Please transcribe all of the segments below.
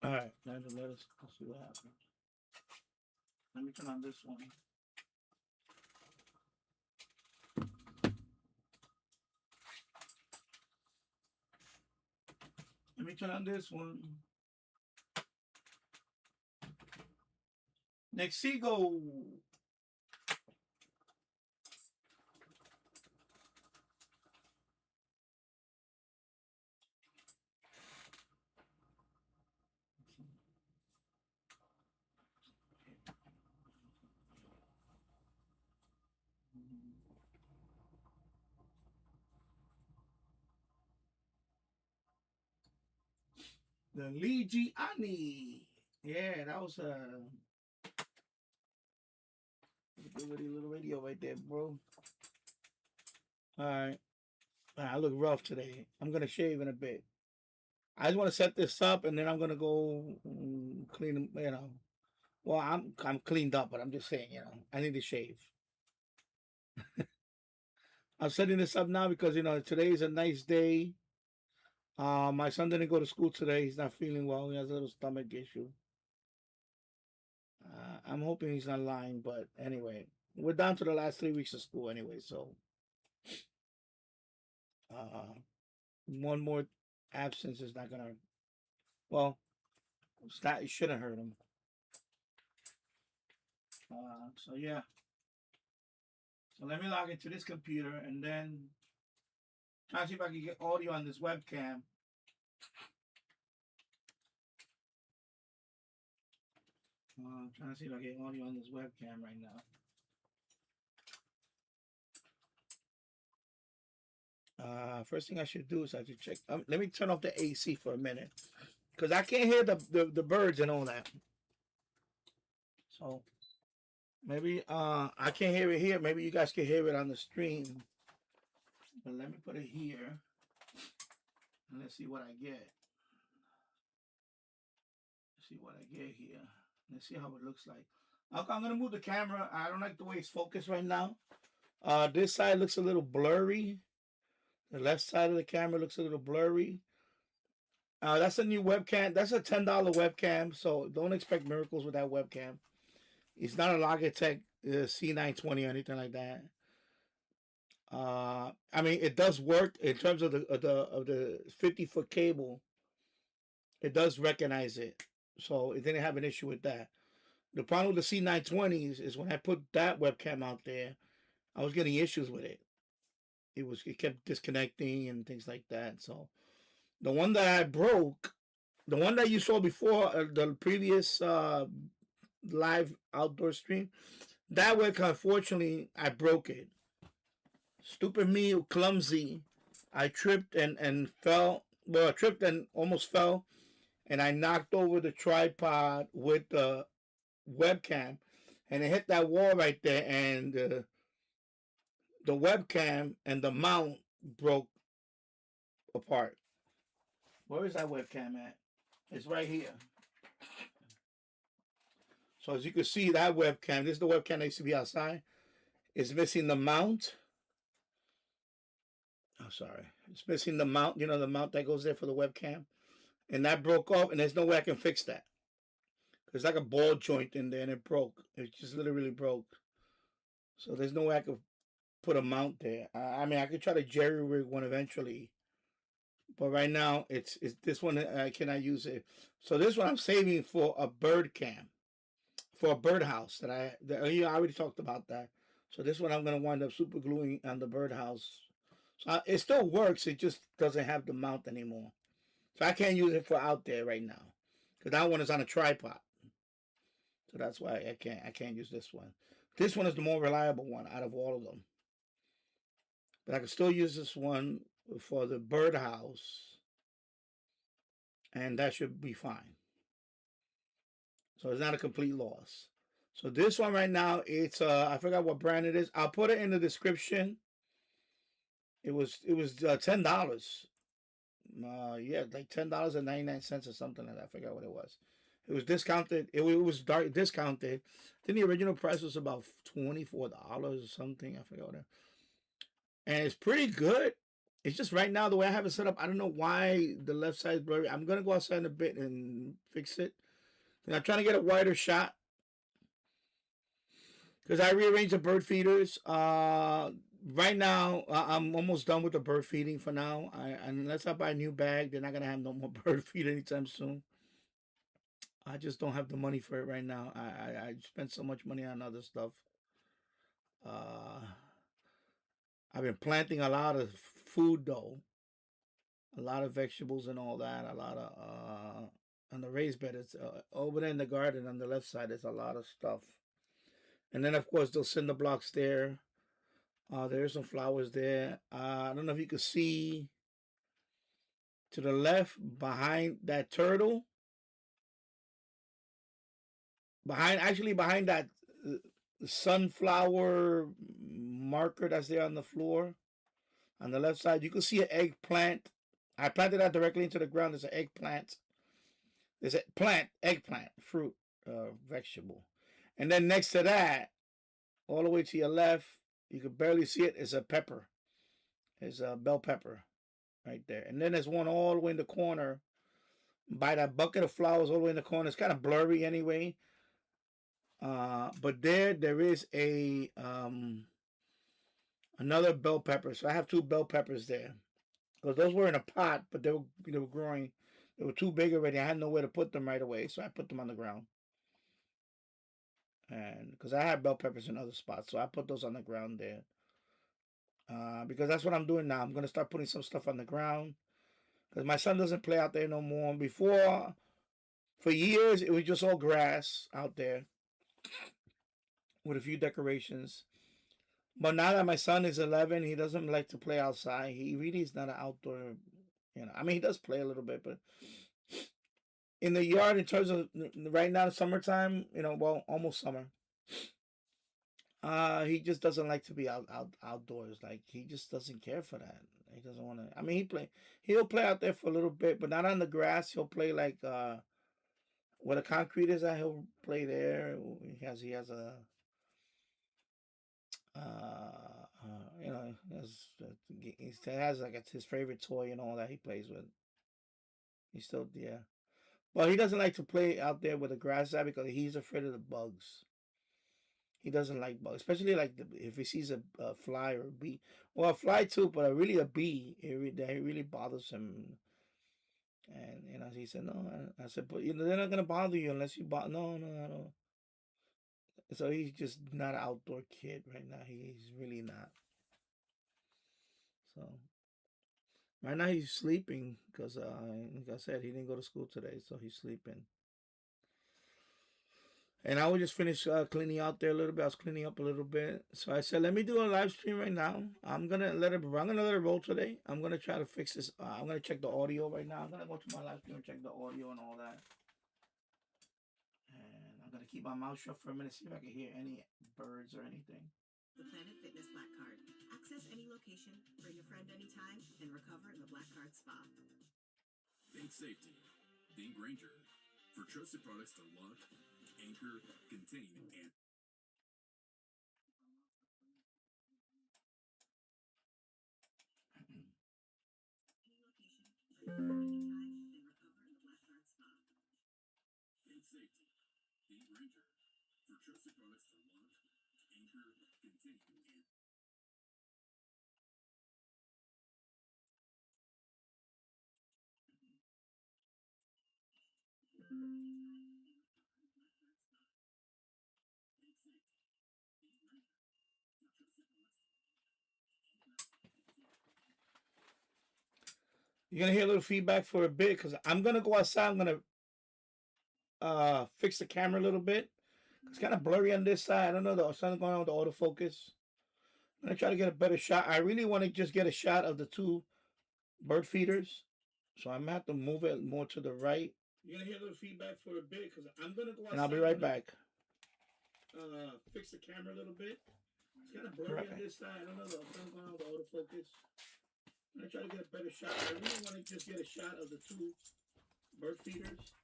All right, let's see what happens. Let me turn on this one. Let me turn on this one. Nexigo. The Ligiani. Yeah, that was a little radio right there, bro. All right. I look rough today. I'm gonna shave in a bit. I just want to set this up, and then I'm gonna go clean. You know, well, I'm cleaned up, but I'm just saying, I need to shave. I'm setting this up now because today is a nice day. My son didn't go to school today. He's not feeling well. He has a little stomach issue. I'm hoping he's not lying, but anyway, we're down to the last 3 weeks of school anyway. So uh, one more absence is not gonna. Well, it shouldn't hurt him. So yeah. So let me log into this computer and then try to see if I can get audio on this webcam. I'm trying to see if I get audio on this webcam right now. First thing I should do is I should check. Let me turn off the AC for a minute because I can't hear the birds and all that. So maybe I can't hear it here. Maybe you guys can hear it on the stream. But let me put it here and let's see what I get. Let's see what I get here. Let's see how it looks like. Okay, I'm gonna move the camera. I don't like the way it's focused right now. This side looks a little blurry. The left side of the camera looks a little blurry. That's a new webcam. That's a $10 webcam, so don't expect miracles with that webcam. It's not a Logitech C920 or anything like that. I mean, it does work in terms of the 50-foot cable. It does recognize it, so it didn't have an issue with that. The problem with the C920s is when I put that webcam out there, I was getting issues with it. It kept disconnecting and things like that. So the one that I broke, the one that you saw before the previous live outdoor stream, that webcam, unfortunately, I broke it. Stupid me, clumsy. I tripped and fell. Well, I tripped and almost fell, and I knocked over the tripod with the webcam, and it hit that wall right there, and the webcam and the mount broke apart. Where is that webcam at? It's right here. So as you can see, that webcam, this is the webcam that used to be outside, is missing the mount. Oh, sorry. It's missing the mount, the mount that goes there for the webcam. And that broke off, and there's no way I can fix that. There's like a ball joint in there, and it broke. It just literally broke. So there's no way I could put a mount there. I mean, I could try to jerry rig one eventually. But right now, it's this one I cannot use it. So this one I'm saving for a bird cam, for a birdhouse I already talked about that. So this one I'm gonna wind up super gluing on the birdhouse. So it still works. It just doesn't have the mount anymore. So I can't use it for out there right now because that one is on a tripod. So that's why I can't use this one. This one is the more reliable one out of all of them. But I can still use this one for the birdhouse, and that should be fine. So it's not a complete loss. So this one right now, it's I forgot what brand it is. I'll put it in the description. It was $10. Yeah, like $10.99 or something like that. I forgot what it was. It was discounted. It was discounted. Then the original price was about $24 or something. I forgot what it. And it's pretty good. It's just right now the way I have it set up. I don't know why the left side is blurry. I'm gonna go outside in a bit and fix it. And I'm trying to get a wider shot because I rearranged the bird feeders. Right now I'm almost done with the bird feeding for now. Unless I buy a new bag, they're not gonna have no more bird feed anytime soon. I just don't have the money for it right now. I spent so much money on other stuff. Uh, I've been planting a lot of food though, a lot of vegetables and all that. A lot of on the raised bed. It's over there in the garden on the left side. There's a lot of stuff, and then of course those cinder blocks there. There's some flowers there. I don't know if you can see to the left behind that turtle. Behind that sunflower marker that's there on the floor on the left side, you can see an eggplant. I planted that directly into the ground. There's an eggplant. There's a plant, eggplant, fruit, vegetable. And then next to that, all the way to your left, you can barely see it, is a pepper. It's a bell pepper right there. And then there's one all the way in the corner by that bucket of flowers all the way in the corner. It's kind of blurry anyway. But there is a another bell pepper. So I have two bell peppers there. Because those were in a pot, but they were growing. They were too big already. I had nowhere to put them right away, so I put them on the ground. And because I have bell peppers in other spots, so I put those on the ground there. Because that's what I'm doing now. I'm gonna start putting some stuff on the ground. Because my son doesn't play out there no more. Before, for years, it was just all grass out there with a few decorations. But now that my son is 11, he doesn't like to play outside. He really is not an outdoor, I mean, he does play a little bit, but in the yard, in terms of right now, summertime, well, almost summer. He just doesn't like to be outdoors. Like he just doesn't care for that. He doesn't want to. I mean, he'll play out there for a little bit, but not on the grass. He'll play like where the concrete is at. He'll play there. He has a he has like his favorite toy and all that he plays with. He's still, yeah. But he doesn't like to play out there with the grass at because he's afraid of the bugs. He doesn't like bugs, especially like if he sees a fly or a bee. Well, a fly too, but really a bee. It really bothers him. And he said no. I said, but they're not gonna bother you unless you bother. No, no, no. So he's just not an outdoor kid right now. He's really not. So right now he's sleeping because, like I said, he didn't go to school today, so he's sleeping. And I will just finish cleaning out there a little bit. I was cleaning up a little bit, so I said, "Let me do a live stream right now. I'm gonna let it roll today. I'm gonna try to fix this. I'm gonna check the audio right now. I'm gonna go to my live stream and check the audio and all that. And I'm gonna keep my mouth shut for a minute, see if I can hear any birds or anything." The Planet Fitness Black Card. Access any location, bring a friend anytime, and recover in the Black Card Spa. Think safety. Think Granger. For trusted products to lock, anchor, contain, and... Any location, bring a friend anytime, and recover in the Black Card Spa. Think safety. Think Granger. For trusted products to lock, anchor, contain, and... You're gonna hear a little feedback for a bit because I'm gonna go outside. I'm gonna fix the camera a little bit. It's kind of blurry on this side. I don't know, something going on with the autofocus. I'm gonna try to get a better shot. I really want to just get a shot of the two bird feeders, so I'm gonna have to move it more to the right. You're gonna hear a little feedback for a bit because I'm gonna go outside. And I'll be right back. Fix the camera a little bit. It's kind of blurry on this side. I don't know, something going on with the autofocus. I'm gonna try to get a better shot. I really want to just get a shot of the two bird feeders,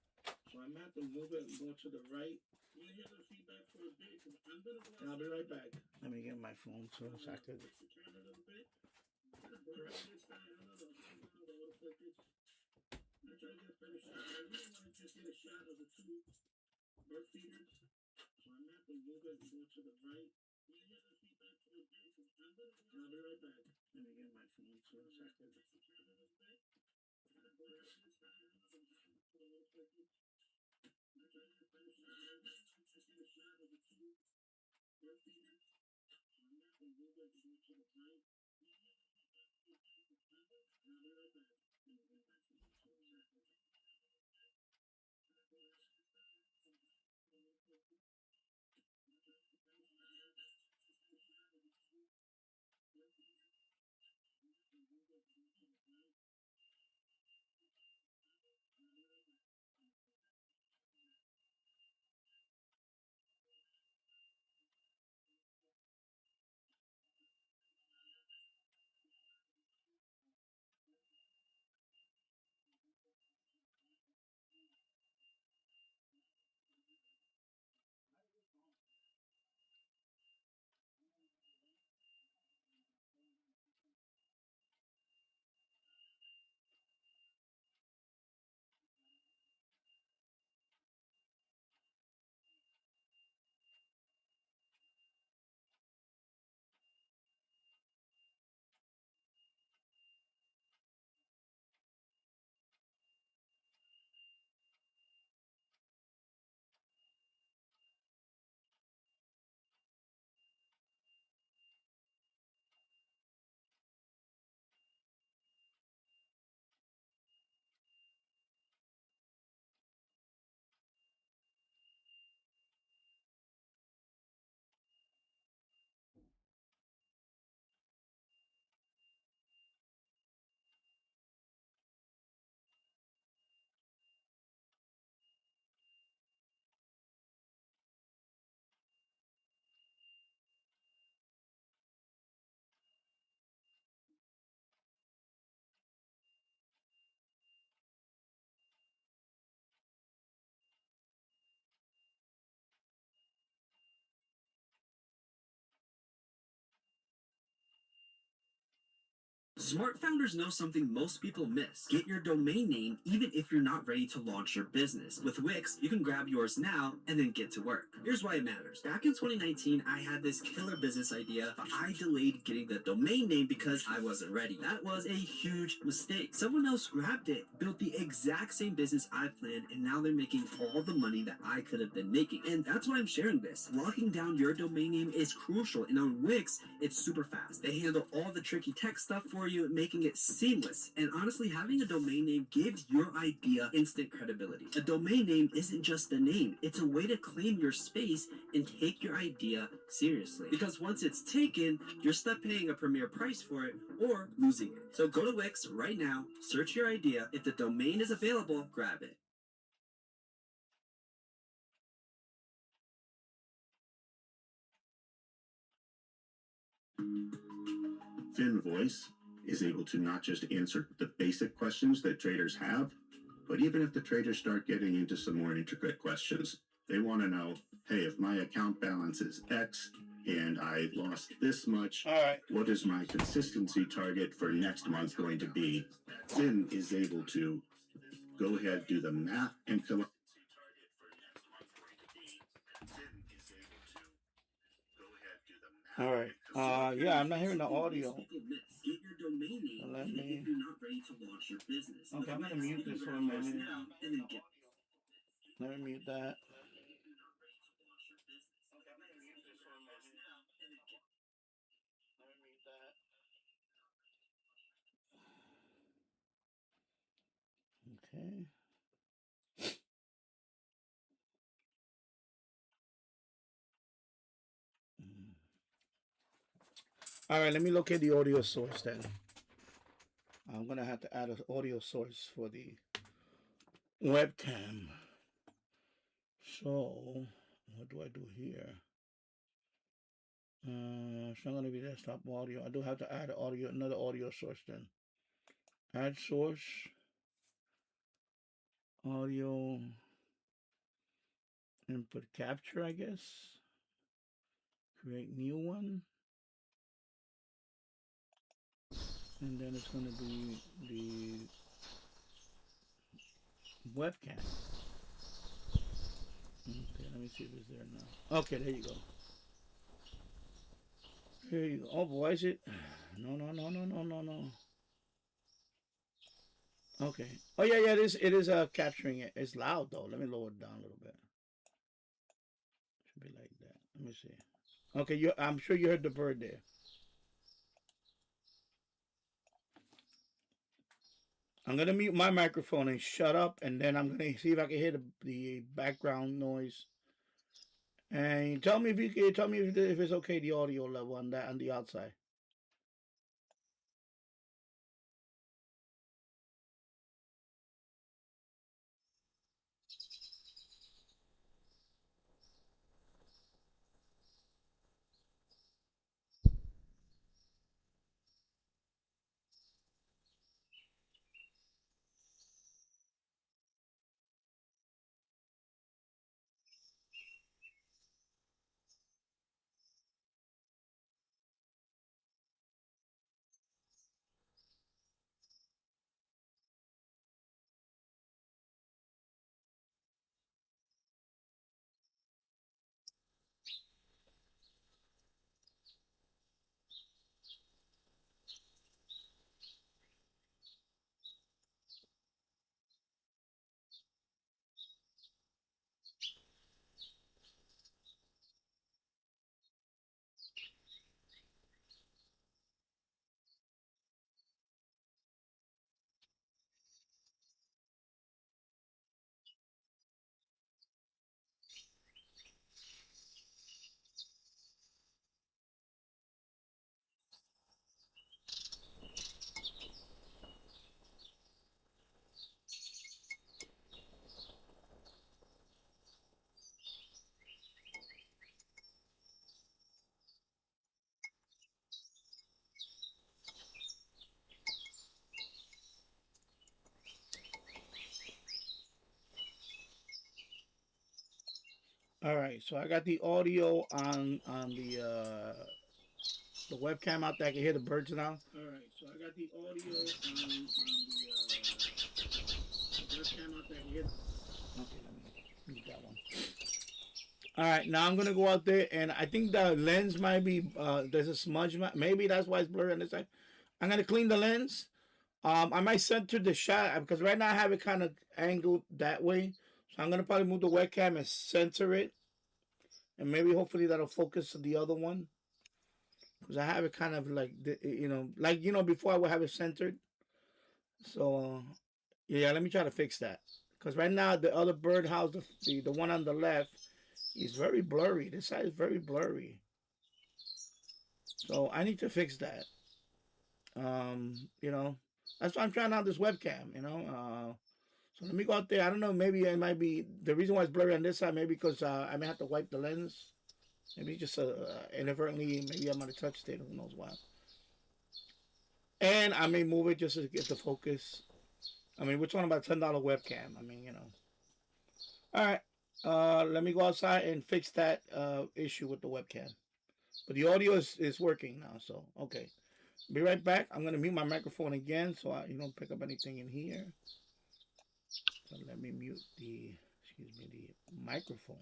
so I'm gonna have to move it more to the right. You're gonna hear the feedback for a bit because I'm gonna go outside. And I'll be right back. Let me get my phone so I can fix the camera a little bit. I try to get a better shot. I really want to just get a shot of the two bird feeders. So I'm at the yoga and go to the right. You get the feedback to the base. I'll be right back. Let me get my phone for a second. I try to get a better shot. I really want to just get a shot of the two bird feeders. So I'm at the yoga and go to the right. I'll be right back. Let me get my phone for a second. Smart founders know something most people miss. Get your domain name even if you're not ready to launch your business. With Wix, you can grab yours now and then get to work. Here's why it matters. Back in 2019, I had this killer business idea, but I delayed getting the domain name because I wasn't ready. That was a huge mistake. Someone else grabbed it, built the exact same business I planned, and now they're making all the money that I could have been making. And that's why I'm sharing this. Locking down your domain name is crucial, and on Wix, it's super fast. They handle all the tricky tech stuff for you, making it seamless. And honestly, having a domain name gives your idea instant credibility. A domain name isn't just a name, it's a way to claim your space and take your idea seriously. Because once it's taken, you're stuck paying a premier price for it or losing it. So go to Wix right now, search your idea. If the domain is available, grab it. Fin Voice is able to not just answer the basic questions that traders have, but even if the traders start getting into some more intricate questions, they want to know, hey, if my account balance is X and I lost this much, All right. what is my consistency target for next month going to be? Fin is able to go ahead, do the math, and come up. All right. Yeah, I'm not hearing the audio. So let me. Okay, I'm gonna mute this for a minute. Let me mute that. Okay. All right, let me locate the audio source then. I'm gonna have to add an audio source for the webcam. So, what do I do here? It's not gonna be desktop audio. I do have to add another audio source then. Add source, audio, input capture, I guess. Create new one. and then it's going to be the webcam. Okay, let me see if it's there now. Okay, there you go. Here you go. Oh boy, is it? No, no, no, no, no, no, no. Okay. Oh yeah, yeah. It is. It is capturing it. It's loud though. Let me lower it down a little bit. Should be like that. Let me see. Okay, you. I'm sure you heard the bird there. I'm gonna mute my microphone and shut up, and then I'm gonna see if I can hear the background noise. And tell me if you can. Tell me if it's okay the audio level on that on the outside. All right, so I got the audio on the webcam out there. I can hear the birds now. All right, so I got the audio on the webcam out there. I can hear. Okay, let me mute that one. All right, now I'm gonna go out there, and I think the lens might be there's a smudge. Maybe that's why it's blurry on this side. I'm gonna clean the lens. I might center the shot because right now I have it kind of angled that way. So I'm gonna probably move the webcam and center it, and maybe hopefully that'll focus the other one because I have it kind of like like before I would have it centered. So yeah, let me try to fix that because right now the other birdhouse, the one on the left, is very blurry. This side is very blurry. So I need to fix that. You know, that's why I'm trying out this webcam. So let me go out there. I don't know. Maybe it might be the reason why it's blurry on this side. Maybe because I may have to wipe the lens. Maybe just inadvertently. Maybe I might have touched it. Who knows why? And I may move it just to get the focus. I mean, we're talking about $10 webcam. I mean, All right. Let me go outside and fix that issue with the webcam. But the audio is working now. So okay. Be right back. I'm gonna mute my microphone again so you don't pick up anything in here. So let me mute the microphone.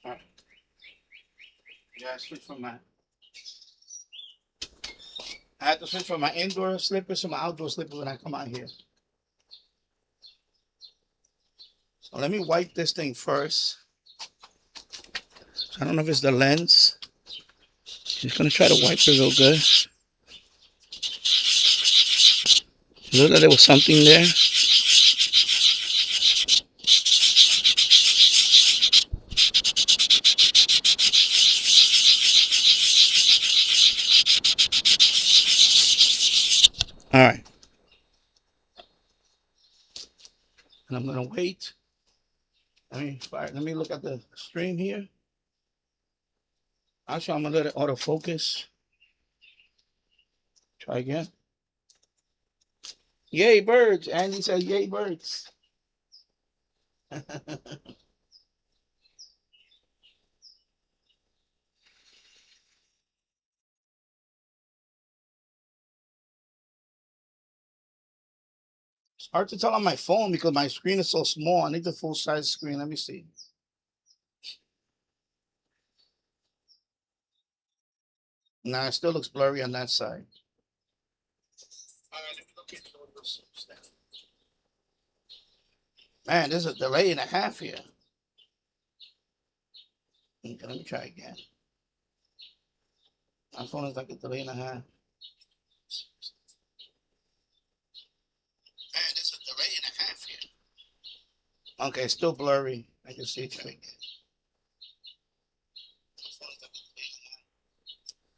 All right. Yeah, I switched from my. I had to switch from my indoor slippers to my outdoor slippers when I come out here. Well, let me wipe this thing first. I don't know if it's the lens. Just gonna try to wipe it real good. It looked like there was something there. All right. And I'm gonna wait. Let me look at the stream here. Actually, I'm gonna let it autofocus. Try again. Yay, birds. Andy said, yay, birds. It's hard to tell on my phone because my screen is so small. I need the full size screen. Let me see. Nah, it still looks blurry on that side. All right, let me look into this. Man, there's a delay and a half here. Okay, let me try again. My phone is like a delay and a half. Man, there's a delay and a half here. Okay, still blurry. I can see it.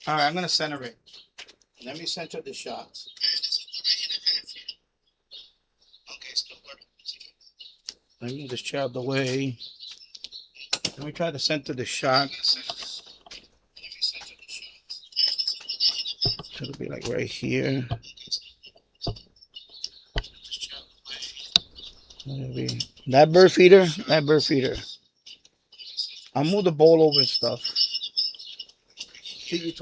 All right, I'm gonna center it. Let me center the shots. Okay, still blurry. Let me move this chair out of the way. Let me try to center the shot. It'll be like right here. Maybe that bird feeder. That bird feeder. I'll move the bowl over and stuff. Okay,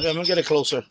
I'm gonna get it closer.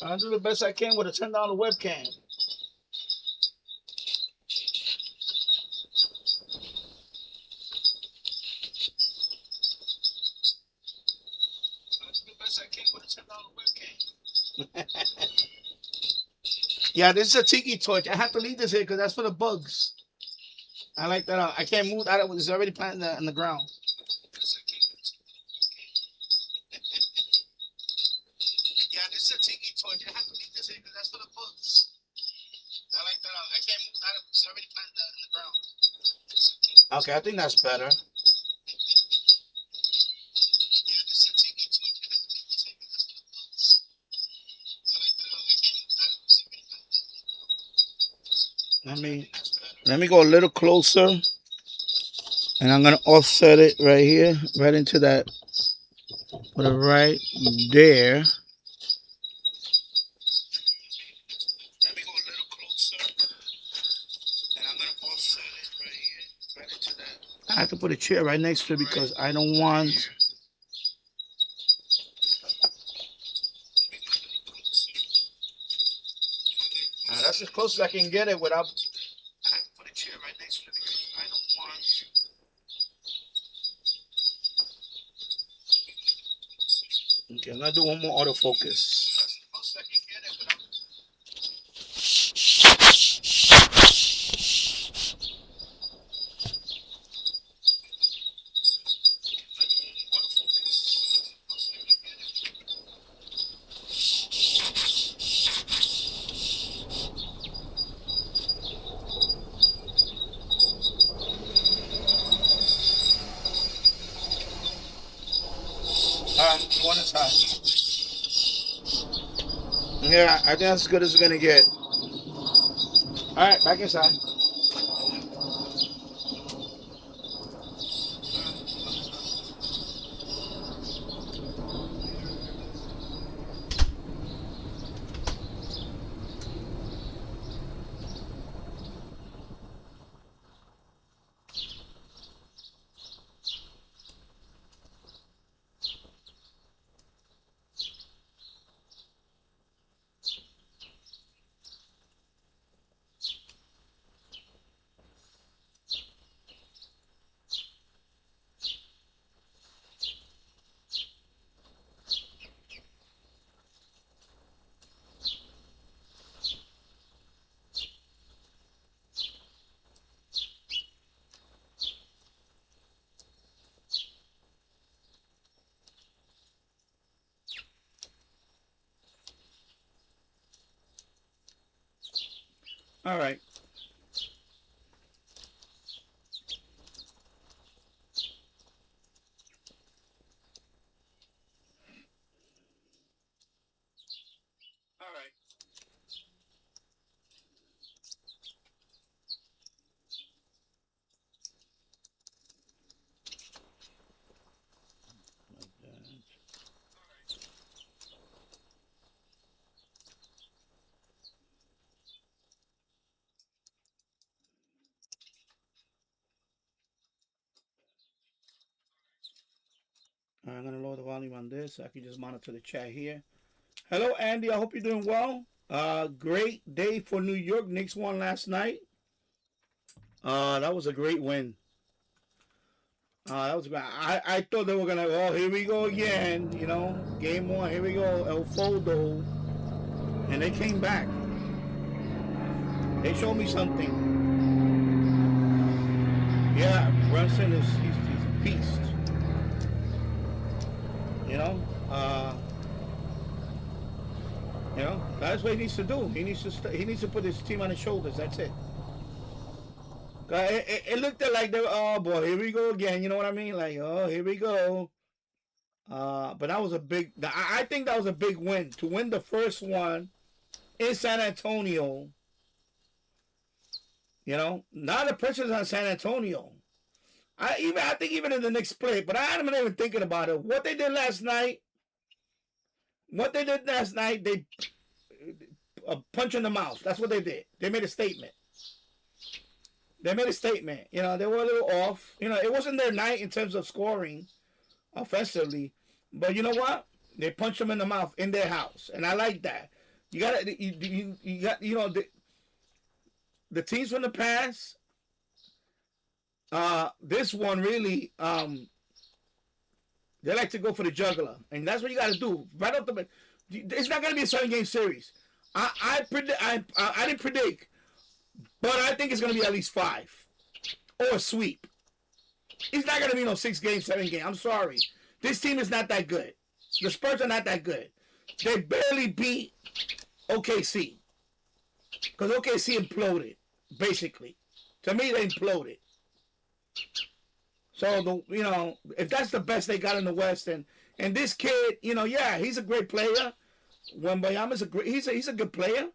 I'll do the best I can with a $10 webcam. Yeah, this is a tiki torch. I have to leave this here because that's for the bugs. I like that. I can't move that. It's already planted in the ground. Yeah, this is a tiki torch. I have to leave this here because that's for the bugs. I like that. I can't move that. It's already planted in the ground. Okay, I think that's better. Let me go a little closer, and I'm gonna offset it right here, right into that. Put it right there. Let me go a little closer, and I'm gonna offset it right here, right into that. I have to put a chair right next to it because I don't want. That's as close as I can get it without. Put a chair right next to it because I don't want. Okay, I'm gonna do one more autofocus. One is high. Yeah, I think that's as good as it's gonna get. All right, back inside. All right. All right. Like that. I'm gonna lower the volume on this so I can just monitor the chat here. Hello, Andy. I hope you're doing well. Great day for New York. Knicks won last night. That was a great win. That was great. I thought they were gonna. Oh, here we go again. You know, game one. Here we go. El Fodo, and they came back. They showed me something. Yeah, Brunson is he's a beast. You know, that's what he needs to do. He needs to put his team on his shoulders. That's it. It looked like they were, oh boy, here we go again. You know what I mean? Like, oh, here we go. But that was a big. I think that was a big win to win the first one in San Antonio. You know, now the pressure's on San Antonio. I think even in the next play, but I'm not even thinking about it. What they did last night. They a punch in the mouth. That's what they did. They made a statement. You know, they were a little off. You know, it wasn't their night in terms of scoring offensively. But you know what? They punched them in the mouth in their house. And I like that. You got you know, the teams from the past, this one really, they like to go for the juggler. And that's what you got to do. Right off the bat. It's not going to be a 7-game series. I didn't predict, but I think it's going to be at least 5 or a sweep. It's not going to be no 6-game, 7-game. I'm sorry. This team is not that good. The Spurs are not that good. They barely beat OKC because OKC imploded, basically. To me, they imploded. So, if that's the best they got in the West, and this kid, yeah, he's a great player. Wembanyama's he's a good player.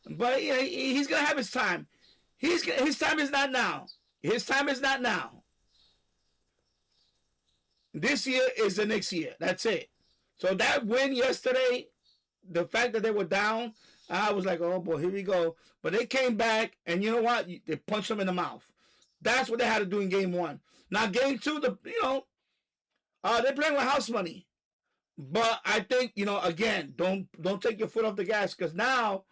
But he's gonna have his time. His time is not now. His time is not now. This year is the next year. That's it. So that win yesterday, the fact that they were down, I was like, oh boy, here we go. But they came back, and you know what? They punched them in the mouth. That's what they had to do in game one. Now game two, they're playing with house money. But I think, again, don't take your foot off the gas, because now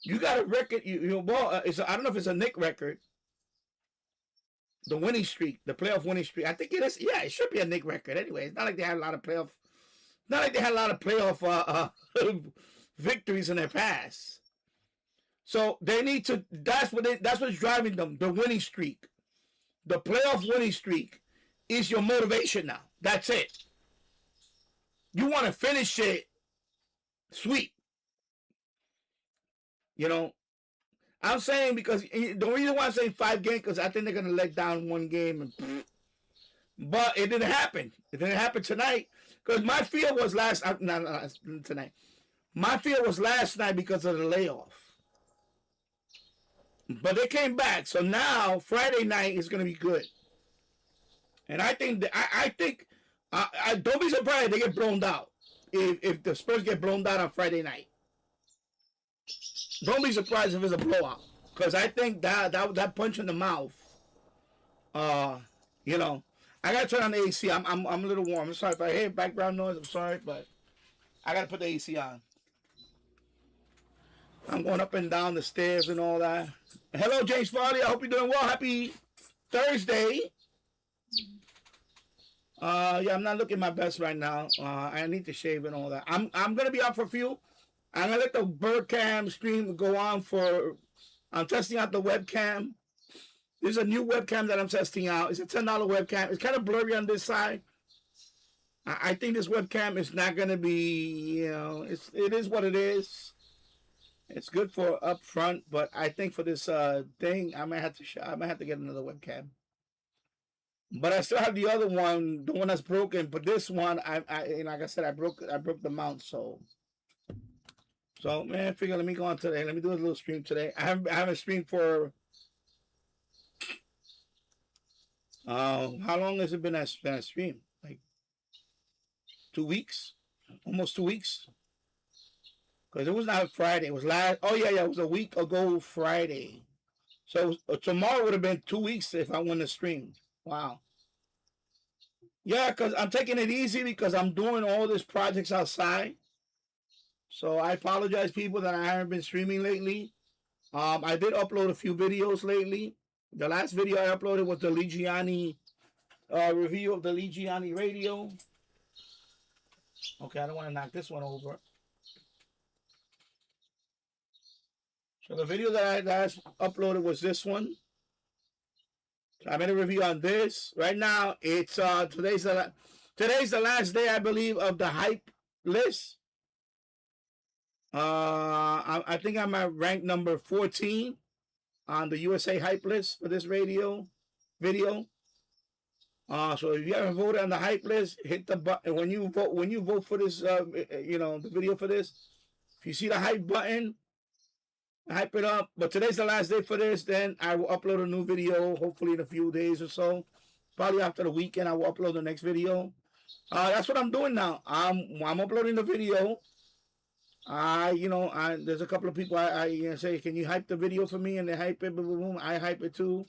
you got a record. I don't know if it's a Knick record. The winning streak, the playoff winning streak. I think it is. Yeah, it should be a Knick record anyway. It's not like they had a lot of playoff. Not like they had a lot of playoff victories in their past. So they need to. That's what's driving them. The winning streak, the playoff winning streak, is your motivation now. That's it. You want to finish it sweet. I'm saying, because the reason why I'm saying 5 games, because I think they're gonna let down 1 game, but it didn't happen. It didn't happen tonight, because my fear was tonight. My fear was last night because of the layoff, but they came back. So now Friday night is gonna be good, and I think I don't be surprised if they get blown out. If the Spurs get blown out on Friday night. Don't be surprised if it's a blowout, because I think that punch in the mouth, I gotta turn on the AC. I'm a little warm. I'm sorry if I hear background noise. I'm sorry, but I gotta put the AC on. I'm going up and down the stairs and all that. Hello, James Farley. I hope you're doing well. Happy Thursday. Yeah, I'm not looking my best right now. I need to shave and all that. I'm gonna be out for a few. I'm gonna let the webcam stream go on I'm testing out the webcam. There's a new webcam that I'm testing out. It's a $10 webcam. It's kind of blurry on this side. I think this webcam is not gonna be, it is what it is. It's good for up front, but I think for this thing, I might have to I might have to get another webcam. But I still have the other one, the one that's broken. But this one, like I said, I broke the mount. So man, figure let me go on today. Let me do a little stream today. I haven't streamed for how long has it been? I stream like 2 weeks, almost 2 weeks. Because it was not Friday. It was last. Oh yeah, it was a week ago Friday. So tomorrow would have been 2 weeks if I wouldn't have streamed. Wow. Yeah, because I'm taking it easy because I'm doing all these projects outside. So I apologize, people, that I haven't been streaming lately. I did upload a few videos lately. The last video I uploaded was the Ligiani review of the Ligiani radio. Okay, I don't want to knock this one over. So the video that I uploaded was this one. So I made a review on this. Right now, it's today's the last day, I believe, of the hype list. I think I'm at rank number 14 on the USA hype list for this video. So if you haven't voted on the hype list, hit the button. When you vote for this, the video for this, if you see the hype button, hype it up. But today's the last day for this. Then I will upload a new video, hopefully in a few days or so. Probably after the weekend, I will upload the next video. That's what I'm doing now. I'm uploading the video. There's a couple of people I say, can you hype the video for me? And they hype it, boom, boom, boom. I hype it too.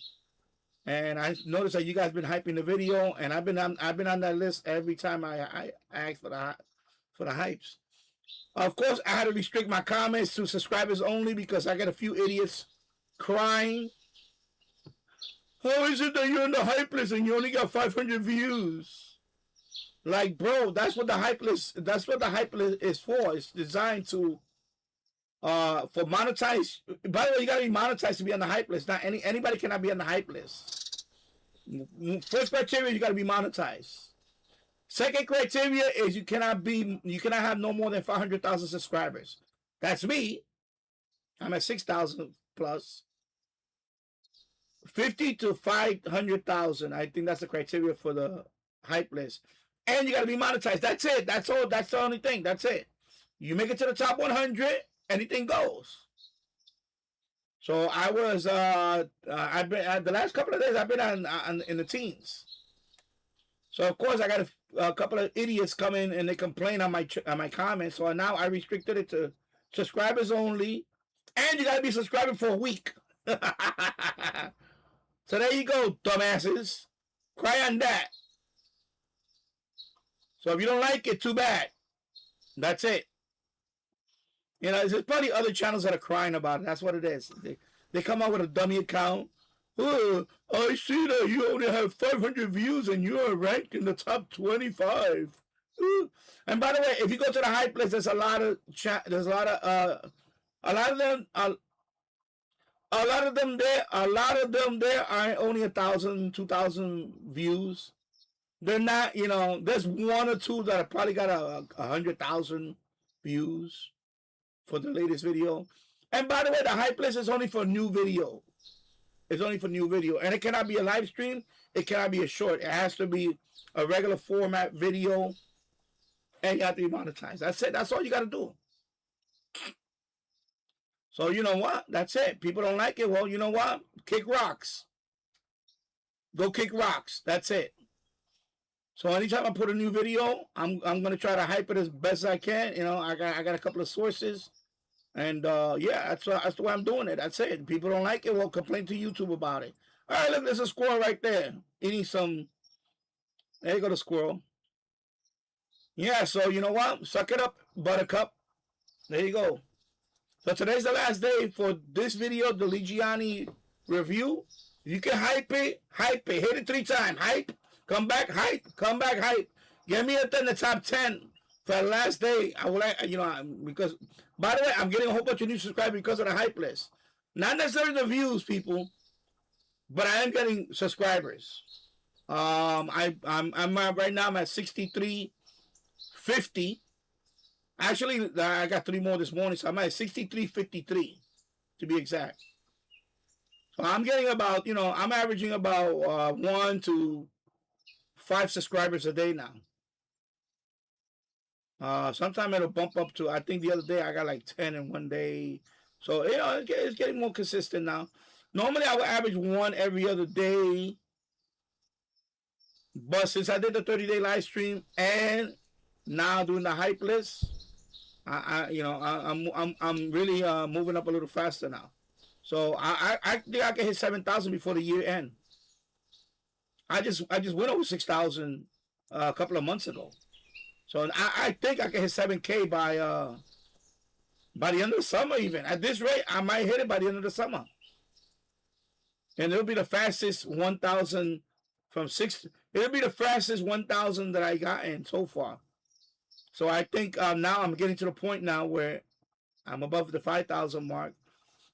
And I noticed that you guys been hyping the video, and I've been on that list every time I ask for the hypes. Of course, I had to restrict my comments to subscribers only because I got a few idiots crying. How is it that you're on the hype list and you only got 500 views? Like, bro, that's what the hype list is for. It's designed to for monetize. By the way, you gotta be monetized to be on the hype list. Not anybody cannot be on the hype list. First criteria, you gotta be monetized. Second criteria is you cannot have no more than 500,000 subscribers. That's me. I'm at 6,000 plus. 50 to 500,000. I think that's the criteria for the hype list. And you got to be monetized. That's it. That's all. That's the only thing. That's it. You make it to the top 100, anything goes. So I was, I've been the last couple of days. I've been in the teens. So of course I got a couple of idiots come in and they complain on my comments. So now I restricted it to subscribers only, and you got to be subscribing for a week. So there you go, dumbasses. Cry on that. So if you don't like it, too bad. That's it. There's plenty other channels that are crying about it. That's what it is. They come out with a dummy account. Oh, I see that you only have 500 views and you're ranked in the top 25. And by the way, if you go to the hype list, there's a lot of them there are only 1,000, 2,000 views. They're not, there's one or two that have probably got 100,000 views for the latest video. And by the way, the hype list is only for new video. It's only for new video. And it cannot be a live stream. It cannot be a short. It has to be a regular format video. And you have to be monetized. That's it. That's all you got to do. So you know what? That's it. People don't like it. Well, you know what? Kick rocks. Go kick rocks. That's it. So anytime I put a new video, I'm gonna try to hype it as best as I can. I got a couple of sources, and yeah, that's the way I'm doing it. That's it. People don't like it, well, complain to YouTube about it. All right, look, there's a squirrel right there eating some. There you go, the squirrel. Yeah, so you know what? Suck it up, Buttercup. There you go. So today's the last day for this video, the Ligiani review. You can hype it. Hit it 3 times. Hype. Come back, hype. Come back, hype. Get me up in the top 10 for the last day. I would like, because, by the way, I'm getting a whole bunch of new subscribers because of the hype list. Not necessarily the views, people, but I am getting subscribers. I'm right now. I'm at 6350. Actually, I got 3 more this morning, so I'm at 63.53 to be exact. So I'm getting about, I'm averaging about 1 to 5 subscribers a day now. Sometime it'll bump up to, I think the other day I got like 10 in one day. So, it's getting more consistent now. Normally I would average 1 every other day. But since I did the 30-day live stream and now doing the hype list, I'm really moving up a little faster now. So I think I can hit 7,000 before the year end. I just went over 6,000 a couple of months ago. So I think I can hit 7K by the end of the summer. Even at this rate, I might hit it by the end of the summer, and it'll be the fastest 1,000 from 6. It'll be the fastest 1,000 that I got in so far. So I think now I'm getting to the point now where I'm above the 5,000 mark.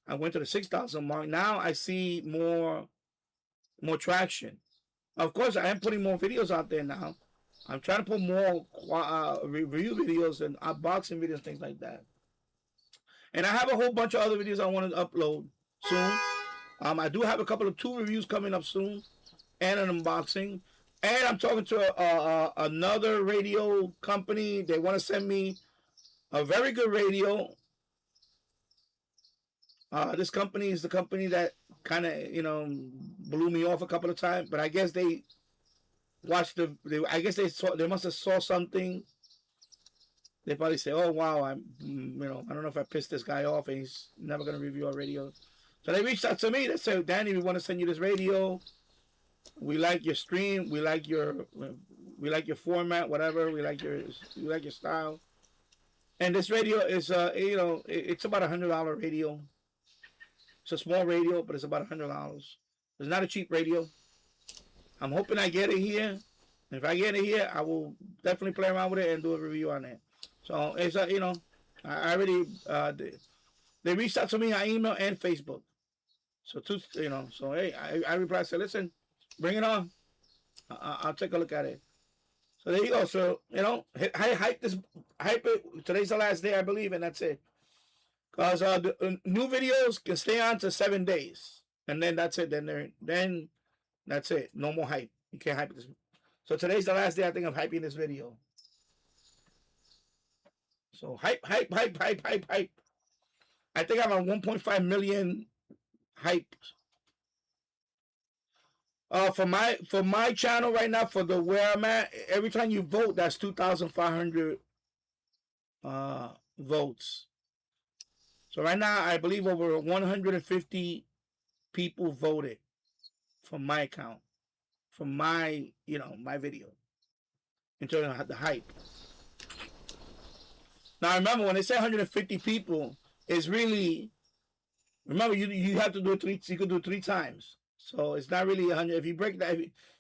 I went to the 6,000 mark. Now I see more traction. Of course, I am putting more videos out there now. I'm trying to put more review videos and unboxing videos, things like that. And I have a whole bunch of other videos I want to upload soon. I do have a couple of 2 reviews coming up soon and an unboxing. And I'm talking to another radio company. They want to send me a very good radio. This company is the company that kind of, blew me off a couple of times. But I guess they watched they must have saw something. They probably say, "Oh wow, I don't know if I pissed this guy off, and he's never gonna review our radio." So they reached out to me. They said, "Danny, we want to send you this radio. We like your stream. We like your format, whatever. We like your style." And this radio is it's about $100 radio. It's a small radio, but it's about $100. It's not a cheap radio. I'm hoping I get it here. If I get it here, I will definitely play around with it and do a review on it. So it's I already they reached out to me on email and Facebook. So so hey, I replied, said, listen, bring it on. I'll take a look at it. So there you go. So hype it. Today's the last day, I believe, and that's it. Because the new videos can stay on to 7 days, and then that's it. Then that's it. No more hype. You can't hype this. So today's the last day, I think, of hyping this video. So hype. I think I'm on 1.5 million hype. For my channel right now, for the where I'm at, every time you vote, that's 2,500 votes. So right now, I believe over 150 people voted from my account, from my my video, in terms of the hype. Now remember, when they say 150 people, it's really, remember you have to do it 3. You could do it 3 times. So it's not really 100. If you break that,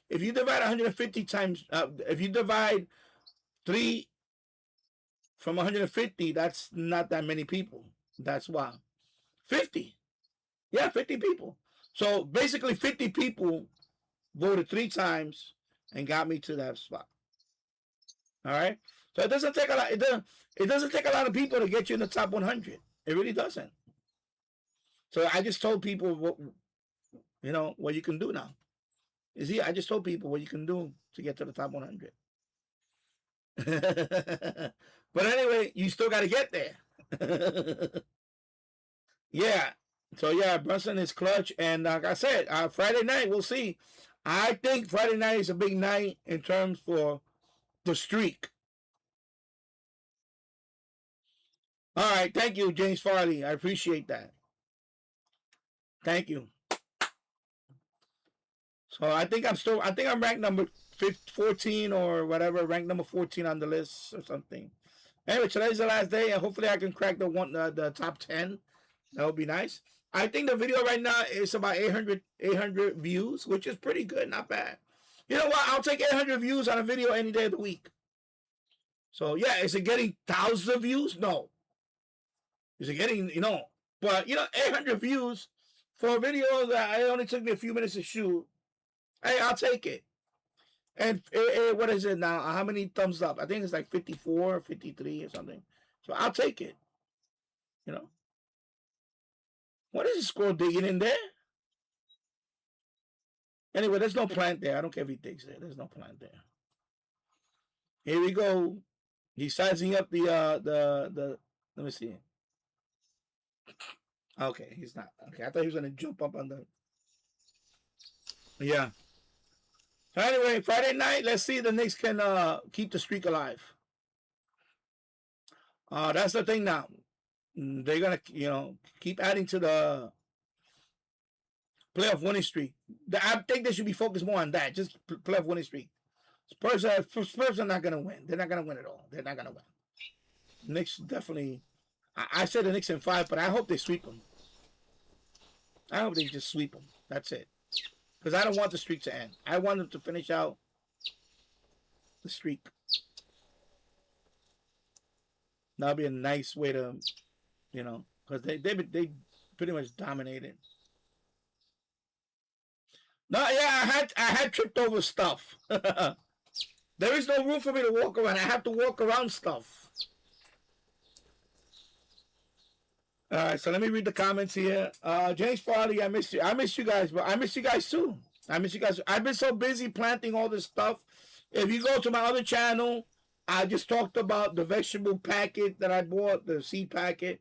if you divide 150 times, if you divide 3 from 150, that's not that many people. That's why 50. Yeah, 50 people. So basically, 50 people voted 3 times and got me to that spot. All right. So it doesn't take a lot. It doesn't take a lot of people to get you in the top 100. It really doesn't. So I just told people what you can do now. I just told people what you can do to get to the top 100. But anyway, you still got to get there. Yeah. So yeah, Brunson is clutch, and like I said, Friday night we'll see. I think Friday night is a big night in terms for the streak. All right, thank you, James Farley. I appreciate that. Thank you. So I think I'm ranked number 14 or whatever, ranked number 14 on the list or something. Anyway, today's the last day, and hopefully I can crack the top 10. That would be nice. I think the video right now is about 800 views, which is pretty good, not bad. You know what? I'll take 800 views on a video any day of the week. So yeah, is it getting thousands of views? No. Is it getting, but 800 views for a video that it only took me a few minutes to shoot. Hey, I'll take it. And what is it now? How many thumbs up? I think it's like 54, 53 or something. So I'll take it. You know. What is this squirrel digging in there? Anyway, there's no plant there. I don't care if he digs there. There's no plant there. Here we go. He's sizing up the. Let me see. Okay, he's not. Okay, I thought he was gonna jump up on the. Yeah. So anyway, Friday night. Let's see if the Knicks can keep the streak alive. That's the thing now. They're gonna keep adding to the playoff winning streak. I think they should be focused more on that. Just playoff winning streak. Spurs are not gonna win. They're not gonna win at all. They're not gonna win. Knicks definitely. I said the Knicks in 5, but I hope they sweep them. I hope they just sweep them. That's it. Because I don't want the streak to end. I want them to finish out the streak. That'll be a nice way to, because they pretty much dominated. No, yeah, I had tripped over stuff. There is no room for me to walk around. I have to walk around stuff. All right, so let me read the comments here. James Farley, I miss you. I miss you guys, but I miss you guys too. I miss you guys. I've been so busy planting all this stuff. If you go to my other channel, I just talked about the vegetable packet that I bought, the seed packet.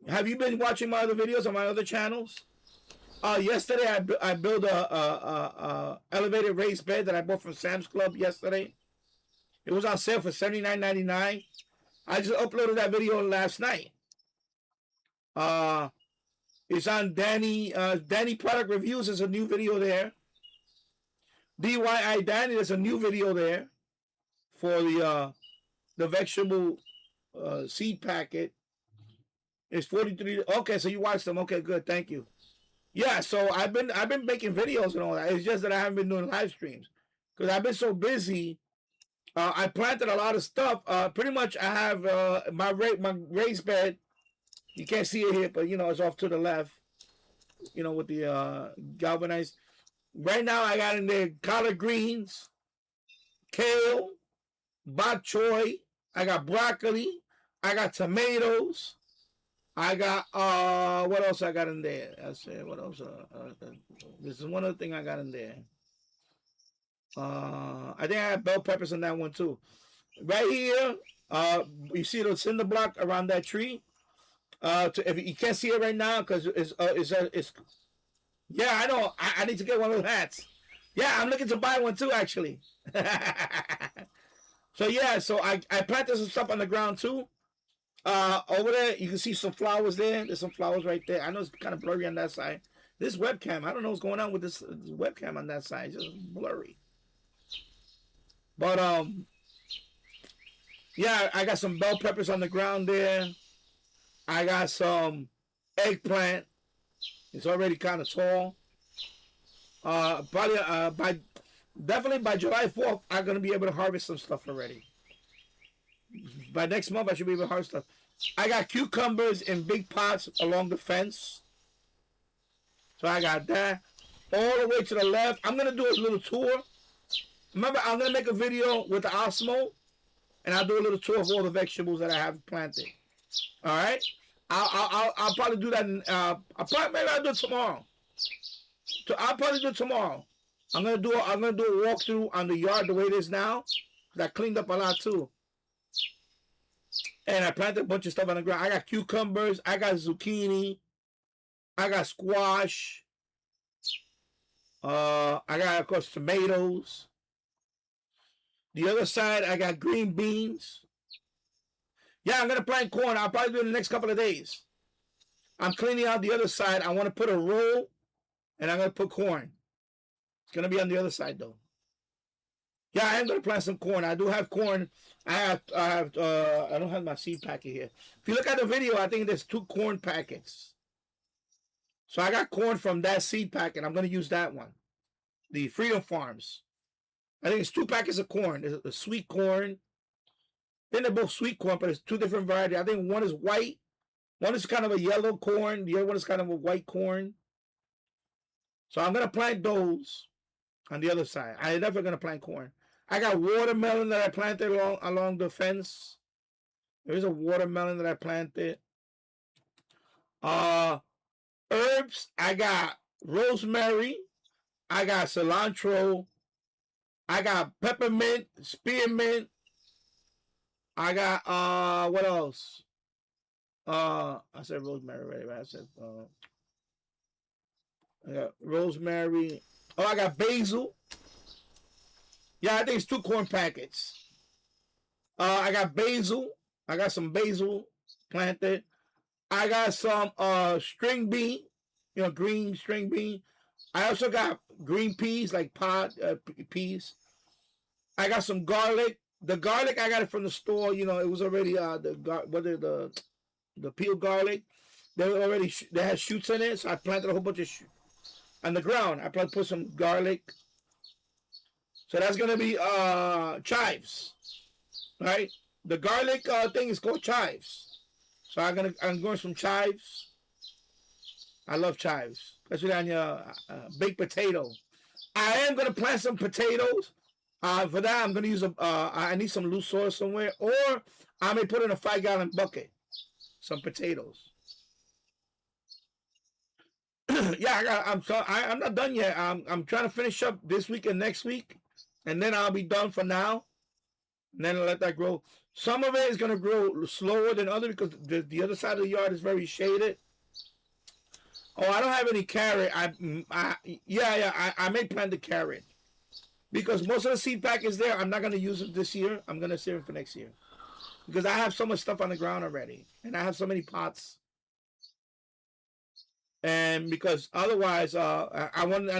Have you been watching my other videos on my other channels? Yesterday I built a elevated raised bed that I bought from Sam's Club yesterday. It was on sale for $79.99. I just uploaded that video last night. It's on Danny Product Reviews. There's a new video there. DYI Danny, there's a new video there for the vegetable seed packet. It's 43. Okay, so you watched them. Okay, good. Thank you. Yeah, so I've been making videos and all that. It's just that I haven't been doing live streams because I've been so busy. I planted a lot of stuff. Pretty much I have my raised bed. You can't see it here, but it's off to the left. With the galvanized. Right now I got in there collard greens, kale, bok choy. I got broccoli. I got tomatoes. I got what else I got in there? I said what else? This is one other thing I got in there. I think I have bell peppers in that one too. Right here, you see the cinder block around that tree. If you can't see it right now because it's yeah, I know. I need to get one of those hats. Yeah, I'm looking to buy one too actually. So yeah, so I planted some stuff on the ground too. Over there, you can see some flowers there. There's some flowers right there. I know it's kind of blurry on that side. This webcam, I don't know what's going on with this webcam on that side. It's just blurry. But yeah, I got some bell peppers on the ground there. I got some eggplant. It's already kind of tall. Probably definitely by July 4th, I'm gonna be able to harvest some stuff already. By next month, I should be able to harvest stuff. I got cucumbers in big pots along the fence. So I got that. All the way to the left. I'm going to do a little tour. Remember, I'm going to make a video with the Osmo. And I'll do a little tour of all the vegetables that I have planted. All right? I'll probably do that. Maybe I'll do it tomorrow. So I'll probably do it tomorrow. I'm going to do a walkthrough on the yard the way it is now. I cleaned up a lot too. And I planted a bunch of stuff on the ground. I got cucumbers. I got zucchini. I got squash. I got, of course, tomatoes. The other side, I got green beans. Yeah, I'm going to plant corn. I'll probably do it in the next couple of days. I'm cleaning out the other side. I want to put a row, and I'm going to put corn. It's going to be on the other side, though. Yeah, I am going to plant some corn. I do have corn. I don't have my seed packet here. If you look at the video, I think there's 2 corn packets. So I got corn from that seed packet. I'm going to use that one. The Freedom Farms. I think it's 2 packets of corn. There's a sweet corn. Then they're both sweet corn, but it's 2 different varieties. I think one is white. One is kind of a yellow corn. The other one is kind of a white corn. So I'm going to plant those on the other side. I'm never going to plant corn. I got watermelon that I planted along the fence. There's a watermelon that I planted. Herbs, I got rosemary, I got cilantro, I got peppermint, spearmint, I got what else? I said rosemary already, right? I said I got rosemary. Oh, I got basil. Yeah, I think it's 2 corn packets. I got basil. I got some basil planted. I got some string bean, green string bean. I also got green peas, like pod peas. I got some garlic. The garlic I got it from the store. It was already the peeled garlic. They had shoots in it, so I planted a whole bunch of on the ground. I put some garlic. So that's gonna be chives, right? The garlic thing is called chives. So I'm going some chives. I love chives, especially on your baked potato. I am gonna plant some potatoes. For that, I'm gonna use I need some loose soil somewhere, or I may put in a 5-gallon bucket some potatoes. Yeah, I'm not done yet. I'm trying to finish up this week and next week, and then I'll be done for now. And then I'll let that grow. Some of it is gonna grow slower than other because the other side of the yard is very shaded. Oh, I don't have any carrot. I may plant the carrot because most of the seed pack is there. I'm not gonna use it this year. I'm gonna save it for next year because I have so much stuff on the ground already, and I have so many pots. And because otherwise, I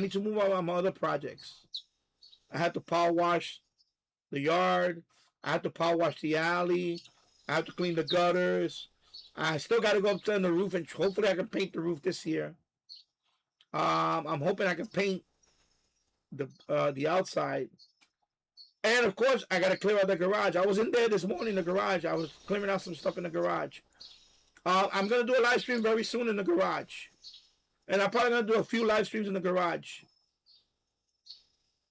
need to move on my other projects. I had to power wash the yard. I have to power wash the alley. I have to clean the gutters. I still got to go up on the roof, and hopefully I can paint the roof this year. I'm hoping I can paint the outside. And of course, I got to clear out the garage. I was in there this morning in the garage. I was clearing out some stuff in the garage. I'm going to do a live stream very soon in the garage. And I'm probably going to do a few live streams in the garage.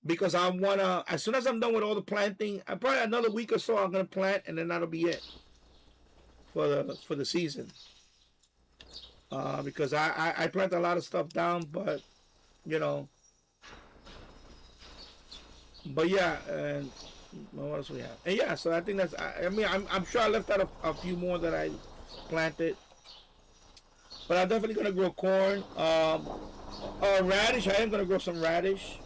Because I want to, as soon as I'm done with all the planting, probably another week or so I'm going to plant, and then that'll be it for the season. Because I plant a lot of stuff down, but yeah, and what else we have? And yeah, so I think that's. I'm sure I left out a few more that I planted, but I'm definitely gonna grow corn. Radish. I am gonna grow some radish.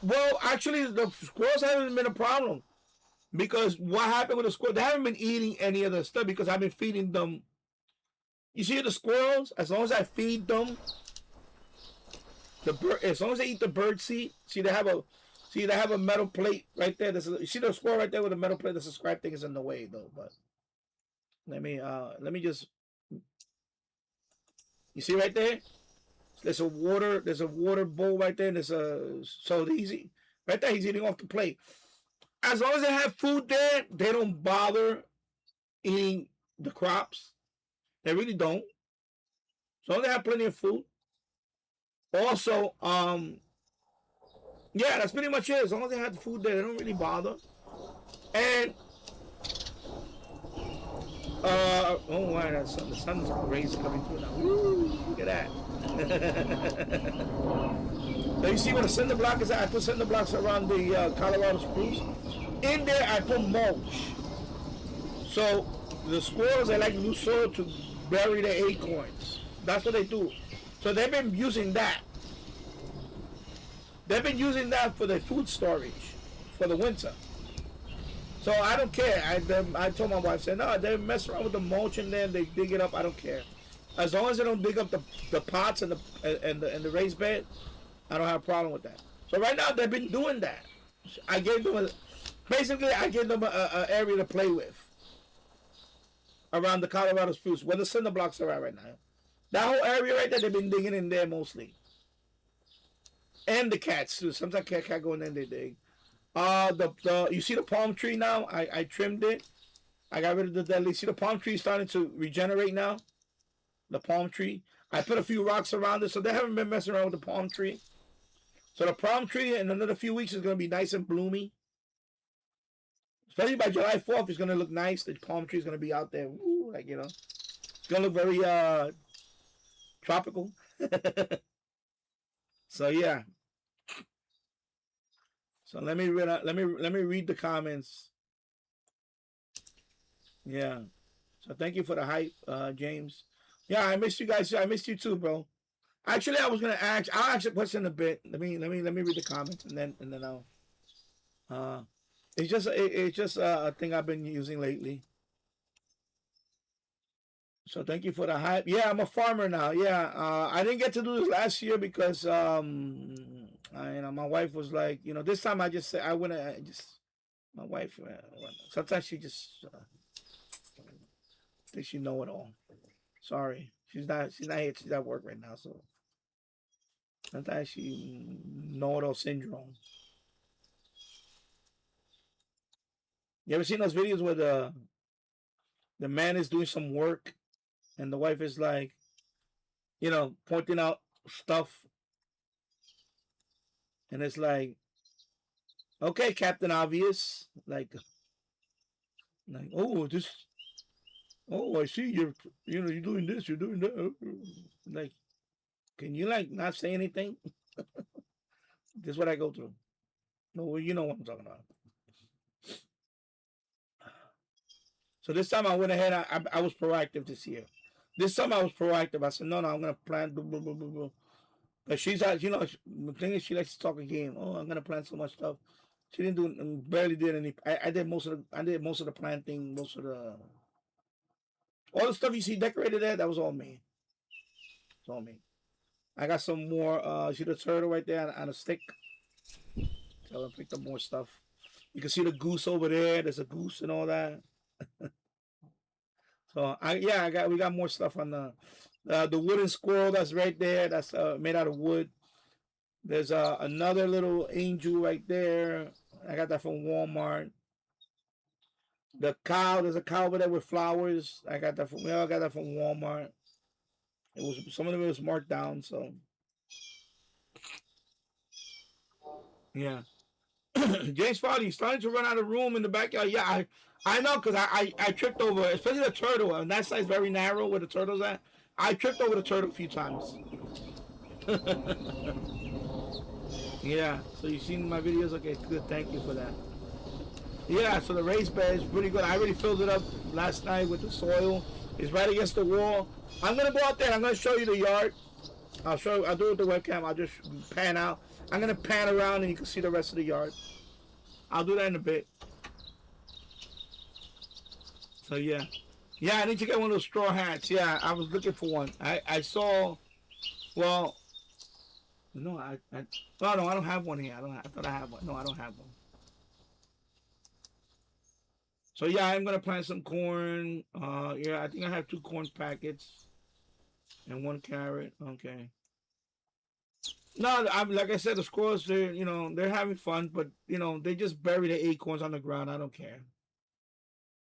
Well, actually, the squirrels haven't been a problem because what happened with the squirrels? They haven't been eating any of the stuff because I've been feeding them. You see the squirrels? As long as I feed them, as long as they eat the bird seed. They have a metal plate right there. You see the squirrel right there with a metal plate. The subscribe thing is in the way though. But let me just. You see right there? There's a water bowl right there, and so easy right there. He's eating off the plate. As long as they have food there, they don't bother eating the crops. They really don't. As long as they have plenty of food. Also, yeah, that's pretty much it. As long as they have the food there, they don't really bother. And oh wow, the sun's rays coming through now. Woo, look at that. So you see where the cinder block is at? I put cinder blocks around the Colorado spruce. In there, I put mulch. So the squirrels, they like loose soil to bury their acorns. That's what they do. So they've been using that. They've been using that for their food storage for the winter. So I don't care. I told my wife, said, no, they mess around with the mulch and then they dig it up. I don't care. As long as they don't dig up the pots and the raised bed, I don't have a problem with that. So right now they've been doing that. I gave them an area to play with around the Colorado spruce where the cinder blocks are at right now. That whole area right there, they've been digging in there mostly. And the cats too. Sometimes cat go in there and they dig. You see the palm tree now? I trimmed it. I got rid of the dead leaves. See the palm tree is starting to regenerate now? The palm tree. I put a few rocks around it, so they haven't been messing around with the palm tree. So the palm tree in another few weeks is going to be nice and bloomy. Especially by July 4th, it's gonna look nice. The palm tree is gonna be out there, woo, like it's gonna look very tropical. So yeah. So let me read the comments. Yeah. So thank you for the hype, James. Yeah, I missed you guys. I missed you too, bro. Actually, I was gonna ask. I'll ask a question in a bit. Let me read the comments and then I'll. It's just a thing I've been using lately. So thank you for the hype. Yeah, I'm a farmer now. Yeah, I didn't get to do this last year because my wife was like, this time I just said I went. I just my wife. Sometimes she just thinks she know it all. Sorry, she's not. She's not here. She's at work right now. So sometimes she know it all syndrome. You ever seen those videos where the man is doing some work and the wife is like, pointing out stuff, and it's like, okay, Captain Obvious, oh, I see you're doing this, you're doing that, like, can you not say anything? This is what I go through. No, well, you know what I'm talking about. So this time I went ahead. I was proactive this year. This time I was proactive. I said, no, I'm gonna plan. Blah, blah, blah, blah, blah. But she's the thing is she likes to talk a game. Oh, I'm gonna plan so much stuff. She didn't do, barely did any. I did most of the planting, most of all the stuff you see decorated there. That was all me. It's all me. I got some more. See the turtle right there on a stick. So I picked up more stuff. You can see the goose over there. There's a goose and all that. So we got more stuff on the wooden squirrel that's right there. That's made out of wood. There's another little angel right there. I got that from Walmart. The cow, there's a cow over there with flowers. I got that from Walmart. Some of it was marked down, so yeah. James Farley, he's starting to run out of room in the backyard. Yeah, I know, because I tripped over, especially the turtle, and that side's very narrow where the turtle's at. I tripped over the turtle a few times. Yeah, so you've seen my videos? Okay, good, thank you for that. Yeah, so the raised bed is pretty good. I already filled it up last night with the soil. It's right against the wall. I'm going to go out there. I'm going to show you the yard. I'll do it with the webcam. I'll just pan out. I'm going to pan around and you can see the rest of the yard. I'll do that in a bit. So, yeah. Yeah, I need to get one of those straw hats. Yeah, I was looking for one. I saw, well, no, I don't have one here. I thought I had one. No, I don't have one. So yeah, I'm gonna plant some corn. Yeah, I think I have 2 corn packets and 1 carrot. Okay. No, like I said, the squirrels, they're having fun, but they just bury the acorns on the ground. I don't care.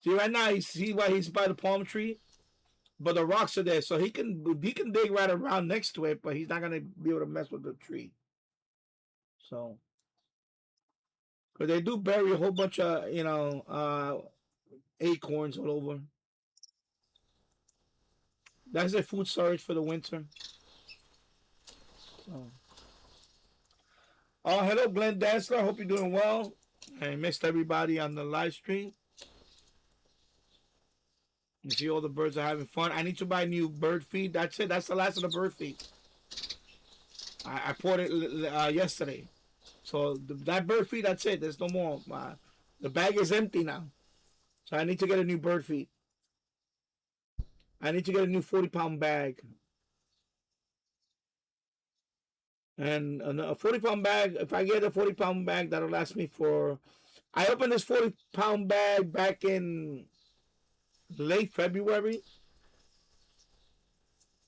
See, right now, why he's by the palm tree, but the rocks are there, so he can dig right around next to it, but he's not gonna be able to mess with the tree. So, because they do bury a whole bunch of acorns all over. That's their food storage for the winter. So. Oh, hello, Glenn Dansler. Hope you're doing well. I missed everybody on the live stream. You see all the birds are having fun. I need to buy new bird feed. That's it. That's the last of the bird feed. I poured it yesterday. So that bird feed, that's it. There's no more. The bag is empty now. So I need to get a new bird feed. I need to get a new 40-pound bag. And a 40-pound bag, if I get a 40-pound bag, that'll last me for... I opened this 40-pound bag back in late February.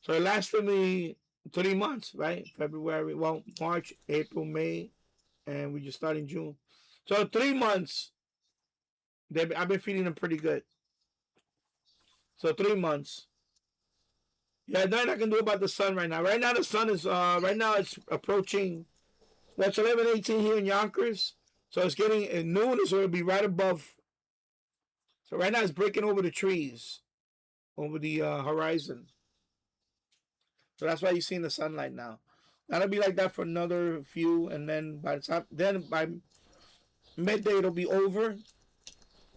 So it lasted me 3 months, right? February, well, March, April, May, and we just started in June. So 3 months, I've been feeding them pretty good. So 3 months. Yeah, nothing I can do about the sun right now. Right now the sun is right now it's approaching. That's 11:18 here in Yonkers. So it's getting at noon, so it'll be right above So right now it's breaking over the trees, over the horizon. So that's why you're seeing the sunlight now. That'll be like that for another few, and then by midday it'll be over,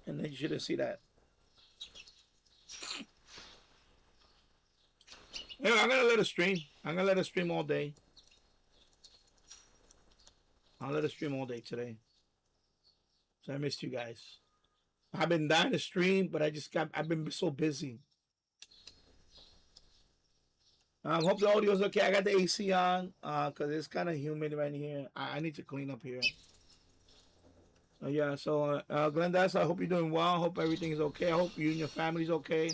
and then you shouldn't see that. Yeah, I'm gonna let it stream. I'm gonna let it stream all day. I'll let it stream all day today. So I missed you guys. I've been dying to stream, but I've been so busy. Hope the audio's okay. I got the AC on, cause it's kind of humid right here. I need to clean up here. Yeah, so Glenda, I hope you're doing well. I hope everything is okay. I hope you and your family's okay.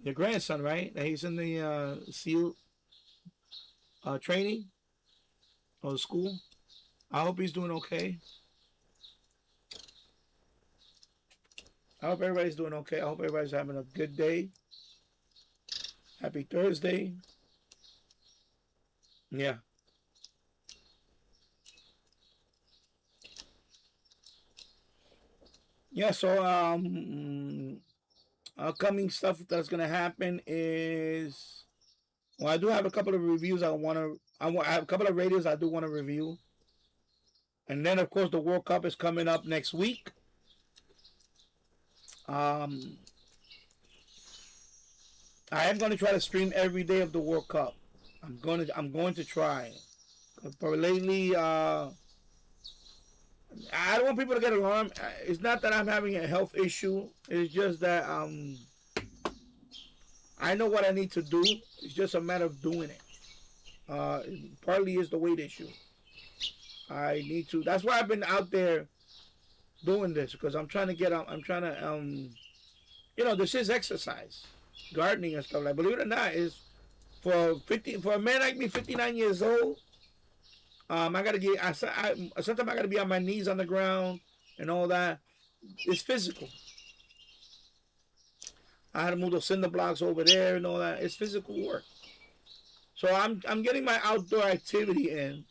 Your grandson, right? He's in the SEAL training or school. I hope he's doing okay. I hope everybody's doing okay. I hope everybody's having a good day. Happy Thursday. Yeah. Yeah, so upcoming stuff that's gonna happen is, well, I do have a couple of reviews I have a couple of radios I do want to review. And then of course the World Cup is coming up next week. I am going to try to stream every day of the World Cup. I'm going to try. But lately, I don't want people to get alarmed. It's not that I'm having a health issue. It's just that I know what I need to do. It's just a matter of doing it. Partly is the weight issue. I need to. That's why I've been out there doing this, because I'm trying to get up. I'm trying to, this is exercise, gardening and stuff. Like, believe it or not, is for a man like me, 59 years old. I gotta get. Sometimes I gotta be on my knees on the ground and all that. It's physical. I had to move those cinder blocks over there and all that. It's physical work. So I'm getting my outdoor activity in.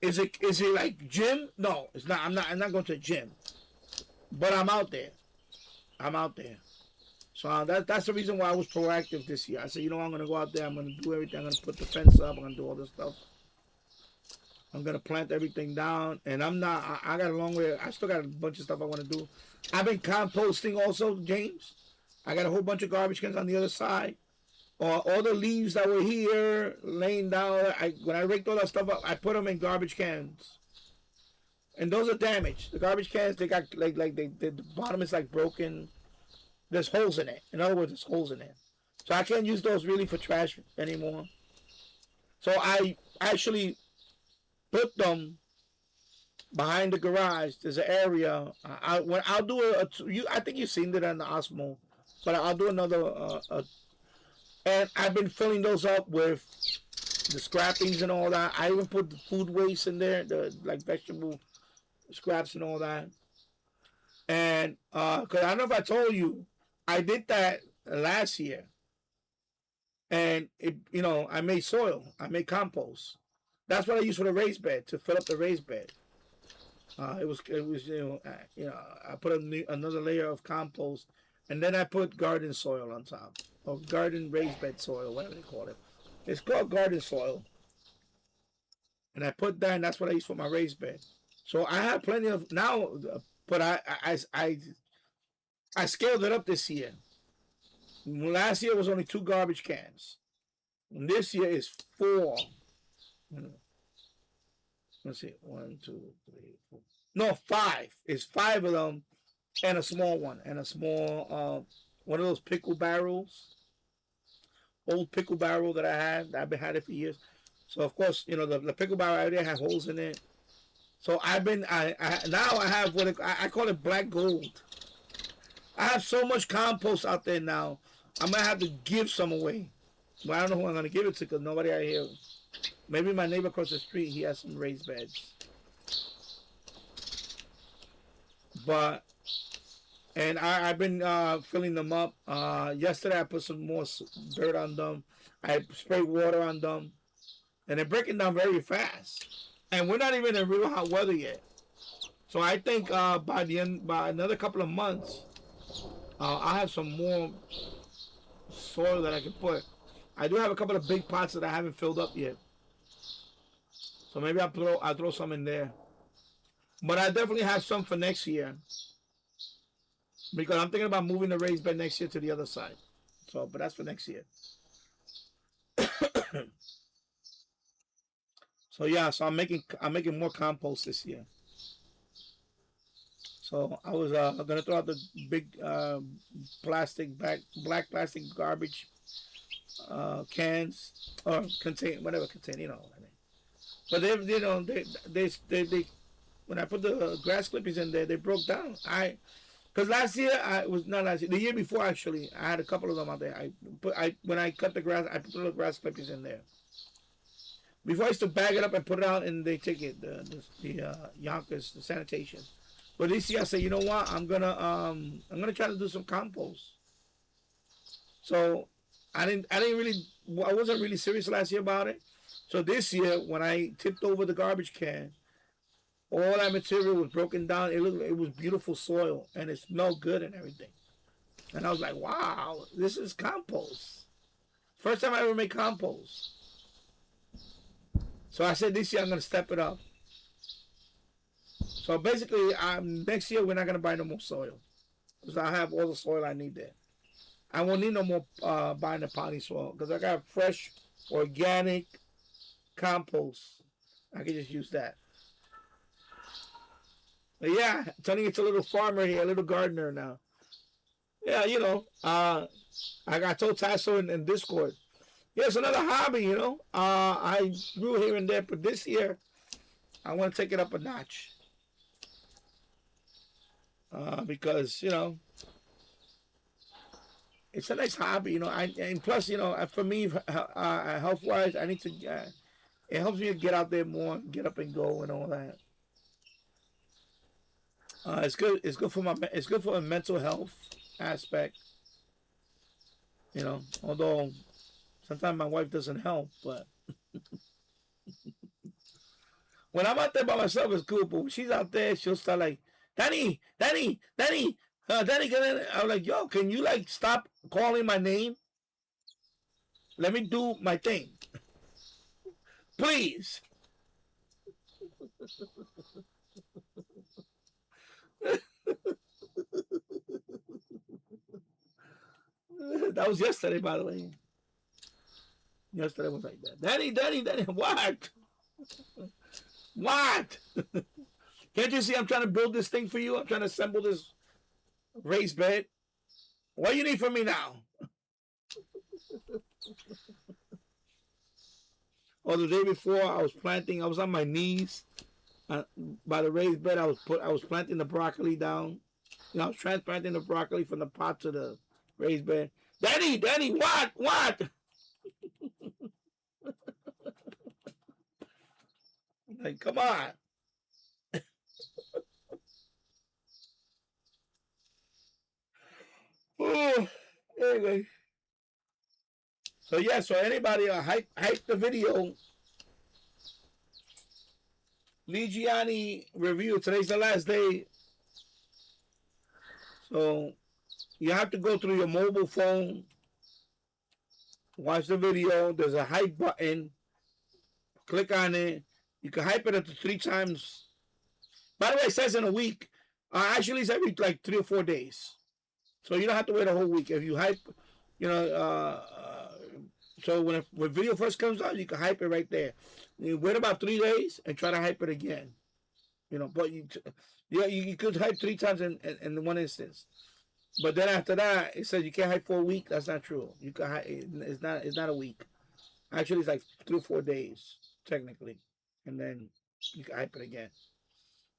Is it like gym? No, it's not. I'm not going to the gym, but I'm out there. So that's the reason why I was proactive this year. I said, I'm going to go out there. I'm going to do everything. I'm going to put the fence up. I'm going to do all this stuff. I'm going to plant everything down. And I got a long way. I still got a bunch of stuff I want to do. I've been composting also, James. I got a whole bunch of garbage cans on the other side. All the leaves that were here laying down, when I raked all that stuff up, I put them in garbage cans. And those are damaged. The garbage cans, they got the bottom is like broken. There's holes in it. In other words, there's holes in it. So I can't use those really for trash anymore. So I actually put them behind the garage. There's an area. I'll do I think you've seen it on the Osmo, but I'll do another. And I've been filling those up with the scrappings and all that. I even put the food waste in there, like vegetable scraps and all that. And because I don't know if I told you, I did that last year. And I made soil. I made compost. That's what I used for the raised bed, to fill up the raised bed. It was I put another layer of compost, and then I put garden soil on top. Or garden raised bed soil, whatever they call it. It's called garden soil. And I put that, and that's what I use for my raised bed. So I have plenty of now, but I scaled it up this year. Last year was only 2 garbage cans. And this year is 4. Let's see, 1, 2, 3, 4. No, 5. It's 5 of them, and a small one, and a small one of those pickle barrels. Old pickle barrel that I had. I've been had it for years. So of course, the pickle barrel out there has holes in it. So I now I have what I call it black gold. I have so much compost out there now. I'm gonna have to give some away, but I don't know who I'm gonna give it to, because nobody out here. Maybe my neighbor across the street. He has some raised beds. And I've been filling them up. Yesterday I put some more dirt on them. I sprayed water on them. And they're breaking down very fast. And we're not even in real hot weather yet. So I think by another couple of months, I have some more soil that I can put. I do have a couple of big pots that I haven't filled up yet, so maybe I'll throw some in there. But I definitely have some for next year because I'm thinking about moving the raised bed next year to the other side. So, but that's for next year. So yeah, so I'm making more compost this year. So I was gonna throw out the big plastic black plastic garbage cans or contain whatever contain, you know what I mean. But they when I put the grass clippings in there, they broke down. Because last year I was not last year, the year before actually, I had a couple of them out there. I when I cut the grass, I put the little grass clippings in there. Before I used to bag it up and put it out, and they take it the Yonkers, the sanitation. But this year I said, you know what? I'm gonna try to do some compost. So I wasn't really serious last year about it. So this year when I tipped over the garbage can, all that material was broken down. It was beautiful soil and it smelled good and everything. And I was like, wow, this is compost. First time I ever made compost. So I said this year I'm gonna step it up. So basically, next year we're not gonna buy no more soil because I have all the soil I need there. I won't need no more buying the potting soil because I got fresh, organic compost. I can just use that. But yeah, turning into a little farmer here, a little gardener now. Yeah, I got told Tasso in Discord. Yeah, it's another hobby, I grew here and there, but this year I want to take it up a notch. Because it's a nice hobby, and plus, for me, health wise, I need to. It helps me to get out there more, get up and go, and all that. It's good. It's good for a mental health aspect. Although sometimes my wife doesn't help, but when I'm out there by myself, it's cool. But when she's out there, she'll start like, Danny, Danny, Danny, Danny. I'm like, yo, can you like stop calling my name? Let me do my thing, please. That was yesterday, by the way. Yesterday was like that. Danny, Danny, Danny, what? What? Can't you see I'm trying to build this thing for you? I'm trying to assemble this raised bed. What do you need from me now? Or the day before, I was on my knees by the raised bed. I was planting the broccoli down. I was transplanting the broccoli from the pot to the raised bed. Daddy, Daddy, what? Like, come on. Oh, anyway. So yeah, so anybody hype the video. Lee Gianni review. Today's the last day. So you have to go through your mobile phone, watch the video. There's a hype button. Click on it. You can hype it up to 3 times. By the way, it says in a week. Actually, it's every like 3 or 4 days. So you don't have to wait a whole week. If you hype, so when video first comes out, you can hype it right there. You wait about 3 days and try to hype it again. But you could hype 3 times in one instance. But then after that, it says you can't hype for a week. That's not true. You can hype, it's not a week. Actually, it's like 3 or 4 days technically, and then you can hype it again.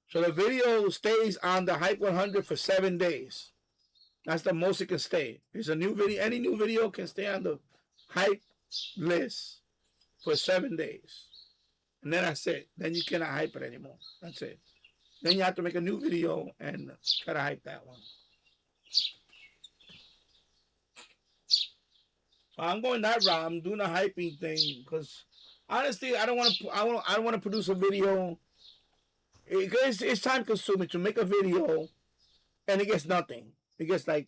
So the video stays on the Hype 100 for 7 days. That's the most it can stay. It's a new video. Any new video can stay on the Hype list for 7 days. And then that's it. Then you cannot hype it anymore. That's it. Then you have to make a new video and try to hype that one. So I'm going that route. I'm doing a hyping thing because honestly, I don't want to produce a video it's time consuming to make a video and it gets nothing. It gets like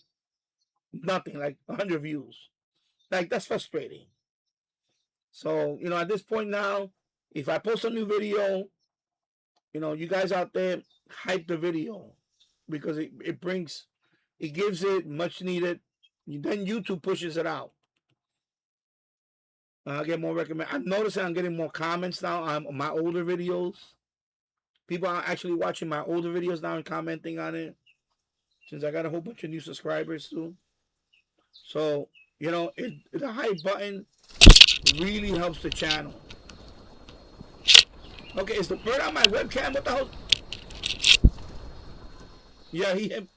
nothing, like 100 views. Like that's frustrating. So at this point now, if I post a new video, you guys out there hype the video because it gives it much needed. Then YouTube pushes it out. I get more recommend. I'm noticing I'm getting more comments now on my older videos. People are actually watching my older videos now and commenting on it. Since I got a whole bunch of new subscribers too. So, the hype button really helps the channel. Okay, is the bird on my webcam? What the hell? Yeah, he hit.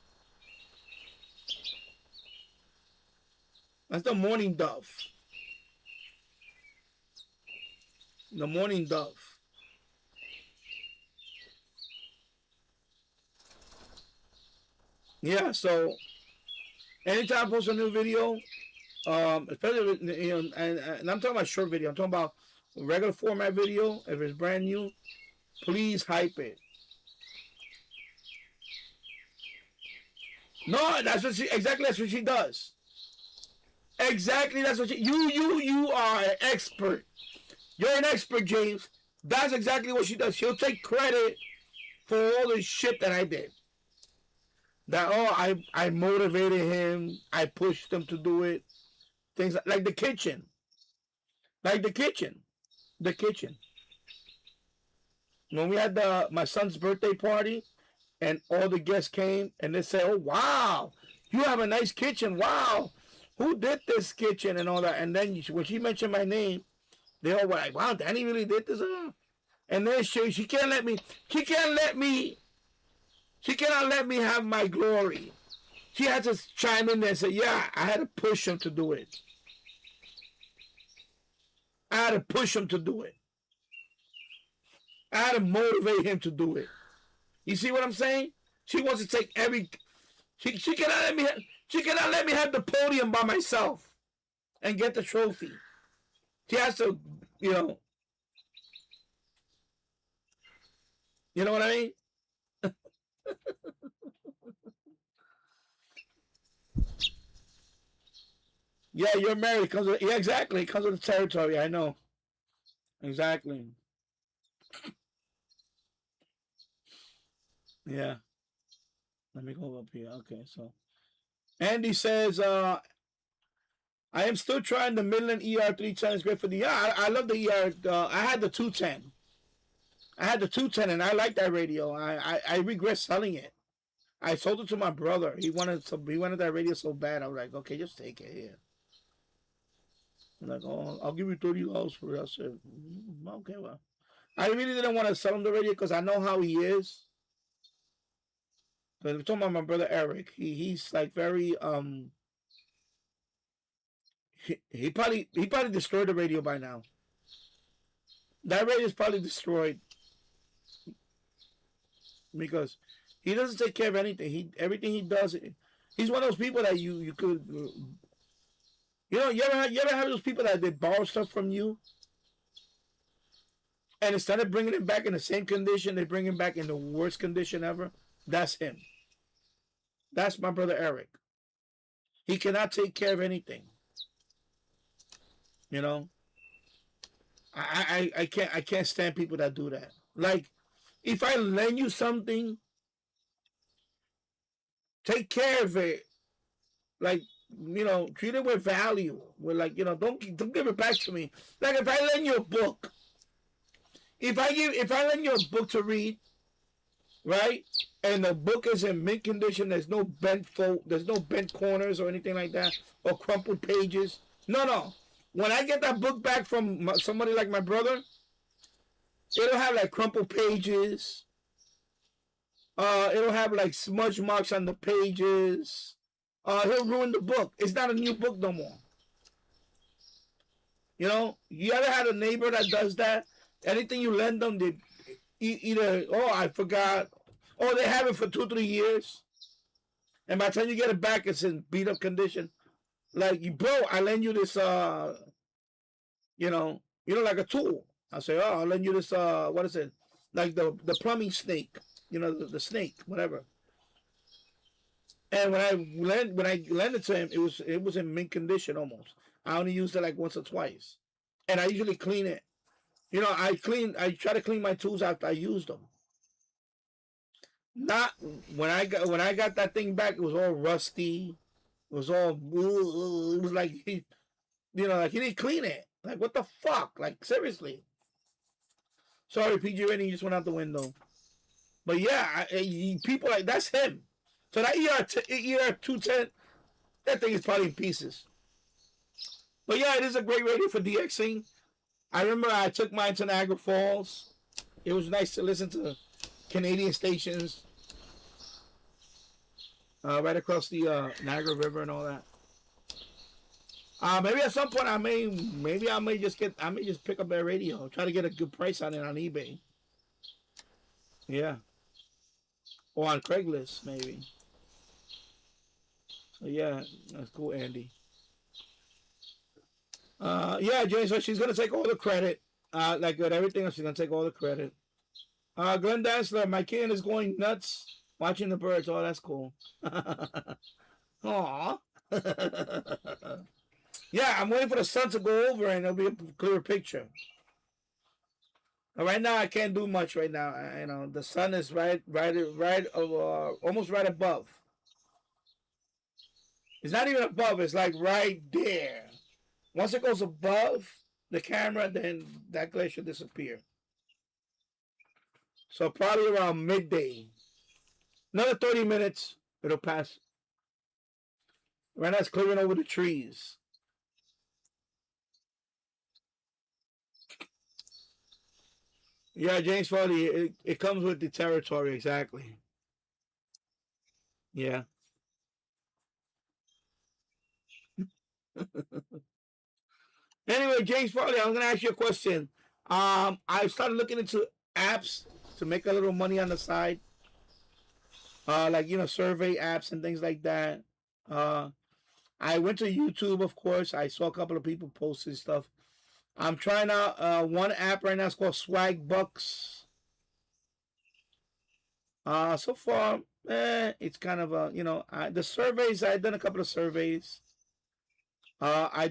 That's the morning dove. The morning dove. Yeah, so anytime I post a new video, especially and I'm talking about short video. I'm talking about regular format video. If it's brand new, please hype it. No, that's what she does. Exactly, that's what you are an expert. You're an expert, James. That's exactly what she does. She'll take credit for all the shit that I did. I motivated him. I pushed him to do it. Things like the kitchen. Like the kitchen. The kitchen. When we had my son's birthday party and all the guests came and they said, "Oh wow, you have a nice kitchen. Wow. Who did this kitchen?" and all that. And then when she mentioned my name, they all were like, "Wow, Danny really did this." And then she can't let me. She cannot let me have my glory. She had to chime in there and say, "Yeah, I had to push him to do it. I had to push him to do it. I had to motivate him to do it." You see what I'm saying? She wants to take every. She cannot let me. She cannot let me have the podium by myself and get the trophy. She has to, you know. You know what I mean? Yeah, you're married. Yeah, exactly. It comes with the territory. I know. Exactly. Yeah. Let me go up here. Okay, so Andy says, I am still trying the Midland ER310. It's great for the. Yeah, I love the ER. I had the 210. I had the 210, and I like that radio. I regret selling it. I sold it to my brother. He wanted that radio so bad. I was like, okay, just take it here. I'm like, oh, I'll give you $30 for it. I said, okay, well. I really didn't want to sell him the radio because I know how he is. But we're talking about my brother Eric. He's like very he probably destroyed the radio by now. That radio is probably destroyed because he doesn't take care of anything. Everything he does. He's one of those people that you could. You ever have those people that they borrow stuff from you, and instead of bringing it back in the same condition, they bring it back in the worst condition ever. That's him. That's my brother Eric. He cannot take care of anything. You know. I can't stand people that do that. Like, if I lend you something, take care of it. Like, treat it with value. With like, don't give it back to me. Like if I lend you a book, if I lend you a book to read, right, and the book is in mint condition, there's no bent corners or anything like that, or crumpled pages. No. When I get that book back from somebody like my brother, it'll have like crumpled pages. It'll have like smudge marks on the pages. He'll ruin the book. It's not a new book no more. You ever had a neighbor that does that? Anything you lend them, they either, oh, I forgot, or they have it for 2-3 years, and by the time you get it back, it's in beat up condition. Like, bro, I lend you this, like a tool. I say, oh, I'll lend you this, what is it? like the plumbing snake, the snake, whatever. And when I lent it to him, it was in mint condition almost. I only used it like once or twice, and I usually clean it. I try to clean my tools after I use them. Not when I got that thing back, it was all rusty. It was all. It was like like he didn't clean it. Like what the fuck? Like seriously. Sorry, PG rating just went out the window. But yeah, people like that's him. So that ER 210, that thing is probably in pieces. But yeah, it is a great radio for DXing. I remember I took mine to Niagara Falls. It was nice to listen to Canadian stations right across the Niagara River and all that. Maybe at some point I may just pick up a radio, try to get a good price on it on eBay. Yeah, or on Craigslist maybe. So yeah, that's cool, Andy. Yeah, James. So she's gonna take all the credit. Like with everything else, she's gonna take all the credit. Glenn Dansler, my kid is going nuts watching the birds. Oh, that's cool. Aw. Yeah, I'm waiting for the sun to go over and it'll be a clearer picture. Right now, I can't do much. Right now, the sun is right, almost right above. It's not even above. It's like right there. Once it goes above the camera, then that glare should disappear. So probably around midday. Another 30 minutes, it'll pass. Right now, it's clearing over the trees. Yeah, James Foley, it comes with the territory, exactly. Yeah. Anyway, James Foley, I'm going to ask you a question. I started looking into apps to make a little money on the side. Like, survey apps and things like that. I went to YouTube, of course. I saw a couple of people posting stuff. I'm trying out one app right now. It's called Swag Bucks. So far, it's kind of the surveys. I've done a couple of surveys. I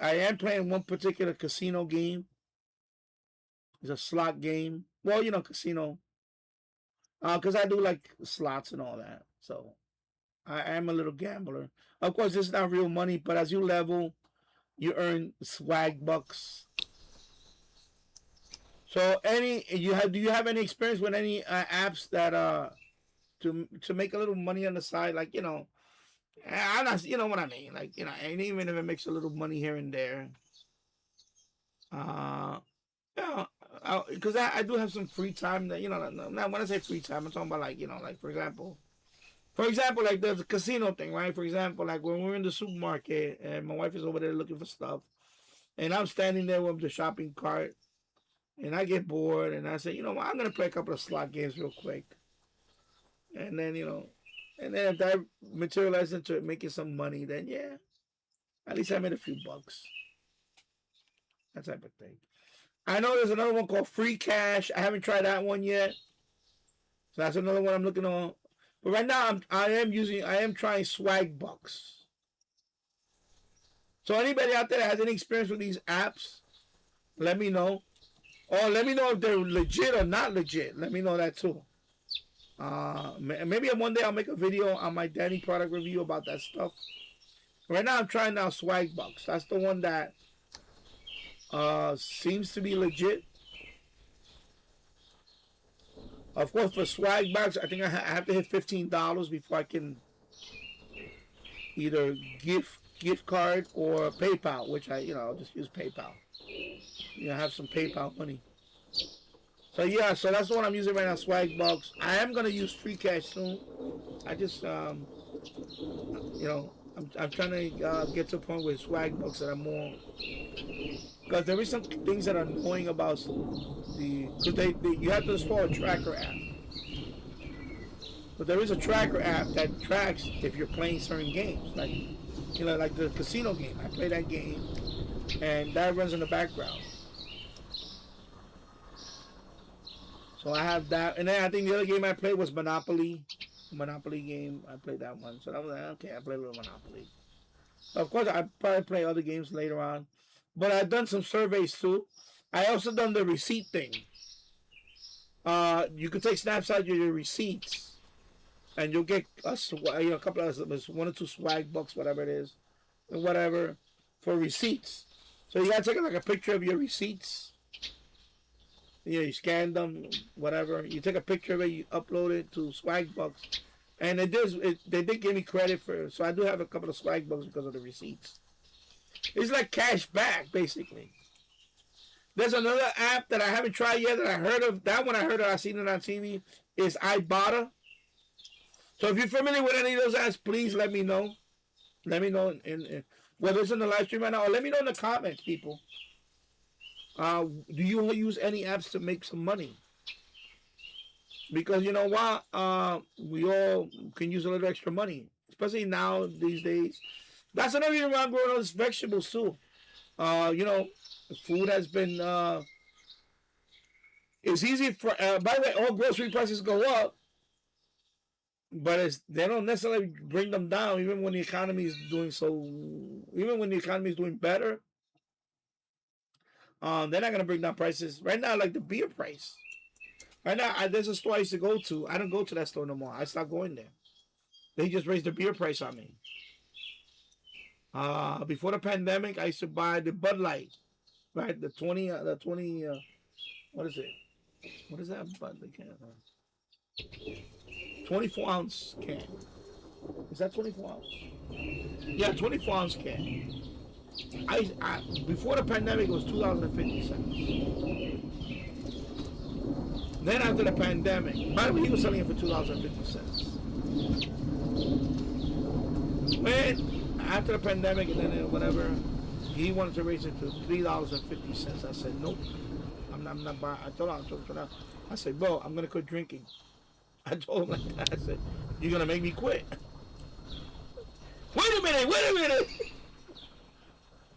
am playing one particular casino game. It's a slot game. Well, casino. Because I do like slots and all that. So I am a little gambler. Of course, it's not real money, but as you level, you earn swag bucks. So do you have any experience with any apps that to make a little money on the side? Like, I'm not, what I mean? Like, and even if it makes a little money here and there. Yeah, because I do have some free time that, now when I say free time, I'm talking about like, like for example, like there's a casino thing, right? For example, like when we're in the supermarket and my wife is over there looking for stuff and I'm standing there with the shopping cart and I get bored and I say, what, I'm going to play a couple of slot games real quick. And then, and then if that materializes into it, making some money, then yeah, at least I made a few bucks. That type of thing. I know there's another one called Free Cash. I haven't tried that one yet. So that's another one I'm looking on. But right now I am trying Swag Bucks. So anybody out there that has any experience with these apps, let me know. Or let me know if they're legit or not legit. Let me know that too. Maybe one day I'll make a video on my Danny product review about that stuff. Right now I'm trying out Swag Bucks. That's the one that seems to be legit. Of course, for Swag Bucks, I think I have to hit $15 before I can either gift card or PayPal, which I'll just use PayPal. I have some PayPal money. So yeah, so that's the one I'm using right now, Swag Bucks. I am gonna use Free Cash soon. I just I'm trying to get to a point with Swag Bucks that I'm more, because there is some things that are annoying about because you have to install a tracker app. But there is a tracker app that tracks if you're playing certain games, like like the casino game. I play that game, and that runs in the background. So I have that, and then I think the other game I played was Monopoly. Monopoly game. I played that one. So that was like, okay. I played a little Monopoly. Of course, I probably play other games later on, but I've done some surveys too. I also done the receipt thing. You can take snapshots of your receipts, and you'll get a couple of one or two swag bucks, whatever it is, or whatever, for receipts. So you gotta take like a picture of your receipts. You scan them, whatever. You take a picture of it, you upload it to Swagbucks, and they did give me credit for. So I do have a couple of Swagbucks because of the receipts. It's like cash back, basically. There's another app that I haven't tried yet that I heard of. That one I heard of. I seen it on TV. Is Ibotta. So if you're familiar with any of those apps, please let me know. Let me know whether it's in the live stream right now, or let me know in the comments, people. Do you use any apps to make some money? Because you know what, we all can use a little extra money, especially now these days. That's another reason why I'm growing all these vegetables too. Food has been. It's easy for. By the way, all grocery prices go up, but they don't necessarily bring them down. Even when the economy is doing so, even when the economy is doing better, they're not gonna bring down prices right now. Like the beer price. Right now, there's a store I used to go to. I don't go to that store no more. I stopped going there. They just raised the beer price on me. Before the pandemic, I used to buy the Bud Light, right? The 20, what is it? What is that Bud Light can? 24 ounce can. Is that 24 ounce? Yeah, 24 ounce can. Before the pandemic, it was $2.50. Then after the pandemic, by the way, he was selling it for $2.50. When after the pandemic and then whatever, he wanted to raise it to $3.50. I said nope. I'm not buying. I told him. I said, bro, I'm gonna quit drinking. I told him like that. I said, you're gonna make me quit. Wait a minute.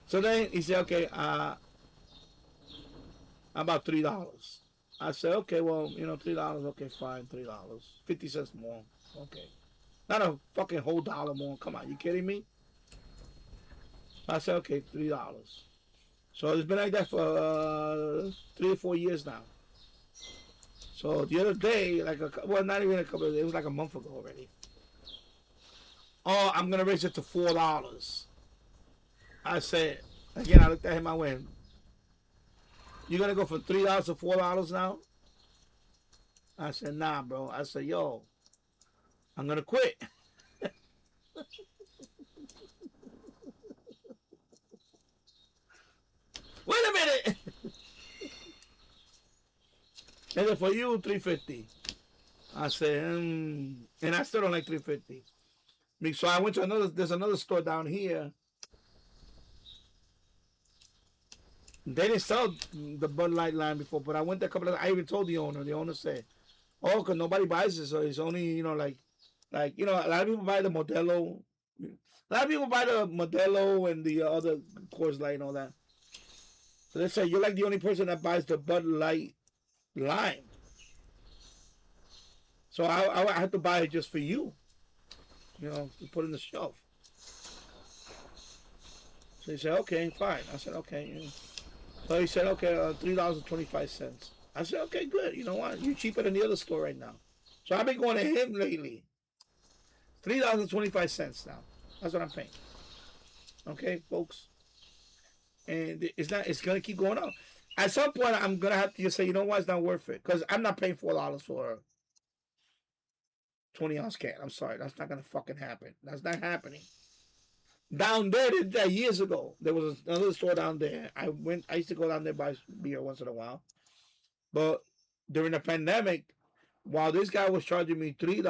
So then he said, okay, about $3. I said, okay, well, $3, okay, fine, $3. 50 cents more. Okay. Not a fucking whole dollar more. Come on, you kidding me? I said, okay, $3. So it's been like that for 3 or 4 years now. So the other day, not even a couple of days, it was like a month ago already. Oh, I'm going to raise it to $4. I said, again, I looked at him, I went, you're going to go from $3 to $4 now? I said, nah, bro. I said, yo, I'm going to quit. Wait a minute. And then for you, $3.50. I said, and I still don't like $3.50. So I went to there's another store down here. They didn't sell the Bud Light line before, but I went there I even told the owner. The owner said, oh, because nobody buys it, so it's only, a lot of people buy the Modelo. A lot of people buy the Modelo and the other Coors Light and all that. So they say, you're like the only person that buys the Bud Light line. So I had to buy it just for you. To put in the shelf. So he said, okay, fine. I said, okay. Yeah. So he said, okay, $3.25. I said, okay, good. You know what? You're cheaper than the other store right now. So I've been going to him lately. $3.25 now. That's what I'm paying. Okay, folks. And it's going to keep going up. At some point, I'm going to have to just say, you know what? It's not worth it. Because I'm not paying $4 for a 20 ounce can. I'm sorry. That's not going to fucking happen. That's not happening. Down there, years ago, there was another store down there. I used to go down there buy beer once in a while. But during the pandemic, while this guy was charging me $3,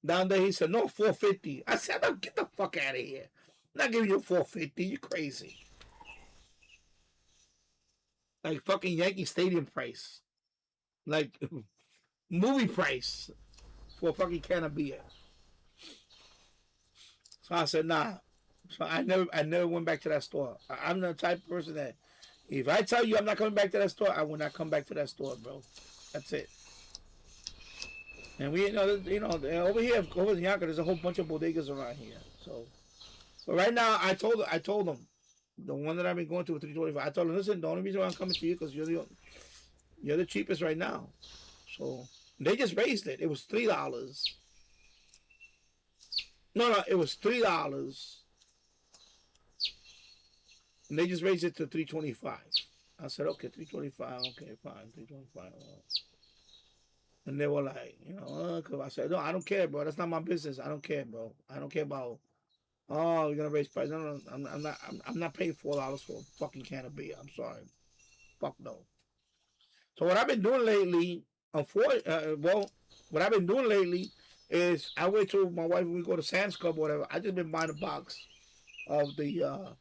down there he said, no, $4.50. I said, no, get the fuck out of here. I'm not giving you $4.50. You crazy. Like fucking Yankee Stadium price. Like movie price for a fucking can of beer. So I said, nah. So I never went back to that store. I'm the type of person that If I tell you I'm not coming back to that store, I will not come back to that store, bro. That's it. And we, over here, over in Yonkers, there's a whole bunch of bodegas around here. So, but right now, I told them, the one that I've been going to with 325. I told them, listen, the only reason why I'm coming to you because you're the cheapest right now. So they just raised it. It was $3. No, it was $3, and they just raised it to 325. I said, okay, 325. Okay, fine, 325. And they were like, cause I said, no, I don't care, bro. That's not my business. I don't care, bro. I don't care about. Oh, you're gonna raise price? No, no, I'm not. I'm not paying $4 for a fucking can of beer. I'm sorry. Fuck no. So what I've been doing lately, what I've been doing lately is I wait till my wife when we go to Sam's Club or whatever. I just been buying a box of the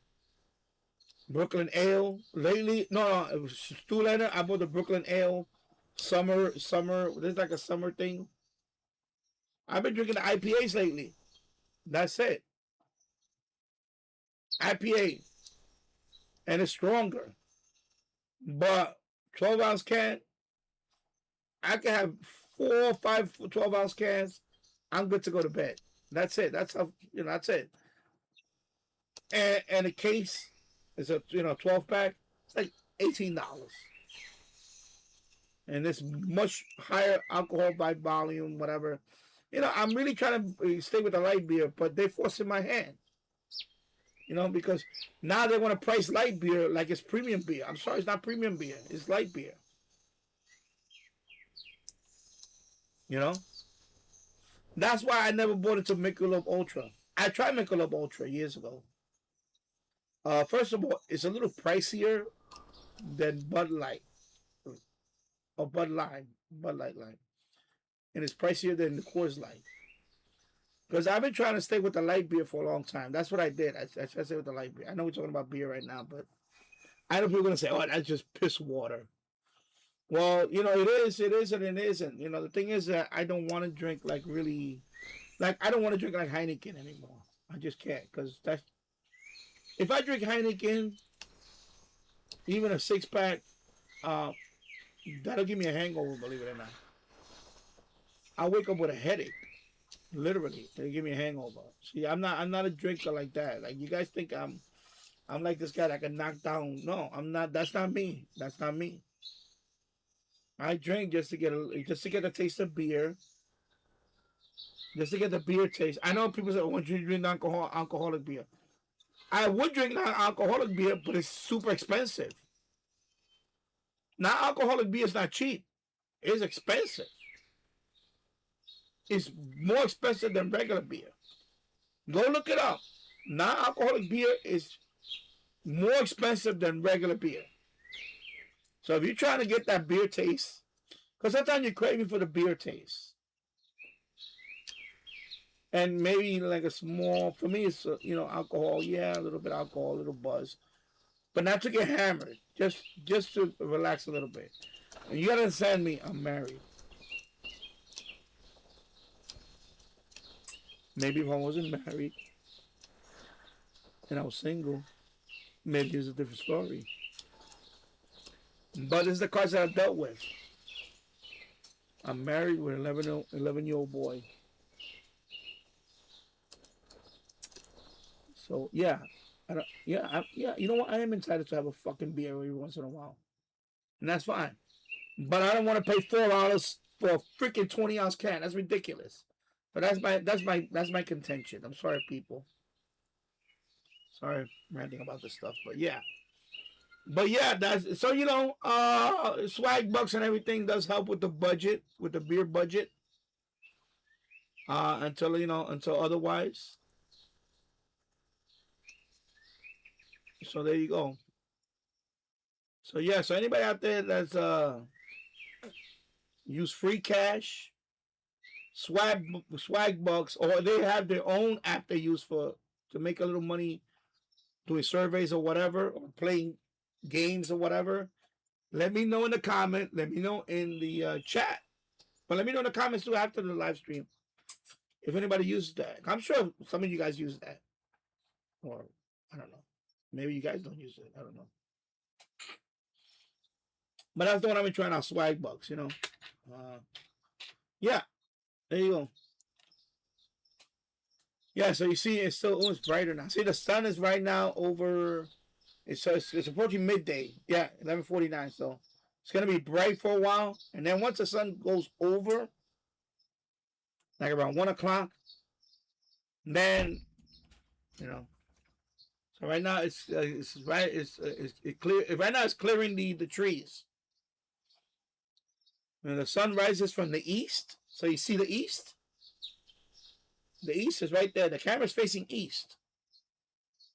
Brooklyn Ale lately. No, it was Stu Leonard. I bought the Brooklyn Ale summer. There's like a summer thing. I've been drinking the IPAs lately. That's it. IPA, and it's stronger. But 12-ounce can, I can have 4 or 5 12-ounce cans. I'm good to go to bed. That's it. That's how That's it. And a case is a 12 pack. It's like $18, and it's much higher alcohol by volume, whatever. I'm really trying to stay with the light beer, but they're forcing my hand. Because now they want to price light beer like it's premium beer. I'm sorry, it's not premium beer. It's light beer. That's why I never bought into Michelob Ultra. I tried Michelob Ultra years ago. First of all, it's a little pricier than Bud Light or Bud Light Lime, and it's pricier than the Coors Light. Because I've been trying to stay with the light beer for a long time. That's what I did. I stayed with the light beer. I know we're talking about beer right now, but I know people are going to say, oh, that's just piss water. Well, it is, and it isn't. The thing is that I don't want to drink I don't want to drink like Heineken anymore. I just can't, because if I drink Heineken, even a 6-pack, that'll give me a hangover, believe it or not. I'll wake up with a headache. Literally, it'll give me a hangover. See, I'm not a drinker like that. Like, you guys think I'm like this guy that can knock down. No, I'm not. That's not me. That's not me. I drink just to get a taste of beer. Just to get the beer taste. I know people say, "Oh, you drink alcoholic beer." I would drink non-alcoholic beer, but it's super expensive. Non-alcoholic beer is not cheap. It's expensive. It's more expensive than regular beer. Go look it up. Non-alcoholic beer is more expensive than regular beer. So if you're trying to get that beer taste, because sometimes you're craving for the beer taste, and maybe like a small, for me it's alcohol, a little bit of alcohol, a little buzz, but not to get hammered, just to relax a little bit. And you gotta understand me, I'm married. Maybe if I wasn't married and I was single, maybe it's a different story. But it's the cards that I've dealt with. I'm married with an 11-year-old boy. So yeah, you know what? I am entitled to have a fucking beer every once in a while, and that's fine. But I don't want to pay $4 for a freaking 20-ounce can. That's ridiculous. But that's my contention. I'm sorry, people. Sorry, I'm ranting about this stuff, but yeah. But yeah, that's so swag bucks and everything does help with the budget, with the beer budget. Until otherwise. So there you go. So yeah, so anybody out there that's use free cash, swag bucks, or they have their own app they use to make a little money doing surveys or whatever, or playing games or whatever, let me know in the comment. Let me know in the chat. But let me know in the comments too after the live stream if anybody uses that. I'm sure some of you guys use that. Or, I don't know. Maybe you guys don't use it. I don't know. But that's the one I've been trying out, Swag Bucks, Yeah, there you go. Yeah, so you see, it's still almost brighter now. See, the sun is right now over. It's approaching midday. Yeah, 11:49. So it's gonna be bright for a while, and then once the sun goes over, like around 1 o'clock, then you know. So right now it's right it's it clear right now it's clearing the trees. And the sun rises from the east, so you see the east. The east is right there. The camera's facing east.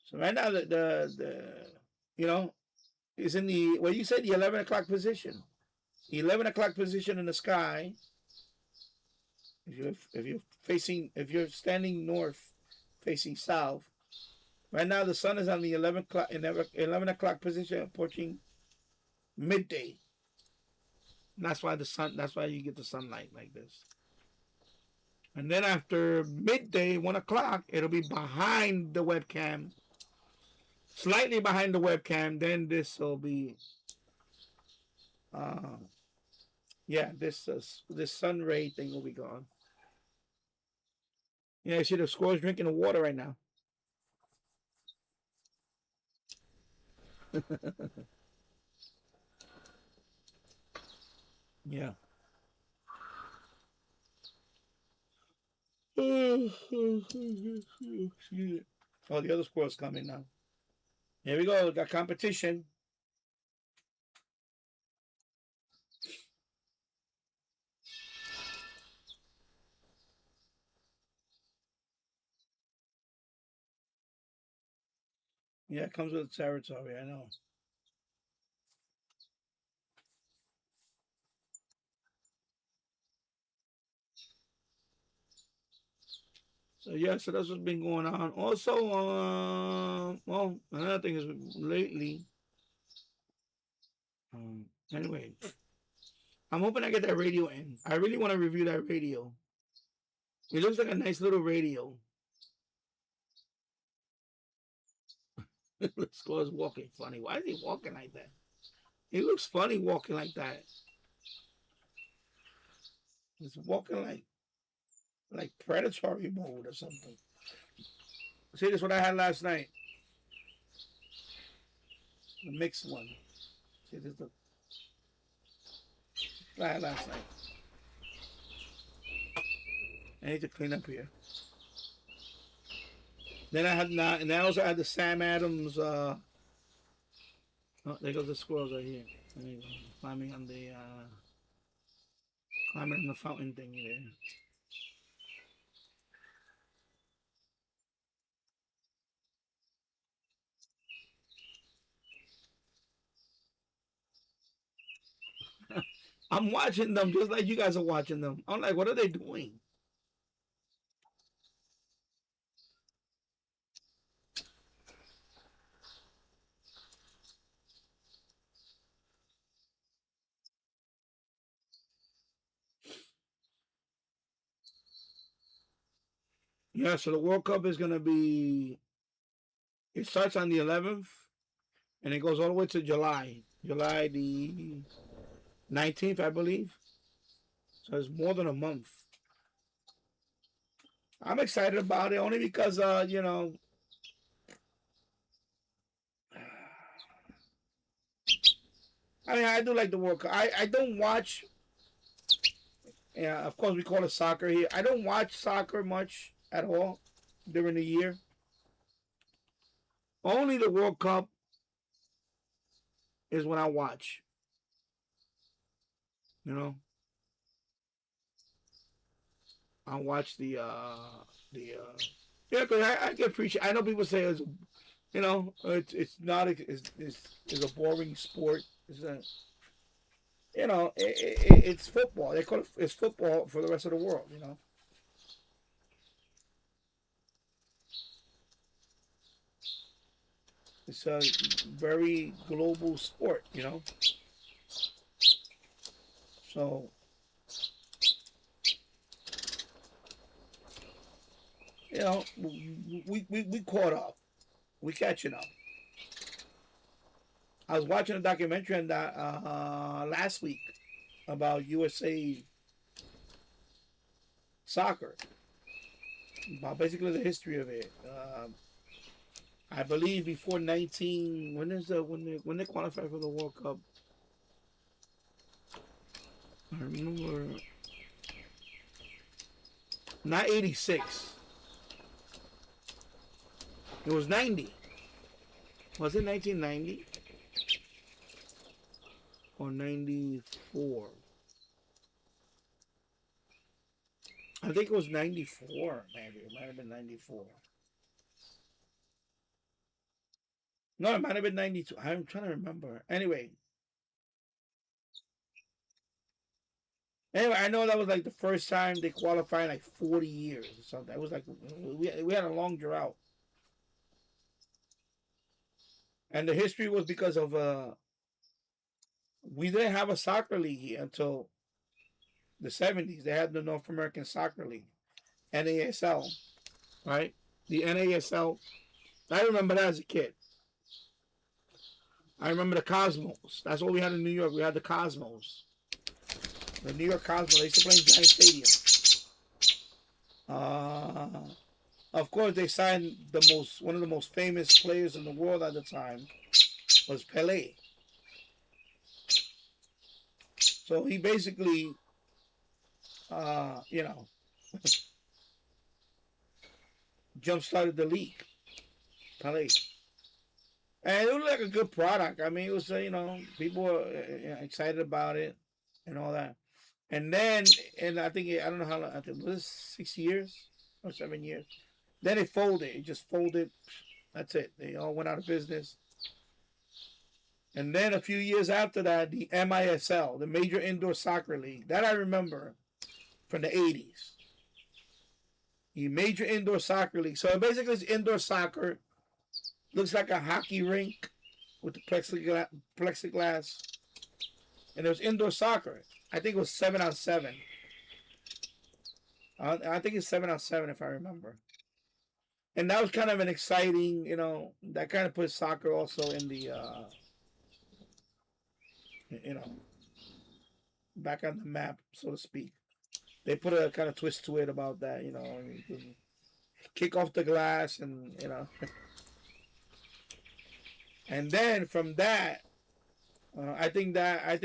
So right now the you know is in the well you said the 11 o'clock position. The 11 o'clock position in the sky. If you're standing north, facing south. Right now the sun is on the 11 o'clock position, approaching midday. And that's why that's why you get the sunlight like this. And then after midday, 1 o'clock, it'll be behind the webcam, slightly behind the webcam. Then this will be, yeah, this sun ray thing will be gone. Yeah, you see the squirrels drinking the water right now. Yeah. Oh, the other squirrel's coming now. Here we go. We got competition. Yeah, it comes with the territory. I know. So yeah, so that's what's been going on. Also, well, another thing is lately. Anyway, I'm hoping I get that radio in. I really want to review that radio. It looks like a nice little radio. This guy's walking funny. Why is he walking like that? He looks funny walking like that. He's walking like predatory mode or something. See, this is what I had last night. The mixed one. See, this is the I had last night. I need to clean up here. Then I had not, and I also had the Sam Adams. Oh, there goes the squirrels right here. There you go. Climbing on the fountain thing there. I'm watching them just like you guys are watching them. I'm like, what are they doing? Yeah, so the World Cup is gonna be. It starts on the 11th, and it goes all the way to July the 19th, I believe. So it's more than a month. I'm excited about it only because, I mean, I do like the World Cup. I don't watch. Yeah, of course we call it soccer here. I don't watch soccer much at all during the year. Only the World Cup is when I watch. You know, I watch yeah, because I can appreciate. I know people say it's not it's a boring sport. It's football. They call it's football for the rest of the world. It's a very global sport. So we caught up. We catching up. I was watching a documentary on that last week about USA soccer, about basically the history of it. I believe before 19, when they qualified for the World Cup, I remember not 86. It was 90. Was it 1990 or 94? I think it was 94. Maybe it might have been 94. No, it might have been 92. I'm trying to remember. Anyway, I know that was like the first time they qualified in like 40 years or something. It was like we had a long drought. And the history was because of we didn't have a soccer league here until the 70s. They had the North American Soccer League, NASL, right? The NASL. I remember that as a kid. I remember the Cosmos. That's what we had in New York. We had the Cosmos. The New York Cosmos. They used to play in Giant Stadium. Of course, they signed one of the most famous players in the world at the time was Pelé. So he basically, you know, jump started the league. Pelé. And it was like a good product. I mean, it was, people were excited about it and all that. And then, I think, I don't know how long, I think, was it 6 years or 7 years? Then it folded. It just folded. That's it. They all went out of business. And then a few years after that, the MISL, the Major Indoor Soccer League, that I remember from the 80s. The Major Indoor Soccer League. So basically it's indoor soccer. Looks like a hockey rink with the plexiglass. And there was indoor soccer. I think it was 7-on-7. I think it's 7-on-7 if I remember. And that was kind of an exciting, that kind of put soccer also in the, back on the map, so to speak. They put a kind of twist to it about that, kick off the glass and, And then from that, I think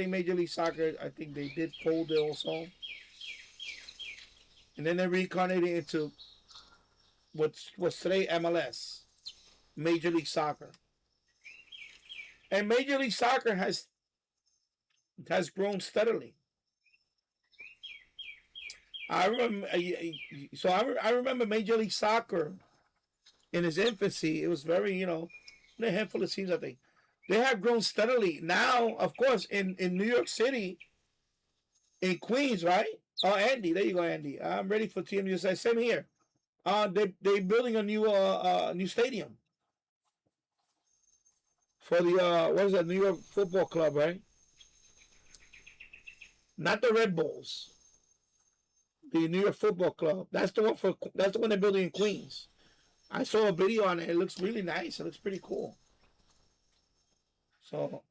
Major League Soccer, I think they did fold it also. And then they reincarnated into what's today MLS, Major League Soccer. And Major League Soccer has grown steadily. I remember, I remember Major League Soccer in its infancy. It was very, a handful of teams. I think they have grown steadily. Now, of course, in New York City, in Queens, right? Oh, Andy, there you go, Andy. I'm ready for Team USA. Same here. They building a new stadium for the what is that, New York Football Club, right? Not the Red Bulls. The New York Football Club. That's the one they're building in Queens. I saw a video on it. It looks really nice. It looks pretty cool. So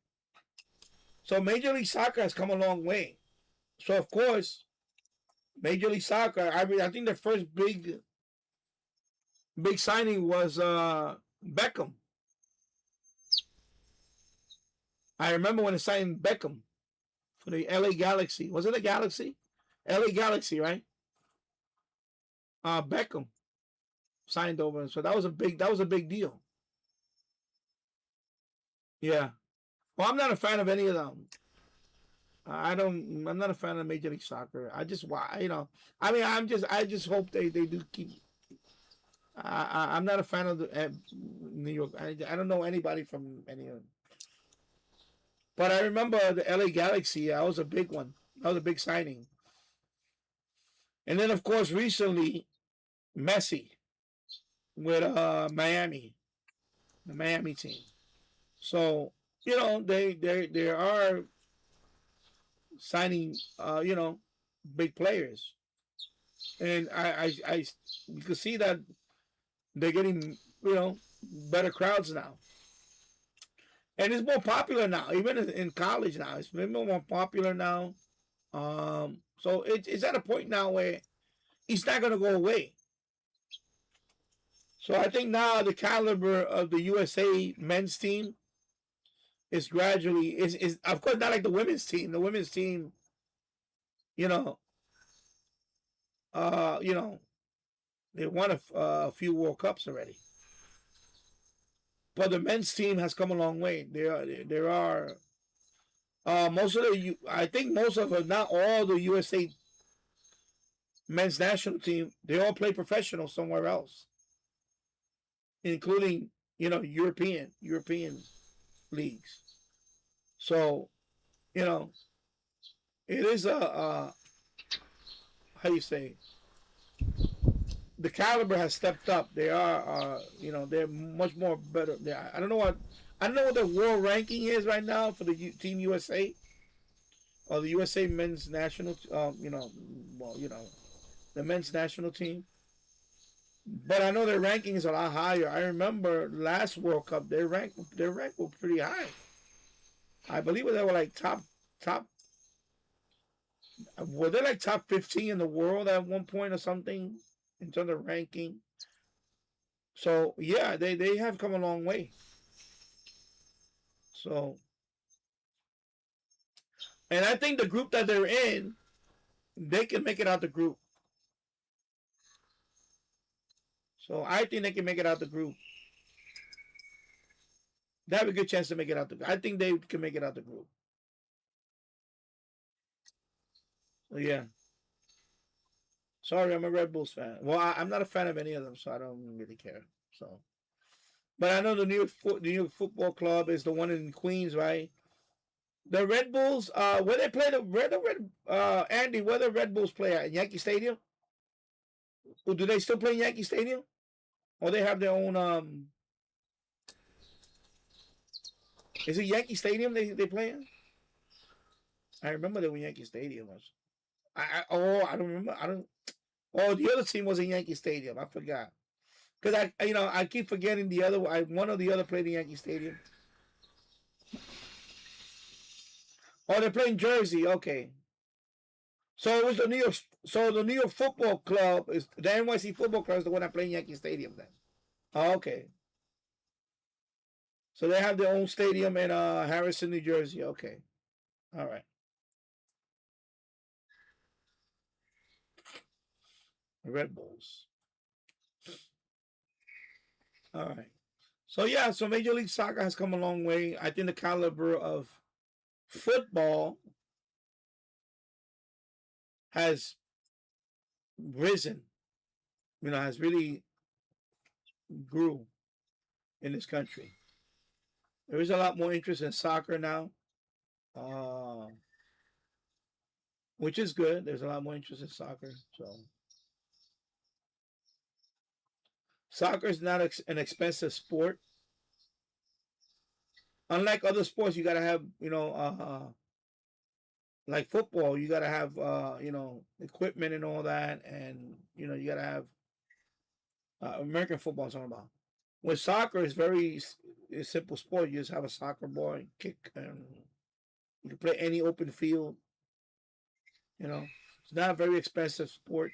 Major League Soccer has come a long way. So of course, Major League Soccer. I think their first big signing was Beckham. I remember when they signed Beckham for the LA Galaxy. Was it a Galaxy? LA Galaxy, right? Beckham signed over. So that was a big deal. Yeah. Well, I'm not a fan of any of them. I'm not a fan of Major League Soccer. I just, I mean, I just hope they do keep. I'm not a fan of the New York. I don't know anybody from any of them. But I remember the LA Galaxy. That was a big one. That was a big signing. And then, of course, recently, Messi with Miami, the Miami team. So they are signing big players, and I you can see that they're getting better crowds now. and it's more popular now. Even in college now, it's been more popular now. So it's at a point now where it's not gonna go away. So I think now the caliber of the USA men's team is gradually is of course not like the women's team. The women's team, you know, you know, they won a few World Cups already. But the men's team has come a long way. There are most of the I think most of not all the USA men's national team, they all play professional somewhere else, including European leagues. So you know it is a how you say, the caliber has stepped up. They are they're much more better. I don't know what the world ranking is right now for the Team USA or the USA men's national. The men's national team. But I know their ranking is a lot higher. I remember last World Cup, their rank was pretty high. I believe they were like top. Were they like top 15 in the world at one point or something in terms of ranking? So yeah, they have come a long way. So, and I think the group that they're in, they can make it out the group. So I think they can make it out the group. They have a good chance to make it out the group. I think they can make it out the group. So yeah. Sorry, I'm a Red Bulls fan. Well, I'm not a fan of any of them, so I don't really care. So, but I know the New York Football Club is the one in Queens, right? The Red Bulls, where they play Andy, where the Red Bulls play at Yankee Stadium? Or do they still play in Yankee Stadium? Or they have their own is it Yankee Stadium they play in? I remember they were Yankee Stadium. I don't remember. I don't. Oh, the other team was in Yankee Stadium. I forgot because I keep forgetting the other. One of the other played in Yankee Stadium. Oh, they play in Jersey. Okay, so it was the New York. So the New York Football Club is the NYC Football Club is the one that played in Yankee Stadium then. Oh, okay, so they have their own stadium in Harrison, New Jersey. Okay, all right. Red Bulls. All right. So yeah, so Major League Soccer has come a long way. I think the caliber of football has risen. Has really grew in this country. There is a lot more interest in soccer now, uh, which is good. There's a lot more interest in soccer. So soccer is not an expensive sport. Unlike other sports, you gotta have like football. You gotta have equipment and all that, and you gotta have American football. I'm talking about. With soccer, it's a simple sport. You just have a soccer ball and kick, and you can play any open field. It's not a very expensive sport.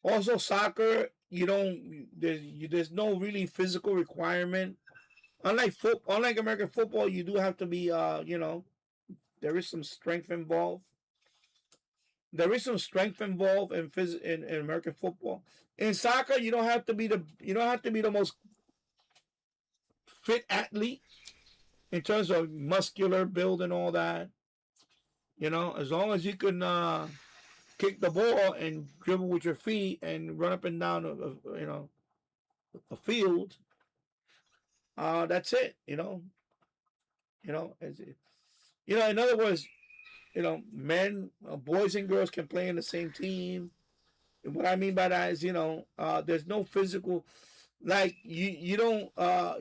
Also, soccer, you don't there's no really physical requirement. Unlike American football, you do have to be there is some strength involved. There is some strength involved in American football. In soccer, you don't have to be the most fit athlete in terms of muscular build and all that. As long as you can kick the ball and dribble with your feet and run up and down a field, that's it. In other words, men, boys and girls can play in the same team. And what I mean by that is, there's no physical, like you don't,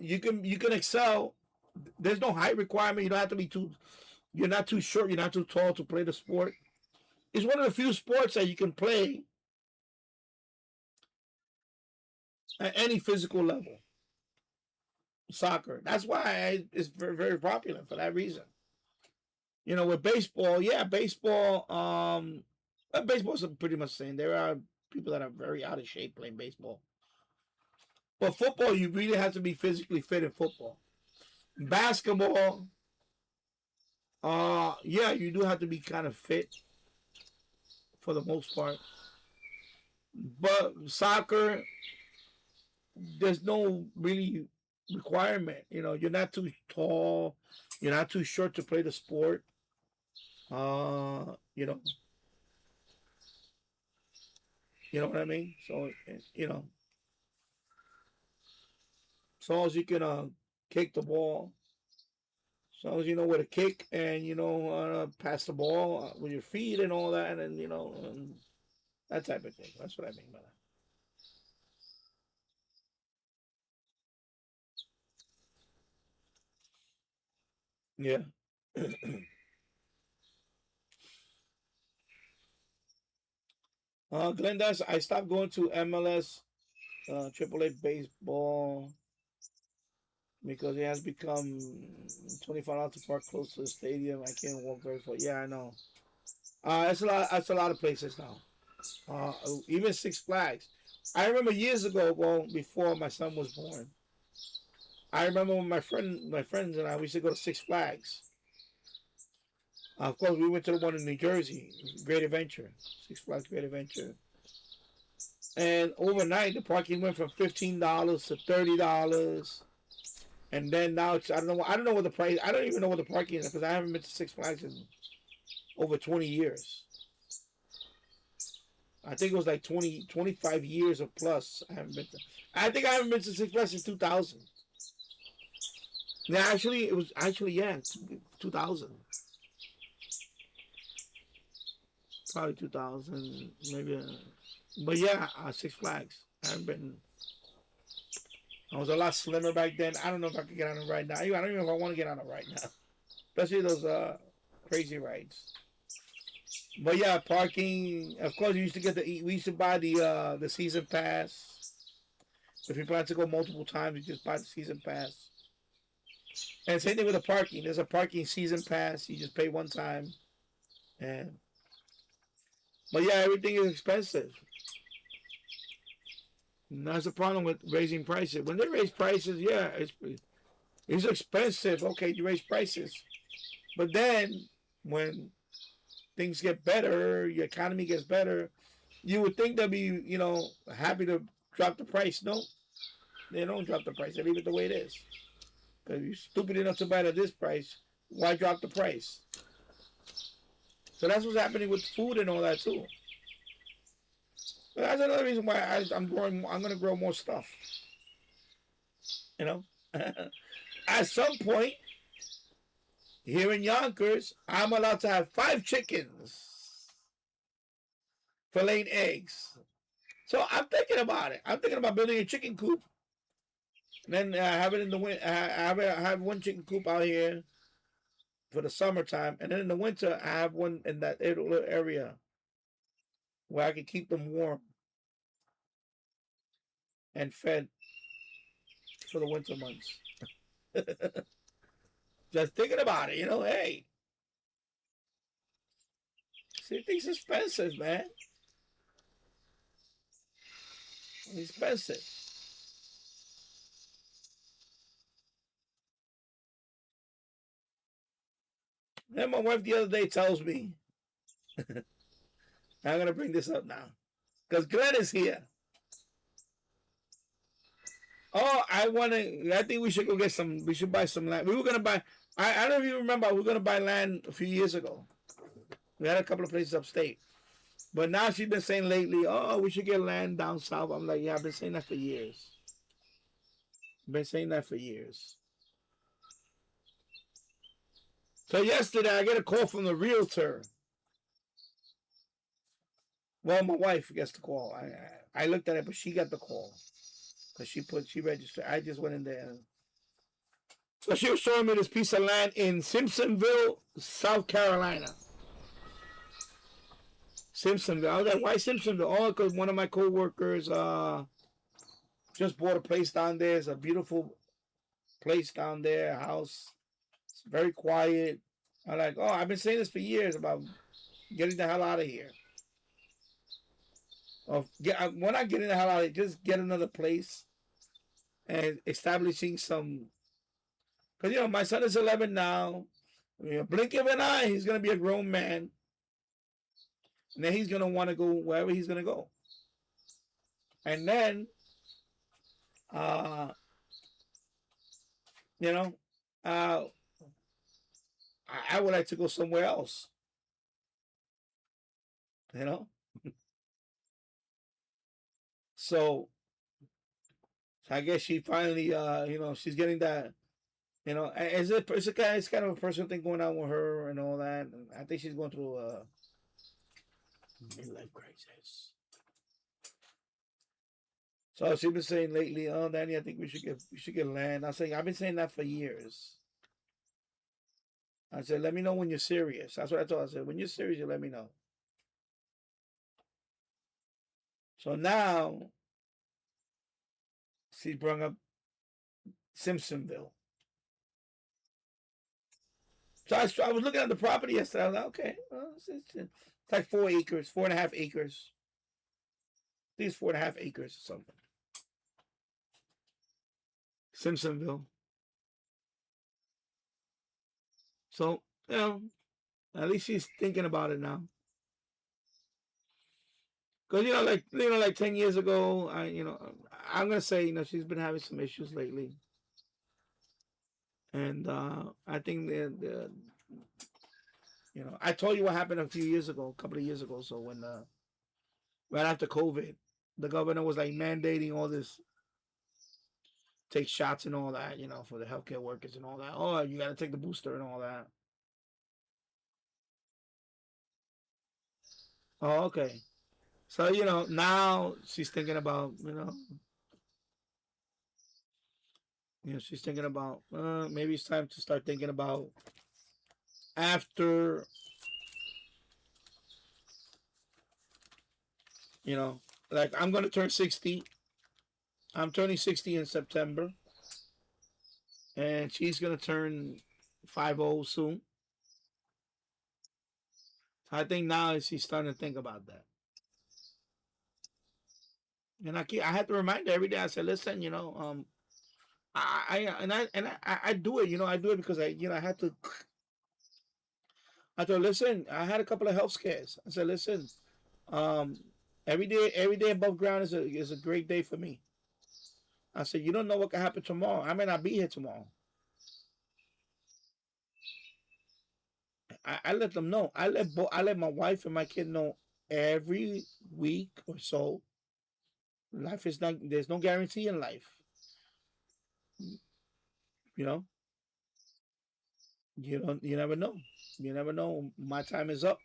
you can excel. There's no height requirement. You don't have to be you're not too short, you're not too tall to play the sport. It's one of the few sports that you can play at any physical level. Soccer. That's why it's very, very popular for that reason. You know, with baseball, yeah, baseball. Baseball's pretty much the same. There are people that are very out of shape playing baseball. But football, you really have to be physically fit in football. Basketball, yeah, you do have to be kind of fit for the most part. But soccer, there's no really requirement. You know, you're not too tall, you're not too short to play the sport. You know, you know what I mean. So you know, as long as you can kick the ball, as long as you know where to kick and you know pass the ball with your feet and all that, and you know that type of thing. That's what I mean by that. Yeah. Glendas, I stopped going to MLS, AAA baseball because it has become $25 to park close to the stadium. I can't walk very far. Yeah, I know. That's a lot. That's a lot of places now. Even Six Flags. I remember years ago, well, before my son was born. I remember when my friends and I, we used to go to Six Flags. Of course, we went to the one in New Jersey, Great Adventure, Six Flags Great Adventure. And overnight, the parking went from $15 to $30, and then now it's I don't know what the price. I don't even know what the parking is because I haven't been to Six Flags in over 20 years. I think it was like 25 years or plus. I haven't been to. I think I haven't been to Six Flags since 2000. Yeah, actually, it was actually yeah, 2000. Probably 2000, maybe. But yeah, Six Flags. I haven't been. I was a lot slimmer back then. I don't know if I could get on it right now. I don't even know if I want to get on it right now, especially those crazy rides. But yeah, parking. Of course, we used to get the. We used to buy the season pass. If you plan to go multiple times, you just buy the season pass. And same thing with the parking. There's a parking season pass. You just pay one time, and but yeah, everything is expensive. And that's the problem with raising prices. When they raise prices, yeah, it's expensive. Okay, you raise prices, but then when things get better, your economy gets better, you would think they'll be, happy to drop the price. No, they don't drop the price. They leave it the way it is. Because you're stupid enough to buy it at this price, why drop the price? So that's what's happening with food and all that too. But that's another reason why I'm growing. I'm going to grow more stuff. You know, at some point here in Yonkers, I'm allowed to have 5 chickens for laying eggs. So I'm thinking about it. I'm thinking about building a chicken coop, and then have it in the winter. Have one chicken coop out here for the summertime, and then in the winter I have one in that little area where I can keep them warm and fed for the winter months. Just thinking about it, hey, see, things expensive, man. Expensive. Then my wife the other day tells me, I'm gonna bring this up now, because Glenn is here. Oh, I think we should go get some. We should buy some land. We were gonna buy. I don't even remember. We were gonna buy land a few years ago. We had a couple of places upstate, but now she's been saying lately, oh, we should get land down south. I'm like, yeah, I've been saying that for years. I've been saying that for years. So yesterday I get a call from the realtor. Well, my wife gets the call. I looked at it, but she got the call because she registered. I just went in there. So she was showing me this piece of land in Simpsonville, South Carolina. Simpsonville. I was like, why Simpsonville? Oh, because one of my co-workers just bought a place down there. It's a beautiful place down there, a house. It's very quiet. I'm like, oh, I've been saying this for years about getting the hell out of here. We're not getting the hell out of here. Just get another place and establishing some. Because, my son is 11 now. Blink of an eye, he's going to be a grown man. And then he's going to want to go wherever he's going to go. And then, uh, you know, uh, I would like to go somewhere else. So I guess she finally, she's getting that. It's kind of a personal thing going on with her and all that. And I think she's going through a midlife crisis. So she's been saying lately, "Oh, Danny, I think we should get land." I've been saying that for years. I said, "Let me know when you're serious." That's what I told her. I said, "When you're serious, you let me know." So now she brought up Simpsonville. So I was looking at the property yesterday. I was like, okay, well, it's like 4 acres, 4.5 acres. I think it's 4.5 acres or something. Simpsonville. So, at least she's thinking about it now. Because, like 10 years ago, I'm going to say, she's been having some issues lately. And I think I told you what happened a couple of years ago. So when, right after COVID, the governor was like mandating all this, take shots and all that, for the healthcare workers and all that. Oh, you got to take the booster and all that. Oh, okay. So, now she's thinking about, she's thinking about, maybe it's time to start thinking about after, like I'm going to turn 60. I'm turning 60 in September. And she's going to turn 50 soon. I think now she's starting to think about that. And I had to remind her every day. I said, listen, I do it. I do it because I had to. I told, listen, I had a couple of health scares. I said, listen, um, every day above ground is a great day for me. I said, you don't know what can happen tomorrow. I may not be here tomorrow. I let them know. I let my wife and my kid know every week or so. Life is not. There's no guarantee in life. You know. You don't. You never know. You never know. My time is up.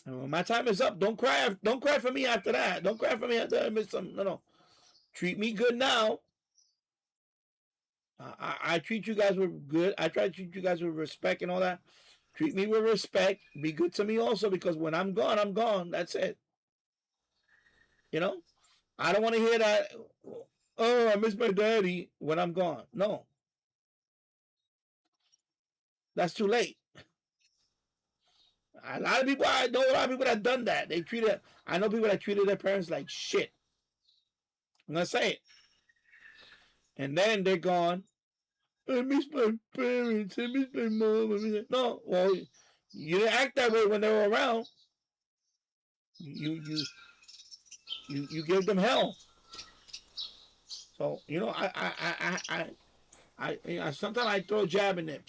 And when my time is up, don't cry. Don't cry for me after that. Don't cry for me after I miss some. No. Treat me good now. I treat you guys with good. I try to treat you guys with respect and all that. Treat me with respect. Be good to me also, because when I'm gone, I'm gone. That's it. I don't want to hear that. Oh, I miss my daddy when I'm gone. No, that's too late. A lot of people, I know a lot of people that have done that. I know people that treated their parents like shit. I'm gonna say it. And then they're gone. I miss my parents. I miss my mom. No, well, you didn't act that way when they were around. You gave them hell. So I sometimes I throw a jab in them.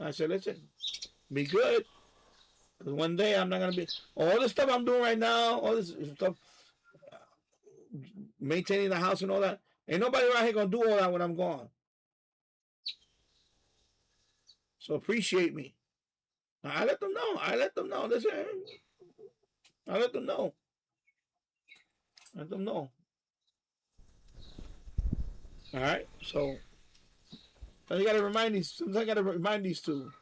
I said, listen, be good, because one day I'm not gonna be all the stuff I'm doing right now. All this stuff, maintaining the house and all that. Ain't nobody around here gonna do all that when I'm gone. So appreciate me. I let them know. Listen, I let them know. Let them know. All right. So I gotta remind these. Sometimes I gotta remind these two.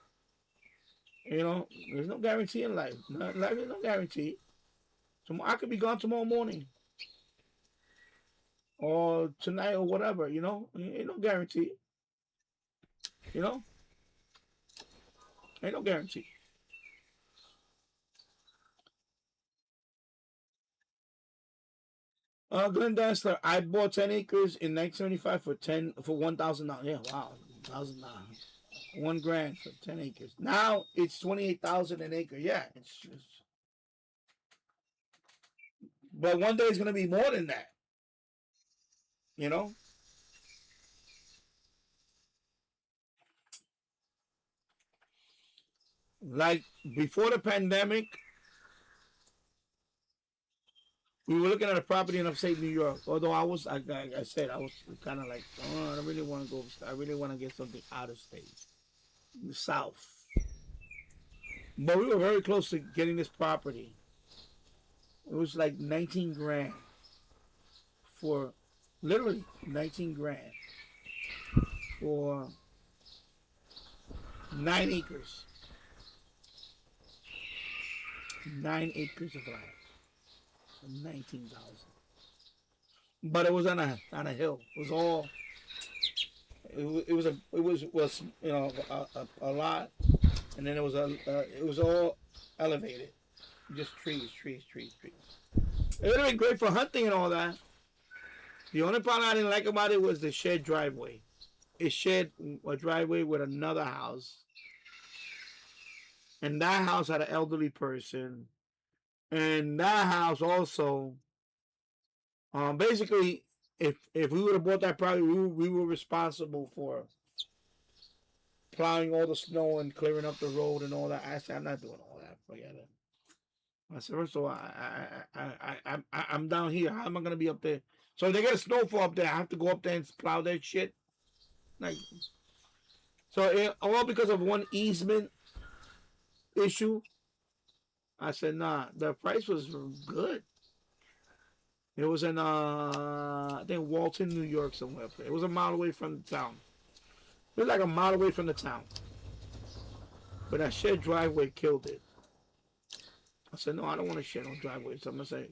There's no guarantee in life. Life is no guarantee. I could be gone tomorrow morning. or tonight or whatever. You know, ain't no guarantee. You know, ain't no guarantee. Glenn Dancer, I bought 10 acres in 1975 for $1,000. Yeah, wow, $1,000, $1,000 for 10 acres. Now it's 28,000 an acre. Yeah, but one day it's gonna be more than that. You know, like before the pandemic, we were looking at a property in upstate New York. Although I said, I was kind of like, oh, I don't really want to go. I really want to get something out of state, the South. But we were very close to getting this property. It was like 19 grand for, literally 19 grand for 9 acres, 9 acres of land, for 19,000. But it was on a hill. It was all. It was a lot, and then it was all elevated, just trees, trees, trees, trees. It would have been great for hunting and all that. The only problem I didn't like about it was the shared driveway. It shared a driveway with another house, and that house had an elderly person, and that house also, basically, if we would have bought that property, we were responsible for plowing all the snow and clearing up the road and all that. I said, I'm not doing all that. Forget it. I said, first of all, I'm down here. How am I gonna be up there? So if they get a snowfall up there, I have to go up there and plow that shit. Like, all because of one easement issue. I said, nah. The price was good. It was in I think Walton, New York, somewhere up there. It was a mile away from the town. It was like a mile away from the town. But that shared driveway killed it. I said, no, I don't want to share no driveway. So I'm gonna say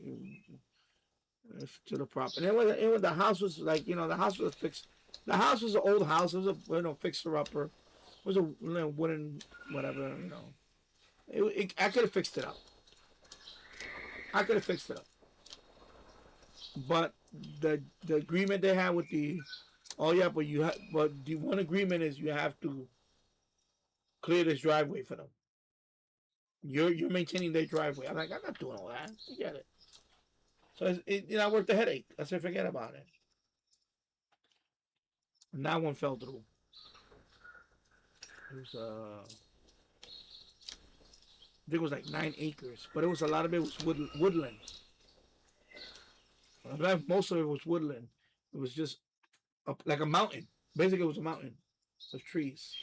to the property. And the house was like, the house was fixed. The house was an old house. It was a fixer upper. It was a wooden whatever. I could have fixed it up. I could have fixed it up. But the agreement they had with but the one agreement is you have to clear this driveway for them. You're maintaining their driveway. I'm like, I'm not doing all that. Forget it. So I worked the headache. I said, forget about it. And that one fell through. It was I think it was like 9 acres, but it was a lot of it was woodland. Most of it was woodland. It was just like a mountain. Basically, it was a mountain of trees.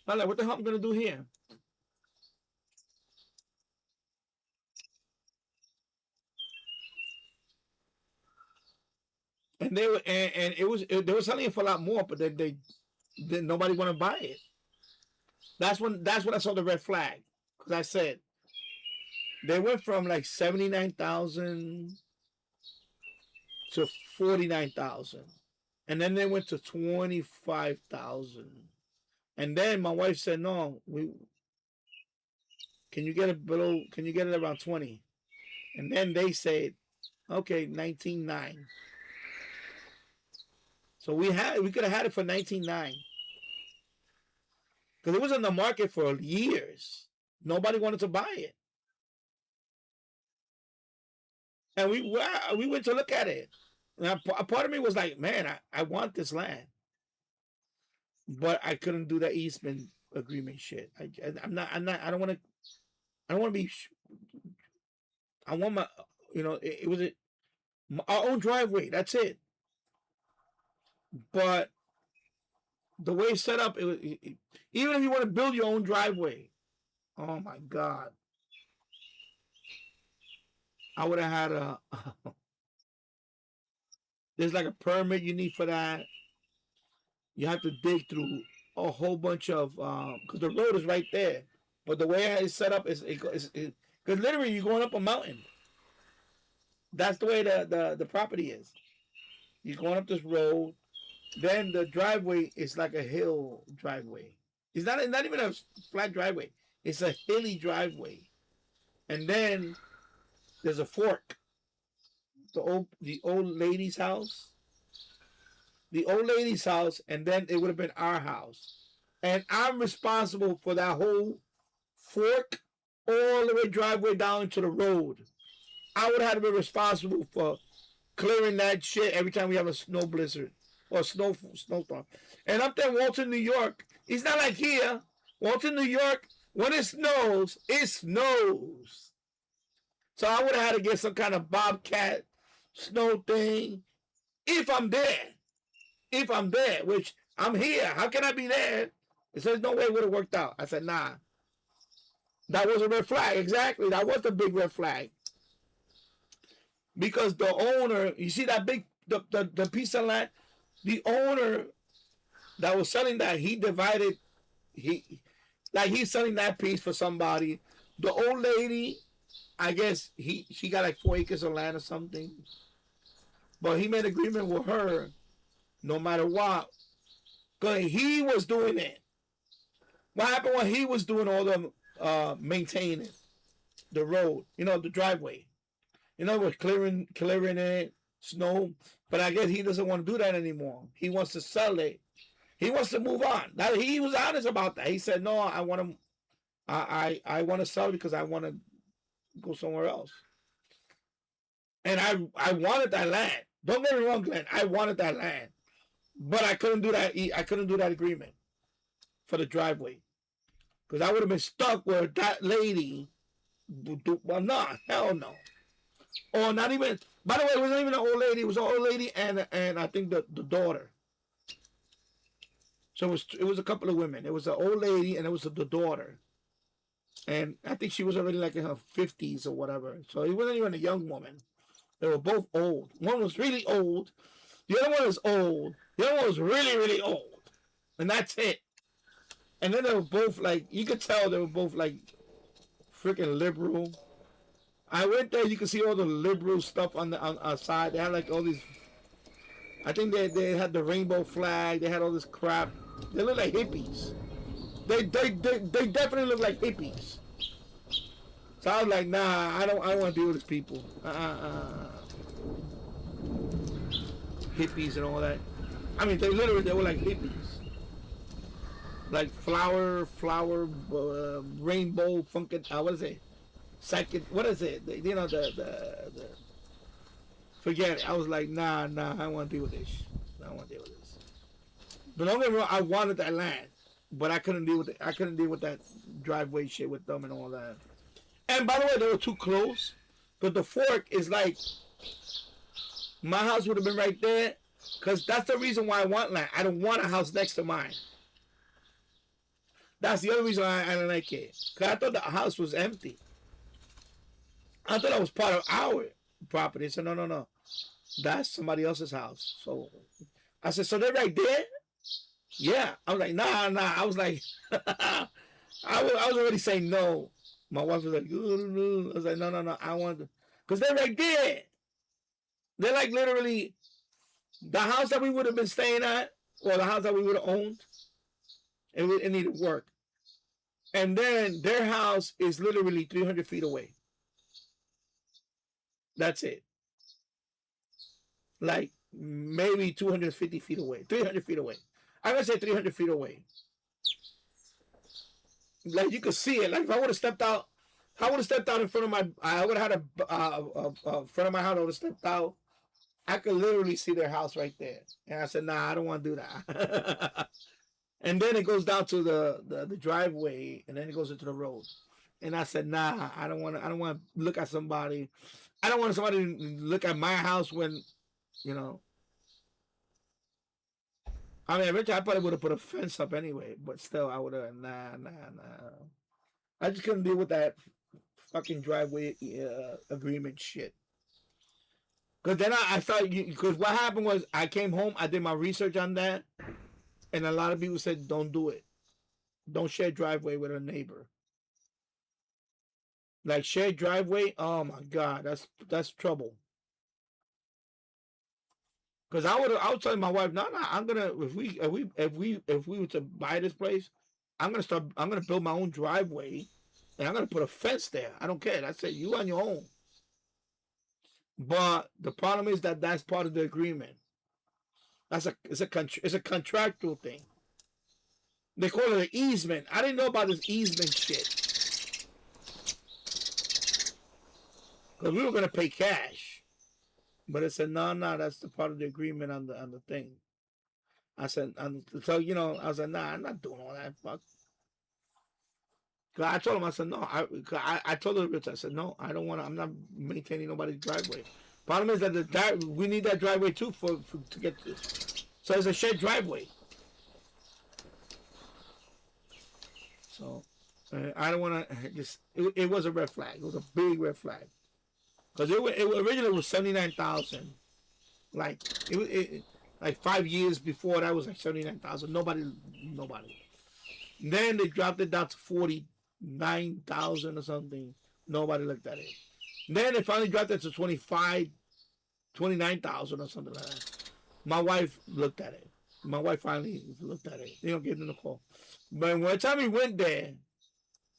I'm like, what the hell am I gonna do here? And they were selling it for a lot more, but then nobody want to buy it. That's when I saw the red flag, because I said they went from like 79,000 to 49,000, and then they went to 25,000, and then my wife said, "No, can you get it below? Can you get it around 20?" And then they said, "Okay, 19.9." So we could have had it for 19.9 because it was in the market for years. Nobody wanted to buy it, and we went to look at it. And a part of me was like, man, I want this land, but I couldn't do that easement agreement shit. I don't want to. I don't want to be. I want my. It was our own driveway. That's it. But the way it's set up, even if you want to build your own driveway, oh my god, I would have had a. There's like a permit you need for that. You have to dig through a whole bunch of because the road is right there, but the way it's set up is because literally you're going up a mountain. That's the way the property is. You're going up this road. Then the driveway is like a hill driveway. It's not even a flat driveway. It's a hilly driveway. And then there's a fork. The old lady's house. The old lady's house, and then it would have been our house. And I'm responsible for that whole fork all the way driveway down to the road. I would have to be responsible for clearing that shit every time we have a snow blizzard or snowstorm. And up there in Walton, New York, it's not like here. Walton, New York, when it snows, it snows. So I would have had to get some kind of bobcat snow thing if I'm there. If I'm there, which I'm here. How can I be there? It says no way it would have worked out. I said, nah. That was a red flag. Exactly. That was the big red flag. Because the owner, you see that big, the piece of land, the owner that was selling that, he divided, he's selling that piece for somebody. The old lady, I guess she got like 4 acres of land or something. But he made an agreement with her, no matter what. Because he was doing it. What happened when he was doing all the maintaining the road, the driveway? We're clearing it, snow. But I guess he doesn't want to do that anymore. He wants to sell it. He wants to move on. Now, he was honest about that. He said, "No, I want to. I want to sell because I want to go somewhere else." And I wanted that land. Don't get me wrong, Glenn. I wanted that land, but I couldn't do that. I couldn't do that agreement for the driveway because I would have been stuck with that lady. Well, no, hell no. Or not even. By the way, it wasn't even an old lady. It was an old lady and I think the daughter. So it was a couple of women. It was an old lady and it was the daughter. And I think she was already like in her 50s or whatever. So it wasn't even a young woman. They were both old. One was really old. The other one was old. The other one was really, really old. And that's it. And then they were both like, you could tell they were both like freaking liberal. I went there, you could see all the liberal stuff on the outside. They had like all these, I think they had the rainbow flag. They had all this crap. They look like hippies. They definitely look like hippies. So I was like, nah, I don't want to deal with these people. Hippies and all that. I mean, they were like hippies. Like flower, rainbow, funky, what is it? Psychic, what is it? The forget it. I was like, nah, I don't want to deal with this. I don't want to deal with this. But don't get me wrong, I wanted that land. But I couldn't deal with it. I couldn't deal with that driveway shit with them and all that. And by the way, they were too close. But the fork is like, my house would have been right there. Because that's the reason why I want land. I don't want a house next to mine. That's the other reason I don't like it. Because I thought the house was empty. I thought that was part of our property. So no. That's somebody else's house. So I said, so they're right there? Yeah. I was like, nah. I was like, I was already saying no. My wife was like, I was like, no. I want to. Because they're right there. They're like literally the house that we would have been staying at, or the house that we would have owned, it needed work. And then their house is literally 300 feet away. That's it. Like maybe 250 feet away, 300 feet away. I'm going to say 300 feet away. Like you could see it. Like if I would have stepped out, in front of I would have had a front of my house. I would have stepped out. I could literally see their house right there. And I said, nah, I don't want to do that. And then it goes down to the driveway, and then it goes into the road. And I said, nah, I don't want to look at somebody. I don't want somebody to look at my house when, I mean, eventually I probably would have put a fence up anyway, but still, I would have, nah. I just couldn't deal with that fucking driveway agreement shit. Because then I thought, because what happened was I came home, I did my research on that, and a lot of people said, don't do it. Don't share driveway with a neighbor. Like shared driveway, oh my God, that's trouble. Because I was telling my wife, no, I'm gonna if we were to buy this place, I'm gonna build my own driveway, and I'm gonna put a fence there. I don't care. That's it. You on your own. But the problem is that that's part of the agreement. It's a contractual thing. They call it an easement. I didn't know about this easement shit because we were gonna pay cash, but it said no, that's the part of the agreement on the thing. I said, so I was like, nah, I'm not doing all that. Fuck. Cause I told him, I said, no, I told the realtor, I said, no, I don't want to. I'm not maintaining nobody's driveway. Problem is that we need that driveway too to get this. So it's a shared driveway. So I don't want to just. It was a red flag. It was a big red flag. Cause it originally was 79,000. Like like 5 years before that was like 79,000. Nobody. Then they dropped it down to 49,000 or something. Nobody looked at it. Then they finally dropped it to 29,000 or something like that. My wife looked at it. My wife finally looked at it. They don't give them a call. But by the time we went there,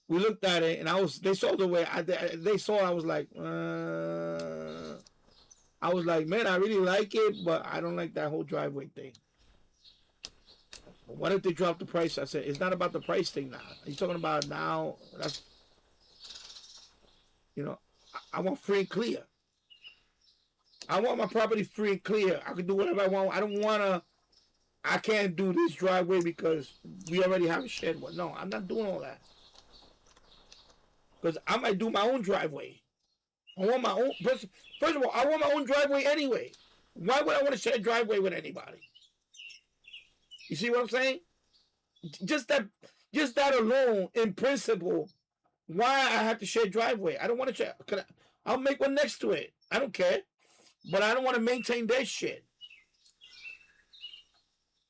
we looked at it, and they saw the way they saw. I was like, man, I really like it, but I don't like that whole driveway thing. What if they drop the price? I said, it's not about the price thing now. You're talking about now. That's, I want free and clear. I want my property free and clear. I can do whatever I want. I can't do this driveway because we already have a shed one. No, I'm not doing all that. Because I might do my own driveway. I want my own. First of all, I want my own driveway anyway. Why would I want to share a driveway with anybody? You see what I'm saying? Just that alone, in principle, why I have to share a driveway? I don't want to share. I'll make one next to it. I don't care. But I don't want to maintain their shit.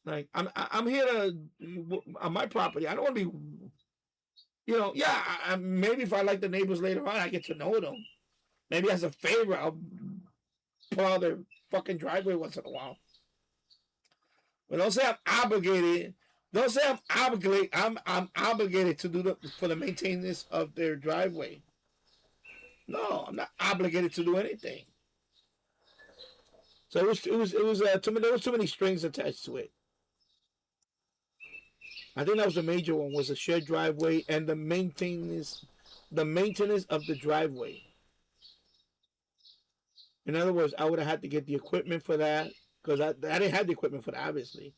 Like I'm here on my property. I don't want to be, maybe if I like the neighbors later on, I get to know them. Maybe as a favor, I'll pull out their fucking driveway once in a while. But don't say I'm obligated. Don't say I'm obligated. I'm obligated to do for the maintenance of their driveway. No, I'm not obligated to do anything. So there was too many strings attached to it. I think that was the major one, was a shared driveway and the maintenance of the driveway. In other words, I would have had to get the equipment for that because I didn't have the equipment for that, obviously.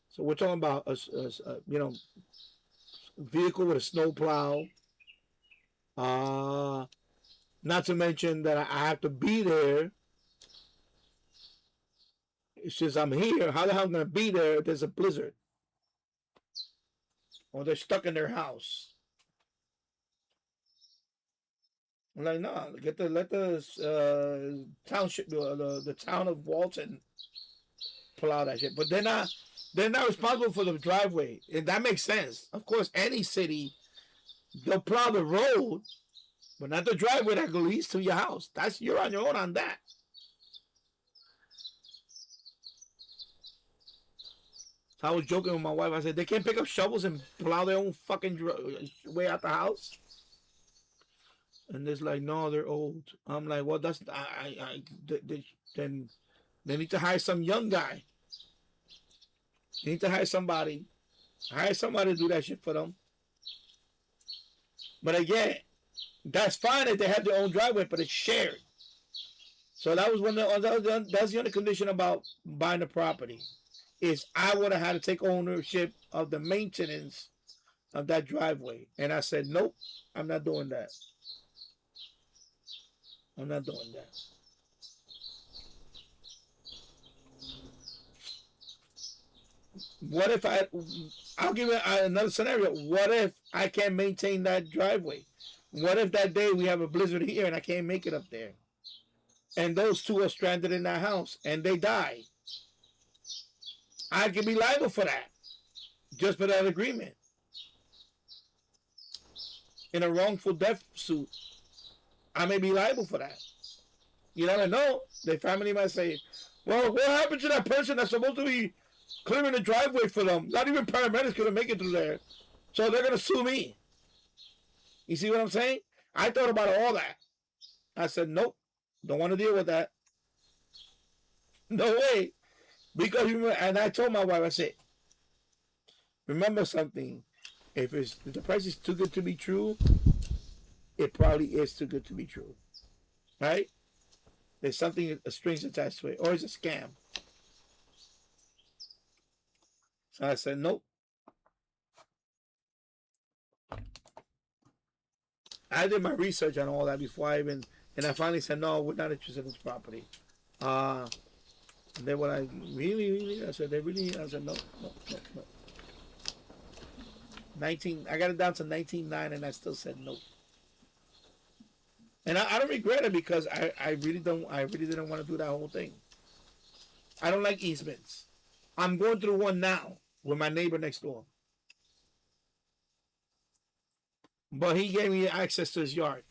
So we're talking about a vehicle with a snowplow. Not to mention that I have to be there. Since I'm here, how the hell am I going to be there if there's a blizzard? Or they're stuck in their house? I'm like, no, let the township, the town of Walton plow that shit. But they're not responsible for the driveway. And that makes sense. Of course, any city, they'll plow the road, but not the driveway that leads to your house. You're on your own on that. I was joking with my wife. I said, they can't pick up shovels and plow their own fucking way out the house. And it's like, no, they're old. I'm like, well, then they need to hire some young guy. They need to hire somebody. Hire somebody to do that shit for them. But again, that's fine if they have their own driveway, but it's shared. So that was that's the only condition about buying the property. Is I would have had to take ownership of the maintenance of that driveway. And I said, nope, I'm not doing that. I'm not doing that. What if I'll give you another scenario. What if I can't maintain that driveway? What if that day we have a blizzard here and I can't make it up there? And those two are stranded in that house and they die. I can be liable for that, just for that agreement. In a wrongful death suit, I may be liable for that. You never know. The family might say, Well, what happened to that person that's supposed to be clearing the driveway for them? Not even paramedics could make it through there. So they're going to sue me. You see what I'm saying? I thought about all that. I said, nope, don't want to deal with that. No way. Because, and I told my wife, I said, remember something. If the price is too good to be true, it probably is too good to be true. Right? There's something, a strings attached to it. Or it's a scam. So I said, nope. I did my research on all that before I even, and I finally said, no, we're not interested in this property. And then when I really, I said, I said, no. 19, I got it down to 19.9 and I still said no. And I don't regret it because I really didn't want to do that whole thing. I don't like easements. I'm going through one now with my neighbor next door. But he gave me access to his yard.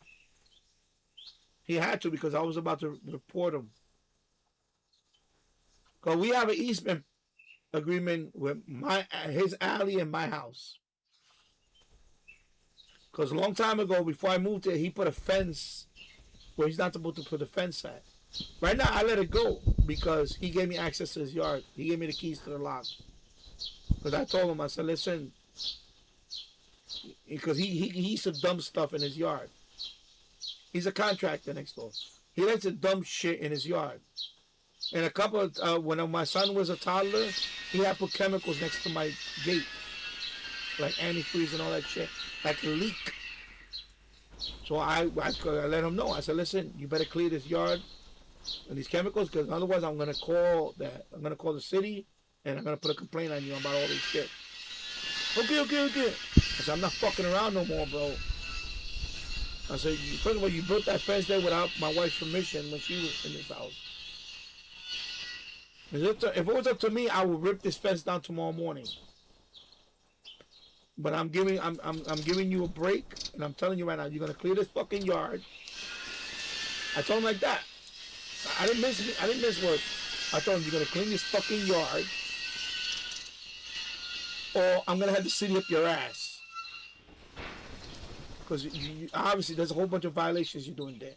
He had to because I was about to report him. Because we have an easement agreement with his alley and my house. Because a long time ago, before I moved there, he put a fence where he's not supposed to put a fence at. Right now, I let it go because he gave me access to his yard. He gave me the keys to the lock. Because I told him, I said, listen, because he used to dump stuff in his yard. He's a contractor next door. He likes to dump shit in his yard. And a couple of, when my son was a toddler, he had put chemicals next to my gate. Like antifreeze and all that shit. Like a leak. So I let him know. I said, listen, you better clear this yard and these chemicals because otherwise I'm gonna call the city and I'm gonna put a complaint on you about all this shit. Okay. I said, I'm not fucking around no more, bro. I said, first of all, you built that fence there without my wife's permission when she was in this house. If it was up to me, I would rip this fence down tomorrow morning. But I'm giving you a break, and I'm telling you right now, you're gonna clear this fucking yard. I told him like that. I didn't miss words. I told him you're gonna clean this fucking yard, or I'm gonna have the city up your ass. Because obviously there's a whole bunch of violations you're doing there.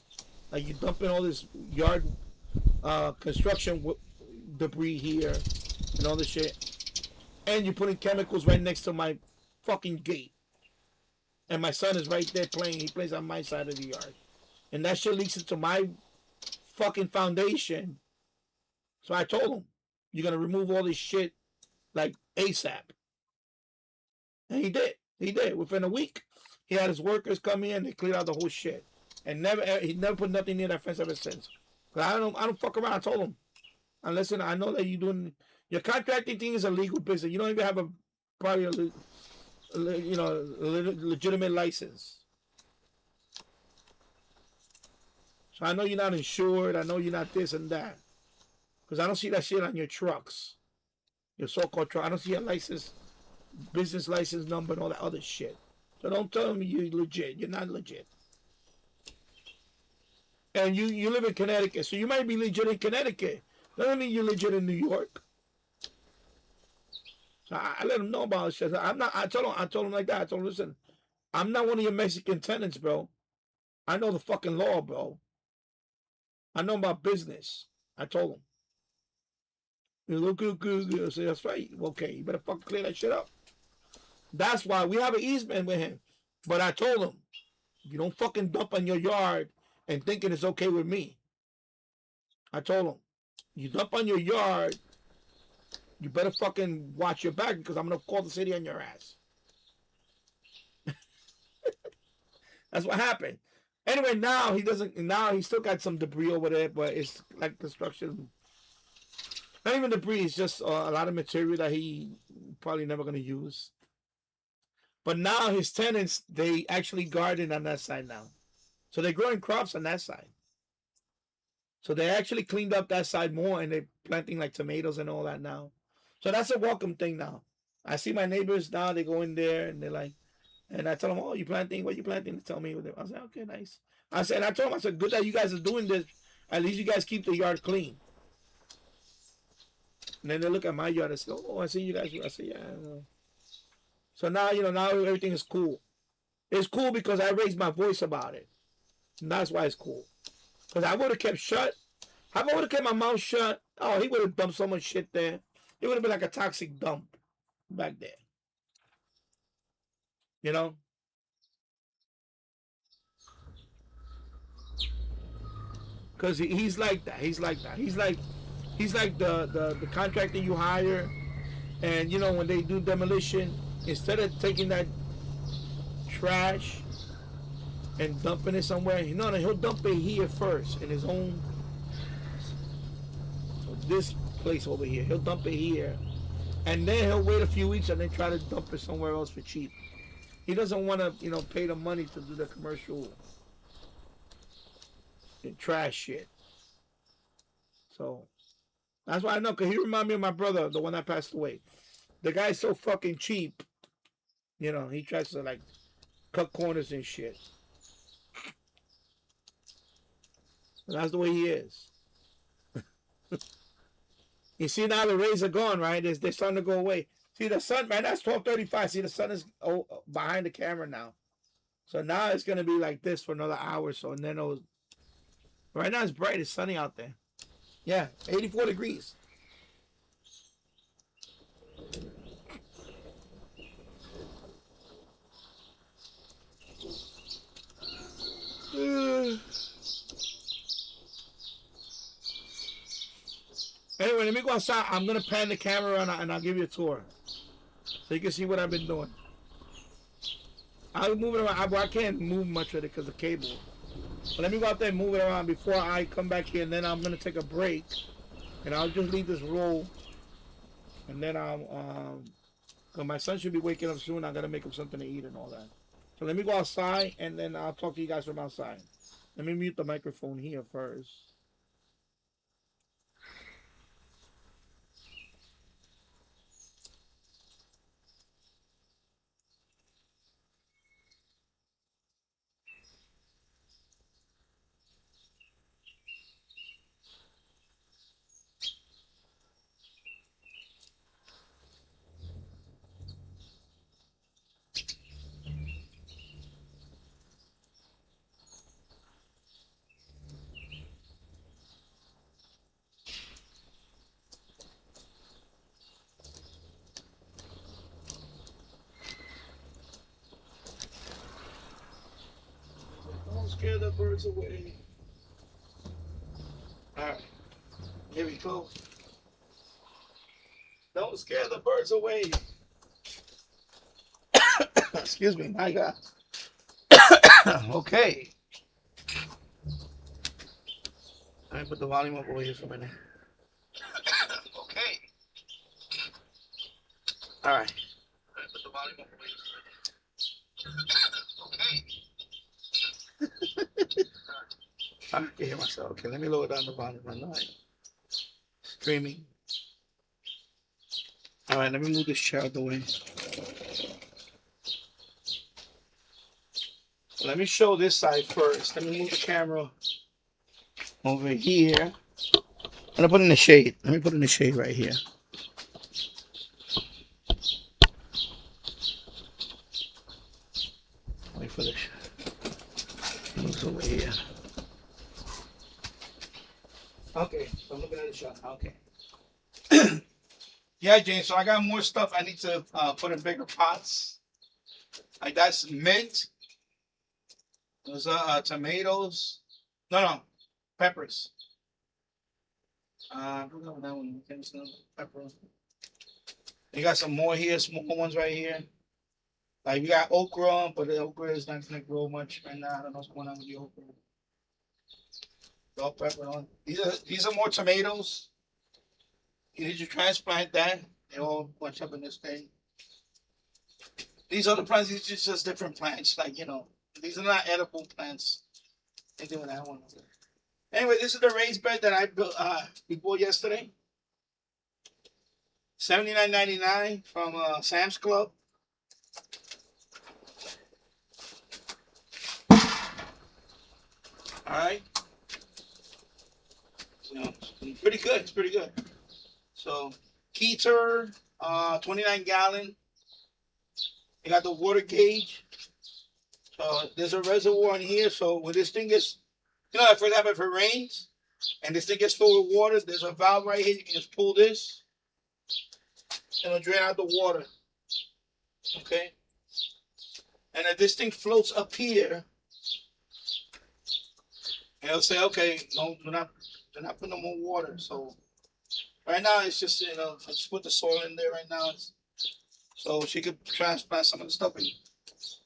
Like you're dumping all this yard construction debris here and all this shit, and you're putting chemicals right next to my fucking gate. And my son is right there playing. He plays on my side of the yard. And that shit leaks into my fucking foundation. So I told him, you're going to remove all this shit like ASAP. And he did. He did. Within a week, he had his workers come in and they cleared out the whole shit. And he never put nothing near that fence ever since. Cause I don't fuck around. I told him. And listen, I know that you're doing, your contracting thing is a legal business. You don't even have probably a legitimate license. So I know you're not insured. I know you're not this and that. Because I don't see that shit on your trucks. Your so-called truck. I don't see a license, business license number and all that other shit. So don't tell me you're legit. You're not legit. And you live in Connecticut. So you might be legit in Connecticut. Doesn't mean you're legit in New York. So I let him know about it. I told him like that. I told him, listen, I'm not one of your Mexican tenants, bro. I know the fucking law, bro. I know about business. I told him. He look good. I said, that's right. Okay, you better fucking clear that shit up. That's why we have an easement with him. But I told him, you don't fucking dump on your yard and thinking it's okay with me. I told him, you dump on your yard, you better fucking watch your back because I'm going to call the city on your ass. That's what happened. Anyway, now he still got some debris over there, but it's like construction. Not even debris, it's just a lot of material that he probably never going to use. But now his tenants, they actually garden on that side now. So they're growing crops on that side. So they actually cleaned up that side more and they're planting like tomatoes and all that now. So that's a welcome thing now. I see my neighbors now, they go in there and they're like, and I tell them, oh, you planting? What you planting? They tell me. I was like, okay, nice. I told them, good that you guys are doing this. At least you guys keep the yard clean. And then they look at my yard and say, "Oh, I see you guys." I say, "Yeah." So now now everything is cool. It's cool because I raised my voice about it. And that's why it's cool. Because I would have kept shut. If I would have kept my mouth shut, oh, he would have dumped so much shit there. It would have been like a toxic dump back there. You know? Because he's like that. He's like that. He's like the contractor you hire. And, when they do demolition, instead of taking that trash and dumping it somewhere, no, he'll dump it here first in his own, this place over here. He'll dump it here. And then he'll wait a few weeks and then try to dump it somewhere else for cheap. He doesn't want to, pay the money to do the commercial trash shit. So that's why I know, because he reminded me of my brother, the one that passed away. The guy's so fucking cheap. He tries to like cut corners and shit. And that's the way he is. You see now the rays are gone, right? They're starting to go away. See the sun, man, that's 12:35. See the sun is behind the camera now. So now it's going to be like this for another hour or so. And then right now it's bright. It's sunny out there. Yeah, 84 degrees. Anyway, let me go outside. I'm going to pan the camera and I'll give you a tour. So you can see what I've been doing. I'll move it around. I can't move much of it because of the cable. But let me go out there and move it around before I come back here. And then I'm going to take a break. And I'll just leave this roll. And then my son should be waking up soon. I got to make him something to eat and all that. So let me go outside and then I'll talk to you guys from outside. Let me mute the microphone here first. Don't scare the birds away. Alright, here we go. Don't scare the birds away. Excuse me, my God. Okay. Let me put the volume up over here for a minute. Okay. Alright. Let me put the volume up over here for a minute. Okay. I can hear myself. Okay, let me lower down the volume. I'm not streaming. All right, let me move this chair out the way. Let me show this side first. Let me move the camera over here. I'm gonna put it in the shade. Let me put it in the shade right here. Wait for this. Move over here. Okay, so I'm looking at the shot. Okay. Yeah, James. So I got more stuff I need to put in bigger pots. Like that's mint. Those are tomatoes. No, peppers. I forgot what that one. Pepper. You got some more here, small ones right here. Like we got okra, but the okra is not gonna grow much right now. I don't know what's going on with the okra. Bell pepper on. These are more tomatoes. You need to transplant that. They all bunch up in this thing. These other plants, these are just different plants. Like, these are not edible plants. They doing that one. Anyway, this is the raised bed that I built before yesterday. $79.99 from Sam's Club. All right. So, pretty good. It's pretty good. So heater, 29 gallon. You got the water gauge. So there's a reservoir in here. So when this thing gets, like for example, if it rains and this thing gets filled with water, there's a valve right here. You can just pull this and it'll drain out the water. Okay. And if this thing floats up here, and it'll say, okay, no, do not put no more water. So right now it's just, I just put the soil in there right now. So she could transplant some of the stuff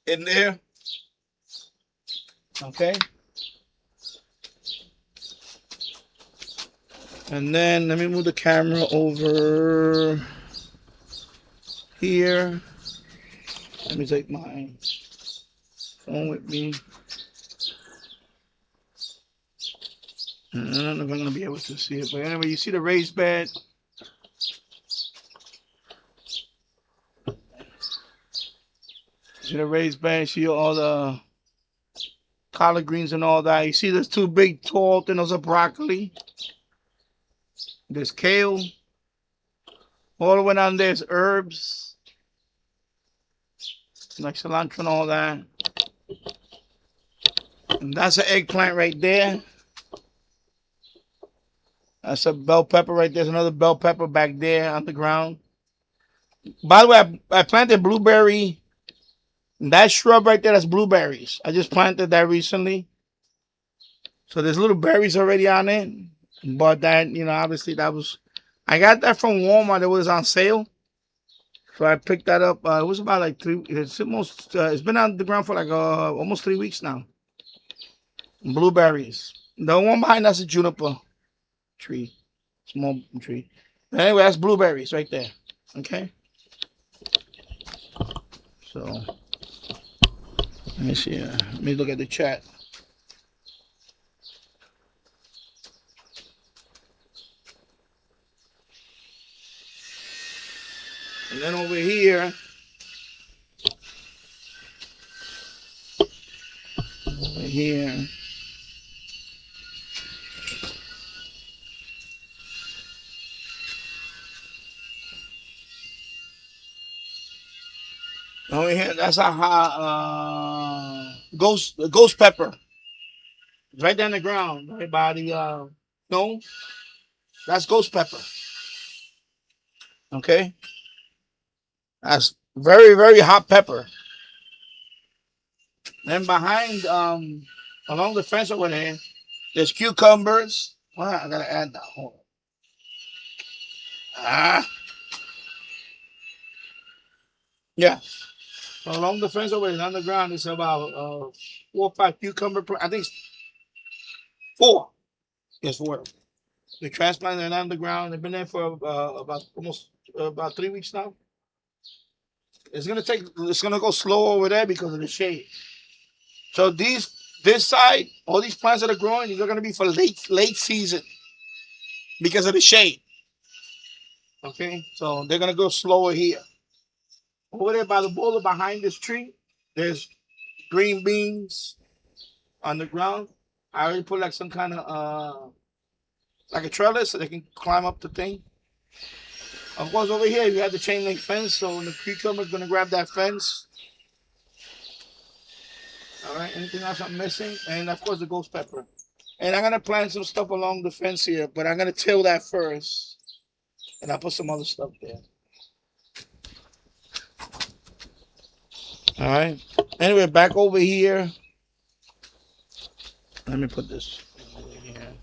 in there. Okay. And then let me move the camera over here. Let me take my phone with me. I don't know if I'm going to be able to see it. But anyway, you see the raised bed. See the raised bed. See all the collard greens and all that. You see there's two big tall things of broccoli. There's kale. All the way down there's herbs. Like cilantro and all that. And that's an eggplant right there. That's a bell pepper right there. There's another bell pepper back there on the ground. By the way, I planted blueberry. That shrub right there, that's blueberries. I just planted that recently. So there's little berries already on it. But that, obviously that was... I got that from Walmart. It was on sale. So I picked that up. It was about like it's been on the ground for like almost 3 weeks now. Blueberries. The one behind that's a juniper tree. Small tree. But anyway, that's blueberries right there. Okay? So, let me see. Let me look at the chat. And then over here, that's a ghost pepper. It's right there on the ground, right by the stone. That's ghost pepper. Okay, that's very, very hot pepper. Then behind, along the fence over there, there's cucumbers. Well, I gotta add that. Hold on. Yeah. So along the fence over there, on the ground, it's about 4 or 5 cucumber. I think it's 4. Yes, 4. They transplanted it on the ground. They've been there for about 3 weeks now. It's gonna go slow over there because of the shade. So this side, all these plants that are growing, these are gonna be for late season because of the shade. Okay, so they're gonna go slower here. Over there by the boulder behind this tree, there's green beans on the ground. I already put like some kind of like a trellis so they can climb up the thing. Of course, over here you have the chain link fence, so the cucumber is gonna grab that fence. All right. Anything else I'm missing? And of course the ghost pepper. And I'm gonna plant some stuff along the fence here, but I'm gonna till that first, and I'll put some other stuff there. All right. Anyway, back over here. Let me put this over here.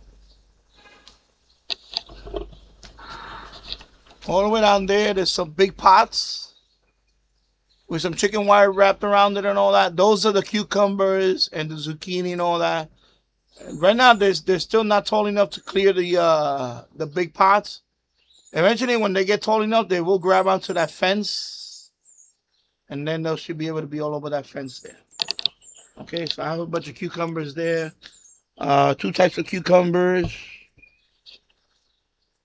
All the way down there, there's some big pots with some chicken wire wrapped around it and all that. Those are the cucumbers and the zucchini and all that. Right now, they're still not tall enough to clear the big pots. Eventually, when they get tall enough, they will grab onto that fence, and then they should be able to be all over that fence there. Okay, so I have a bunch of cucumbers there. 2 types of cucumbers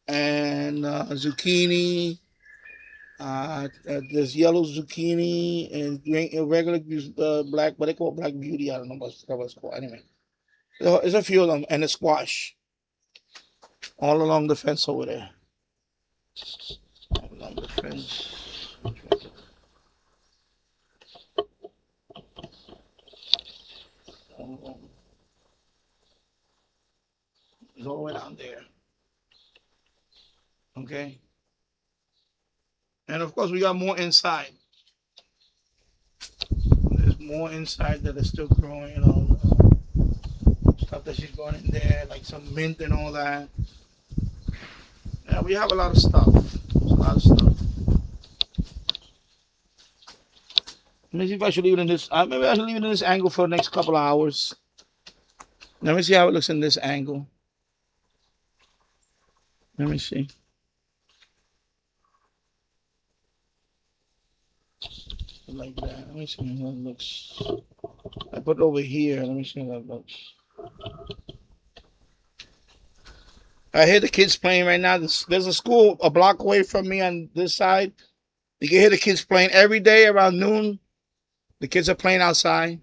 and zucchini. There's yellow zucchini and regular black, what they call black beauty. I don't know what it's called. Anyway, there's a few of them, and a squash all along the fence over there. entrance. It's all the way down there. Okay. And of course, we got more inside. There's more inside that is still growing, stuff that she's growing in there, like some mint and all that. Yeah, we have a lot of stuff. There's a lot of stuff. Let me see if I should leave it in this. Maybe I should leave it in this angle for the next couple of hours. Let me see how it looks in this angle. Let me see. Like that. Let me see how that looks. I put it over here. Let me see how that looks. I hear the kids playing right now. There's a school a block away from me on this side. You can hear the kids playing every day around noon. The kids are playing outside.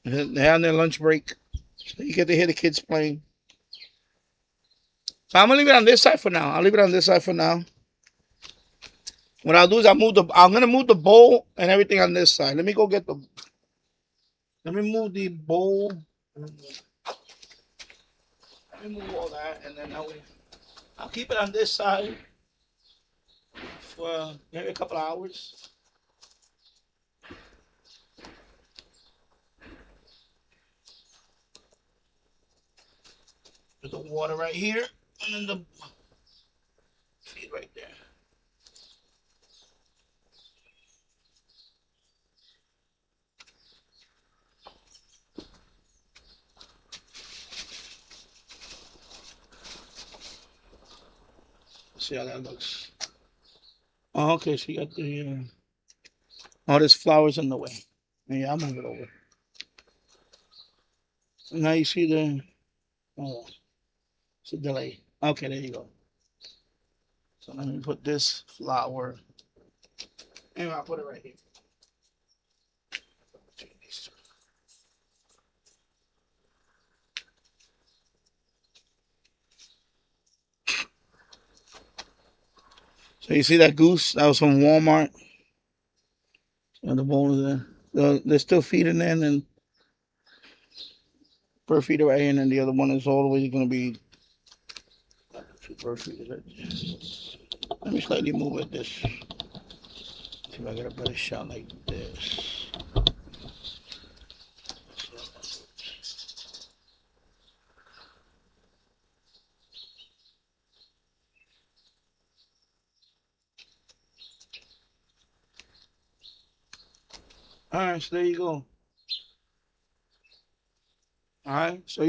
They're having their lunch break. So you get to hear the kids playing. So I'm gonna leave it on this side for now. I'll leave it on this side for now. What I'll do is I'm gonna move the bowl and everything on this side. Let me go get the. Let me move the bowl. Let me move all that, and then I'll keep it on this side for maybe a couple of hours. There's the water right here, and then the feed right there. Let's see how that looks. Oh, okay, so you got the. Oh, there's flowers in the way. Yeah, I'll move it over. Now you see the. Oh, it's a delay. Okay, there you go. So let me put this flower. Anyway, I'll put it right here. So you see that goose? That was from Walmart. And the bowl is there. They're still feeding in, and bird feeder right here, and then the other one is always going to be two bird feeders. Let me slightly move it this. See if I get a better shot like this. All right, so there you go. All right, so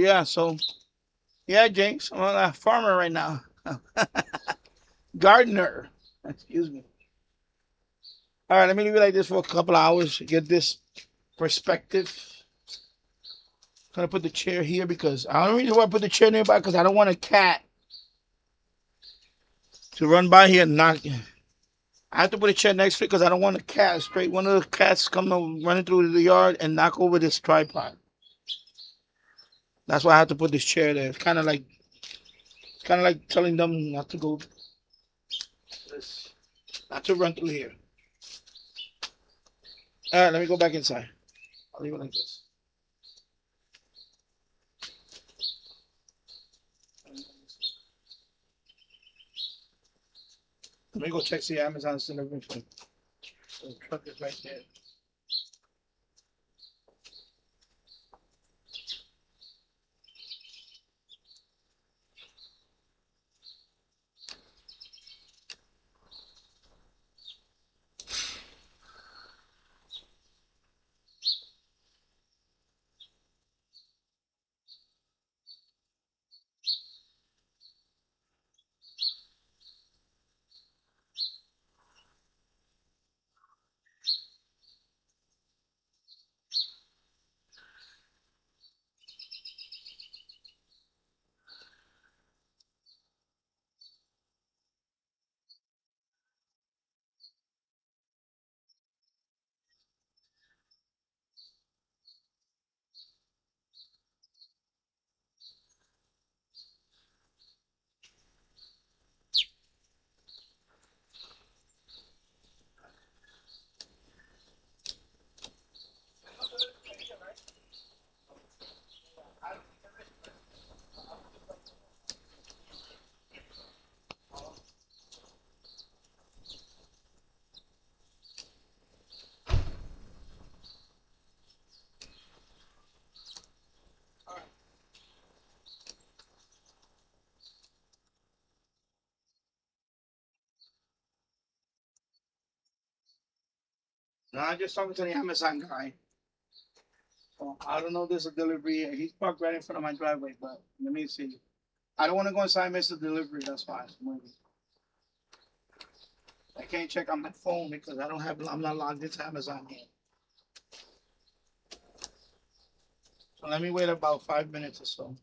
yeah, Jinx, I'm a farmer right now. Gardener. Excuse me. All right, let me leave it like this for a couple hours. Get this perspective. I'm gonna put the chair here because I don't really want to put the chair nearby because I don't want a cat to run by here and knock. I have to put a chair next to it because I don't want a cat straight. One of the cats come running through the yard and knock over this tripod. That's why I have to put this chair there. It's kind of like telling them not to go, not to run through here. All right, let me go back inside. I'll leave it like this. Let me go check the Amazon delivery thing. The truck is right there. No, I'm just talking to the Amazon guy. So I don't know if there's a delivery. He's parked right in front of my driveway, but let me see. I don't want to go inside and miss the delivery. That's why. I can't check on my phone because I'm not logged into Amazon yet. So let me wait about 5 minutes or so.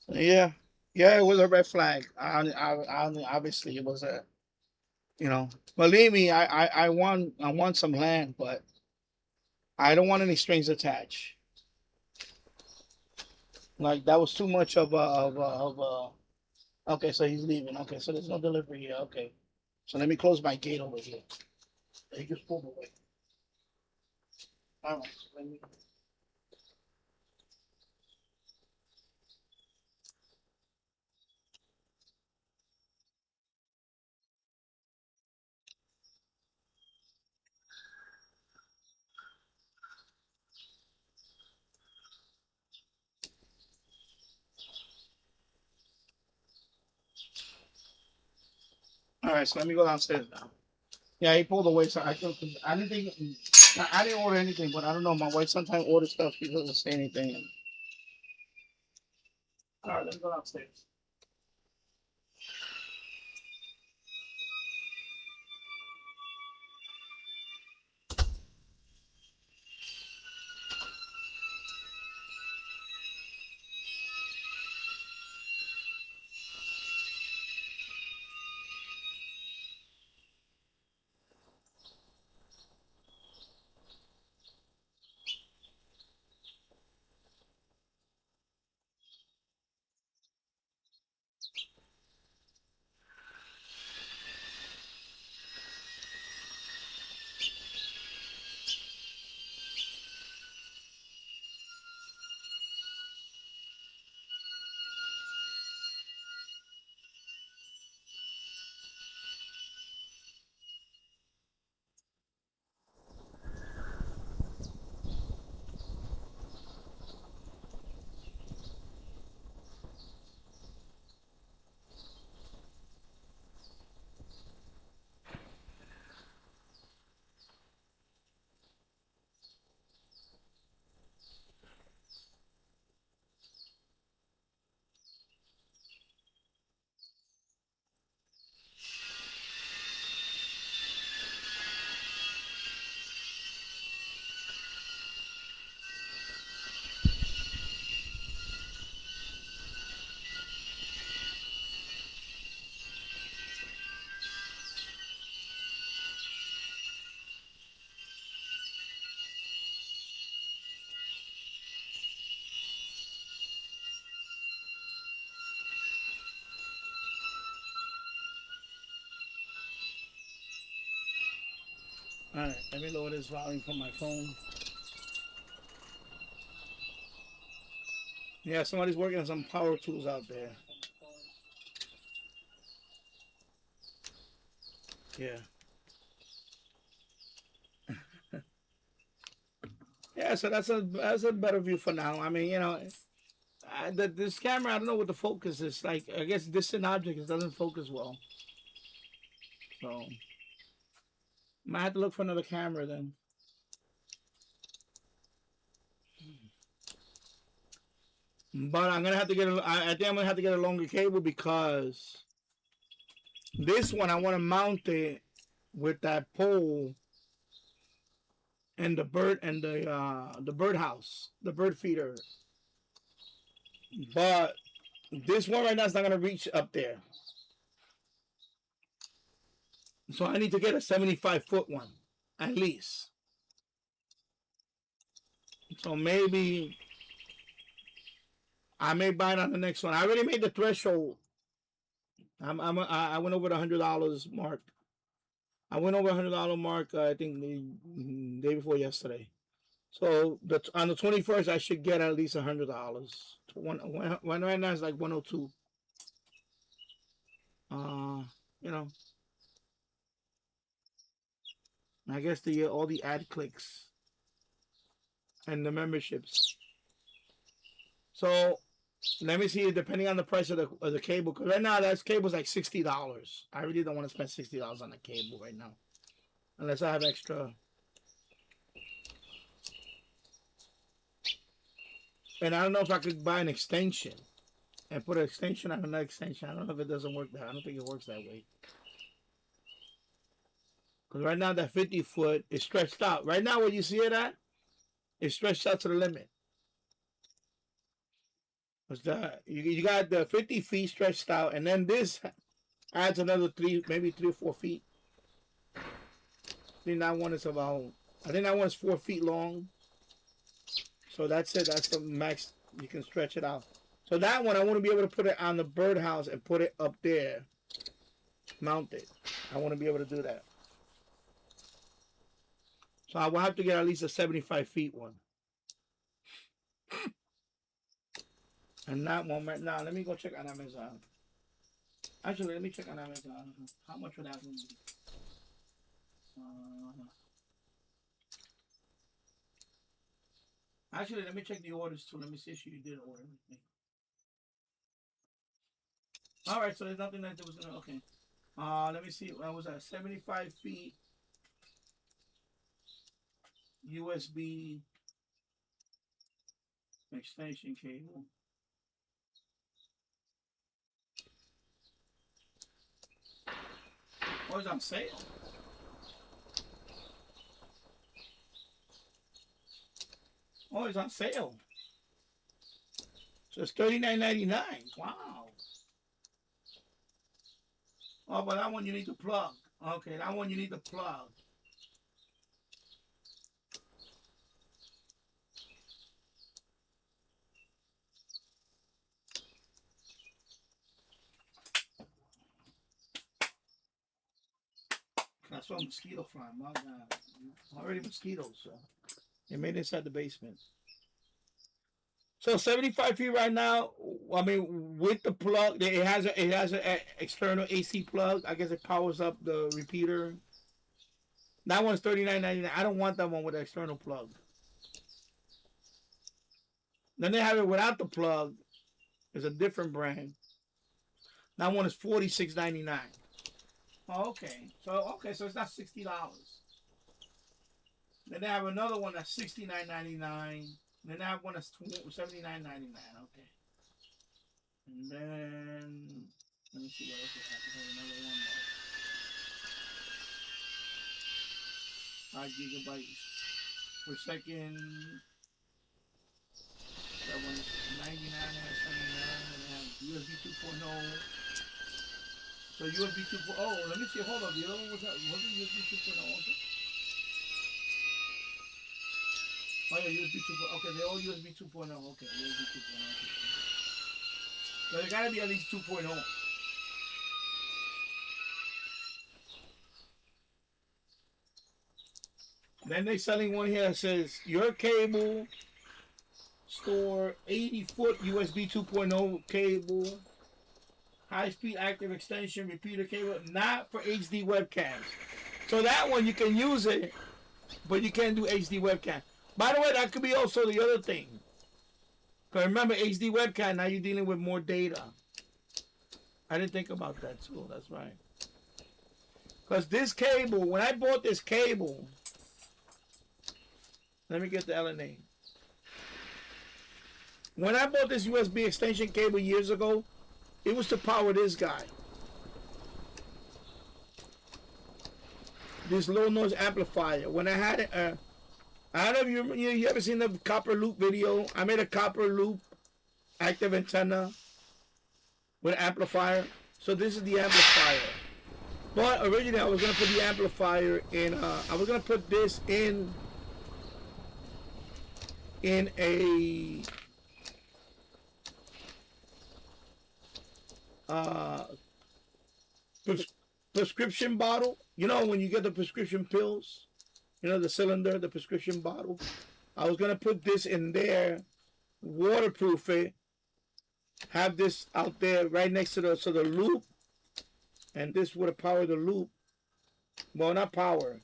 Yeah, yeah, it was a red flag. Obviously, it was a, you know, believe me, I want some land, but I don't want any strings attached. Like that was too much of a. Okay, so he's leaving. Okay, so there's no delivery here. Okay, so let me close my gate over here. He just pulled away. All right, so let me. All right, so let me go downstairs now. Yeah, he pulled away, so I didn't think I didn't order anything, but I don't know. My wife sometimes orders stuff. She doesn't say anything. All right, let me go downstairs. All right, let me lower this volume from my phone. Yeah, somebody's working on some power tools out there. Yeah. Yeah, so that's a better view for now. I mean, this camera, I don't know what the focus is. Like, I guess distant object, it doesn't focus well. So, might have to look for another camera then. But I'm gonna have to I think I'm gonna have to get a longer cable because this one I want to mount it with that pole and the birdhouse, the bird feeder. But this one right now is not gonna reach up there. So I need to get a 75-foot one, at least. So maybe I may buy it on the next one. I already made the threshold. I went over the $100 mark. I went over $100 mark. I think the day before yesterday. So on the 21st, I should get at least $100. One right now is like 102. You know, I guess the all the ad clicks and the memberships. So let me see, depending on the price of the cable, because right now that cable's like $60. I really don't want to spend $60 on a cable right now, unless I have extra. And I don't know if I could buy an extension and put an extension on another extension. I don't know if it doesn't work that. I don't think it works that way. Because right now that 50-foot is stretched out. Right now where you see it at, it's stretched out to the limit. You got the 50 feet stretched out, and then this adds another maybe 3 or 4 feet. I think that one is 4 feet long. So that's it. That's the max you can stretch it out. So that one, I want to be able to put it on the birdhouse and put it up there, mounted. I want to be able to do that. So I will have to get at least a 75 feet one. And that one right now, let me go check on Amazon. Actually, let me check on Amazon. How much would that one be? Actually, let me check the orders too. Let me see if you did order anything. All right, so there's nothing that there was gonna. Okay. Let me see. What was that? 75 feet USB extension cable. Oh, it's on sale. Oh, it's on sale. So it's $39.99. Wow. Oh, but that one you need to plug. Okay, that one you need to plug. That's what mosquito farm. My God. Already mosquitoes, so they made it inside the basement. So 75 feet right now. I mean, with the plug, it has an external AC plug. I guess it powers up the repeater. That one's $39.99. I don't want that one with an external plug. Then they have it without the plug. It's a different brand. That one is $46.99. Oh, okay. So it's not $60. Then they have another one that's $69.99. Then they have one that's $79.99. Okay. And then let me see what else they have. They have another one that's 5 gigabytes per second. That one's $99 and $79. And they have USB 2.0. So USB 2.0. Let me see. Hold on. The other one was that? Was it USB 2.0 also? Oh yeah, USB 2.0. Okay, they're all USB 2.0. Okay, USB 2.0. So they gotta be at least 2.0. Then they're selling one here that says your cable store 80-foot USB 2.0 cable, high speed active extension repeater cable, not for HD webcams. So that one you can use it, but you can't do HD webcam. By the way, that could be also the other thing. Because remember, HD webcam, now you're dealing with more data. I didn't think about that too. That's right. Because this cable, when I bought this cable, let me get the LNA. When I bought this USB extension cable years ago, it was to power this guy. This low noise amplifier. When I had it, I don't know if you ever seen the copper loop video. I made a copper loop active antenna with an amplifier. So this is the amplifier. But originally I was going to put the amplifier in, I was going to put this in a prescription bottle. You know when you get the prescription pills, you know the cylinder, the prescription bottle. I was gonna put this in there, waterproof it, have this out there right next to the loop, and this would have powered the loop. Well, not power.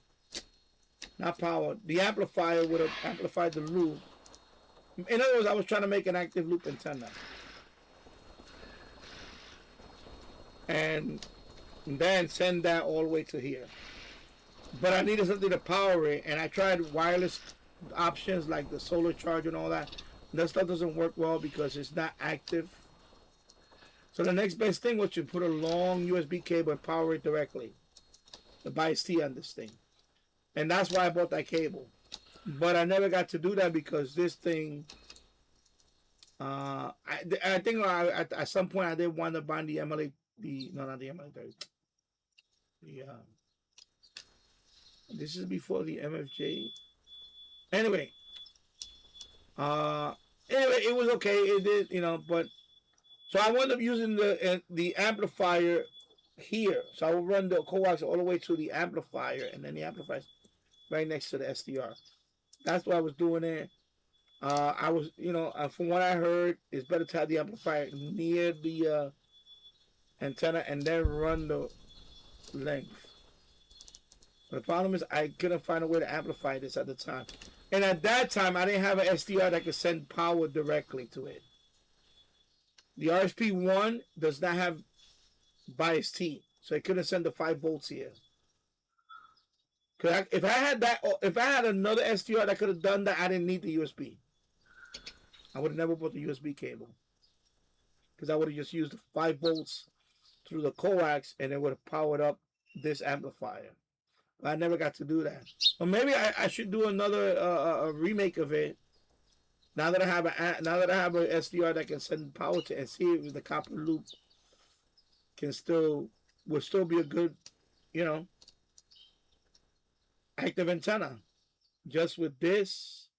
The amplifier would have amplified the loop. In other words, I was trying to make an active loop antenna, and then send that all the way to here. But I needed something to power it, and I tried wireless options like the solar charge and all that. That stuff doesn't work well because it's not active. So the next best thing was to put a long USB cable and power it directly. The bias T on this thing. And that's why I bought that cable. But I never got to do that because this thing, I think at some point I did wind up buying the MLA, not the MLA 30. This is before the MFJ. Anyway, it was okay. It did, but so I wound up using the amplifier here. So I will run the coax all the way to the amplifier, and then the amplifier right next to the SDR. That's what I was doing there. I was, from what I heard, it's better to have the amplifier near the antenna and then run the length. But the problem is I couldn't find a way to amplify this at the time. And at that time, I didn't have an SDR that could send power directly to it. The RSP1 does not have bias T, so it couldn't send the 5 volts here. If I had another SDR that could have done that, I didn't need the USB. I would have never bought the USB cable because I would have just used the 5 volts through the coax and it would have powered up this amplifier. But I never got to do that. But maybe I should do another a remake of it. Now that I have a SDR that can send power to, and see if the copper loop will still be a good, active antenna, just with this,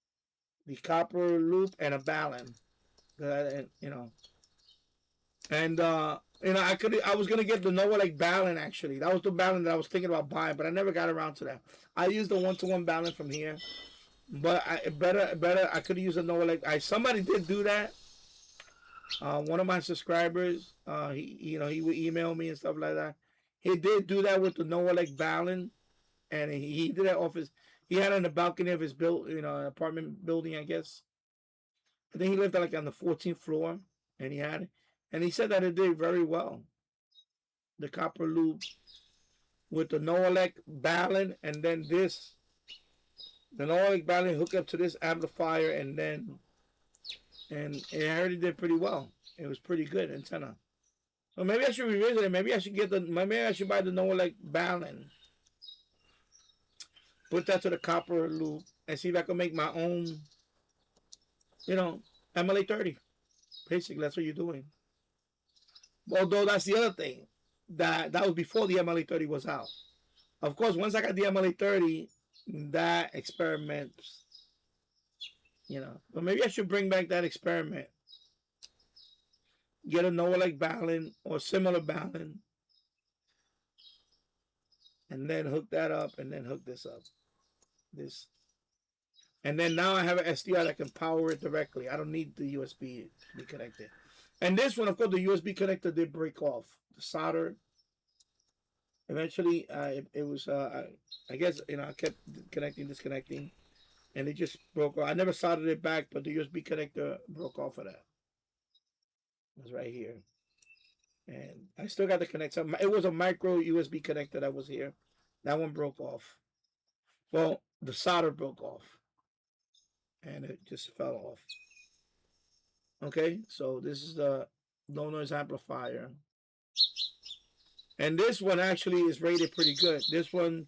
the copper loop, and a balun. I was gonna get the Nova Lake balun actually. That was the balun that I was thinking about buying, but I never got around to that. I used the 1-to-1 balun from here, but I could have used a Nova Lake. Somebody did do that. One of my subscribers, he would email me and stuff like that. He did do that with the Nova Lake balun, and he did that off his. He had it on the balcony of his an apartment building, I guess. I think he lived on the 14th floor, and he had it. And he said that it did very well. The copper loop with the Noelec balun, and then the Noelec balun hooked up to this amplifier, and it already did pretty well. It was pretty good antenna. So maybe I should revisit it. Maybe I should buy the Noelec balun. Put that to the copper loop and see if I can make my own, MLA 30. Basically, that's what you're doing. Although that's the other thing, that was before the MLA 30 was out. Of course, once I got the MLA 30, that experiment, but maybe I should bring back that experiment. Get a Noelec balun or similar balun, and then hook that up, and then hook this up. And then now I have an SDR that can power it directly. I don't need the USB to be connected. And this one, of course, the USB connector did break off. The solder. Eventually, it was, I guess, I kept disconnecting, and it just broke off. I never soldered it back, but the USB connector broke off of that. It was right here. And I still got to connect some. It was a micro USB connector that was here. That one broke off. Well, the solder broke off. And it just fell off. Okay, so this is the low noise amplifier. And this one actually is rated pretty good. This one,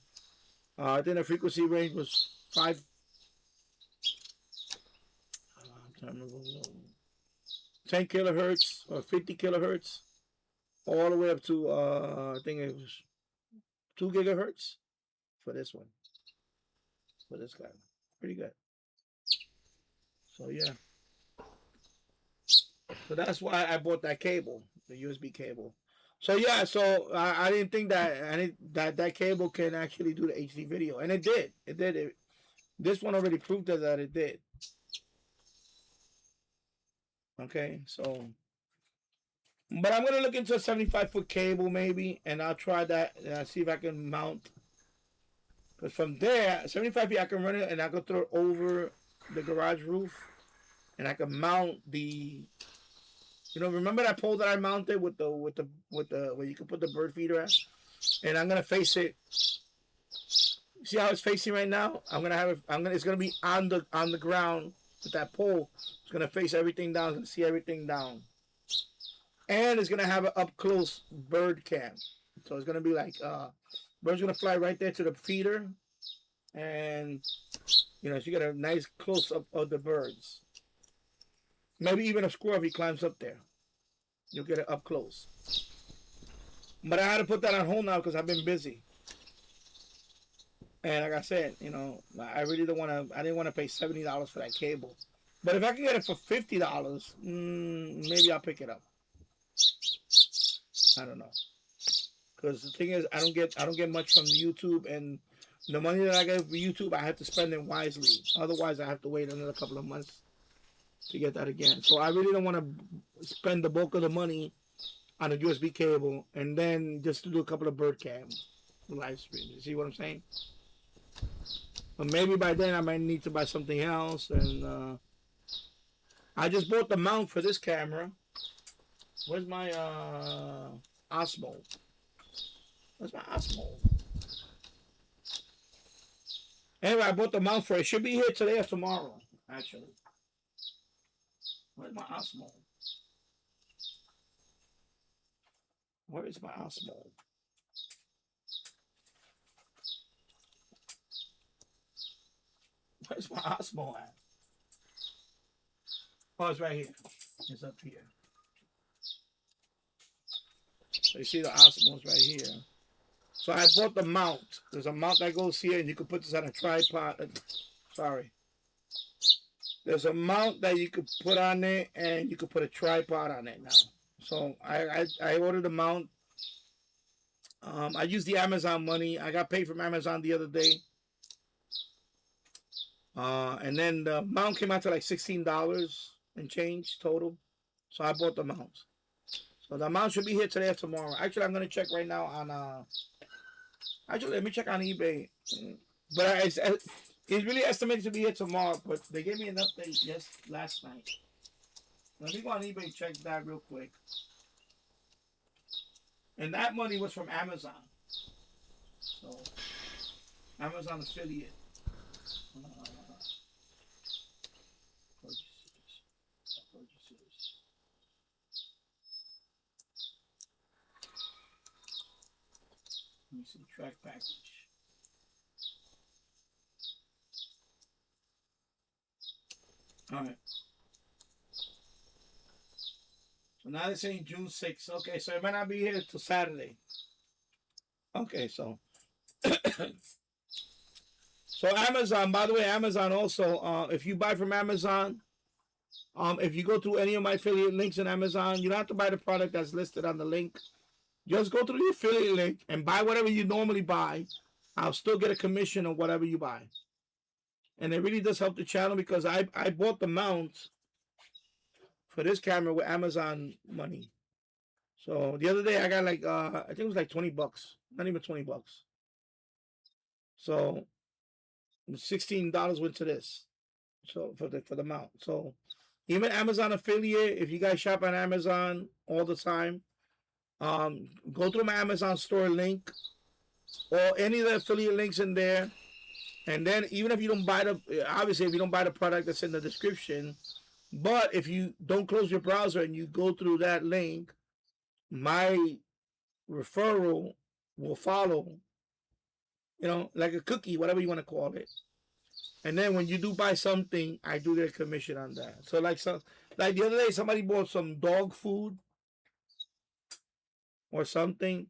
I think the frequency range was 10 kilohertz or 50 kilohertz, all the way up to, I think it was 2 gigahertz for this one. For this guy. Pretty good. So, yeah. So that's why I bought that cable, the USB cable. So yeah, so I didn't think that cable can actually do the HD video, and it did. It did. This one already proved that it did. Okay, so, but I'm gonna look into a 75-foot cable maybe, and I'll try that and see if I can mount. Because from there, 75 feet, I can run it and I can throw it over the garage roof and I can mount the. Remember that pole that I mounted with the where you can put the bird feeder at, and I'm gonna face it. See how it's facing right now? I'm gonna have it. It's gonna be on the ground with that pole. It's gonna face everything down. It's gonna see everything down, and it's gonna have an up close bird cam. So it's gonna be like bird's gonna fly right there to the feeder, and so you get a nice close up of the birds. Maybe even a squirrel if he climbs up there. You'll get it up close. But I had to put that on hold now because I've been busy. And like I said, I really don't want to. I didn't want to pay $70 for that cable. But if I can get it for $50, maybe I'll pick it up. I don't know. Because the thing is, I don't get much from YouTube, and the money that I get from YouTube, I have to spend it wisely. Otherwise, I have to wait another couple of months to get that again. So I really don't want to spend the bulk of the money on a USB cable and then just to do a couple of bird cam live streams. You see what I'm saying? But maybe by then I might need to buy something else. And I just bought the mount for this camera. Where's my Osmo? Where's my Osmo? Anyway, I bought the mount for it. It should be here today or tomorrow, actually. Where's my Osmo? Where is my Osmo? Where's my Osmo at? Oh, it's right here. It's up here. So you see the Osmo's right here. So I bought the mount. There's a mount that goes here, and you can put this on a tripod. Sorry. There's a mount that you could put on it, and you could put a tripod on it now. So I ordered a mount. I used the Amazon money. I got paid from Amazon the other day. And then the mount came out to like $16 and change total. So I bought the mount. So the mount should be here today or tomorrow. Actually, I'm going to check right now on... Actually, let me check on eBay. But it's really estimated to be here tomorrow. But they gave me an update last night. Let me go on eBay and check that real quick. And that money was from Amazon. So, Amazon affiliate. Purchases. Let me see, track package. Alright. So now they're saying June 6th. Okay, so it might not be here till Saturday. Okay, so. So Amazon, by the way, Amazon also, if you buy from Amazon, if you go through any of my affiliate links in Amazon, you don't have to buy the product that's listed on the link. Just go through the affiliate link and buy whatever you normally buy. I'll still get a commission on whatever you buy. And it really does help the channel because I bought the mount for this camera with Amazon money. So the other day I got like, I think it was like $20. Not even $20. So $16 went to this. So for the mount. So even Amazon affiliate, if you guys shop on Amazon all the time, go through my Amazon store link or any of the affiliate links in there. And then even if you don't buy obviously if you don't buy the product that's in the description, but if you don't close your browser and you go through that link, my referral will follow, like a cookie, whatever you want to call it. And then when you do buy something, I do get a commission on that. So like the other day, somebody bought some dog food or something.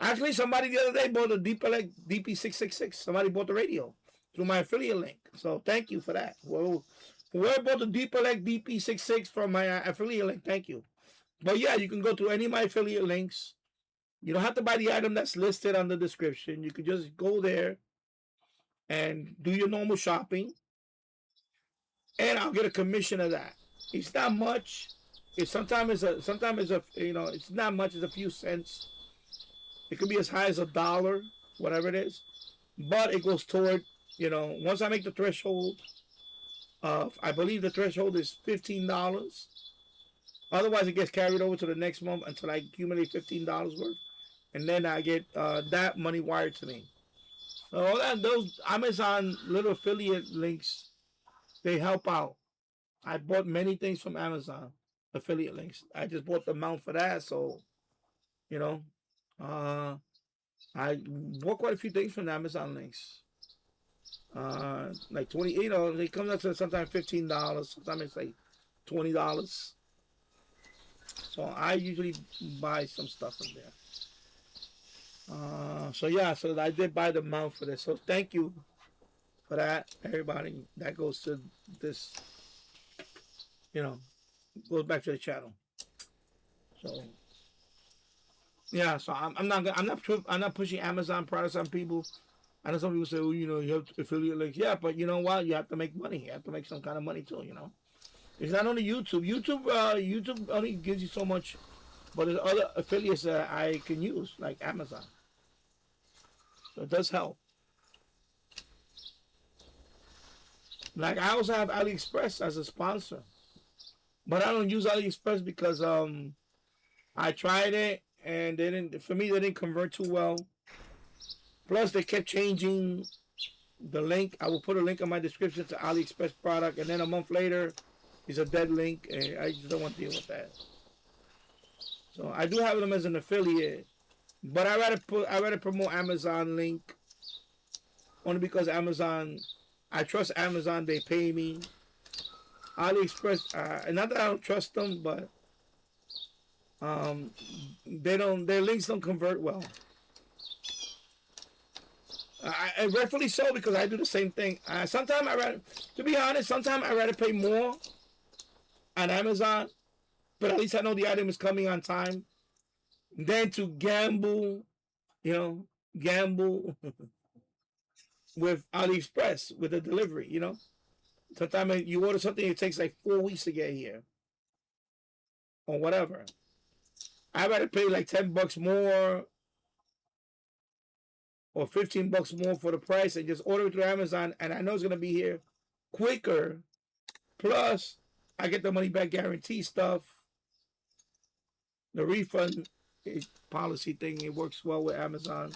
Actually, somebody the other day bought a DP666. Somebody bought the radio through my affiliate link. So thank you for that. Whoever bought the Deepelect DP66 from my affiliate link, thank you. But yeah, you can go through any of my affiliate links. You don't have to buy the item that's listed on the description. You can just go there and do your normal shopping, and I'll get a commission of that. It's not much. It's not much. It's a few cents. It could be as high as $1, whatever it is, but it goes toward, once I make the threshold, I believe the threshold is $15. Otherwise, it gets carried over to the next month until I accumulate $15 worth, and then I get that money wired to me. So all that those Amazon little affiliate links, they help out. I bought many things from Amazon affiliate links. I just bought the amount for that, so you know, uh, I bought quite a few things from the Amazon links. Like 20, they come up to sometimes $15. Sometimes it's like $20. So I usually buy some stuff from there. So yeah, so I did buy the amount for this. So thank you for that, everybody. That goes to this, goes back to the channel. So yeah, so I'm not pushing Amazon products on people. I know some people say, well, you have affiliate links. Yeah, but you know what? You have to make money. You have to make some kind of money too. It's not only YouTube. YouTube only gives you so much, but there's other affiliates that I can use, like Amazon. So it does help. Like I also have AliExpress as a sponsor, but I don't use AliExpress because I tried it and they didn't convert too well. Plus they kept changing the link. I will put a link in my description to AliExpress product, and then a month later, it's a dead link, and I just don't want to deal with that. So I do have them as an affiliate, but I rather promote Amazon link only because Amazon. I trust Amazon. They pay me. AliExpress, not that I don't trust them, but their links don't convert well. I rightfully so, because I do the same thing. Sometimes to be honest, sometimes I rather pay more on Amazon, but at least I know the item is coming on time, than to gamble with AliExpress with the delivery. Sometimes you order something, it takes like 4 weeks to get here, or whatever. I rather pay like $10 more or $15 more for the price and just order it through Amazon, and I know it's gonna be here quicker. Plus, I get the money back guarantee stuff. The refund policy thing, it works well with Amazon.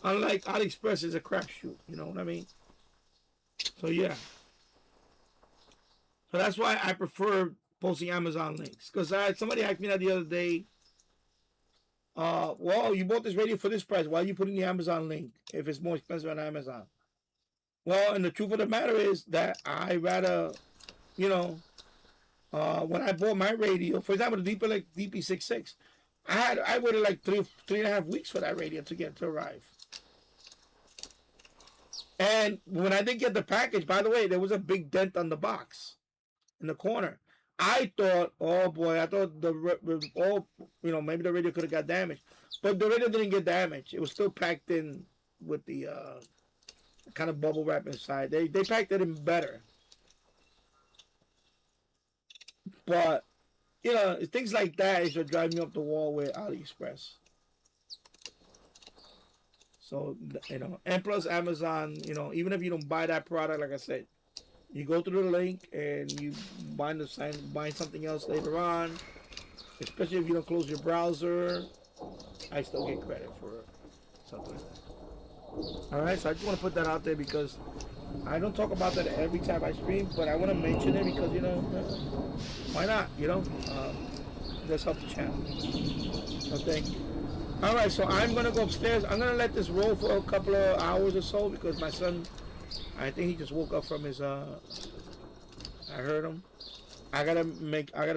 Unlike AliExpress, is a crapshoot. You know what I mean? So yeah. So that's why I prefer posting Amazon links. Because somebody asked me that the other day. Well, you bought this radio for this price. Why are you putting the Amazon link if it's more expensive on Amazon? Well, and the truth of the matter is that I rather, when I bought my radio, for example, the DP66, I waited like 3.5 weeks for that radio to arrive. And when I didn't get the package, by the way, there was a big dent on the box in the corner. I thought, oh boy, maybe the radio could have got damaged, but the radio didn't get damaged. It was still packed in with the kind of bubble wrap inside. They packed it in better, but things like that is what drive me up the wall with AliExpress. So and plus Amazon, even if you don't buy that product, like I said, you go through the link and you buy something else later on. Especially if you don't close your browser, I still get credit for something like that. All right, so I just want to put that out there because I don't talk about that every time I stream, but I want to mention it because why not? Let's help the channel. So thank you. All right, so I'm gonna go upstairs. I'm gonna let this roll for a couple of hours or so because my son, I think he just woke up from his. I heard him. I gotta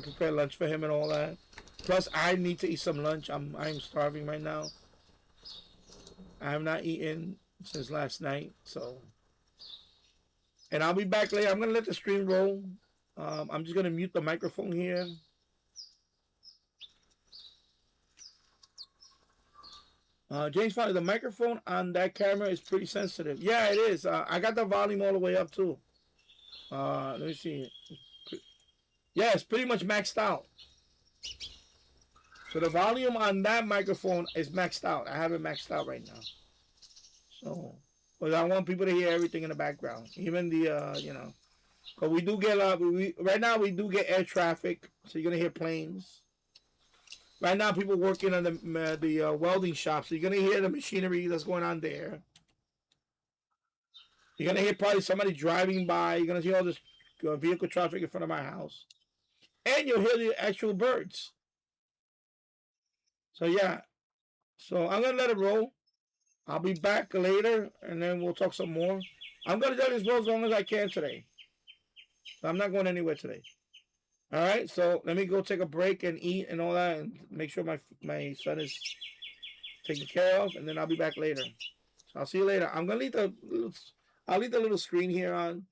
prepare lunch for him and all that. Plus, I need to eat some lunch. I'm starving right now. I have not eaten since last night, so. And I'll be back later. I'm gonna let the stream roll. I'm just gonna mute the microphone here. James found the microphone on that camera is pretty sensitive. Yeah, it is. I got the volume all the way up too. Let me see. Yeah, it's pretty much maxed out. So the volume on that microphone is maxed out. I have it maxed out right now. So, but I want people to hear everything in the background, even the But we do get a lot. Right now we do get air traffic, so you're gonna hear planes. Right now, people working on the welding shop, so you're gonna hear the machinery that's going on there. You're gonna hear probably somebody driving by. You're gonna see all this vehicle traffic in front of my house, and you'll hear the actual birds. So yeah, so I'm gonna let it roll. I'll be back later, and then we'll talk some more. I'm gonna do this roll as long as I can today. So I'm not going anywhere today. All right, so let me go take a break and eat and all that, and make sure my son is taken care of, and then I'll be back later. So I'll see you later. I'll leave the little screen here on.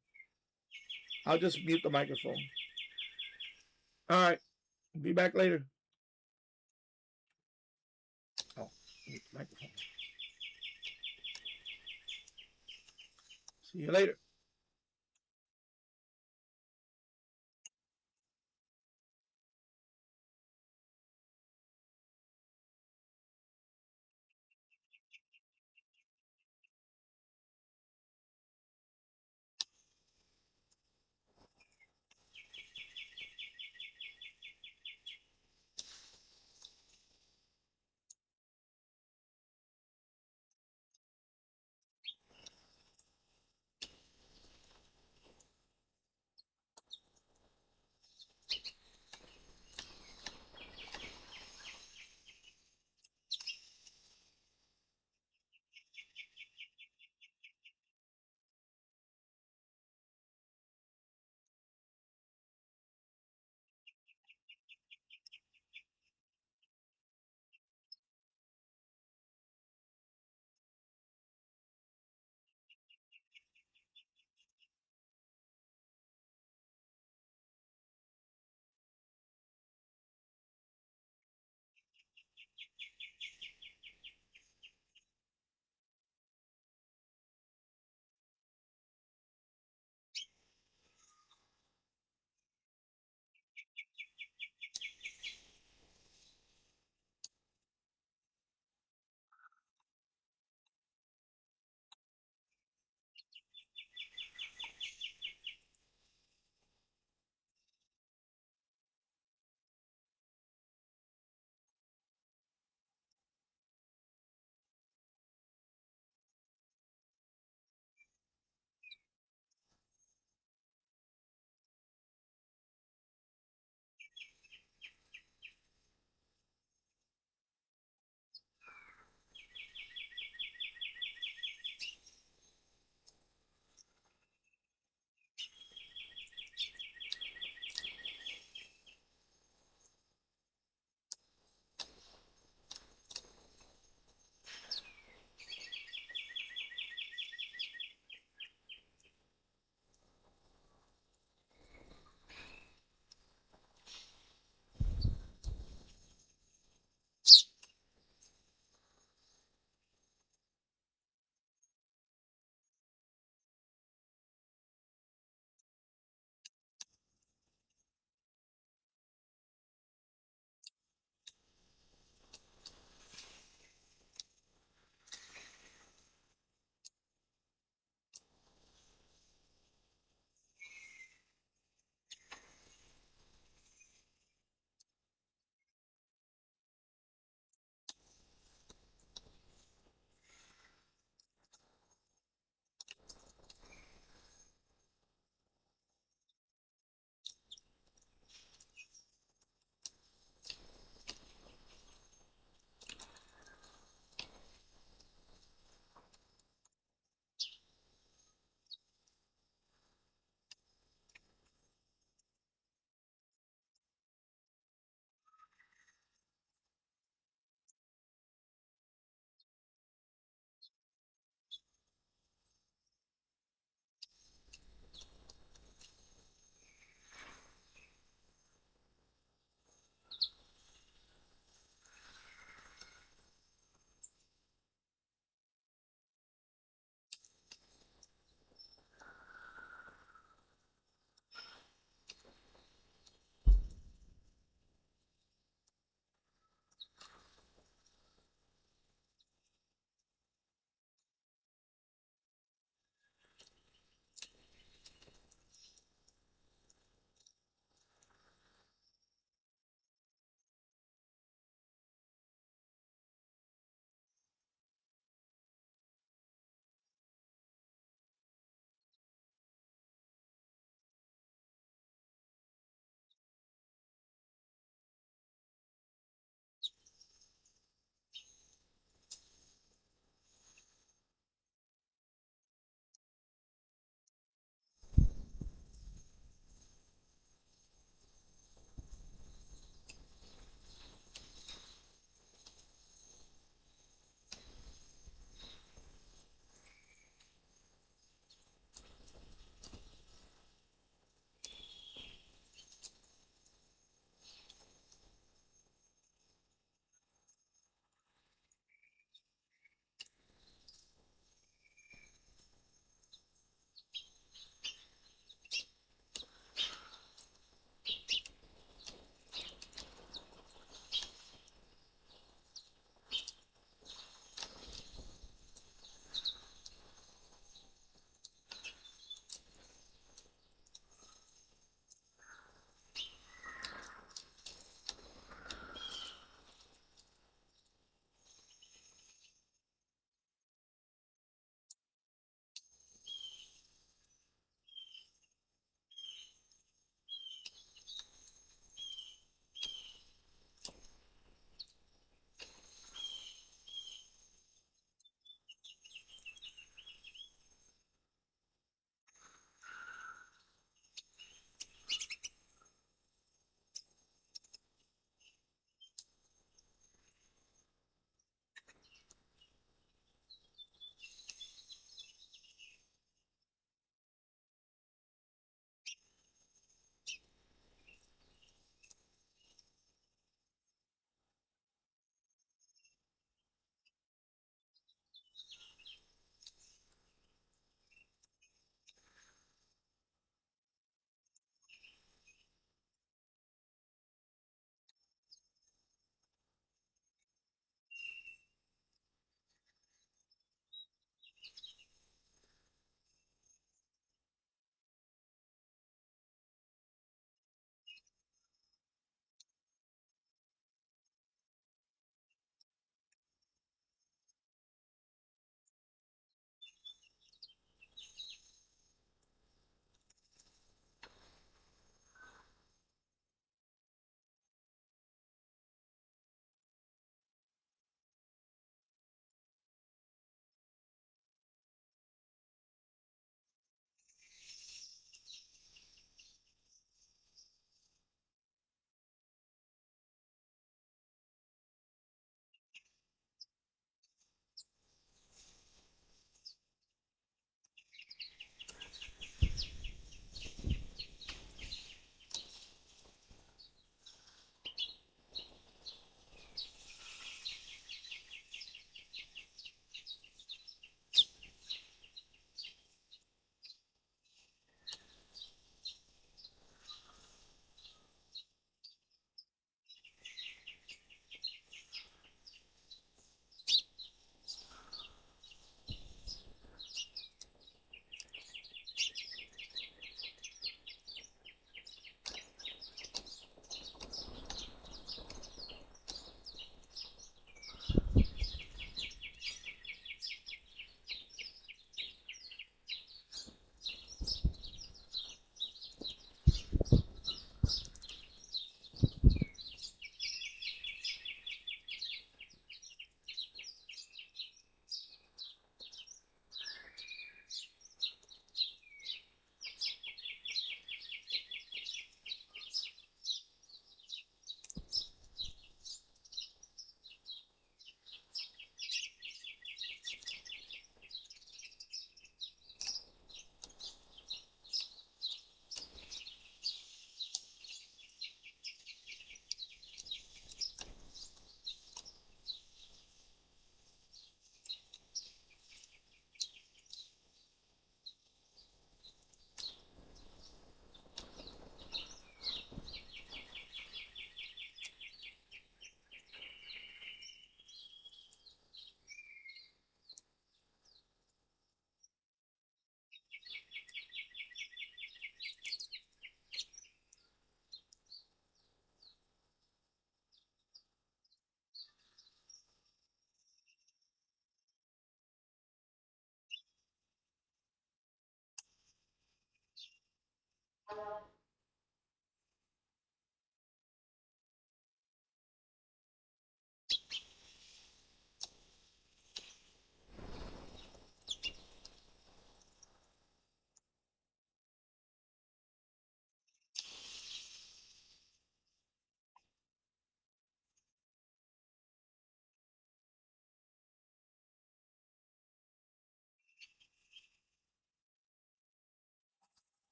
I'll just mute the microphone. All right, be back later. Oh, mute the microphone. See you later.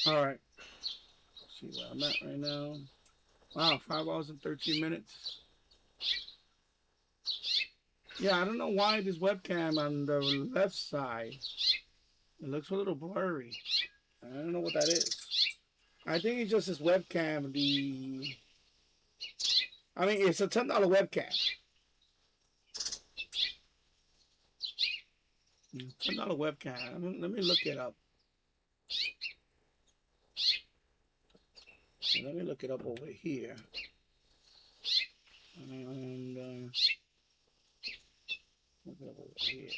All right. Let's see where I'm at right now. Wow, 5 hours and 13 minutes. Yeah, I don't know why this webcam on the left side, it looks a little blurry. I don't know what that is. I think it's just this webcam. I mean, it's a $10 webcam. $10 webcam. Let me look it up. Let me look it up over here. And look it up over here.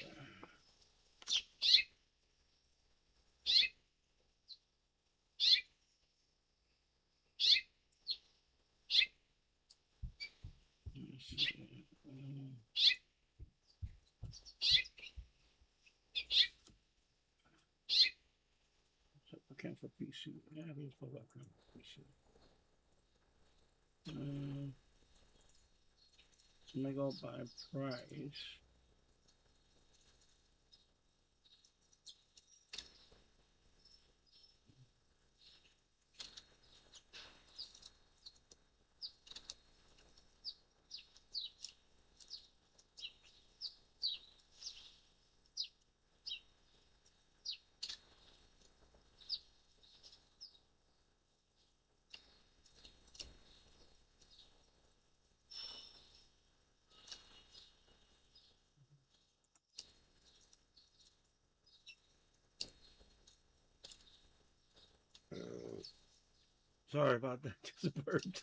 Webcam for PC. Yeah, we for webcam for PC. Let me go by price. Sorry about that. Just burped.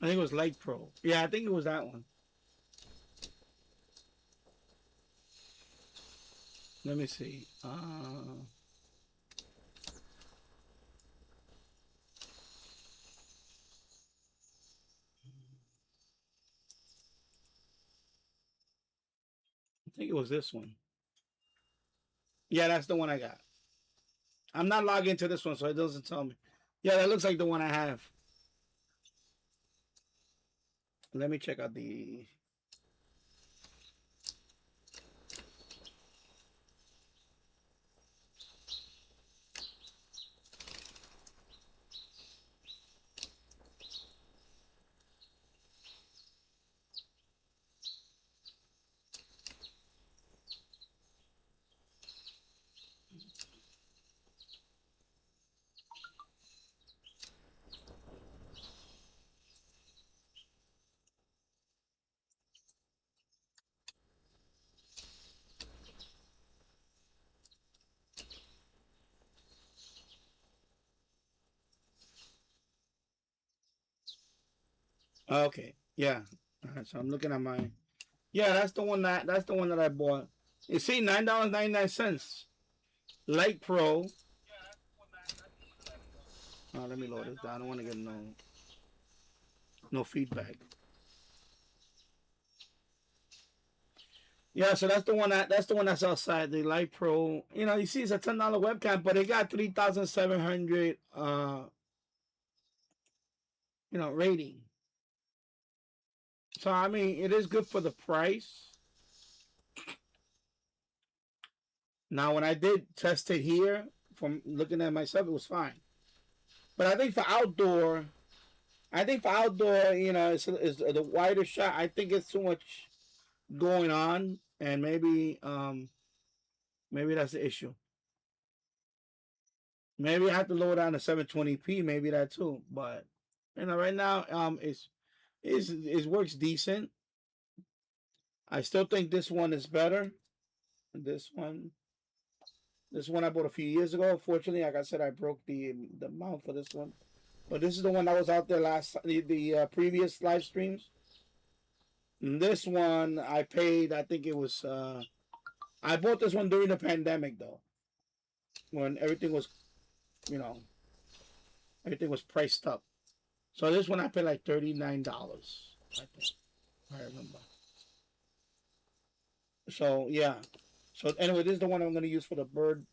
I think it was Light Pro. Yeah, I think it was that one. Let me see. I think it was this one. Yeah, that's the one I got. I'm not logged into this one, so it doesn't tell me. Yeah, that looks like the one I have. Let me check out the. Okay, yeah. All right, so I'm looking at my. Yeah, that's the one that I bought. You see, $9.99. Light Pro. Oh, let me load this down. I don't want to get no feedback. Yeah, so that's the one that's outside the Light Pro. You know, you see it's a $10 webcam, but it got 3,700 rating. So I mean, it is good for the price. Now, when I did test it here, from looking at myself, it was fine. But I think for outdoor, I think for outdoor, it's the wider shot. I think it's too much going on, and maybe that's the issue. Maybe I have to lower down to 720p. Maybe that too. But right now, it works decent. I still think this one is better. This one, this one I bought a few years ago. Fortunately, like I said, I broke the mount for this one. But this is the one that was out there last the previous live streams. And this one I paid. I think it was. I bought this one during the pandemic though, when everything was, you know, everything was priced up. So this one I paid like $39. I think I remember. So yeah. So anyway, this is the one I'm gonna use for the bird.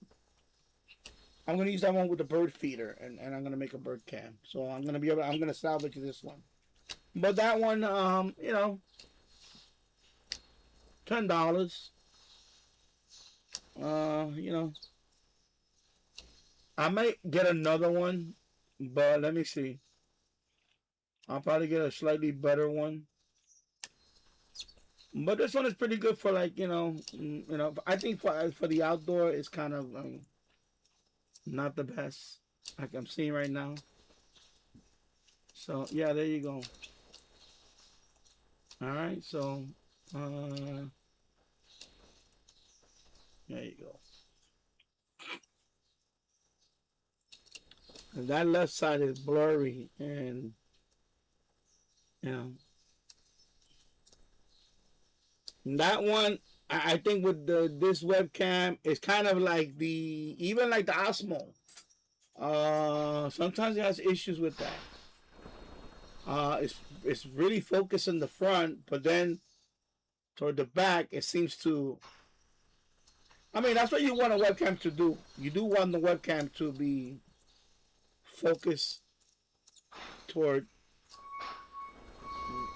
I'm gonna use that one with the bird feeder, and I'm gonna make a bird cam. So I'm gonna salvage this one. But that one, $10. You know, I might get another one, but let me see. I'll probably get a slightly better one. But this one is pretty good for like I think for the outdoor it's kind of not the best like I'm seeing right now. So yeah, there you go. All right, so there you go. And that left side is blurry, and you know that one. I think with this webcam, it's kind of like even like the Osmo. Sometimes it has issues with that. It's really focused in the front, but then toward the back, it seems to. I mean, that's what you want a webcam to do. You do want the webcam to be focused toward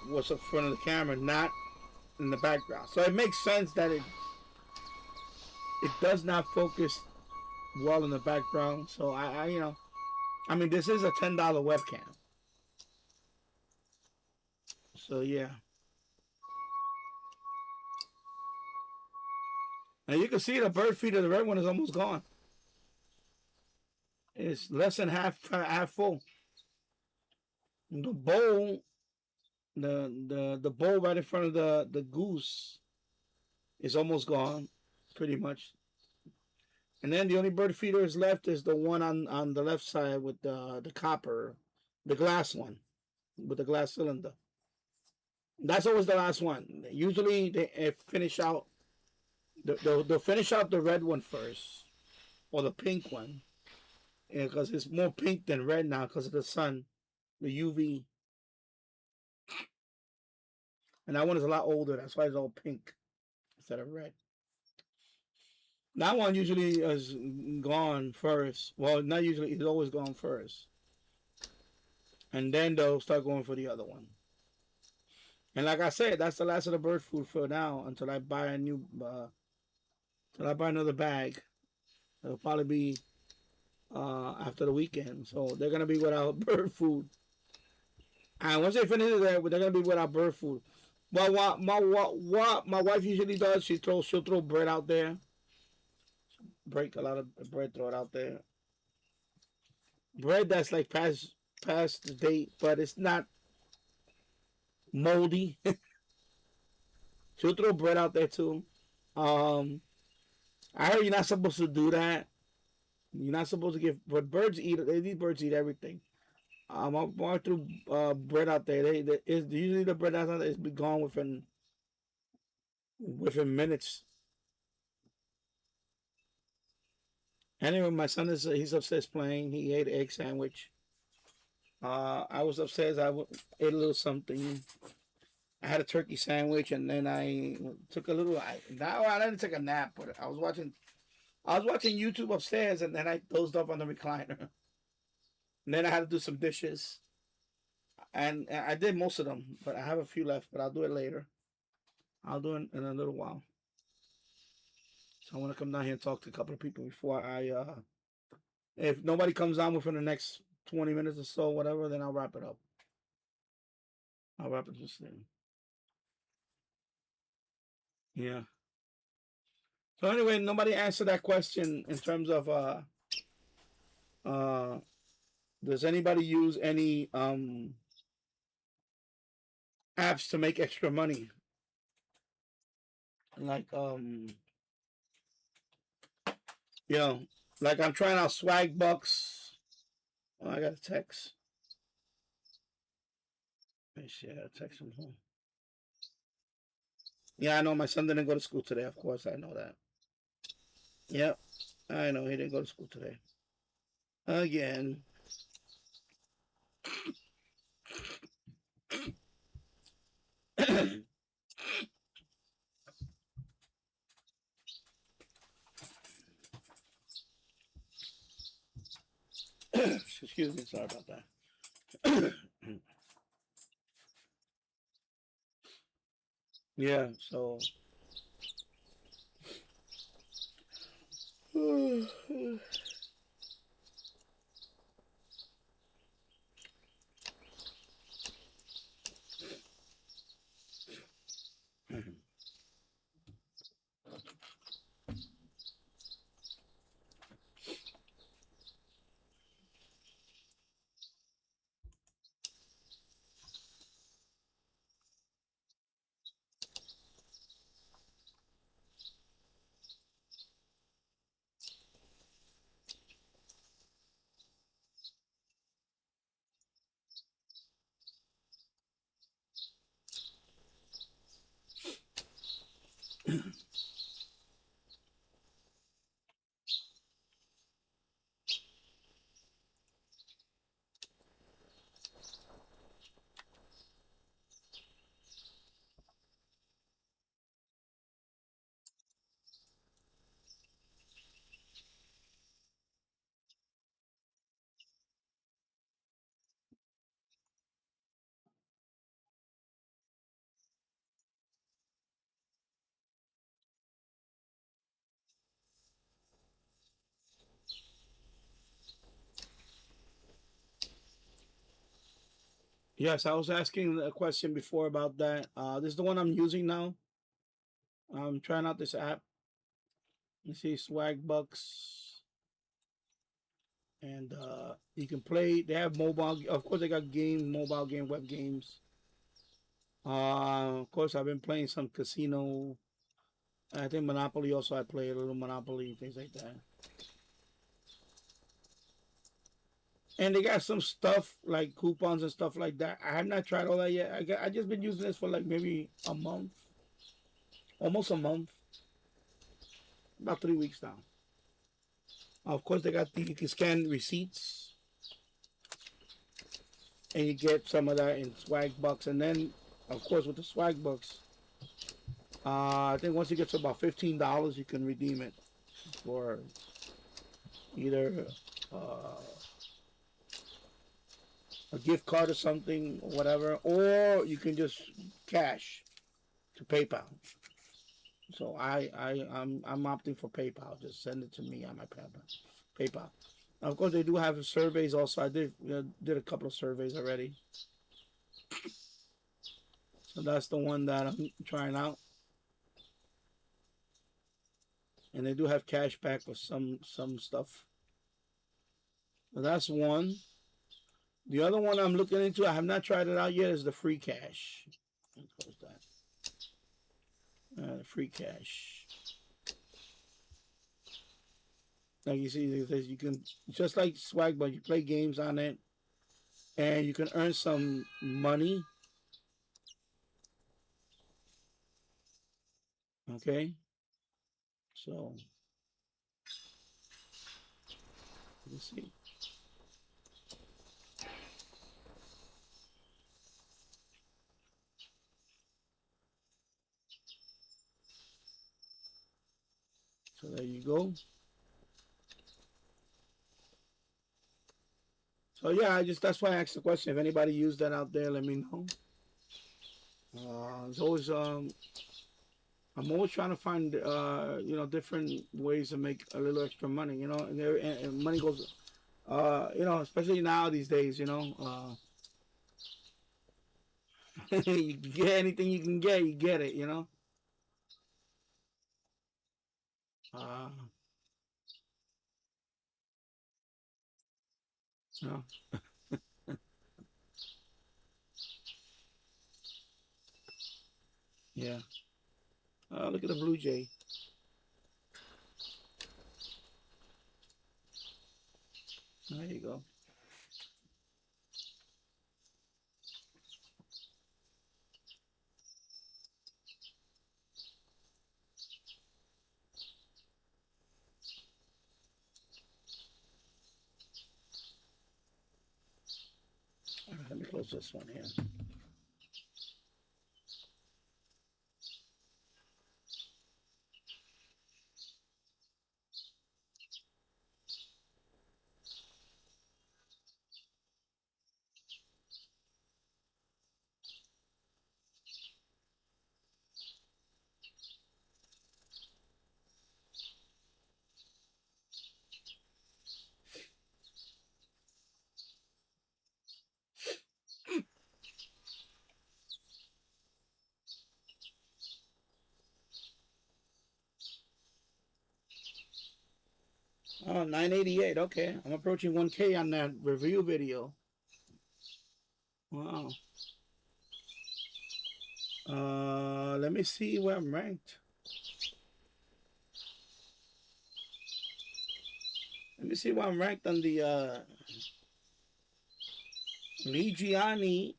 what's in front of the camera, not in the background. So it makes sense that it does not focus well in the background. So I mean, this is a $10 webcam. So yeah. And you can see the bird feeder, the red one is almost gone. It's less than half full. The bowl, the bowl right in front of the goose is almost gone, pretty much. And then the only bird feeder is left is the one on the left side with the copper, the glass one with the glass cylinder. That's always the last one. Usually they finish out. They'll finish out the red one first, or the pink one, because it's more pink than red now because of the sun, the UV. And that one is a lot older. That's why it's all pink instead of red. That one usually is gone first. Well, not usually. It's always gone first. And then they'll start going for the other one. And like I said, that's the last of the bird food for now until I buy until I buy another bag. It'll probably be after the weekend. So they're going to be without bird food. And once they finish that, they're going to be without bird food. Well, what my wife usually does, she'll throw bread out there. Break a lot of bread, throw it out there. Bread that's like past the date, but it's not moldy. She'll throw bread out there too. I heard you're not supposed to do that. You're not supposed to give, but birds eat. These birds eat everything. I threw bread out there. Usually the bread out there is be gone within minutes. Anyway, my son he's upstairs playing. He ate an egg sandwich. I was upstairs. Ate a little something. I had a turkey sandwich, and then I took a little. I didn't take a nap, but I was watching YouTube upstairs, and then I dozed off on the recliner. And then I had to do some dishes, and I did most of them, but I have a few left. But I'll do it later. I'll do it in a little while. So I want to come down here and talk to a couple of people before if nobody comes on within the next 20 minutes or so, whatever, then I'll wrap it up. I'll wrap it this thing. Yeah. So anyway, nobody answered that question in terms of uh does anybody use any apps to make extra money? Like you know, like I'm trying out Swag Bucks. Oh, I got a text. Let me see, I got a text from home. Yeah, I know my son didn't go to school today. Of course, I know that. Yep, I know he didn't go to school today. Again. Excuse me, sorry about that. Yeah, so yes, I was asking a question before about that. This is the one I'm using now. I'm trying out this app. You see Swag Bucks, and you can play. They have mobile. Of course, they got mobile game, web games. Of course, I've been playing some casino. I think Monopoly also. I play a little Monopoly, things like that. And they got some stuff like coupons and stuff like that. I have not tried all that yet. I just been using this for like maybe a month, almost a month, about 3 weeks now. Of course, they got you can scan receipts, and you get some of that in Swag Bucks. And then, of course, with the Swag Bucks, I think once you get to about $15, you can redeem it for either uh, a gift card or something, or whatever, or you can just cash to PayPal. So I'm opting for PayPal. Just send it to me on my PayPal. Of course, they do have surveys also. I did a couple of surveys already. So that's the one that I'm trying out. And they do have cash back for some stuff. So that's one. The other one I'm looking into, I have not tried it out yet, is the free cash. Let's close that. The free cash. Like you see, you can just like Swag, but you play games on it, and you can earn some money. Okay, so let's see. So there you go. So yeah, that's why I asked the question. If anybody used that out there, let me know. It's always I'm always trying to find different ways to make a little extra money. And money goes especially now these days. You get anything you can get, you get it. You know. Uh, no. Yeah. Oh, look at the Blue Jay. There you go. All right, let me close this one here. Oh, 988. Okay. I'm approaching 1K on that review video. Wow. Let me see where I'm ranked. Let me see where I'm ranked on the Ligiani.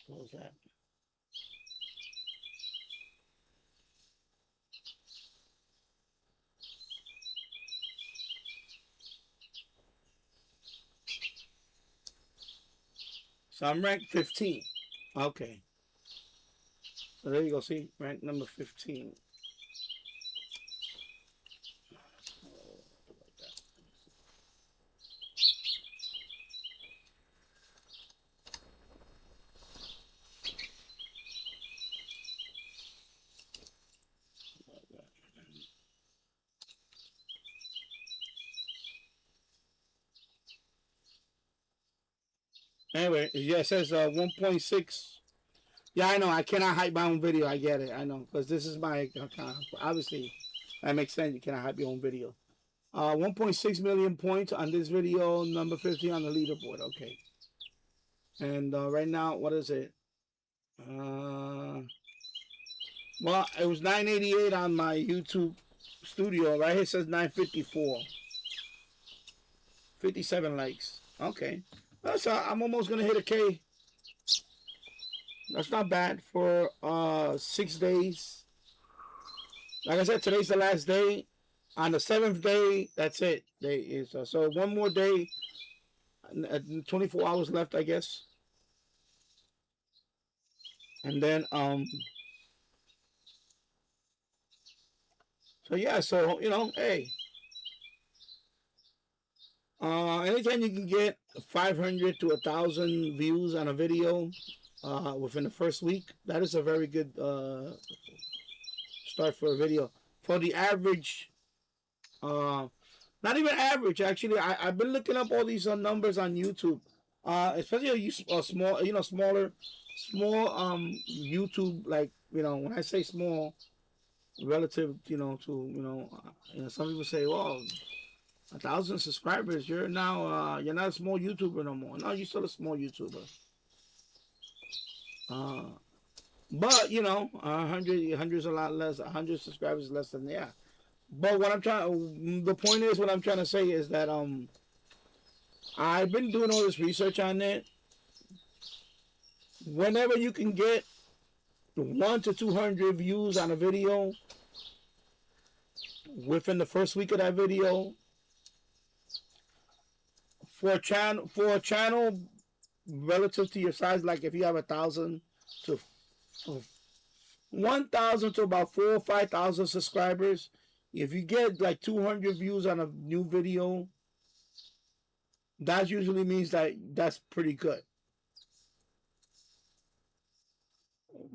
What was that? So I'm ranked 15. Okay. So there you go. See, rank number 15. Anyway, yeah, it says 1.6. Yeah, I know. I cannot hype my own video. I get it. I know. Because this is my account. Obviously, that makes sense. You cannot hype your own video. 1.6 million points on this video. Number 15 on the leaderboard. Okay. And right now, what is it? Well, it was 988 on my YouTube studio. Right here it says 954. 57 likes. Okay. That's I'm almost gonna hit a K. That's not bad for 6 days. Like I said, today's the last day. On the 7th day, that's it. Day is so one more day. 24 hours left, I guess. And then so yeah, so you know, hey. Anytime you can get 500 to 1,000 views on a video within the first week, that is a very good start for a video. For the average, not even average, actually, I've been looking up all these numbers on YouTube, especially small, small YouTube, like, when I say small, relative, to, some people say, well, 1,000 subscribers, you're now you're not a small YouTuber no more. No, you're still a small YouTuber. But 100's a lot less. 100 subscribers is less than, yeah. But the point is, what I'm trying to say is that I've been doing all this research on it. Whenever you can get 1 to 200 views on a video within the first week of that video, for a channel relative to your size, like if you have 1,000 to 1,000 to about 4,000 or 5,000 subscribers, if you get like 200 views on a new video, that usually means that's pretty good.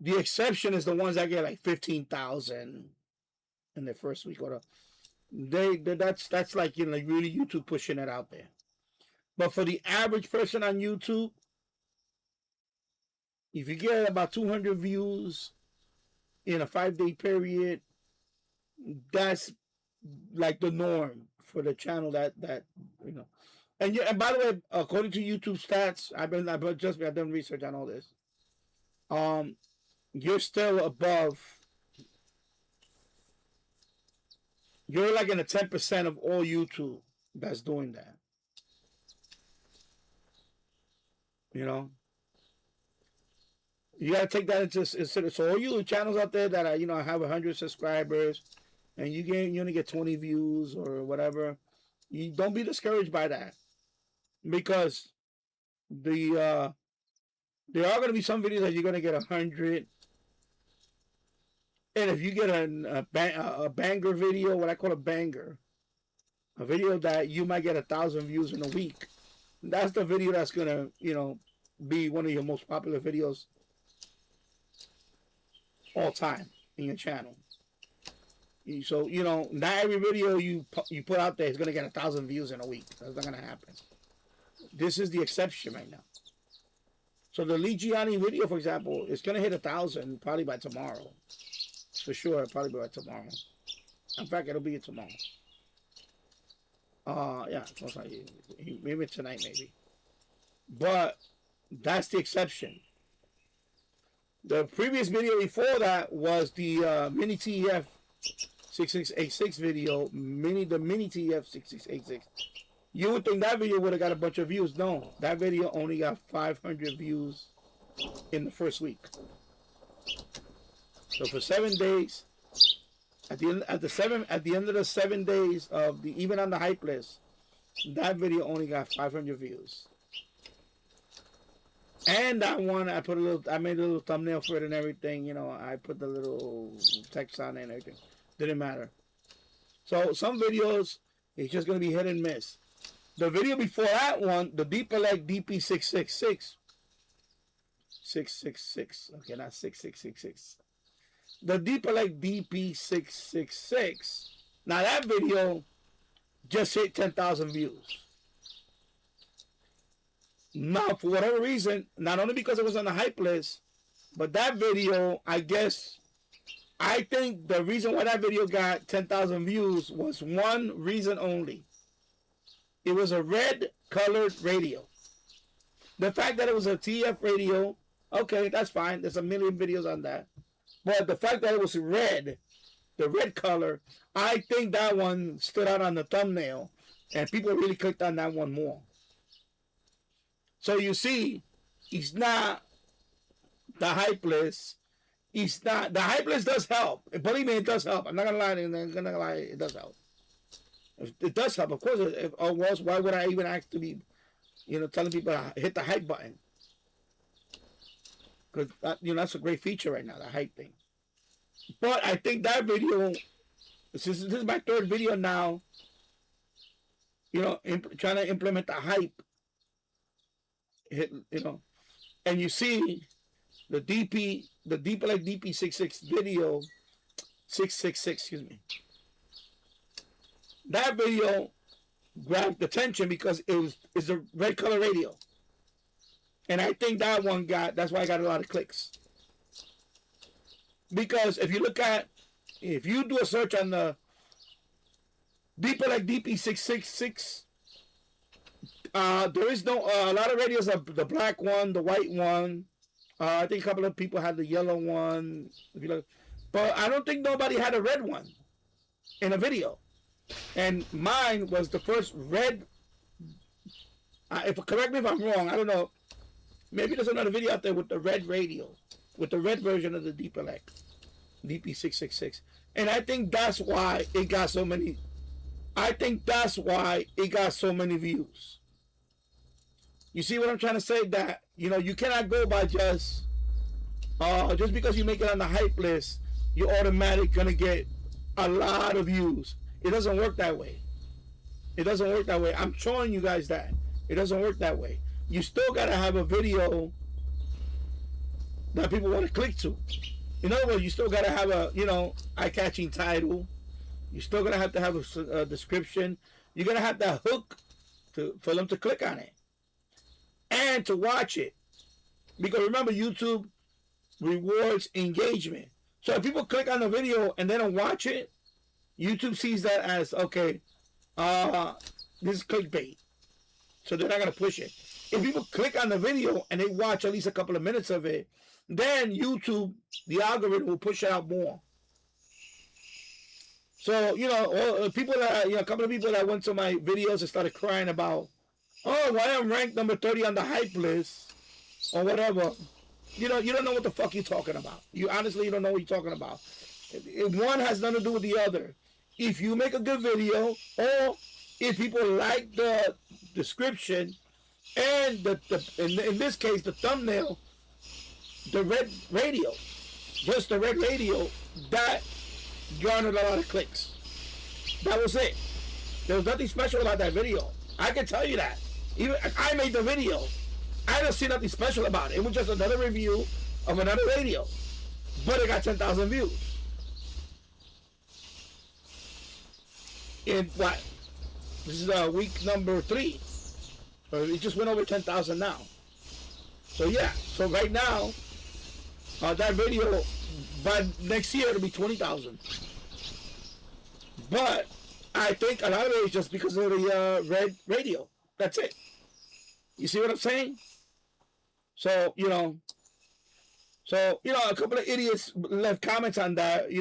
The exception is the ones that get like 15,000 in their first week, or that's like really YouTube pushing it out there. But for the average person on YouTube, if you get about 200 views in a 5-day period, that's like the norm for the channel. That you know, and yeah, and by the way, according to YouTube stats, I've done research on all this. You're still above. You're like in the 10% of all YouTube that's doing that. You know, you gotta take that into consideration. So all you channels out there that are, have 100 subscribers, and you only get 20 views or whatever, you don't be discouraged by that, because there are gonna be some videos that you're gonna get 100, and if you get a banger video, what I call a banger, a video that you might get 1,000 views in a week, that's the video that's gonna be one of your most popular videos all time in your channel. So not every video you put out there is gonna get 1,000 views in a week. That's not gonna happen. This is the exception right now. So the Lee Gianni video, for example, is gonna hit 1,000 probably by tomorrow, for sure. Probably by tomorrow. In fact, it'll be tomorrow. Yeah, most likely. Maybe tonight, maybe. But that's the exception. The previous video before that was the mini TEF 6686 video, the mini TEF 6686. You would think that video would have got a bunch of views. No, that video only got 500 views in the first week. So for 7 days, at the end of the 7 days of even on the hype list, that video only got 500 views. And that one, I made a little thumbnail for it and everything. I put the little text on it and everything. Didn't matter. So some videos, it's just gonna be hit and miss. The video before that one, the Deep Elect DP666, 666. Okay, not 6666. The Deep Elect DP666. Now that video just hit 10,000 views. Now, for whatever reason, not only because it was on the hype list, but that video, I think the reason why that video got 10,000 views was one reason only. It was a red colored radio. The fact that it was a TF radio, okay, that's fine. There's a million videos on that. But the fact that it was red, the red color, I think that one stood out on the thumbnail, and people really clicked on that one more. So you see, it's not the hype list. It's not the hype list does help. Believe me, it does help. I'm not gonna lie. It does help. It does help, of course. Else, why would I even ask to be, telling people to hit the hype button? Because that's a great feature right now, the hype thing. But I think that video, this is my third video now. Trying to implement the hype. And you see the Deep Elect DP66 video, 666, excuse me. That video grabbed attention because it's a red color radio. And I think that one that's why I got a lot of clicks. Because if you do a search on the Deep Elect DP666, there is a lot of radios are the black one, the white one. I think a couple of people had the yellow one. But I don't think nobody had a red one in a video. And mine was the first red. Correct me if I'm wrong. I don't know. Maybe there's another video out there with the red radio, with the red version of the Deep Elect DP666. And I think that's why it got so many. Views. You see what I'm trying to say? That you cannot go by just because you make it on the hype list, you're automatically gonna get a lot of views. It doesn't work that way. I'm showing you guys that it doesn't work that way. You still gotta have a video that people want to click to. In other words, you still gotta have a eye-catching title. You're still gonna have to have a description. You're gonna have that hook for them to click on it and to watch it. Because remember, YouTube rewards engagement. So if people click on the video and they don't watch it, YouTube sees that as, okay, this is clickbait. So they're not going to push it. If people click on the video and they watch at least a couple of minutes of it, then YouTube, the algorithm will push it out more. So, you know, people that, a couple of people that went to my videos and started crying about, oh, why I'm ranked number 30 on the hype list or whatever. You don't know what the fuck you're talking about. You honestly don't know what you're talking about. One has nothing to do with the other. If you make a good video, or if people like the description and in this case the thumbnail, the red radio, just the red radio, that garnered a lot of clicks. That was it. There was nothing special about that video. I can tell you that. Even I made the video. I don't see nothing special about it. It was just another review of another radio. But it got 10,000 views. In what? This is week number 3. It just went over 10,000 now. So yeah. So right now, that video, by next year, it'll be 20,000. But I think a lot of it is just because of the red radio. That's it. You see what I'm saying? So, a couple of idiots left comments on that,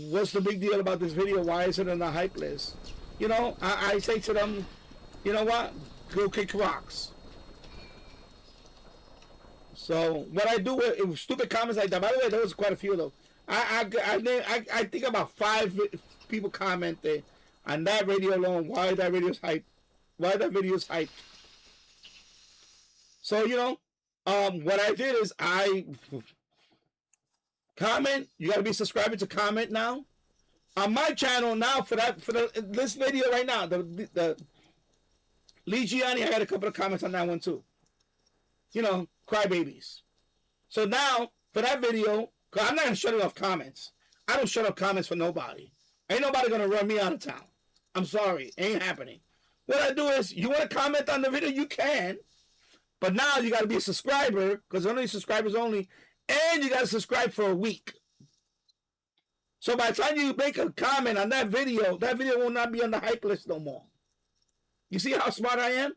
what's the big deal about this video? Why is it on the hype list? I say to them, you know what? Go kick rocks. So what I do with stupid comments like that, by the way, there was quite a few of them. I think about 5 people commented on that video alone, why that video is hyped. So, what I did is I comment. You got to be subscribing to comment now. On my channel now, for this video right now, the Lee Gianni, I got a couple of comments on that one too. Crybabies. So now, for that video, because I'm not going to shut it off comments. I don't shut off comments for nobody. Ain't nobody going to run me out of town. I'm sorry. Ain't happening. What I do is, you want to comment on the video, you can. But now you got to be a subscriber, because only subscribers only, and you got to subscribe for a week. So by the time you make a comment on that video will not be on the hype list no more. You see how smart I am?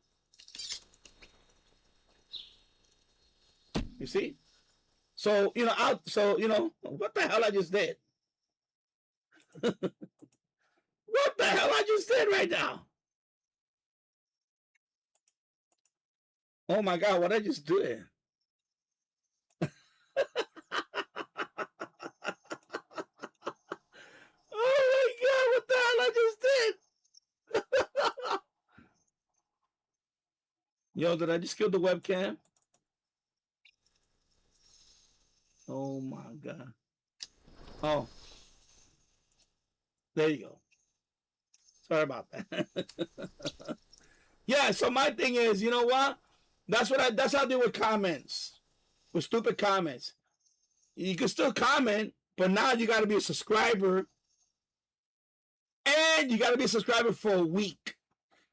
You see? So, what the hell I just did? What the hell I just did right now? Oh my God, what I just did. Oh my God, what the hell I just did? Yo, did I just kill the webcam? Oh my God. Oh. There you go. Sorry about that. Yeah, so my thing is, you know what? That's how I deal with comments. With stupid comments. You can still comment, but now you got to be a subscriber. And you got to be a subscriber for a week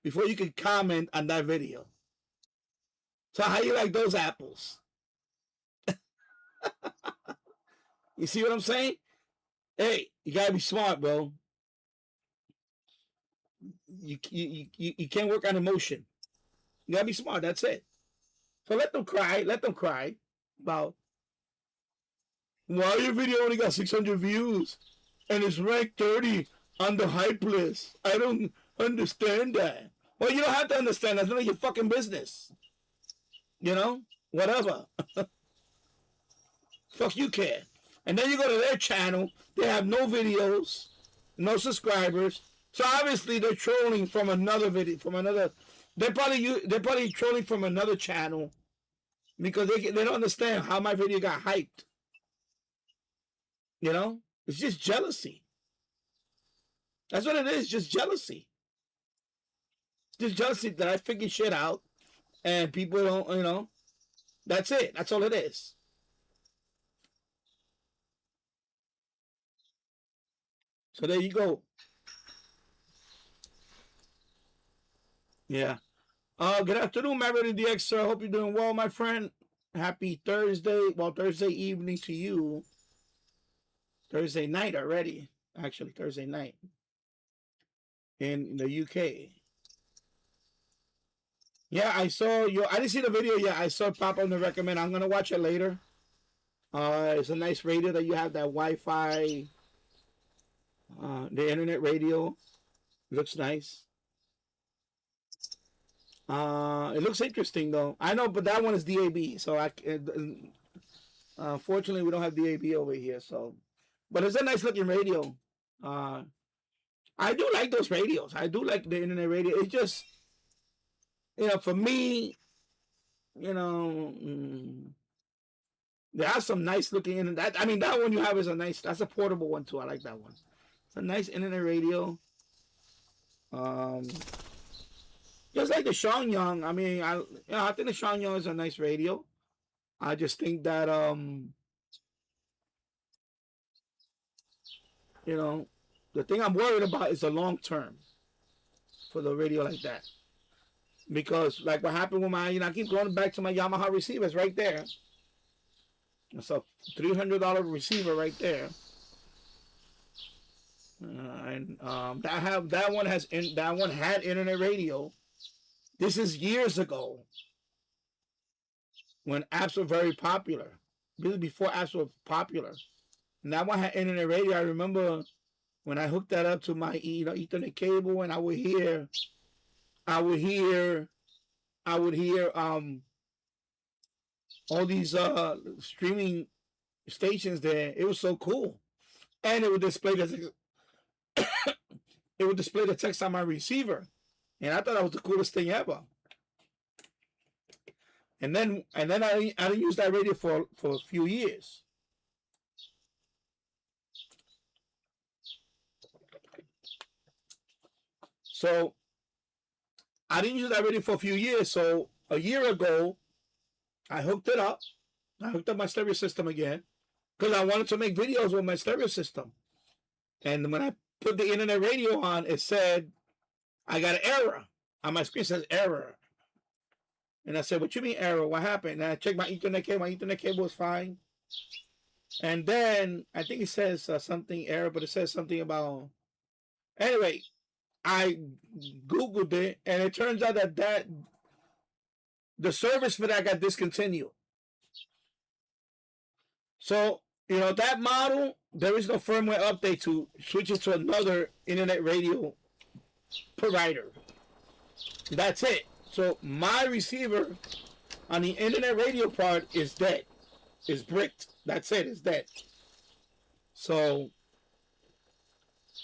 before you can comment on that video. So how you like those apples? You see what I'm saying? Hey, you got to be smart, bro. You can't work on emotion. You got to be smart. That's it. So let them cry. Let them cry about why your video only got 600 views and it's ranked 30 on the hype list. I don't understand that. Well, you don't have to understand. That's none of your fucking business. Whatever. Fuck you care. And then you go to their channel. They have no videos, no subscribers. So obviously they're trolling from another video, They're probably trolling from another channel because they don't understand how my video got hyped. It's just jealousy. That's what it is, just jealousy. Just jealousy that I figure shit out and people don't, that's it. That's all it is. So there you go. Yeah. Good afternoon, Maverick DX, sir. I hope you're doing well, my friend. Happy Thursday. Well, Thursday evening to you. Thursday night already. Actually, Thursday night in the UK. Yeah, I saw you. I didn't see the video yet. I saw it pop on the recommend. I'm gonna watch it later. It's a nice radio that you have, that Wi-Fi, the internet radio. Looks nice. It looks interesting though. I know, but that one is DAB, so unfortunately we don't have DAB over here. So, but it's a nice looking radio. I do like those radios. I do like the internet radio. It's just, for me, there are some nice looking internet. I mean, that one you have is a nice. That's a portable one too. I like that one. It's a nice internet radio. Just like the Shenyang. I mean, I think the Shenyang is a nice radio. I just think that the thing I'm worried about is the long term for the radio like that. Because like what happened with my, I keep going back to my Yamaha receivers right there. It's a $300 receiver right there. And that one had internet radio. This is years ago when apps were very popular. Really before apps were popular. And that one had internet radio. I remember when I hooked that up to my Ethernet cable, and I would hear all these streaming stations there. It was so cool. And it would display the text on my receiver. And I thought that was the coolest thing ever. And then I didn't use that radio for a few years. So I didn't use that radio for a few years. So a year ago, I hooked it up. I hooked up my stereo system again because I wanted to make videos with my stereo system. And when I put the internet radio on, it said, I got an error. On my screen, it says error. And I said, what you mean error? What happened? And I checked my Ethernet cable. My Ethernet cable was fine. And then I think it says something error, but it says something about... Anyway, I Googled it, and it turns out that the service for that got discontinued. So, that model, there is no firmware update to switch it to another internet radio provider. That's it. So my receiver on the internet radio part is dead. It's bricked. That's it. It's dead. So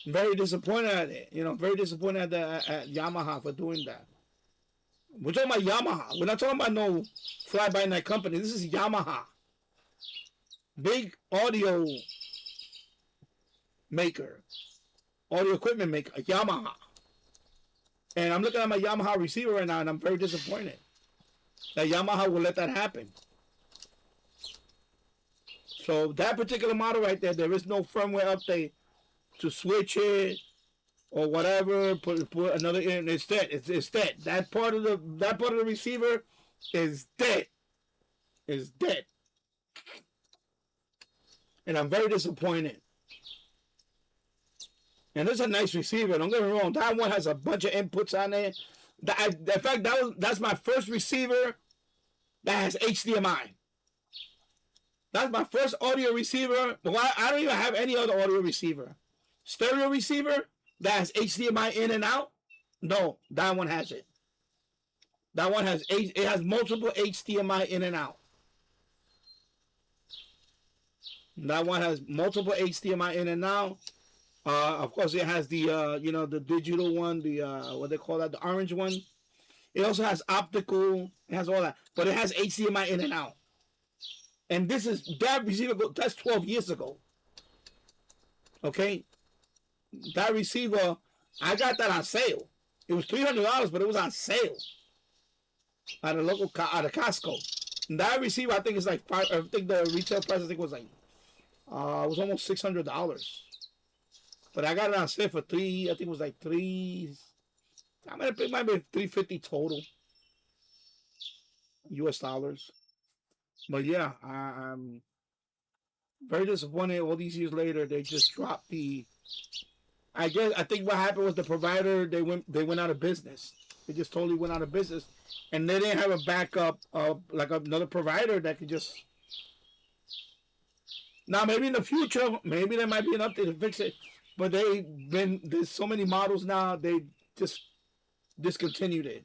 very disappointed at it. Very disappointed at Yamaha for doing that. We're talking about Yamaha. We're not talking about no fly-by-night company. This is Yamaha. Big audio maker. Audio equipment maker. Yamaha. And I'm looking at my Yamaha receiver right now, and I'm very disappointed that Yamaha will let that happen. So that particular model right there, there is no firmware update to switch it or whatever. Put another in. It's dead. It's dead. That part of the receiver is dead. Is dead. And I'm very disappointed. And it's a nice receiver. Don't get me wrong. That one has a bunch of inputs on it. In fact, that's my first receiver that has HDMI. That's my first audio receiver. Well, I don't even have any other audio receiver. Stereo receiver that has HDMI in and out. No, that one has it. That one has multiple HDMI in and out. That one has multiple HDMI in and out. Of course, it has the the digital one, the what they call that, the orange one. It also has optical. It has all that, but it has HDMI in and out. And that receiver. That's 12 years ago. Okay, that receiver, I got that on sale. It was $300, but it was on sale at a local at Costco. And that receiver, I think is like I think the retail price was like it was almost $600. But I got it on sale for I think it was like $3. I mean, it might be $350 total, US dollars. But yeah, I'm very disappointed. All these years later, they just dropped the. I think what happened was the provider they went out of business. They just totally went out of business, and they didn't have a backup of like another provider that could just. Now maybe in the future, maybe there might be an update to fix it, but there's so many models now they just discontinued it.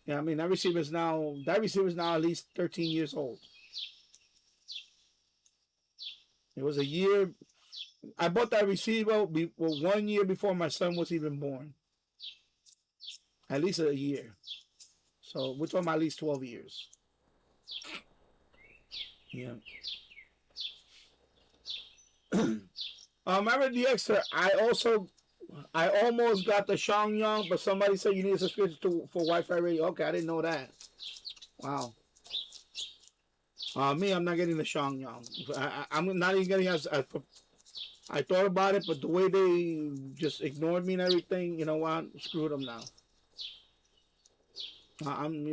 Yeah, I mean that receiver's now at least 13 years old. It was a year. I bought that receiver 1 year before my son was even born. At least a year. So we're talking about at least 12 years. Yeah. Remember the extra? I almost got the Shangyang, but somebody said you need a subscription for Wi-Fi radio. Okay, I didn't know that. Wow. Me, I'm not getting the Shangyang. I'm not even getting as I thought about it, but the way they just ignored me and everything, you know what? Screw them now. I'm.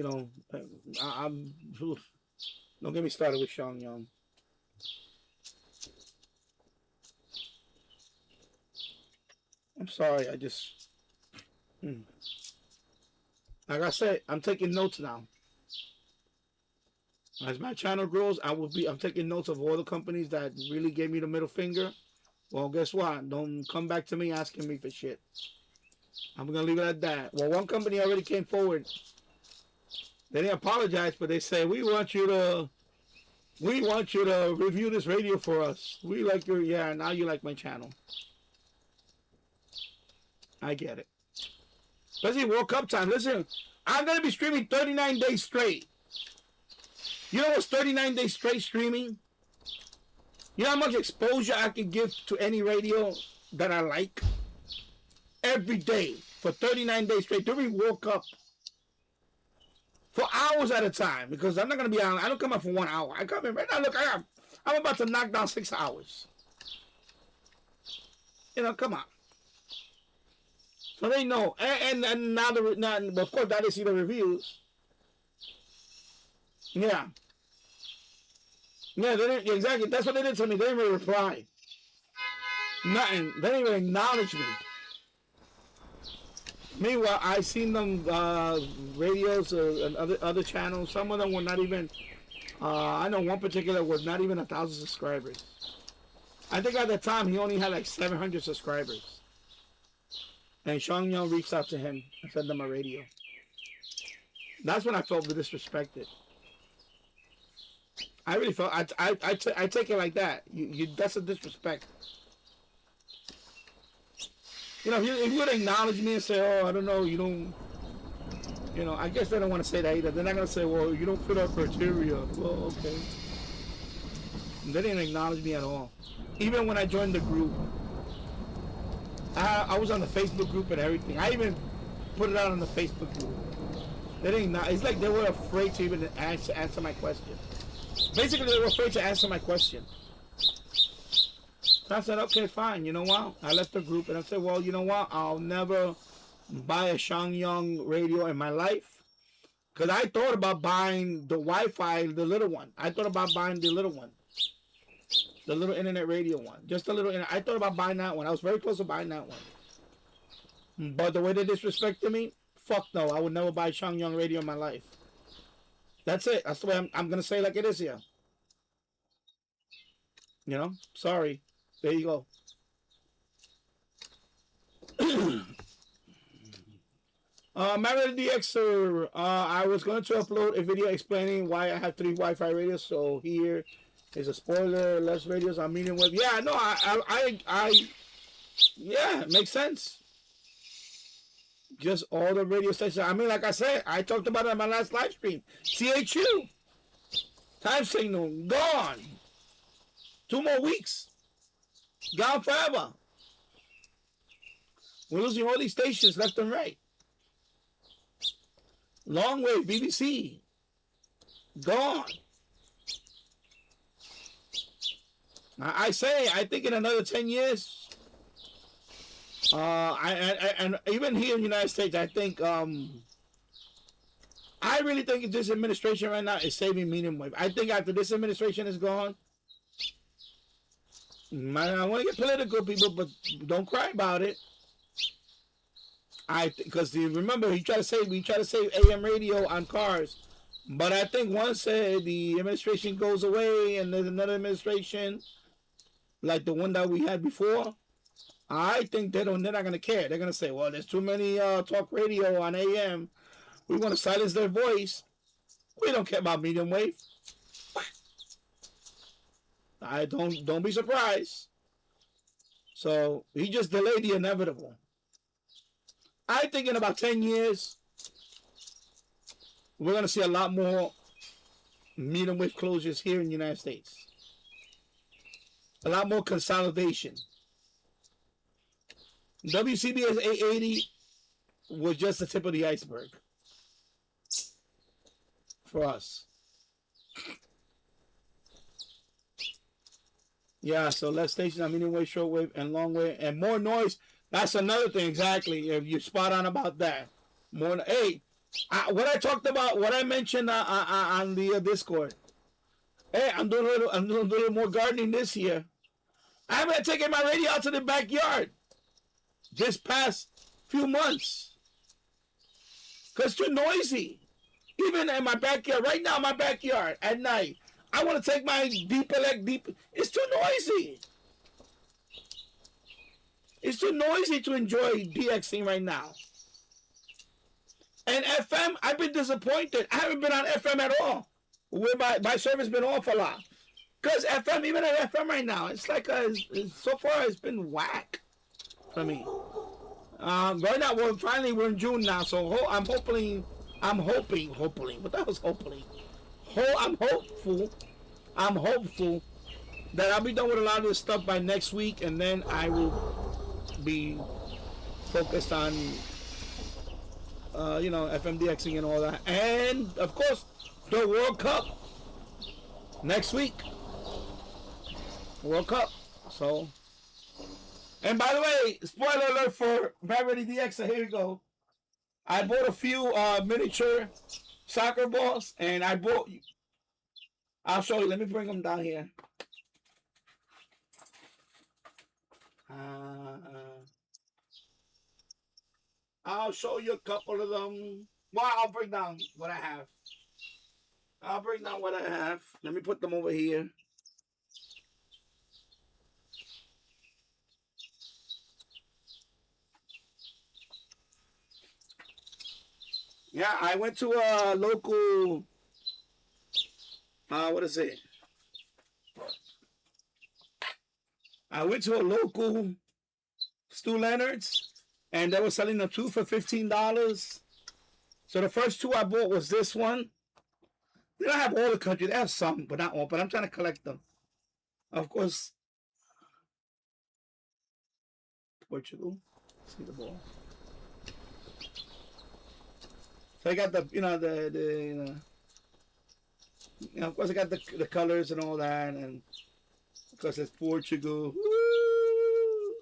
Don't get me started with Shangyang. I'm sorry. I just. Like I said, I'm taking notes now. As my channel grows, I'm taking notes of all the companies that really gave me the middle finger. Well, guess what? Don't come back to me asking me for shit. I'm gonna leave it at that. Well, one company already came forward. They didn't apologize, but they said we want you to review this radio for us. We like your now you like my channel. I get it. Especially World Cup time. Listen, I'm gonna be streaming 39 days straight. You know what's 39 days straight streaming? You know how much exposure I can give to any radio that I like? Every day for 39 days straight during World Cup. For hours at a time. Because I'm not going to be on. I don't come up for 1 hour. I come in right now. Look, I'm about to knock down 6 hours. You know, come on. So they know. And now, of course, now they see the reviews. Yeah. Yeah, they didn't, exactly. That's what they did to me. They didn't even reply. Nothing. They didn't even acknowledge me. Meanwhile, I seen them radios and other channels. Some of them were not even. I know one particular was not even 1,000 subscribers. I think at the time he only had like 700 subscribers. And Sean Young reached out to him and sent him a radio. That's when I felt disrespected. I really felt I take it like that. That's a disrespect. You know, if you would acknowledge me and say, "Oh, I don't know, you don't," you know, I guess they don't want to say that either. They're not gonna say, "Well, you don't fit our criteria." Well, okay. They didn't acknowledge me at all. Even when I joined the group, I was on the Facebook group and everything. I even put it out on the Facebook group. They didn't. It's like they were afraid to even answer my question. Basically, they were afraid to answer my question. So I said, okay, fine. You know what? I left the group and I said, well, you know what? I'll never buy a Shangyang radio in my life. Because I thought about buying the Wi-Fi, the little one. I thought about buying the little one. The little internet radio one. Just a little internet. I thought about buying that one. I was very close to buying that one. But the way they disrespected me, fuck no. I would never buy Shangyang radio in my life. That's it. That's the way I'm going to say it like it is here. You know? Sorry. There you go. Mario DX, I was going to upload a video explaining why I have 3 Wi-Fi radios. So here is a spoiler. Less radios on medium wave. Yeah, no, yeah, it makes sense. Just all the radio stations. I mean, like I said, I talked about it on my last live stream. CHU. Time signal. Gone. 2 more weeks. Gone forever. We're losing all these stations left and right. Long wave, BBC. Gone. I think in another 10 years, and even here in the United States, I think I really think this administration right now is saving medium wave. I think after this administration is gone, I want to get political, people, but don't cry about it. Because remember, we try to save AM radio on cars, but I think once the administration goes away and there's another administration like the one that we had before, I think they're not going to care. They're going to say, well, there's too many talk radio on AM. We want to silence their voice. We don't care about medium wave. I don't be surprised. So he just delayed the inevitable. I think in about 10 years, we're going to see a lot more medium wave closures here in the United States. A lot more consolidation. WCBS 880 was just the tip of the iceberg for us. Yeah, so less stations on medium wave, short wave, and long wave, and more noise. That's another thing, exactly. If you're spot on about that. More. Hey, what I talked about, what I mentioned on the Discord. Hey, I'm doing a little more gardening this year. I'm gonna take my radio out to the backyard this past few months because it's too noisy. Even in my backyard, right now, my backyard at night, I want to take my deep. It's too noisy. It's too noisy to enjoy DXing right now. And FM, I've been disappointed. I haven't been on FM at all. Where my service been off a lot. Because FM, even at FM right now, it's like so far it's been whack for me. Right now, we're in June now, so I'm hoping. What the hell's hopefully? I'm hopeful that I'll be done with a lot of this stuff by next week, and then I will be focused on, FMDXing and all that. And, of course, the World Cup next week. World Cup. So, and by the way, spoiler alert for Beverly DX, so here we go. I bought a few miniature soccer balls, and I'll show you. Let me bring them down here. I'll show you a couple of them. Well, I'll bring down what I have. Let me put them over here. Yeah, I went to a local, what is it? I went to a local Stu Leonard's, and they were selling them 2 for $15. So the first 2 I bought was this one. They don't have all the country. They have some, but not all. But I'm trying to collect them. Of course, Portugal. See the ball. So I got of course I got the colors and all that, and of course it's Portugal. Woo!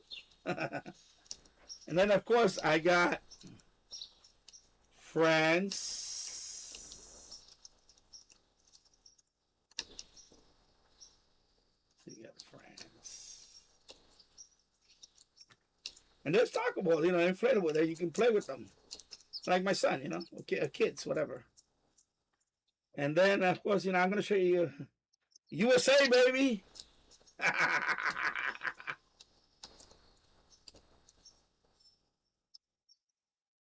And then of course I got France. So you got France. And there's taco ball, inflatable there. You can play with them. Like my son, kids, whatever. And then, of course, I'm going to show you USA, baby.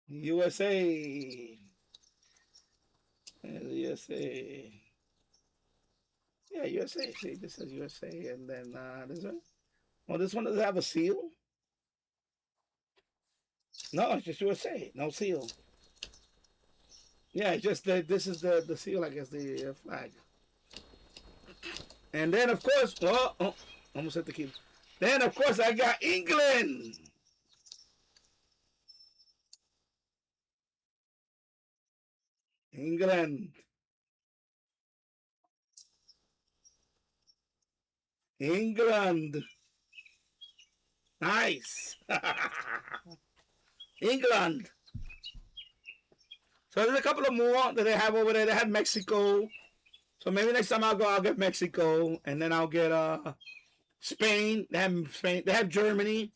USA. USA. Yeah, USA. See, this is USA. And then this one. Well, this one doesn't have a seal. No, it's just USA. No seal. Yeah, it's just this is the seal, I guess, the flag. And then, of course, almost hit the key. Then, of course, I got England. England. Nice. England. So there's a couple of more that they have over there. They have Mexico. So maybe next time I'll go, I'll get Mexico, and then I'll get Spain. They have Spain. They have Germany.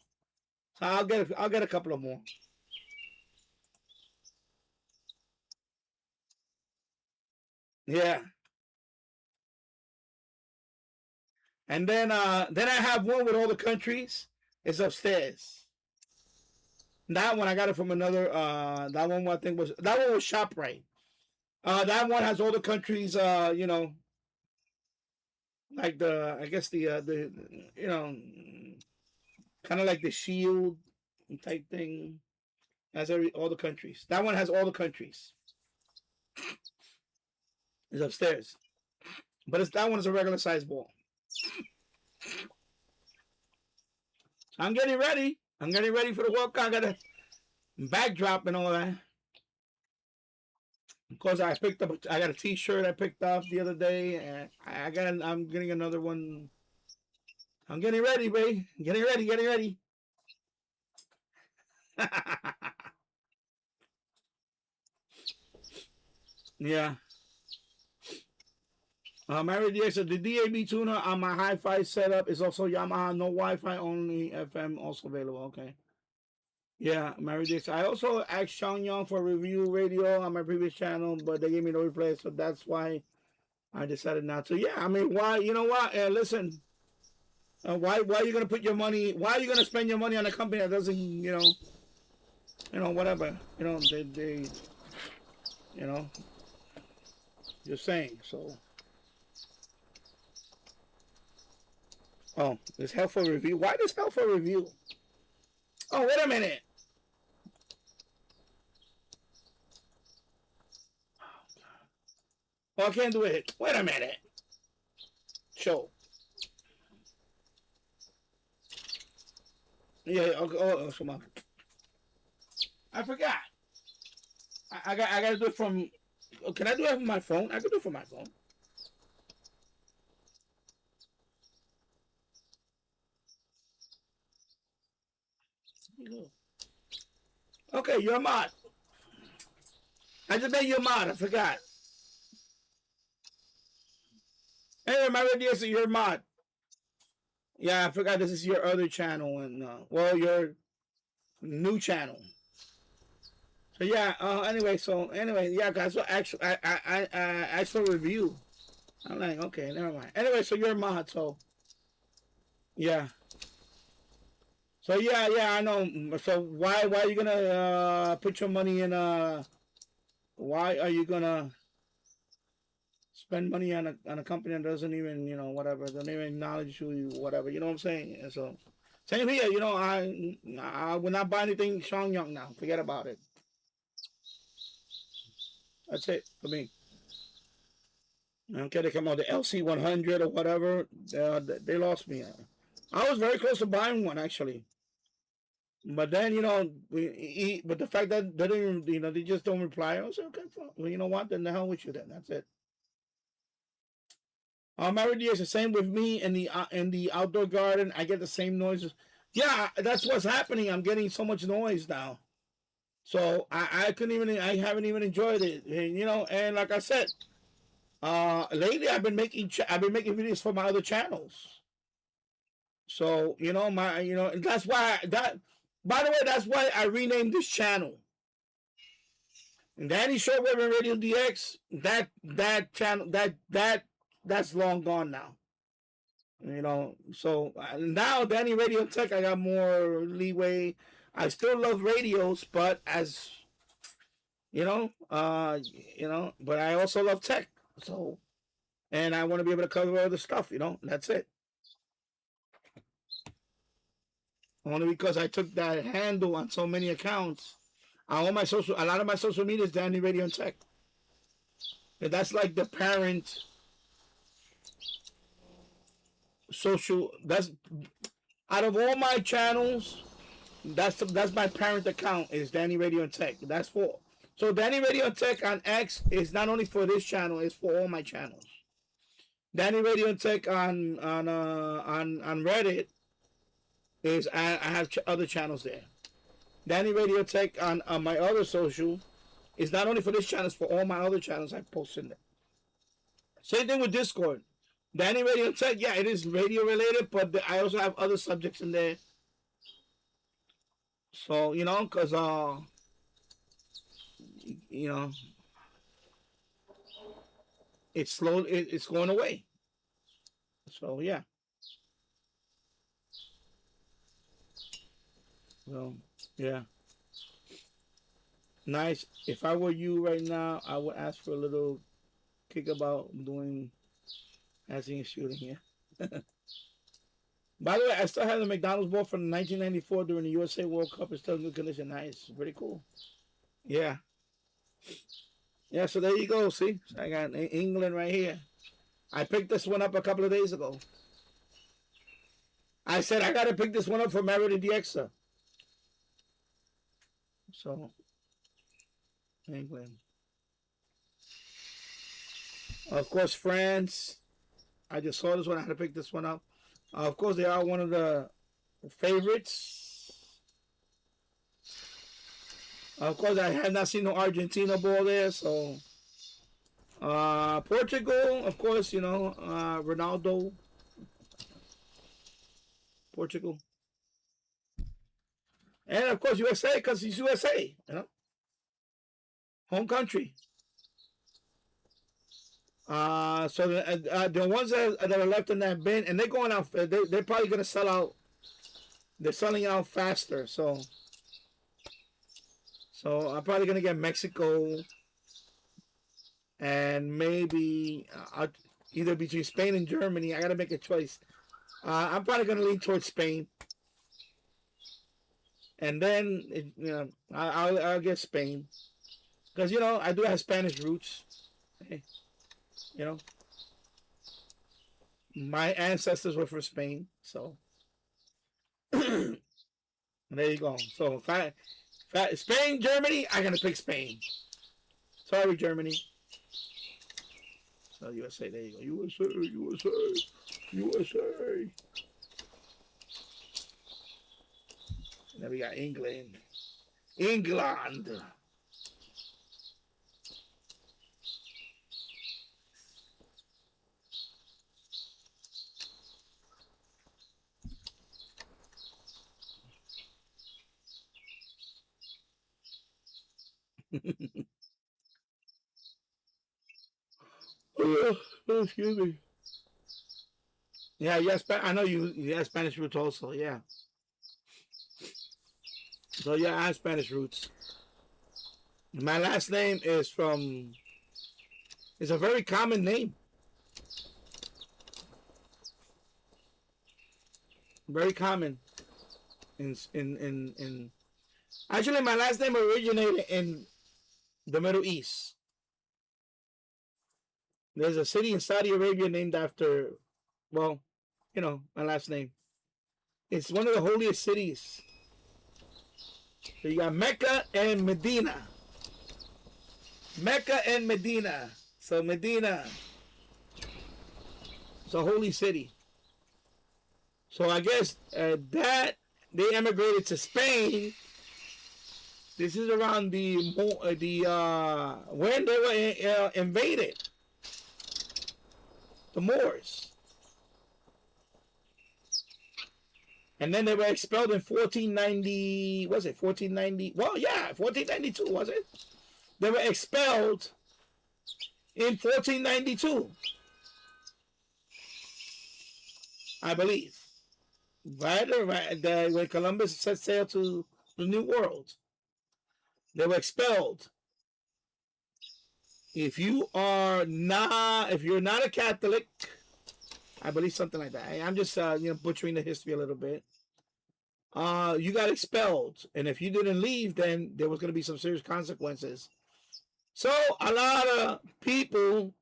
So I'll get a couple of more. Yeah. And then I have one with all the countries. It's upstairs. That one I got it from another. That one I think was ShopRite. That one has all the countries. You know, like I guess the you know, kind of like the shield type thing. Has all the countries. That one has all the countries. It's upstairs, but that one is a regular size ball. I'm getting ready. I'm getting ready for the World Cup. I got a backdrop and all that. Of course, I got a T-shirt I picked up the other day, and I'm getting another one. I'm getting ready, babe. Getting ready. Yeah. Mary D said the DAB tuner on my hi-fi setup is also Yamaha, no Wi-Fi, only FM, also available. Okay. Yeah, Mary D said I also asked Sean Young for review radio on my previous channel, but they gave me no replay, so that's why I decided not to. Yeah, I mean, why? You know what? Listen, why are you gonna put your money? Why are you gonna spend your money on a company that doesn't, whatever, they just saying. So, oh, there's helpful review. Why does helpful review? Oh, wait a minute. Oh, I can't do it. Wait a minute. Show. Yeah. Oh, come on. I forgot. I got to do it from. Oh, can I do it from my phone? I can do it from my phone. Okay, you're a mod. I just made you a mod. I forgot. Hey, my idea is you're a mod. Yeah, I forgot this is your other channel and your new channel. So yeah. Anyway, yeah, guys. So actually, I actual review. I'm like, okay, never mind. Anyway, so you're a mod. So yeah. So yeah, I know. So why are you gonna put your money in why are you gonna spend money on a company that doesn't even whatever, doesn't even acknowledge you, whatever, you know what I'm saying? And so same here, I will not buy anything Sean Young now. Forget about it. That's it for me. Okay, they come out the LC100 or whatever. They lost me. I was very close to buying one actually. But then but the fact that they didn't, they just don't reply. I was like, okay, well, you know what? Then the hell with you. Then that's it. Married is the same with me in the outdoor garden. I get the same noises. Yeah, that's what's happening. I'm getting so much noise now. So I haven't even enjoyed it. And, and like I said, lately I've been making videos for my other channels. So that's why by the way, that's why I renamed this channel. Danny Shortwave and Radio DX. That channel that's long gone now. So now Danny Radio Tech, I got more leeway. I still love radios, but but I also love tech. So, and I want to be able to cover other stuff. That's it. Only because I took that handle on so many accounts. A lot of my social media is Danny Radio and Tech. And that's like the parent social. That's out of all my channels. That's my parent account is Danny Radio and Tech. That's for so Danny Radio and Tech on X is not only for this channel, it's for all my channels. Danny Radio and Tech on Reddit is I have other channels there. Danny Radio Tech on my other social It's not only for this channel, it's for all my other channels I post in there. Same thing with Discord. Danny Radio Tech, yeah, it is radio related, but I also have other subjects in there. So, you know, because, you know, it's slow, it's going away. So, yeah. So, yeah. Nice. If I were you right now, I would ask for a little kick about doing acting and shooting here. By the way, I still have the McDonald's ball from 1994 during the USA World Cup. It's still in good condition. Nice. Pretty cool. Yeah. Yeah, so there you go. See? So I got England right here. I picked this one up a couple of days ago. I said I got to pick this one up for Married and DXer. So, England. Of course, France. I just saw this one. I had to pick this one up. Of course, they are one of the favorites. Of course, I have not seen no Argentina ball there. So, Portugal, of course, you know, Ronaldo. Portugal. And, of course, USA, because it's USA, you know. Home country. So the ones that are left in that bin, and they're going out, they're probably going to sell out. They're selling out faster, so I'm probably going to get Mexico, and maybe either between Spain and Germany. I got to make a choice. I'm probably going to lean towards Spain, and then you know I'll get Spain, because you know I do have Spanish roots. Hey, you know. My ancestors were from Spain, so there you go. So Spain, Germany, I'm gonna pick Spain. Sorry, Germany. So USA, there you go. USA. And then we got England. Oh, excuse me. Yeah, yes, I know you have Spanish roots also. Yeah. So yeah, I have Spanish roots. My last name is from. It's a very common name. Very common. In actually, my last name originated in the Middle East. There's a city in Saudi Arabia named after, well, you know, my last name. It's one of the holiest cities. So you got Mecca and Medina. Mecca and Medina. So Medina. It's a holy city. So I guess that they emigrated to Spain. This is around when they were invaded. The Moors. And then they were expelled in 1490. Was it 1490? Well, yeah, 1492, was it? They were expelled in 1492. I believe. Right, when Columbus set sail to the New World, they were expelled. If you're not a Catholic, I believe something like that. I'm just butchering the history a little bit. You got expelled, and if you didn't leave, then there was going to be some serious consequences. So a lot of people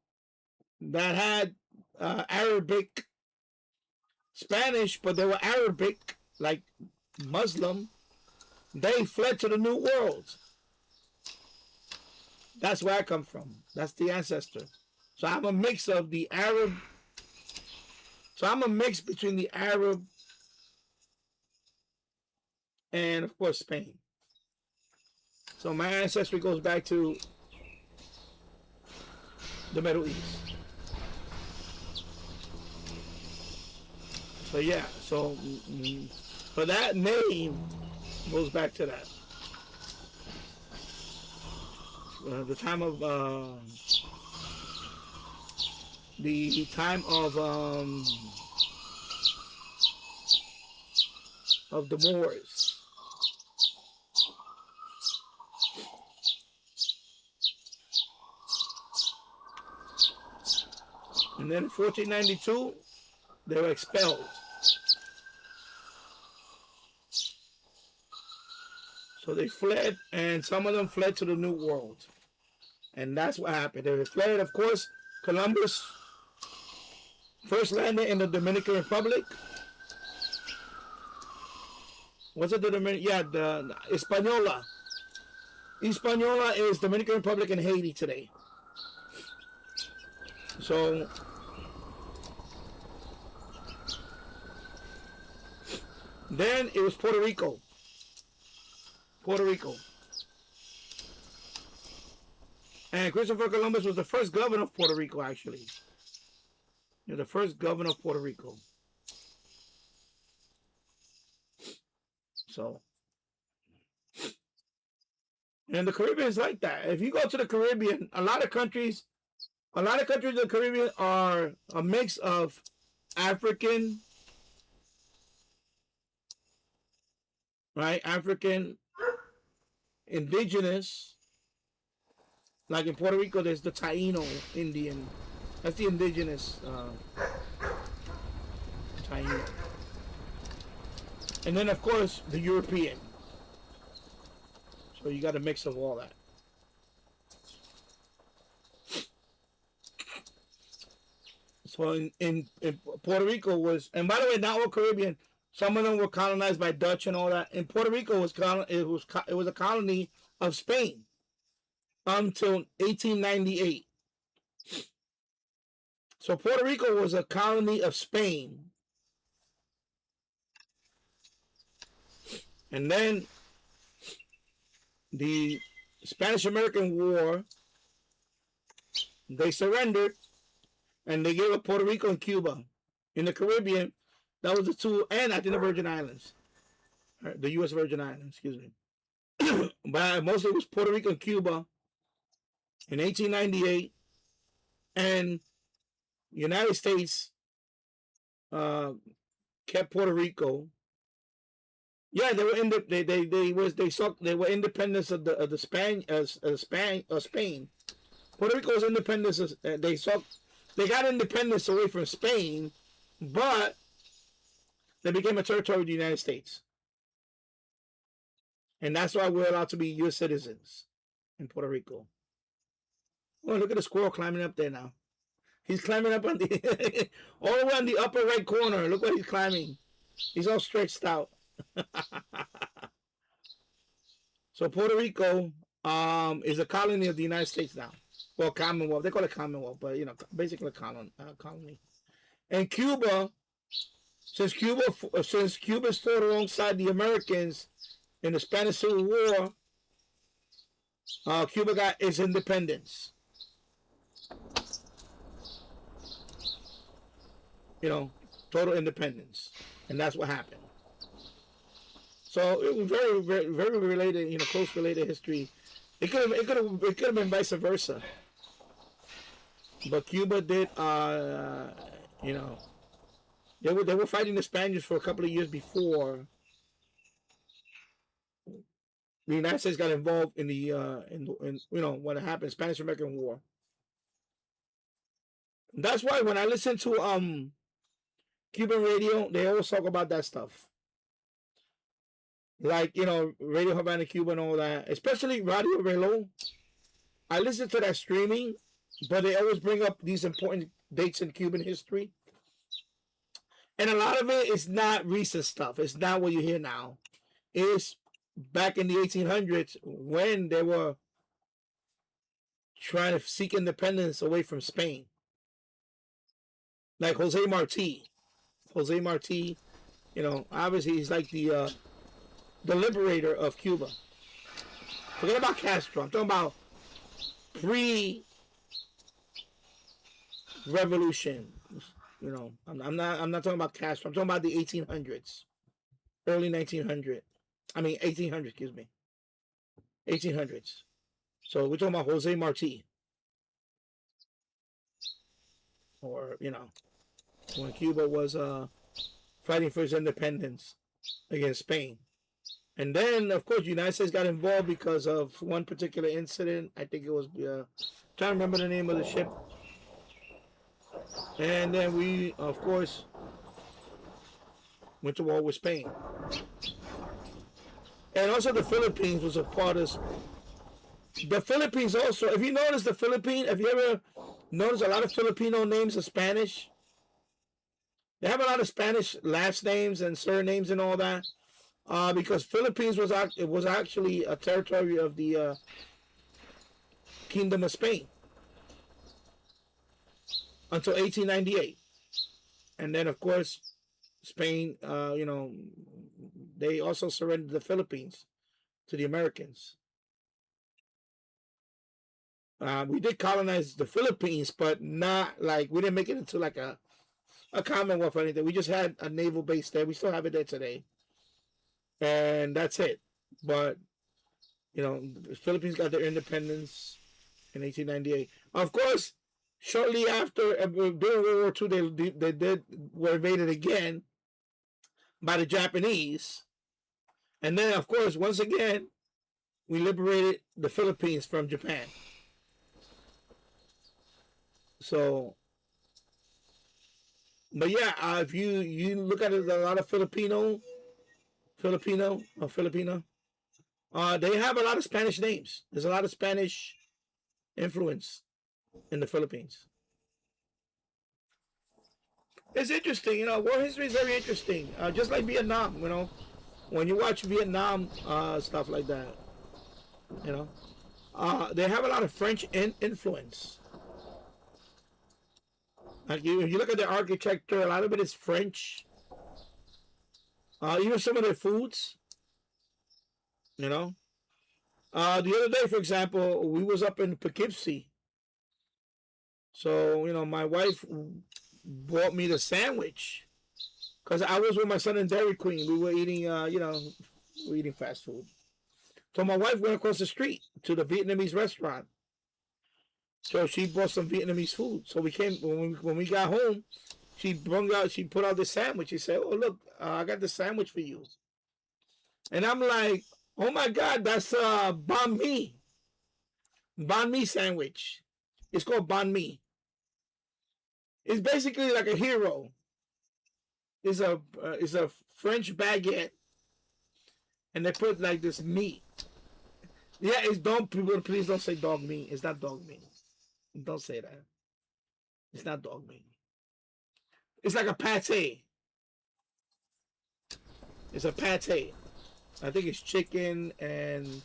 that had Arabic, Spanish, but they were Arabic, like Muslim, they fled to the New World. That's where I come from. That's the ancestor. So I'm a mix of the Arab. So I'm a mix between the Arab and, of course, Spain. So my ancestry goes back to the Middle East. So yeah, so that name goes back to that. The time of the Moors. And then in 1492, they were expelled. So they fled, and some of them fled to the New World. And that's what happened. They fled, of course. Columbus first landed in the Dominican Republic. Was it the Dominican? Yeah, the Hispaniola. Hispaniola is Dominican Republic and Haiti today. So then it was Puerto Rico. Puerto Rico. And Christopher Columbus was the first governor of Puerto Rico, actually. You're the first governor of Puerto Rico. So, and the Caribbean is like that. If you go to the Caribbean, a lot of countries in the Caribbean are a mix of African, right? African, indigenous. Like in Puerto Rico, there's the Taino Indian. That's the indigenous Taino. And then, of course, the European. So you got a mix of all that. So in Puerto Rico was, and by the way, not all Caribbean. Some of them were colonized by Dutch and all that. In Puerto Rico it was a colony of Spain until 1898. So Puerto Rico was a colony of Spain. And then the Spanish-American War, they surrendered, and they gave up Puerto Rico and Cuba. In the Caribbean, that was the two, and I think the Virgin Islands. The U.S. Virgin Islands, excuse me. But mostly it was Puerto Rico and Cuba in 1898, and the United States kept Puerto Rico. Yeah, they were they were independence of Spain. Puerto Rico was independence. They got independence away from Spain, but they became a territory of the United States, and that's why we're allowed to be U.S. citizens in Puerto Rico. Oh, look at the squirrel climbing up there now. He's climbing up on the all the way on the upper right corner. Look what he's climbing. He's all stretched out. So Puerto Rico is a colony of the United States now. Well, Commonwealth. They call it Commonwealth, but basically a colony. And Cuba, since Cuba fought alongside the Americans in the Spanish Civil War, Cuba got its independence. Total independence, and that's what happened. So it was very, very, very related, close related history. It could have been vice versa, but Cuba did. They were fighting the Spaniards for a couple of years before the United States got involved in the what happened, Spanish American War. That's why when I listen to Cuban radio, they always talk about that stuff. Like, Radio Havana, Cuba and all that. Especially Radio Relo. I listen to that streaming, but they always bring up these important dates in Cuban history. And a lot of it is not recent stuff. It's not what you hear now. It's back in the 1800s when they were trying to seek independence away from Spain. Like Jose Marti. Obviously he's like the liberator of Cuba. Forget about Castro. I'm talking about pre-revolution. You know, I'm not talking about Castro. I'm talking about the 1800s, early 1900. I mean 1800. Excuse me, 1800s. So we're talking about Jose Marti, or you know, when Cuba was fighting for its independence against Spain. And then, of course, the United States got involved because of one particular incident. I think it was, trying to remember the name of the ship. And then we, of course, went to war with Spain. And also the Philippines was a part of the Philippines also. If you notice the Philippines, if you ever notice a lot of Filipino names are Spanish, they have a lot of Spanish last names and surnames and all that. Because Philippines was actually a territory of the Kingdom of Spain until 1898, and then of course Spain, you know, they also surrendered the Philippines to the Americans. We did colonize the Philippines, but not like we didn't make it into like a commonwealth or anything. We just had a naval base there. We still have it there today, and that's it. But you know, the Philippines got their independence in 1898. Of course, shortly after, during World War II, they were invaded again by the Japanese, and then, of course, once again, we liberated the Philippines from Japan. So, but yeah, if you look at it, a lot of Filipino, they have a lot of Spanish names. There's a lot of Spanish influence in the Philippines. It's interesting, you know. War history is very interesting. Just like Vietnam, you know, when you watch Vietnam stuff like that, you know, they have a lot of French influence. Like if you look at their architecture, a lot of it is French. Even some of their foods, you know. The other day, for example, we was up in Poughkeepsie. So, you know, my wife bought me the sandwich because I was with my son and Dairy Queen. We were eating, you know, we were eating fast food. So my wife went across the street to the Vietnamese restaurant. So she bought some Vietnamese food. So we came when we got home. She put out the sandwich. She said, "Oh look, I got the sandwich for you." And I'm like, "Oh my God, that's banh mi sandwich. It's called banh mi. It's basically like a hero. It's a French baguette, and they put like this meat. Yeah, it's dog. People, please don't say dog meat. It's not dog meat. Don't say that. It's not dog meat. It's like a pate. It's a pate. I think it's chicken and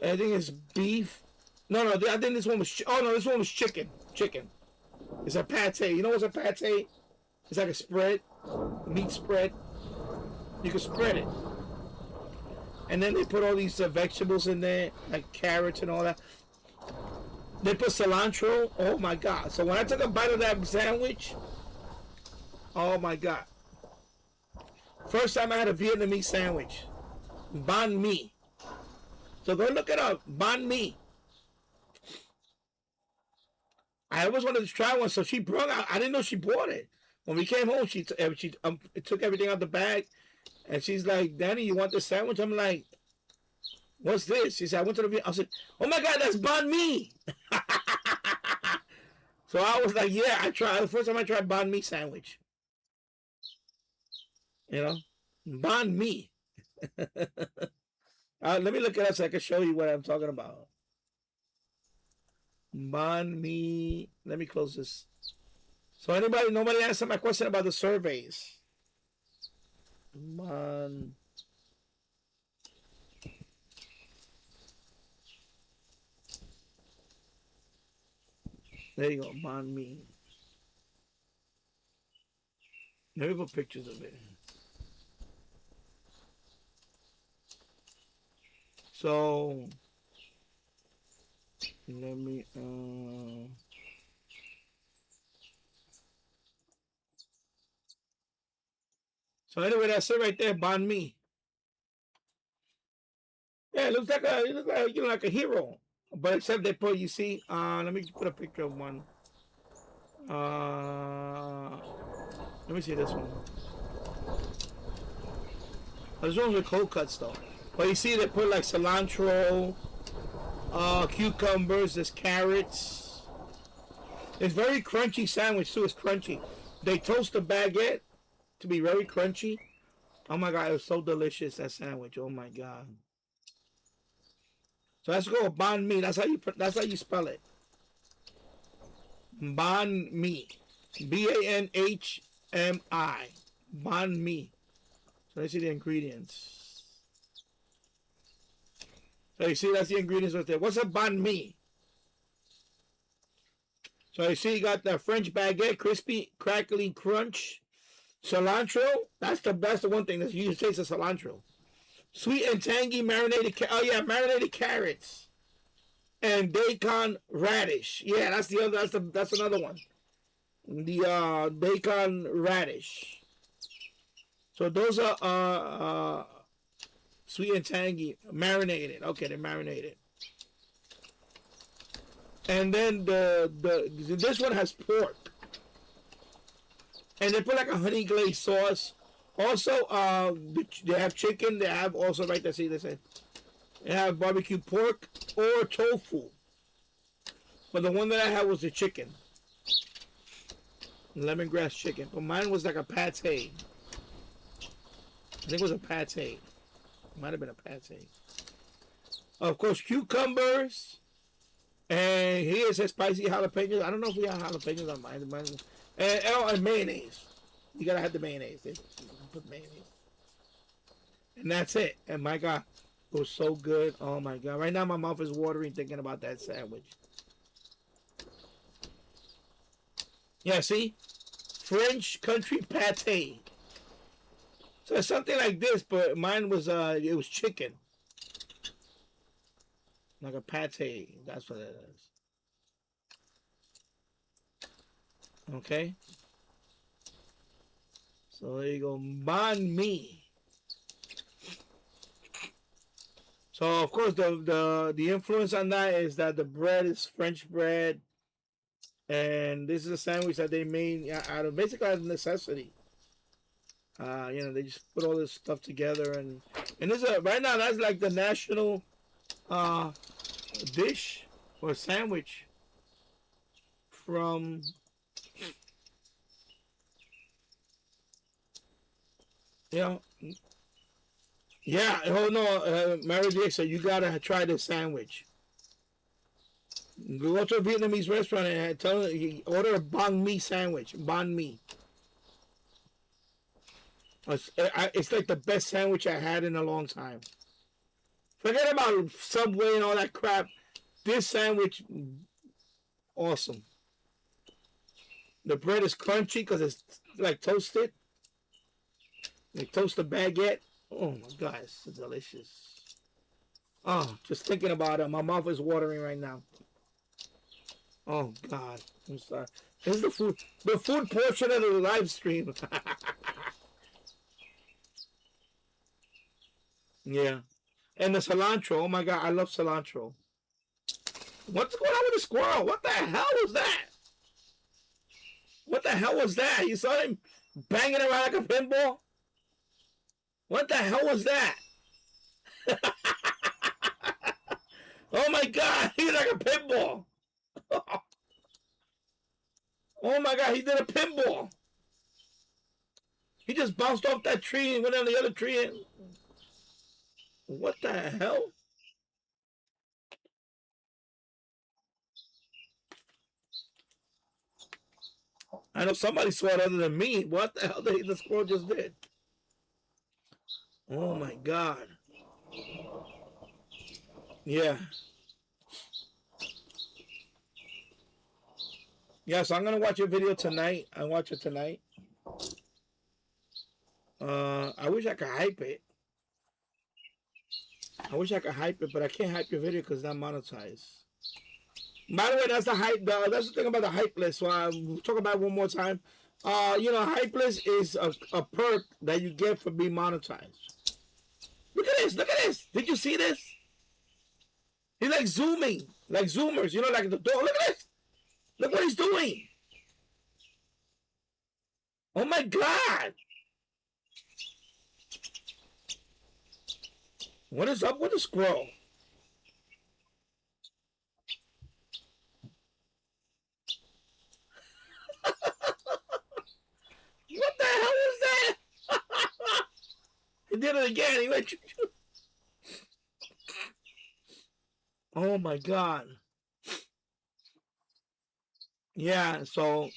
I think it's beef. No, I think this one was. Oh no, this one was chicken. Chicken. It's a pate. You know what's a pate? It's like a spread, meat spread. You can spread it, and then they put all these vegetables in there, like carrots and all that. They put cilantro. Oh my God! So when I took a bite of that sandwich, oh my God! First time I had a Vietnamese sandwich, banh mi. So go look it up, banh mi. I always wanted to try one, so she brought out. I didn't know she bought it. When we came home, she took everything out the bag, and she's like, "Danny, you want this sandwich?" I'm like, "What's this?" She said, "I went to the." I said, "Oh my God, that's banh mi." So I was like, "Yeah, I tried." The first time I tried banh mi sandwich, you know, banh mi. Let me look it up so I can show you what I'm talking about. Banh mi. Let me close this. So nobody answered my question about the surveys. Banh. There you go, banh mi. Let me put pictures of it. So let me so anyway, that's it right there, banh mi. Yeah, it looks like like a hero. But except they put, you see, let me put a picture of one. Let me see this one. Oh, this one's with cold cuts though. But you see they put like cilantro, cucumbers, there's carrots. It's very crunchy sandwich too. It's crunchy. They toast the baguette to be very crunchy. Oh my god, it was so delicious, that sandwich. Oh my god. So let's go with banh mi. That's how you spell it. Banh mi. BANHMI. Banh mi. So let's see the ingredients. So you see that's the ingredients right there. What's a banh mi? So you see you got the French baguette, crispy, crackly crunch. Cilantro, that's the one thing that you taste of cilantro. Sweet and tangy marinated marinated carrots. And bacon radish. Yeah, that's the other that's another one. The bacon radish. So those are sweet and tangy, marinated. Okay, they're marinated. And then this one has pork. And they put like a honey glazed sauce. Also, they have chicken. They have also right there. See, they say they have barbecue pork or tofu. But the one that I had was the chicken, lemongrass chicken. But mine was like a pate. I think it was a pate. Might have been a pate. Of course, cucumbers. And here's a spicy jalapenos. I don't know if we have jalapenos on mine. And mayonnaise. You gotta have the mayonnaise. They put mayonnaise. And that's it. And my God, it was so good. Oh my God. Right now my mouth is watering thinking about that sandwich. Yeah, see? French country pate. So it's something like this, but mine was it was chicken. Like a pate. That's what it is. Okay. So there you go. Banh mi. So of course the influence on that is that the bread is French bread. And this is a sandwich that they made out of basically out of necessity. They just put all this stuff together and this right now that's like the national dish or sandwich from yeah. Oh no, Mary J said you gotta try this sandwich. Go to a Vietnamese restaurant and tell them order a banh mi sandwich. Banh mi. It's like the best sandwich I had in a long time. Forget about Subway and all that crap. This sandwich, awesome. The bread is crunchy because it's like toasted. They toast the baguette. Oh my God, it's delicious. Oh, just thinking about it, my mouth is watering right now. Oh God, I'm sorry. This is the food portion of the live stream. Yeah. And the cilantro. Oh my God, I love cilantro. What's going on with the squirrel? What the hell was that? What the hell was that? You saw him banging around like a pinball? What the hell was that? Oh my God, he's like a pinball. Oh my God, he did a pinball. He just bounced off that tree and went on the other tree. And... what the hell? I know somebody saw it other than me. What the hell did the squirrel just did? Oh my God. Yeah. Yeah, so I'm gonna watch your video tonight. I watch it tonight. I wish I could hype it. I wish I could hype it, but I can't hype your video because it's not monetized. By the way, that's the hype. That's the thing about the hype list. So I'll talk about it one more time. Hype list is a perk that you get for being monetized. Look at this. Look at this. Did you see this? He's like zooming, like zoomers. Like the door. Look at this. Look what he's doing. Oh my God. What is up with the squirrel? What the hell was that? He did it again. He went. Oh my God. Yeah, so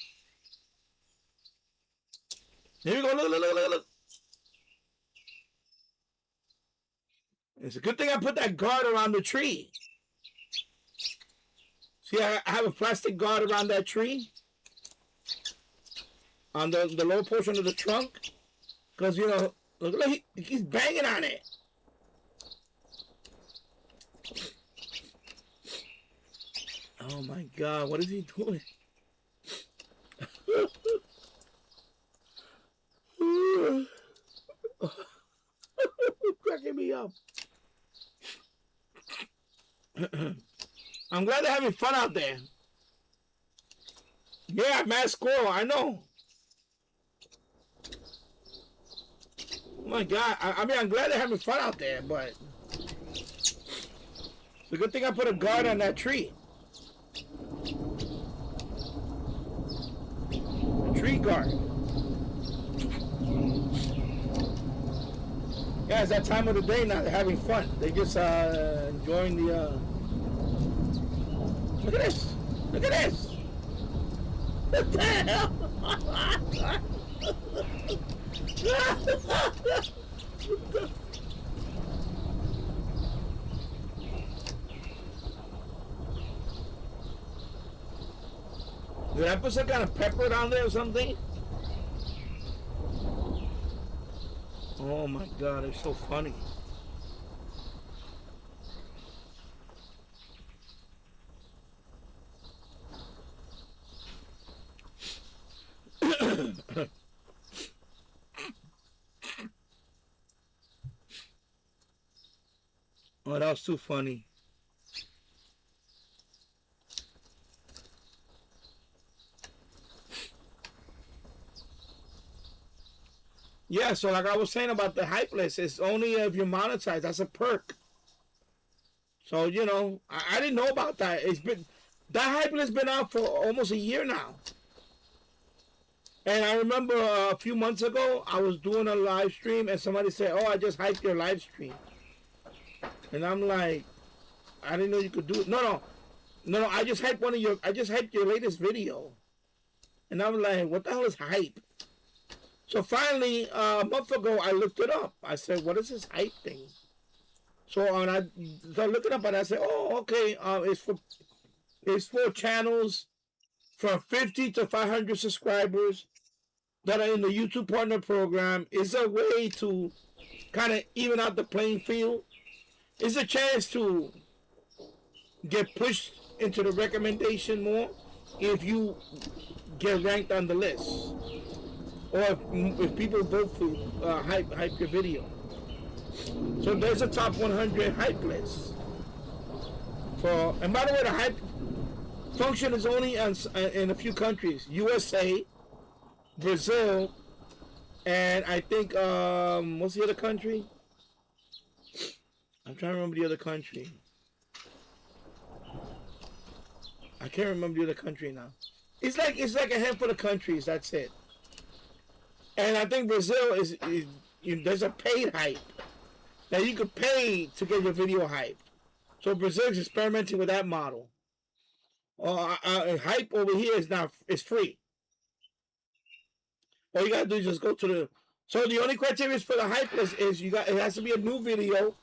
here we go. Look. It's a good thing I put that guard around the tree. See, I have a plastic guard around that tree on the lower portion of the trunk. Because, look, he's banging on it. Oh my God, what is he doing? Cracking me up. I'm glad they're having fun out there. Yeah, mad squirrel, I know. Oh my God, I'm glad they're having fun out there, but it's a good thing I put a guard on that tree. A tree guard. Yeah, it's that time of the day now. They're having fun. They just enjoying the. Look at this! Look at this! What the hell? Did I put some kind of pepper down there or something? Oh my God, it's so funny. Oh, that was too funny. Yeah, so like I was saying about the hype list, it's only if you're monetized. That's a perk. So, I didn't know about that. That hype list been out for almost a year now. And I remember a few months ago, I was doing a live stream and somebody said, "Oh, I just hyped your live stream." And I'm like, I didn't know you could do it. No. I just hyped your latest video. And I'm like, what the hell is hype? So finally, a month ago, I looked it up. I said, what is this hype thing? So I started looking up and I said, oh, okay, it's for channels from 50 to 500 subscribers that are in the YouTube Partner Program. It's a way to kind of even out the playing field. It's a chance to get pushed into the recommendation more if you get ranked on the list. Or if people vote for hype your video. So there's a top 100 hype list. And by the way, the hype function is only in a few countries. USA, Brazil, and I think, what's the other country? I'm trying to remember the other country. I can't remember the other country now. It's like a handful of countries, that's it. And I think Brazil is there's a paid hype that you could pay to get your video hyped. So Brazil is experimenting with that model. Hype over here is free. All you gotta do is just go to the. So the only criteria for the hype list is it has to be a new video.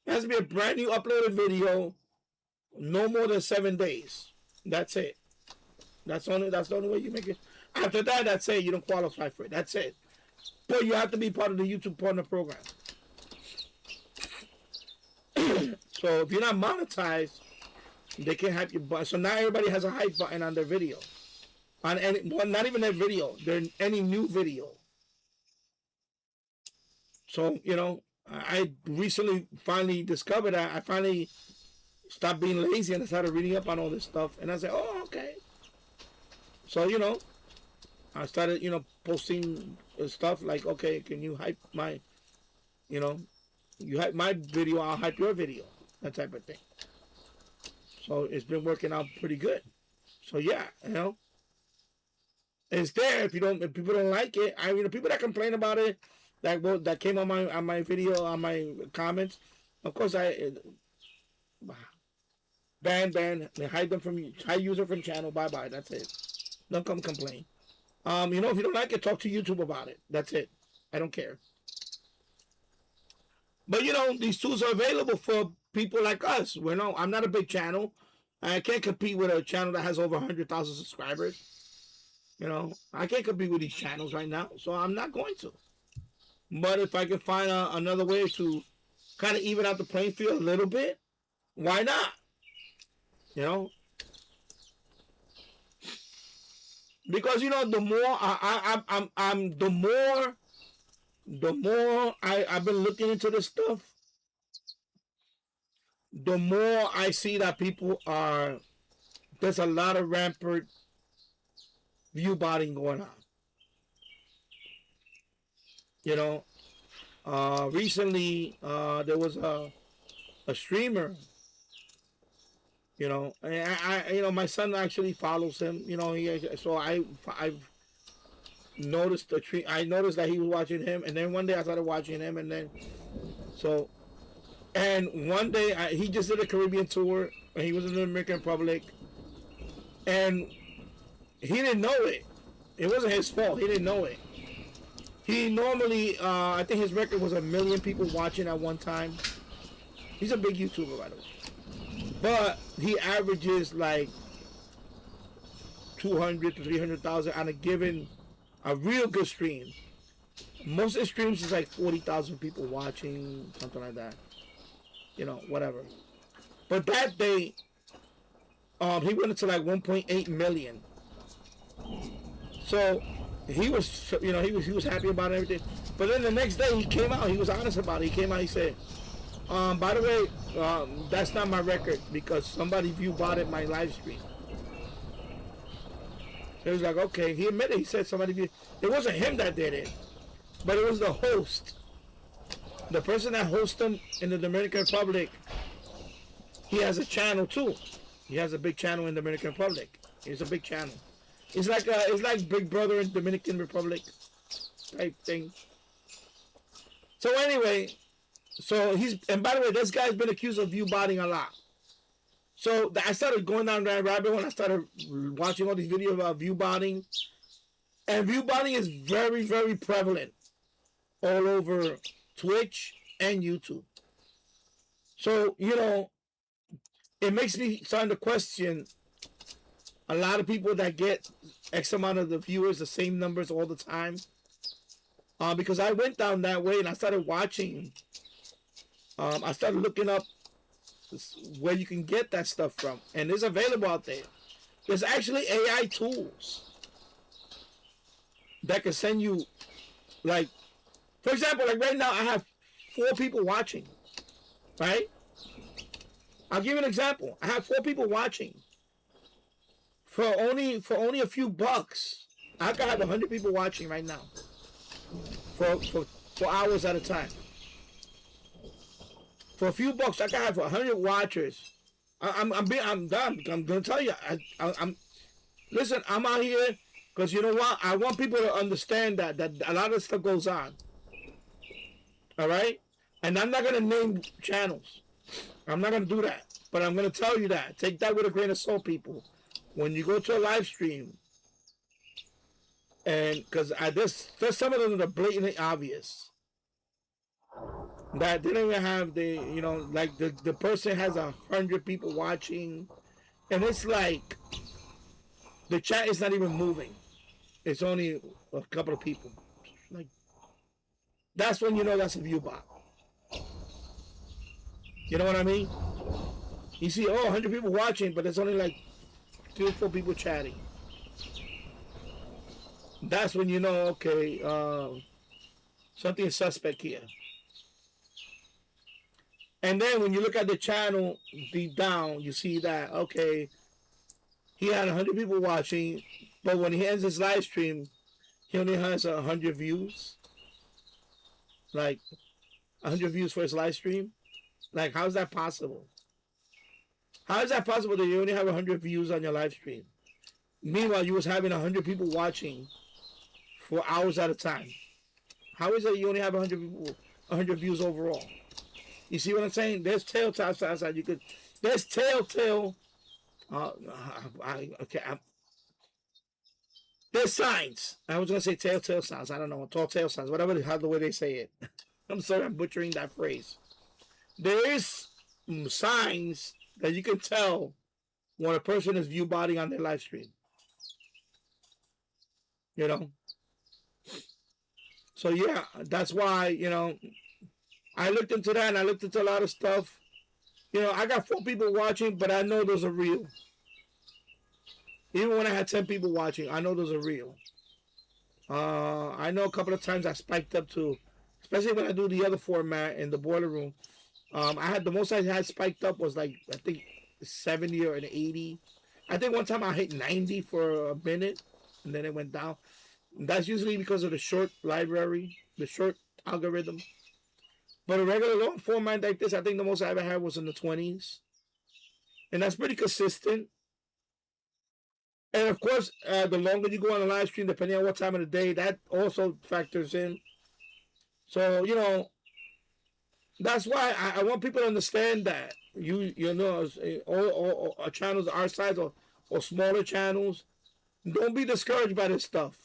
It has to be a brand new uploaded video, no more than 7 days. That's it. That's the only way you make it. After that, that's it. You don't qualify for it. That's it. But you have to be part of the YouTube Partner Program. So if you're not monetized, they can hype your button. So now everybody has a hype button on their video. On any, well, not even their video, their any new video. So, you know, I recently finally discovered that. I finally stopped being lazy and I started reading up on all this stuff. And I said, oh, okay. So, you know, I started, you know, posting stuff like, okay, can you hype my, you know, you hype my video, I'll hype your video. That type of thing. So it's been working out pretty good. So yeah, you know, it's there. If people don't like it, I mean, the people that complain about it, that came on my video, on my comments, of course I ban, hide them from, hide user from channel. Bye bye. That's it. Don't come complain. You know, if you don't like it, talk to YouTube about it. That's it. I don't care. But you know, these tools are available for people like us. I'm not a big channel. I can't compete with a channel that has over 100,000 subscribers. You know, I can't compete with these channels right now, so I'm not going to. But if I can find another way to kind of even out the playing field a little bit, why not? You know, because you know, the more the more I've been looking into this stuff, the more I see that there's a lot of rampant view botting going on. You know, recently there was a streamer. You know, and you know, my son actually follows him. You know, so I've noticed I noticed that he was watching him, and then one day I started watching him, and then and one day he just did a Caribbean tour, and he was in the Dominican Republic, and he didn't know it. It wasn't his fault. He didn't know it. He normally, I think his record was 1 million people watching at one time. He's a big YouTuber, by the way. But he averages like 200 to 300,000 on a real good stream. Most of the streams is like 40,000 people watching, something like that. You know, whatever. But that day, he went into like 1.8 million. So he was, you know, he was happy about everything. But then the next day he came out. He was honest about it. He came out. He said, by the way, that's not my record because somebody view botted my live stream. He was like, okay. He admitted. He said somebody viewed. It wasn't him that did it, but it was the host. The person that hosts him in the Dominican Republic, he has a channel too. He has a big channel in the Dominican Republic. It's a big channel. It's like Big Brother in Dominican Republic type thing. So anyway, and by the way, this guy's been accused of view botting a lot. So I started going down that rabbit hole and I started watching all these videos about view botting. And view botting is very, very prevalent all over Twitch and YouTube. So, you know, it makes me start to question a lot of people that get X amount of the viewers, the same numbers all the time. Because I went down that way and I started watching. I started looking up where you can get that stuff from. And it's available out there. There's actually AI tools that can send you, like, for example, like right now I have 4 people watching, right? I'll give you an example. I have 4 people watching. For only a few bucks, I can have 100 people watching right now. For hours at a time. For a few bucks, I can have 100 watchers. I'm done. I'm gonna tell you. Listen. I'm out here because you know what? I want people to understand that a lot of stuff goes on. All right, and I'm not gonna name channels. I'm not gonna do that. But I'm gonna tell you that. Take that with a grain of salt, people. When you go to a live stream, and because there's some of them that are blatantly obvious that they don't even have you know, like the person has 100 people watching, and it's like the chat is not even moving. It's only a couple of people. Like that's when you know that's a view bot. You know what I mean? You see, 100 people watching, but there's only like 3 or 4 people chatting. That's when you know, okay, something is suspect here. And then when you look at the channel deep down, you see that, okay, he had 100 people watching, but when he ends his live stream, he only has 100 views. Like, 100 views for his live stream. Like, how is that possible? How is that possible that you only have 100 views on your live stream? Meanwhile, you was having 100 people watching for hours at a time. How is it you only have 100 people, 100 views overall? You see what I'm saying? There's telltale signs that you could. There's telltale. There's signs. I was gonna say telltale signs. I don't know. Tall tale signs. Whatever how the way they say it. I'm sorry, I'm butchering that phrase. There is signs that you can tell when a person is view botting on their live stream. You know. So yeah, that's why, you know, I looked into that and I looked into a lot of stuff. You know, I got 4 people watching, but I know those are real. Even when I had 10 people watching, I know those are real. I know a couple of times I spiked up to, especially when I do the other format in the boiler room. I had the most I had spiked up was like, I think 70 or an 80. I think one time I hit 90 for a minute and then it went down. That's usually because of the short library, the short algorithm. But a regular long format like this, I think the most I ever had was in the 20s. And that's pretty consistent. And of course, the longer you go on a live stream, depending on what time of the day, that also factors in. So, you know, that's why I want people to understand that. You know, all channels our size or smaller channels, don't be discouraged by this stuff.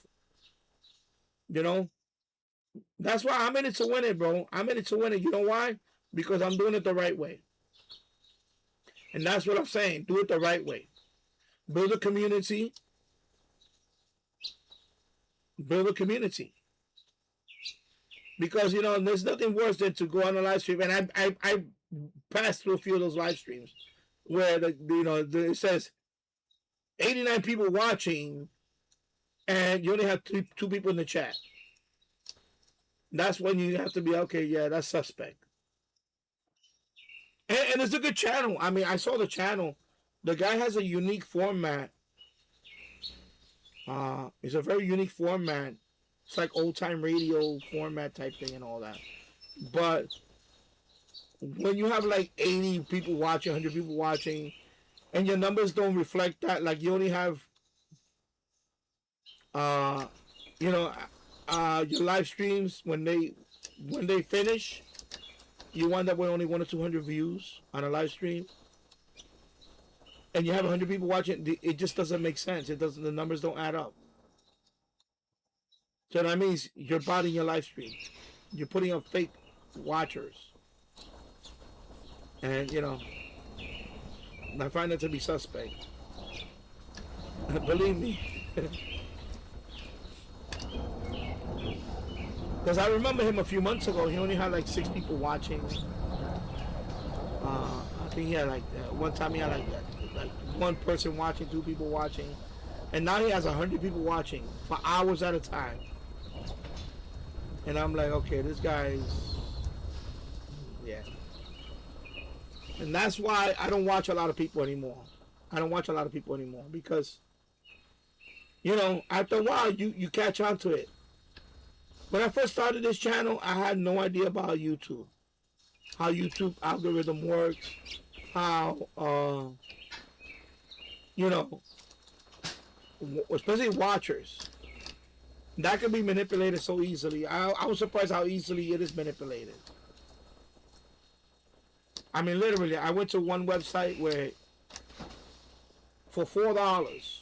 You know? That's why I'm in it to win it, bro. I'm in it to win it. You know why? Because I'm doing it the right way. And that's what I'm saying. Do it the right way. Build a community. Build a community. Because, you know, there's nothing worse than to go on a live stream. And I passed through a few of those live streams where, it says 89 people watching and you only have two people in the chat. That's when you have to be, okay, yeah, that's suspect. And it's a good channel. I mean, I saw the channel. The guy has a unique format. It's a very unique format. It's like old time radio format type thing and all that. But when you have like 80 people watching, 100 people watching, and your numbers don't reflect that, like you only have, your live streams when they finish, you wind up with only 100 or 200 views on a live stream, and you have 100 people watching. It just doesn't make sense. It doesn't. The numbers don't add up. So that means you're botting your live stream. You're putting up fake watchers, and I find that to be suspect. Believe me. Because I remember him a few months ago. He only had like 6 people watching. I think he had one time he had like 1 person watching, 2 people watching, and now he has 100 people watching for hours at a time. And I'm like, okay, this guy's, yeah. And that's why I don't watch a lot of people anymore. Because, after a while you catch on to it. When I first started this channel, I had no idea about YouTube. How YouTube algorithm works. How, especially watchers. That can be manipulated so easily. I was surprised how easily it is manipulated. I mean, literally, I went to one website where for $4,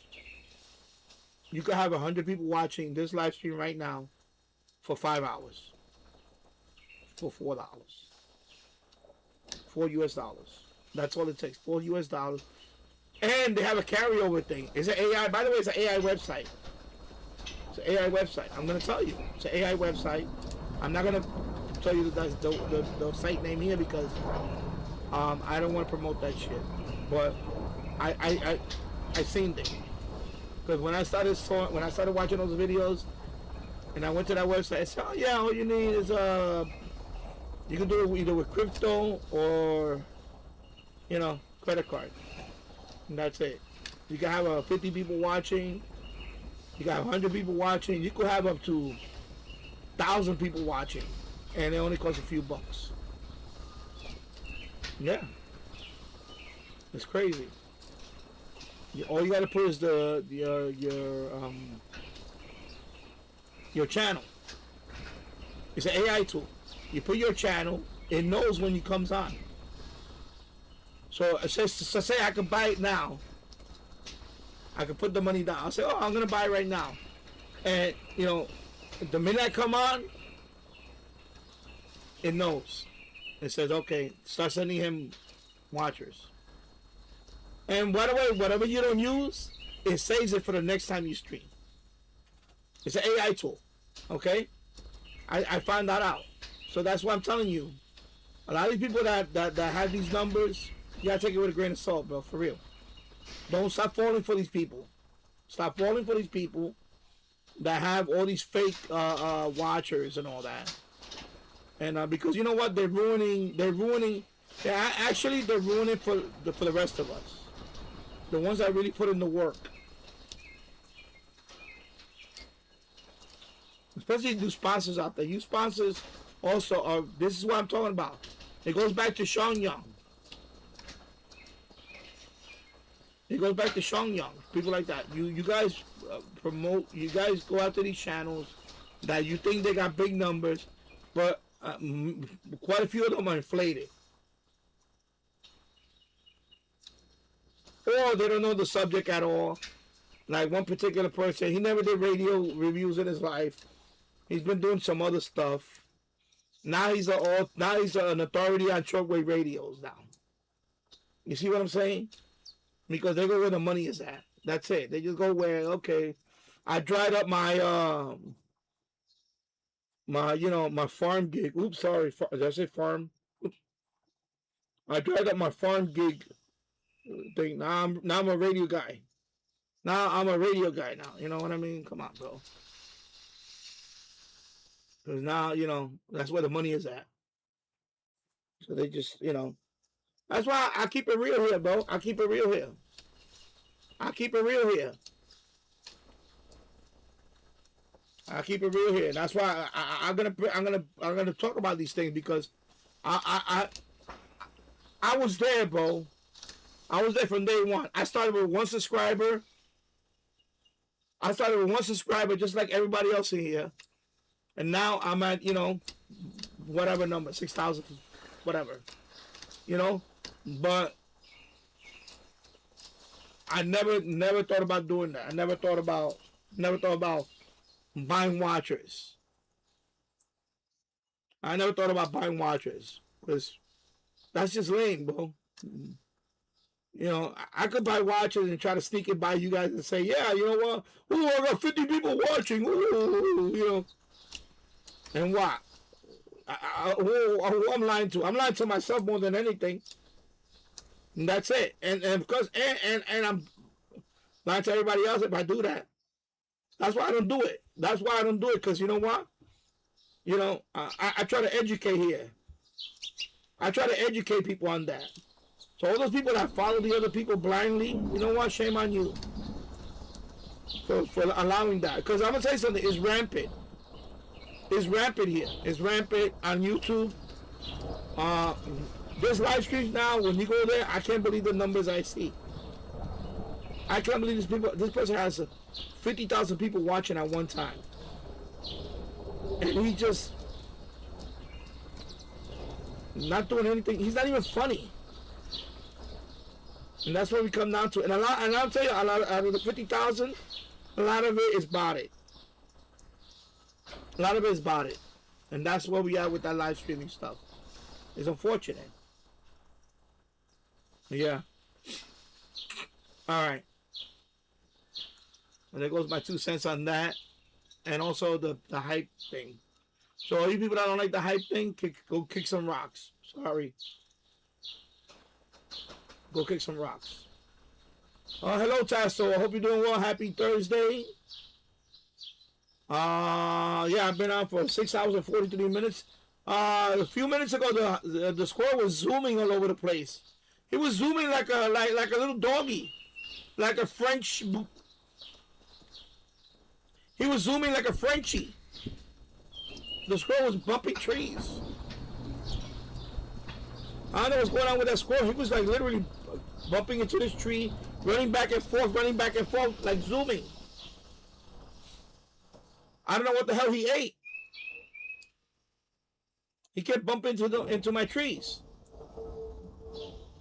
you could have 100 people watching this live stream right now for 5 hours. For $4. $4 US. That's all it takes. $4 US. And they have a carryover thing. It's an AI. By the way, it's an AI website. It's an AI website. I'm going to tell you. It's an AI website. I'm not going to tell you the site name here because I don't want to promote that shit. but I seen it because when I started watching those videos, and I went to that website, I said, oh yeah, all you need is you can do it either with crypto or credit card, and that's it. You can have 50 people watching. You got 100 people watching. You could have up to 1,000 people watching, and it only costs a few bucks. Yeah, it's crazy. All you got to put is your channel. It's an AI tool. You put your channel, it knows when it comes on. So say I can buy it now. I can put the money down. I'll say, oh, I'm gonna buy it right now, and the minute I come on, it knows. It says, okay, start sending him watchers. And by the way, whatever you don't use, it saves it for the next time you stream. It's an AI tool, okay? I found that out. So that's why I'm telling you. A lot of these people that have these numbers, you gotta take it with a grain of salt, bro, for real. Don't stop falling for these people. Stop falling for these people that have all these fake watchers and all that. And because you know what, they're ruining. They're ruining for the rest of us. The ones that really put in the work. Especially the sponsors out there. You sponsors also are. This is what I'm talking about. It goes back to Sean Young. It goes back to Sean Young. People like that. You guys promote. You guys go out to these channels that you think they got big numbers, but quite a few of them are inflated. Or they don't know the subject at all. Like one particular person, he never did radio reviews in his life. He's been doing some other stuff. Now he's an authority on shortwave radios now. You see what I'm saying? Because they go where the money is at. That's it. They just go where, okay, I dried up my my farm gig. Oops, sorry. Did I say farm? Oops. I dried up my farm gig thing. Now I'm a radio guy. Now I'm a radio guy now. You know what I mean? Come on, bro. Because now, that's where the money is at. So they just, that's why I keep it real here, bro. I keep it real here. I keep it real here. I keep it real here. And that's why I'm gonna talk about these things because I was there, bro. I was there from day one. I started with one subscriber. Just like everybody else in here. And now I'm at, whatever number, 6,000, whatever. But I never thought about doing that. I never thought about buying watchers. I never thought about buying watchers because that's just lame, bro. I could buy watchers and try to sneak it by you guys and say, yeah, you know what? Ooh, I got 50 people watching. Ooh, And what? Who I'm lying to? I'm lying to myself more than anything. And that's it. And because and I'm lying to everybody else if I do that. That's why I don't do it. That's why I don't do it. Because you know what? I try to educate here. I try to educate people on that. So all those people that follow the other people blindly, you know what? Shame on you for allowing that. Because I'm gonna tell you something. It's rampant. It's rampant here. It's rampant on YouTube. There's live streams now. When you go there, I can't believe the numbers I see. I can't believe this person has 50,000 people watching at one time, and he just not doing anything. He's not even funny, and that's what we come down to. And I'll tell you, a lot out of the 50,000, a lot of it is botted. A lot of it is botted. And that's where we are with that live streaming stuff. It's unfortunate. Yeah. Alright. And there goes my 2 cents on that. And also the hype thing. So all you people that don't like the hype thing, go kick some rocks. Sorry. Go kick some rocks. Hello, Tasso. I hope you're doing well. Happy Thursday. Yeah, I've been on for 6 hours and 43 minutes. A few minutes ago, the squirrel was zooming all over the place. He was zooming like a little doggy, like a French. He was zooming like a Frenchie. The squirrel was bumping trees. I don't know what's going on with that squirrel. He was like literally bumping into this tree, running back and forth, like zooming. I don't know what the hell he ate. He kept bumping into my trees.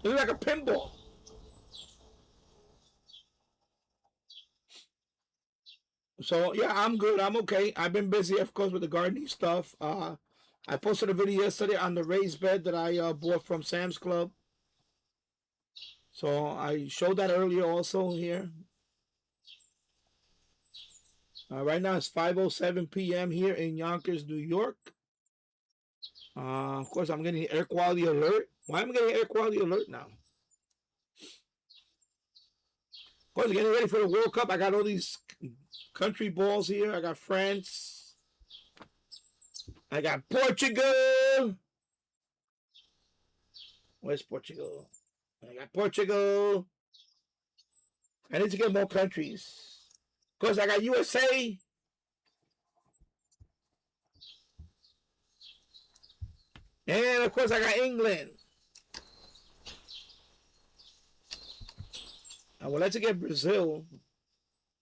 It looked like a pinball. So yeah, I'm good. I'm okay. I've been busy, of course, with the gardening stuff. I posted a video yesterday on the raised bed that I bought from Sam's Club. So I showed that earlier also here. Right now it's 5:07 p.m. here in Yonkers, New York. Of course, I'm getting air quality alert. Why am I getting air quality alert now? Of course, getting ready for the World Cup. I got all these country balls here. I got France. I got Portugal. Where's Portugal? I got Portugal. I need to get more countries. Of course, I got USA. And of course, I got England. I would like to get Brazil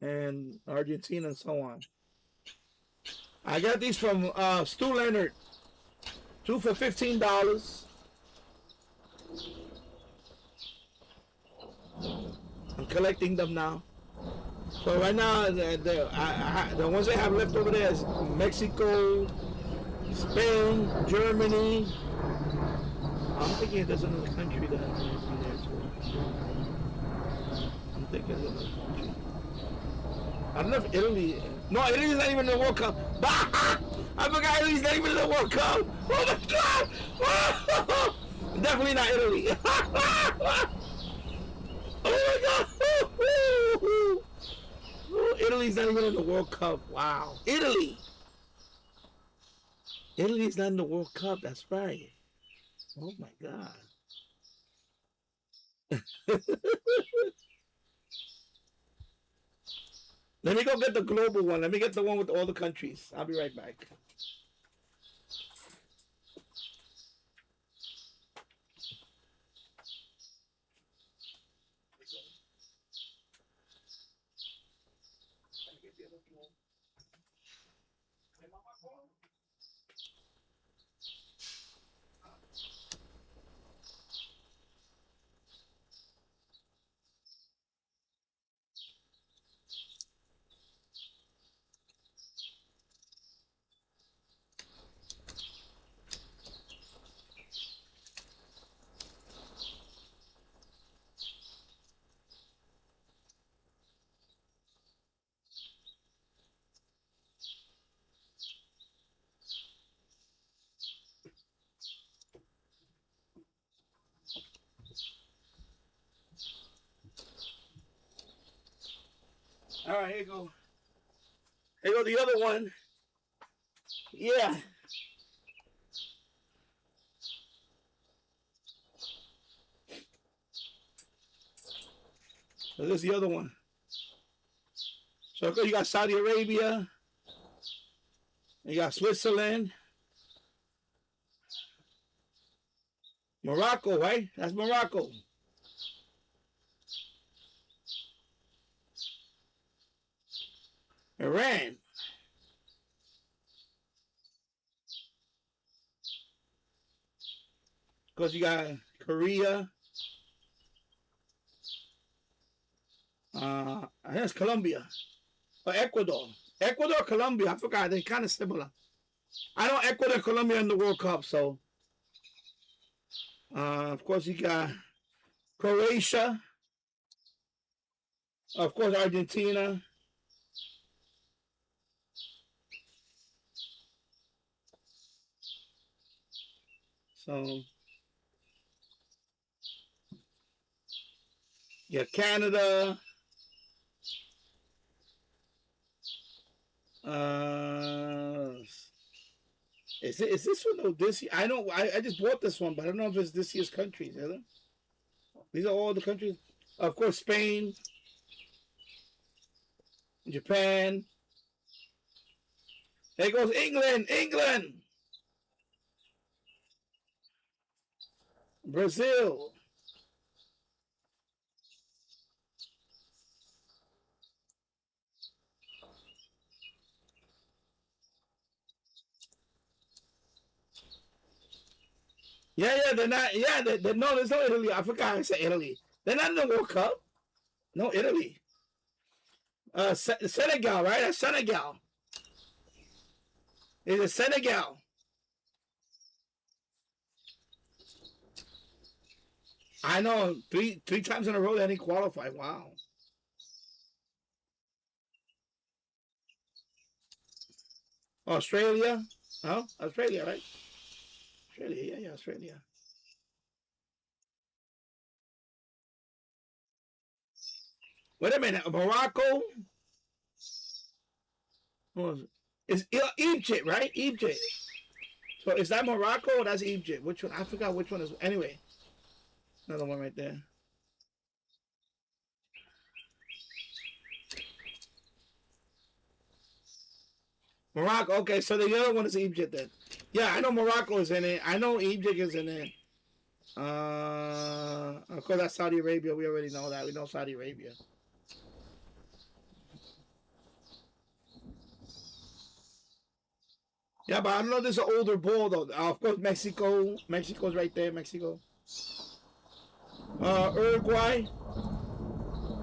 and Argentina and so on. I got these from Stu Leonard. 2 for $15. I'm collecting them now. So right now, the ones I have left over there is Mexico, Spain, Germany. I'm thinking there's another country that I'm in there too. I'm thinking there's another country. I don't know if Italy. No, Italy's not even in the World Cup. I forgot Italy's not even in the World Cup. Oh my God! Definitely not Italy. Oh my God! Italy's not even in the World Cup. Wow. Italy! Italy's not in the World Cup. That's right. Oh my God. Let me go get the global one. Let me get the one with all the countries. I'll be right back. All right, here you go. Here you go, the other one. Yeah. So this is the other one. So you got Saudi Arabia. You got Switzerland. Morocco, right? That's Morocco. Iran. Because you got Korea. I think it's Colombia. Or Ecuador. Ecuador, Colombia. I forgot. They're kind of similar. I know Ecuador and Colombia in the World Cup, so. Of course, you got Croatia. Of course, Argentina. So Yeah, Canada. Is this one though? This year? I know I just bought this one, but I don't know if it's this year's countries. Is it? These are all the countries. Of course, Spain, Japan. There goes England, England, Brazil. Yeah, they're not. Yeah, no, there's no Italy. I forgot I said Italy. They're not in the World Cup. No, Italy. Senegal, right? That's Senegal. Is it Senegal? I know three times in a row they didn't qualify. Wow. Australia. Oh, Australia, right? Australia, yeah, Australia. Wait a minute, Morocco. It's Egypt, right? Egypt. So is that Morocco or that's Egypt? Which one? I forgot which one is. Anyway, another one right there. Morocco. Okay, so the other one is Egypt then. Yeah, I know Morocco is in it. I know Egypt is in it. Of course, that's Saudi Arabia. We already know that. We know Saudi Arabia. Yeah, but I don't know. This is an older ball though. Of course, Mexico. Mexico's right there. Mexico. Uruguay.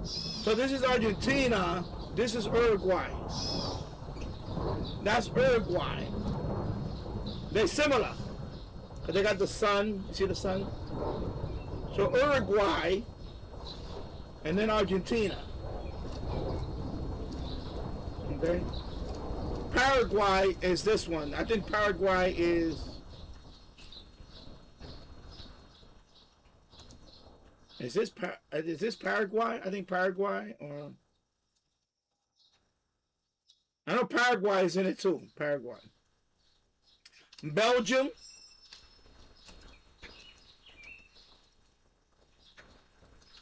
So this is Argentina. This is Uruguay. That's Uruguay. They're similar. Cause they got the sun. You see the sun? So Uruguay, and then Argentina. Okay. Paraguay is this one. I think Paraguay is. Is this Paraguay? I think Paraguay or. I know Paraguay is in it too. Paraguay. Belgium.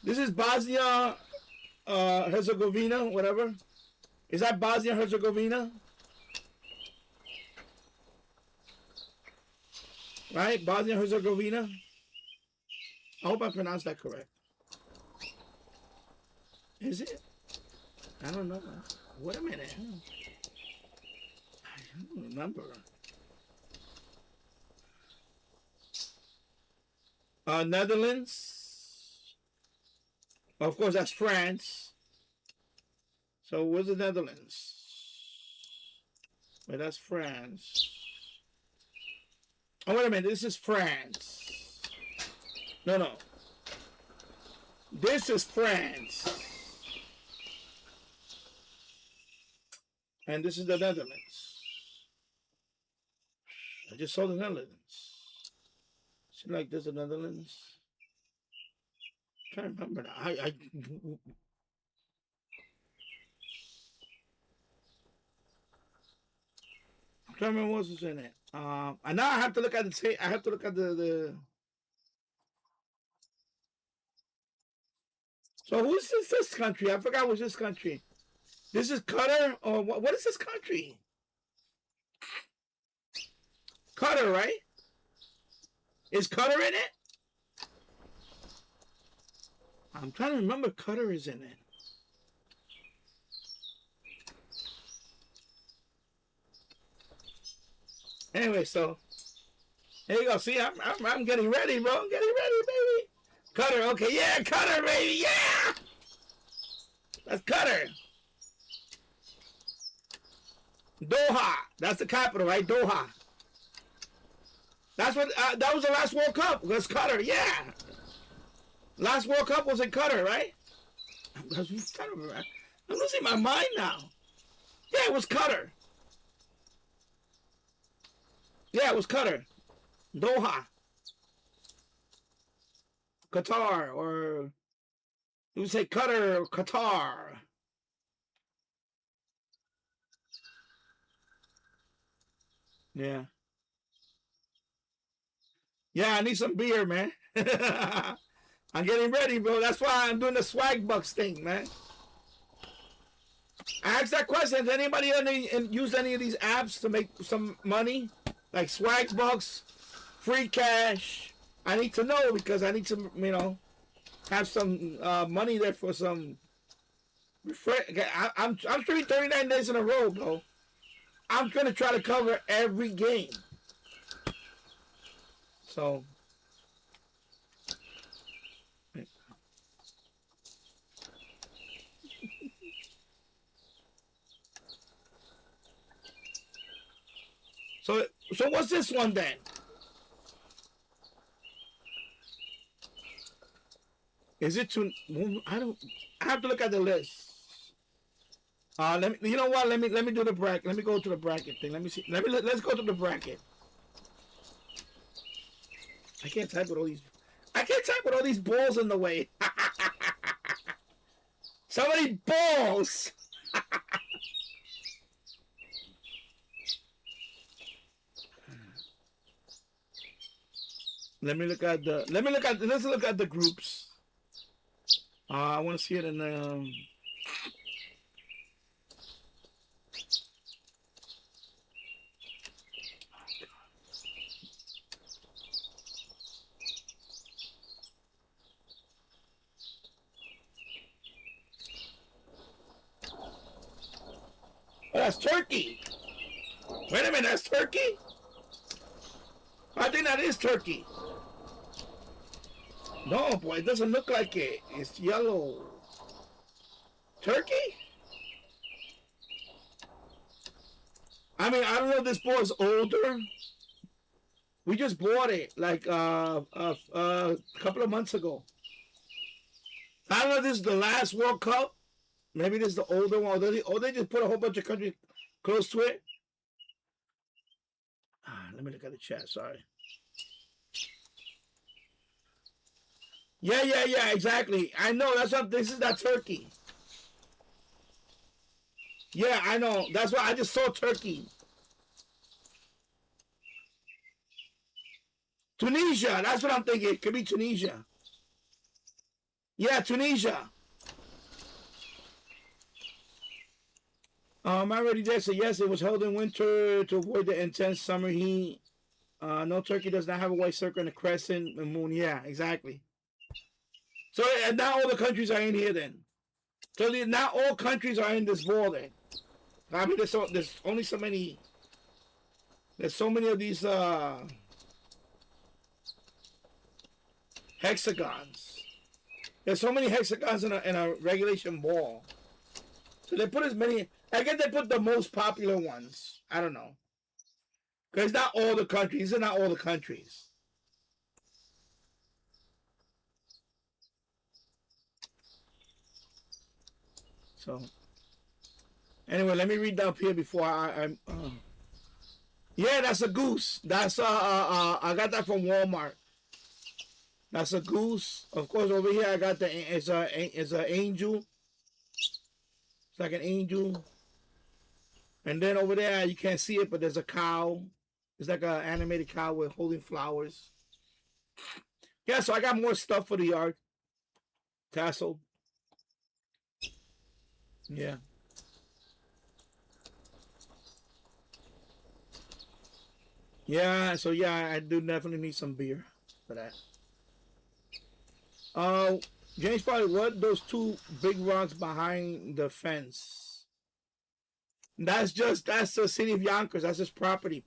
This is Bosnia, Herzegovina, whatever. Is that Bosnia Herzegovina? Right? Bosnia Herzegovina? I hope I pronounced that correct. Is it? I don't know. Wait a minute. I don't remember. Netherlands. Of course, that's France. So where's the Netherlands? Wait, that's France. Oh, wait a minute. This is France. No. This is France. And this is the Netherlands. I just saw the Netherlands. Seems like this is the Netherlands. I'm trying to remember that. I'm trying to remember what was in it. And now I have to look at the. I have to look at the. So who's this country? I forgot what's this country. This is Qatar or what is this country? Qatar, right? Is Qatar in it? I'm trying to remember Qatar is in it. Anyway, so there you go. See, I'm getting ready, bro. I'm getting ready, baby. Qatar, okay, yeah, Qatar, baby, yeah. That's Qatar. Doha, that's the capital, right? Doha. That's what. That was the last World Cup. Was Qatar, yeah. Last World Cup was in Qatar, right? I'm losing my mind now. Yeah, it was Qatar. Yeah, it was Qatar. Doha. Qatar or It would say Qatar or Qatar. Yeah. Yeah, I need some beer, man. I'm getting ready, bro. That's why I'm doing the swag bucks thing, man. I asked that question. Does anybody use any of these apps to make some money? Like swag bucks, free cash. I need to know because I need to, have some money there for some. I'm streaming 39 days in a row, bro. I'm gonna try to cover every game. So. So what's this one then? Is it too? I have to look at the list. Let me. You know what? Let me do the bracket. Let me go to the bracket thing. Let me see. Let's go to the bracket. I can't type with all these. I can't type with all these balls in the way. So many balls. Let's look at the groups. I want to see it in the. Oh, that's Turkey. Wait a minute, that's Turkey? I think that is Turkey. No, boy, it doesn't look like it. It's yellow. Turkey? I mean, I don't know if this ball is older. We just bought it like a couple of months ago. I don't know if this is the last World Cup. Maybe this is the older one. Or they just put a whole bunch of countries close to it. Let me look at the chat. Sorry. Yeah, exactly. I know. That's what this is. That Turkey. Yeah, I know. That's why I just saw Turkey. Tunisia. That's what I'm thinking. It could be Tunisia. Yeah, Tunisia. I already did say yes. It was held in winter to avoid the intense summer heat. No, Turkey does not have a white circle and a crescent and moon. Yeah, exactly. So not all the countries are in here then. So not all countries are in this ball then. I mean, there's only so many. There's so many of these hexagons. There's so many hexagons in a regulation ball. So they put as many. I guess they put the most popular ones. I don't know. Because not all the countries. These are not all the countries. So, anyway, let me read up here before I'm. Yeah, that's a goose. That's I got that from Walmart. That's a goose. Of course, over here I got it's an angel. It's like an angel. And then over there you can't see it, but there's a cow. It's like an animated cow with holding flowers. Yeah, so I got more stuff for the yard. Tassel. Yeah. Yeah, so yeah, I do definitely need some beer for that. James probably what? Those two big rocks behind the fence. That's the city of Yonkers. That's his property.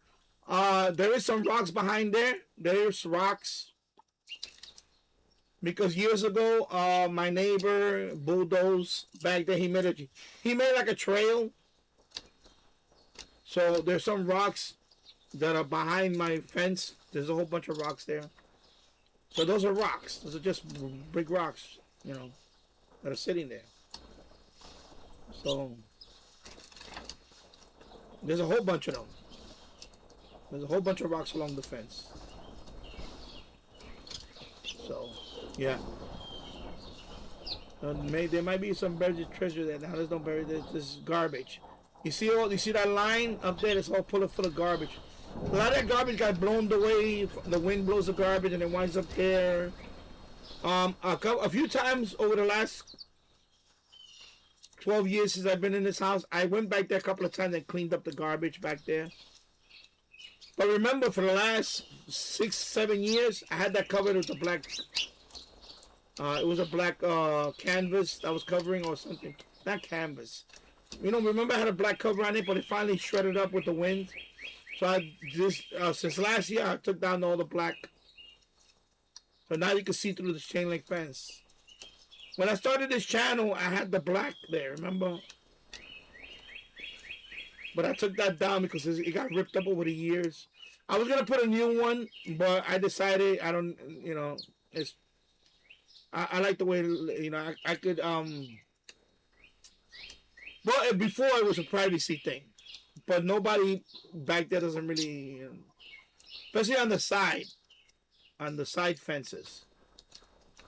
There is some rocks behind there. There's rocks. Because years ago, my neighbor bulldozed back there. He made like a trail. So there's some rocks that are behind my fence. There's a whole bunch of rocks there. So those are rocks. Those are just big rocks, that are sitting there. So there's a whole bunch of them. There's a whole bunch of rocks along the fence. So, yeah. There might be some buried treasure there. Now there's no buried. There's just garbage. You see that line up there? It's all full of garbage. A lot of that garbage got blown away. The wind blows the garbage and it winds up there. A few times over the last 12 years since I've been in this house, I went back there a couple of times and cleaned up the garbage back there. But remember, for the last 6-7 years, I had that covered with the black. It was a black canvas that was covering or something. Not canvas. Remember I had a black cover on it, but it finally shredded up with the wind. So I just since last year I took down all the black. So now you can see through this chain link fence. When I started this channel, I had the black there, remember? But I took that down because it got ripped up over the years. I was gonna put a new one, but I decided I don't. It's. I like the way I could Well, before it was a privacy thing, but nobody back there doesn't really, especially on the side fences.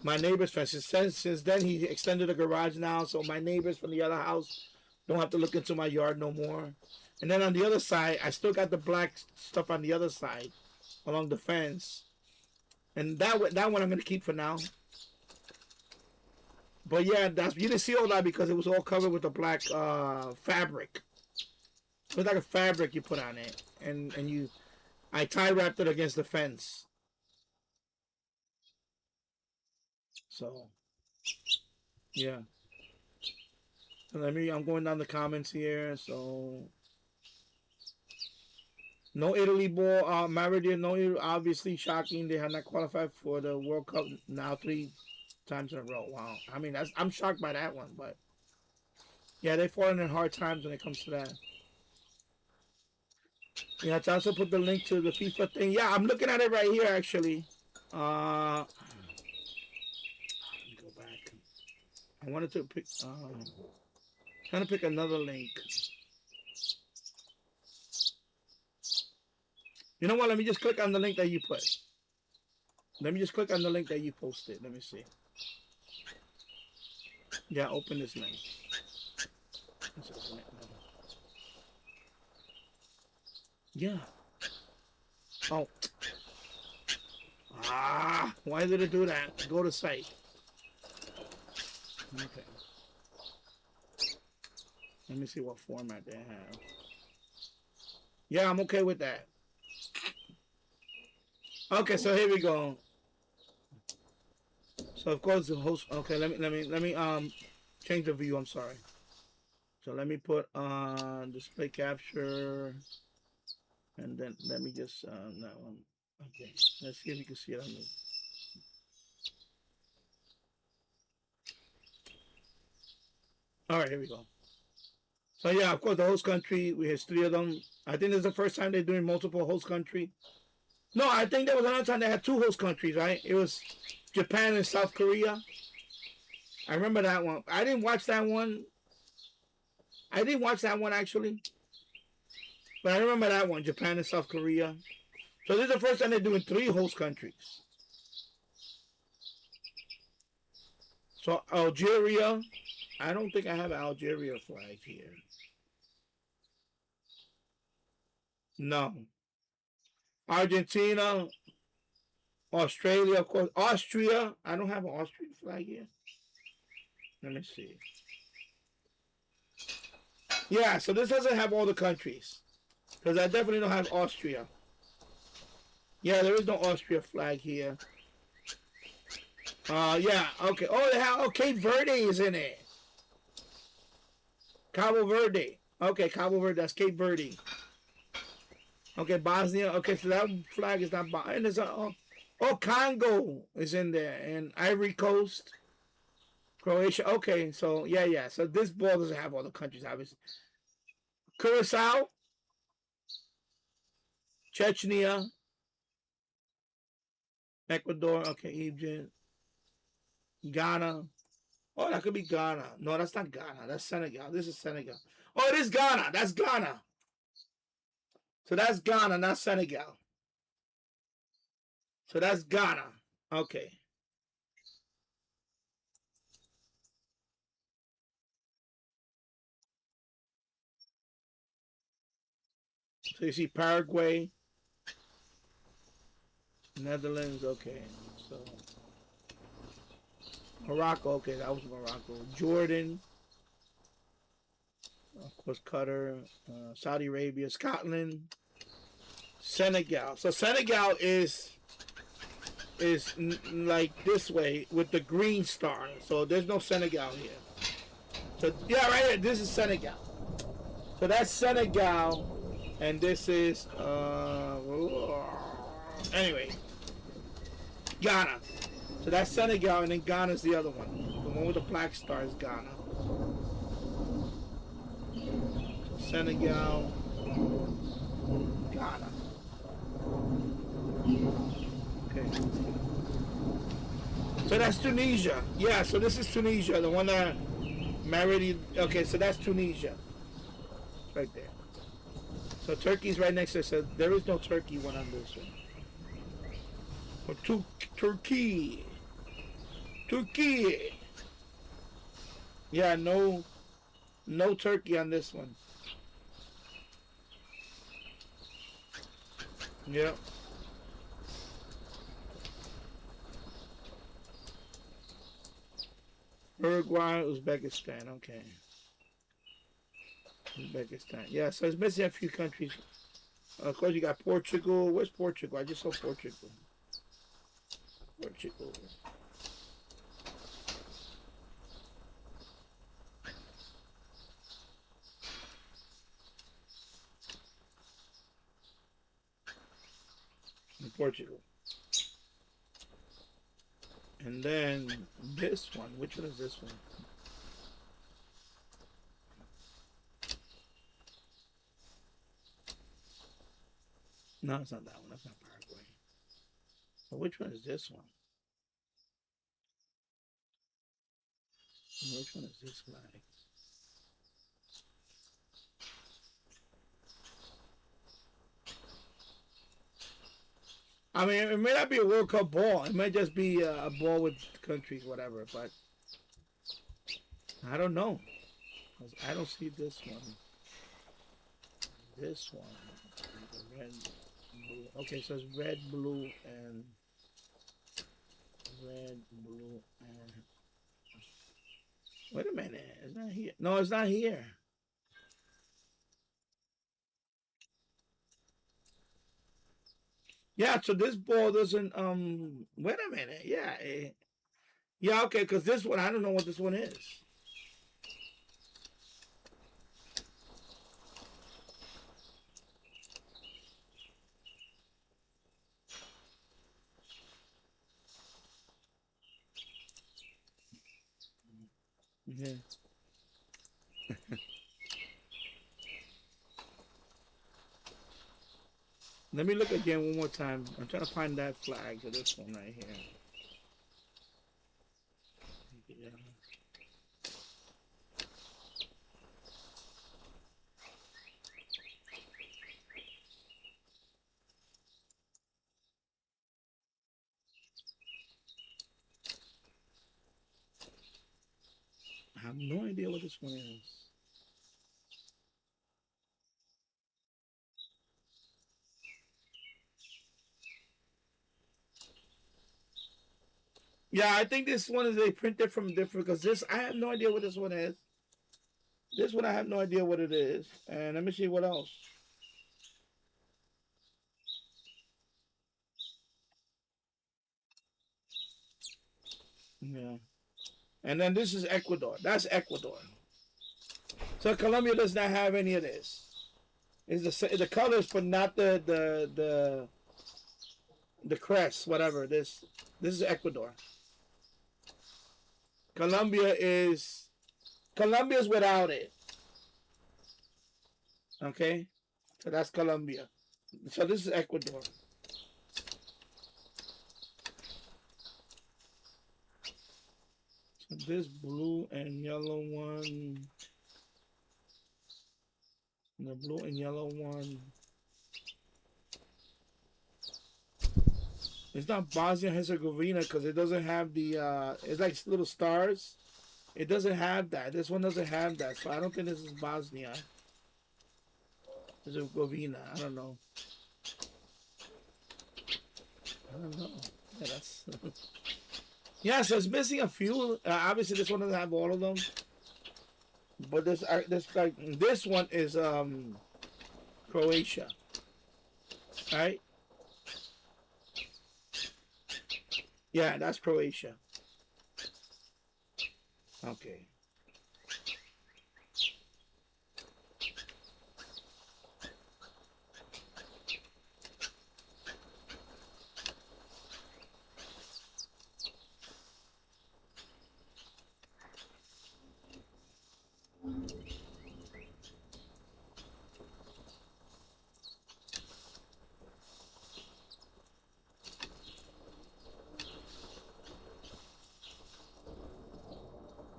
My neighbor's fences. Since then, he extended the garage now, so my neighbors from the other house don't have to look into my yard no more. And then on the other side, I still got the black stuff on the other side, along the fence, and that one I'm gonna keep for now. But yeah, you didn't see all that because it was all covered with the black fabric. It was like a fabric you put on it, and I tie wrapped it against the fence. So yeah. So I'm going down the comments here. So no Italy ball, Maradona. No, obviously shocking. They have not qualified for the World Cup now 3 times in a row. Wow. I mean, I'm shocked by that one, but yeah, they're falling in hard times when it comes to that. Yeah, to also put the link to the FIFA thing. Yeah, I'm looking at it right here actually. Let me go back. I wanted to pick. Trying to pick another link. You know what? Let me just click on the link that you put. Let me just click on the link that you posted. Let me see. Yeah, open this link. Let's open it. Yeah. Oh. Why did it do that? Go to site. Okay. Let me see what format they have. Yeah, I'm okay with that. Okay, so here we go. So of course the host. Okay, let me change the view. I'm sorry. So let me put display capture, and then let me just that one. Okay, let's see if you can see it on the. All right, here we go. So yeah, of course the host country. We have 3 of them. I think this is the first time they're doing multiple host country. No, I think there was another time they had 2 host countries, right? It was Japan and South Korea. I remember that one. I didn't watch that one. I didn't watch that one actually. But I remember that one, Japan and South Korea. So this is the first time they're doing 3 host countries. So Algeria. I don't think I have an Algeria flag here. No. Argentina. Australia, of course. Austria. I don't have an Austrian flag here. Let me see. Yeah, so this doesn't have all the countries. Because I definitely don't have Austria. Yeah, there is no Austria flag here. Yeah, okay. Oh, they have, Cape Verde is in it. Cabo Verde. Okay, Cabo Verde. That's Cape Verde. Okay, Bosnia. Okay, so that flag is not Bosnia. And there's Congo is in there. And Ivory Coast. Croatia. Okay, so yeah. So this ball doesn't have all the countries, obviously. Curacao. Chechnya. Ecuador. Okay, Egypt. Ghana. Oh, that could be Ghana. No, that's not Ghana. That's Senegal. This is Senegal. Oh, it is Ghana. That's Ghana. So that's Ghana, not Senegal. So that's Ghana. Okay. So you see Paraguay, Netherlands, okay. So Morocco, okay, that was Morocco. Jordan, of course, Qatar, Saudi Arabia, Scotland, Senegal. So Senegal is like this way with the green star. So there's no Senegal here. So yeah, right here, this is Senegal. So that's Senegal, and this is anyway, Ghana. So that's Senegal, and then Ghana's the other one. The one with the black star is Ghana. So Senegal, Ghana. Okay. So that's Tunisia. Yeah, so this is Tunisia, the one that married. Okay, so that's Tunisia. Right there. So Turkey's right next to it. So there is no Turkey one on this one. Turkey. Turkey. Yeah, no Turkey on this one. Yep. Uruguay, Uzbekistan. Okay. Uzbekistan. Yeah, so it's missing a few countries. Of course, you got Portugal. Where's Portugal? I just saw Portugal. Portugal. Portugal. And then this one. Which one is this one? No, it's not that one. That's not Paraguay. But which one is this one? Which one is this flag? I mean, it may not be a World Cup ball. It might just be a ball with countries, whatever. But I don't know. I don't see this one. This one. The red, blue. Okay, so it's red, blue, and red, blue, and. Wait a minute. It's not here. No, it's not here. Yeah, so this ball doesn't. Wait a minute. Yeah. Yeah. Okay, because this one, I don't know what this one is. Yeah. Let me look again one more time. I'm trying to find that flag for this one right here. Yeah. I have no idea what this one is. Yeah, I think this one is they printed from different because this I have no idea what this one is. This one I have no idea what it is. And let me see what else. Yeah. And then this is Ecuador. That's Ecuador. So Colombia does not have any of this. It's the colors, but not the crest, whatever. This is Ecuador. Colombia is without it. Okay, so that's Colombia. So this is Ecuador. So this blue and yellow one. The blue and yellow one. It's not Bosnia Herzegovina because it doesn't have the. It's like little stars. It doesn't have that. This one doesn't have that. So I don't think this is Bosnia. Herzegovina. I don't know. I don't know. Yeah, that's. Yeah, so it's missing a few. Obviously, this one doesn't have all of them. But this one is Croatia, right? Yeah, that's Croatia. Okay.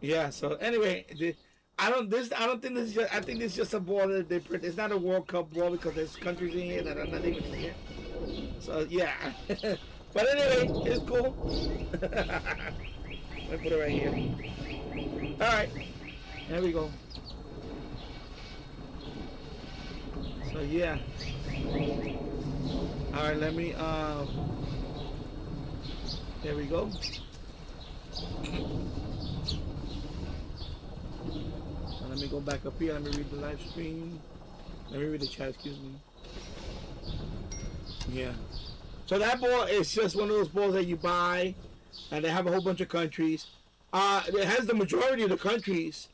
Yeah. So anyway, I don't think this is just. I think this is just a ball that they print. It's not a World Cup ball because there's countries in here that are not even here. So yeah. But anyway, it's cool. Let me put it right here. All right. There we go. So yeah. All right. Let me. There we go. Let me go back up here. Let me read the live stream. Let me read the chat. Excuse me. Yeah. So that ball is just one of those balls that you buy, and they have a whole bunch of countries. It has the majority of the countries,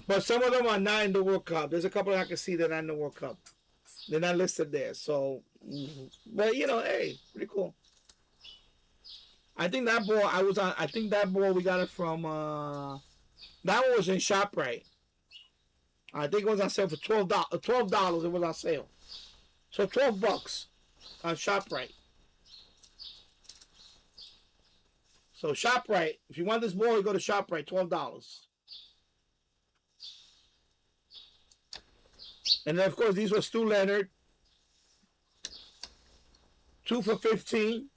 but some of them are not in the World Cup. There's a couple I can see that are not in the World Cup. They're not listed there. So, but you know, hey, pretty cool. I think that ball I was on. I think that ball we got it from. That one was in ShopRite. I think it was on sale for $12. $12 it was on sale. So $12 on ShopRite. So ShopRite, if you want this ball, you go to ShopRite, $12. And then of course these were Stu Leonard. 2 for 15.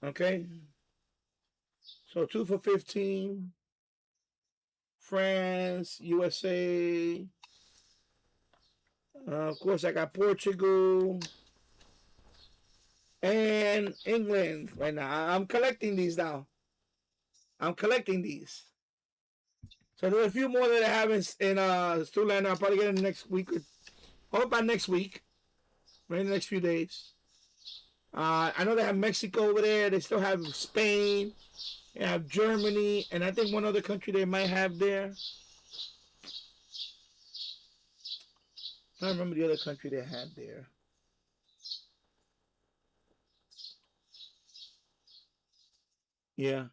Okay. So 2 for 15. France, USA. Of course, I got Portugal and England right now. I'm collecting these now. I'm collecting these. So there's a few more that I have in Stuland. I'll probably get in the next week. Or by next week. Maybe in the next few days. I know they have Mexico over there. They still have Spain. They have Germany. And I think one other country they might have there. I don't remember the other country they had there. Yeah.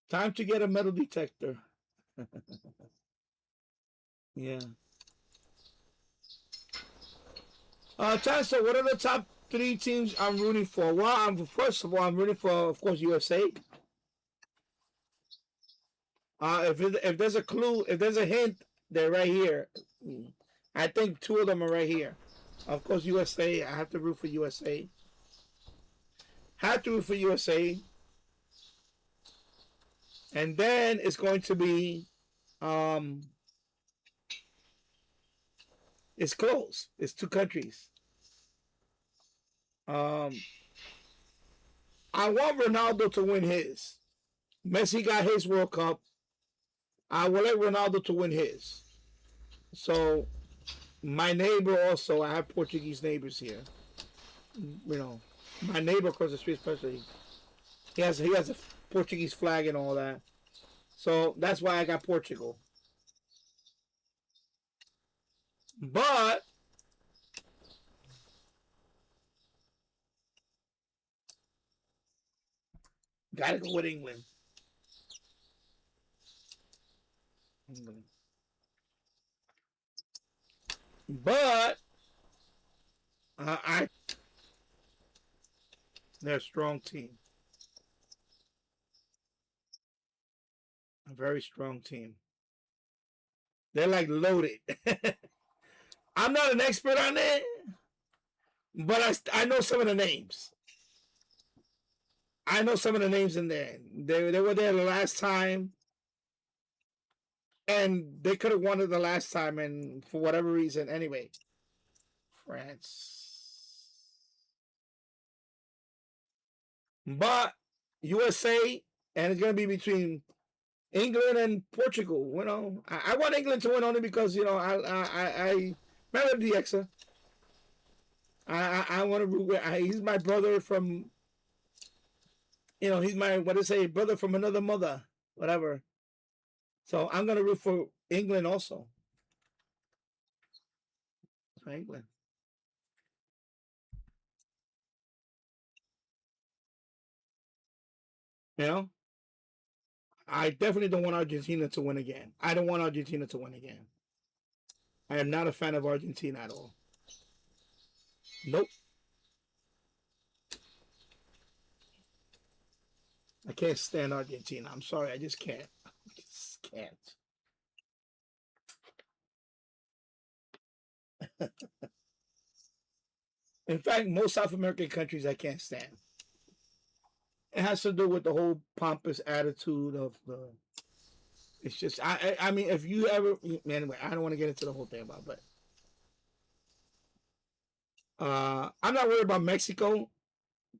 Time to get a metal detector. Yeah. Chancellor, what are the top 3 teams I'm rooting for? Well, first of all, I'm rooting for, of course, USA. If there's a clue, if there's a hint, they're right here. I think 2 of them are right here. Of course, USA. I have to root for USA. Have to root for USA. And then it's going to be, it's close. It's 2 countries. I want Ronaldo to win his. Messi got his World Cup. I will let Ronaldo to win his. So, my neighbor also, I have Portuguese neighbors here. You know, my neighbor across the street especially, he has a Portuguese flag and all that. So, that's why I got Portugal. But, gotta go with England. But they're a strong team, a very strong team. They're like loaded. I'm not an expert on it, but I know some of the names. I know some of the names in there. They were there the last time. and they could have won it the last time, and for whatever reason, anyway, France. But USA, and it's gonna be between England and Portugal. You know, I want England to win only because you know I remember the Exa. I want to root with. He's my brother from. You know, he's my what is it, brother from another mother, whatever. So I'm gonna root for England also. For England. You know, I definitely don't want Argentina to win again. I don't want Argentina to win again. I am not a fan of Argentina at all. Nope. I can't stand Argentina. I'm sorry, I just can't. I just can't. In fact, most South American countries I can't stand. It has to do with the whole pompous attitude of the. It's just I mean if you ever anyway I don't want to get into the whole thing about it, but I'm not worried about Mexico.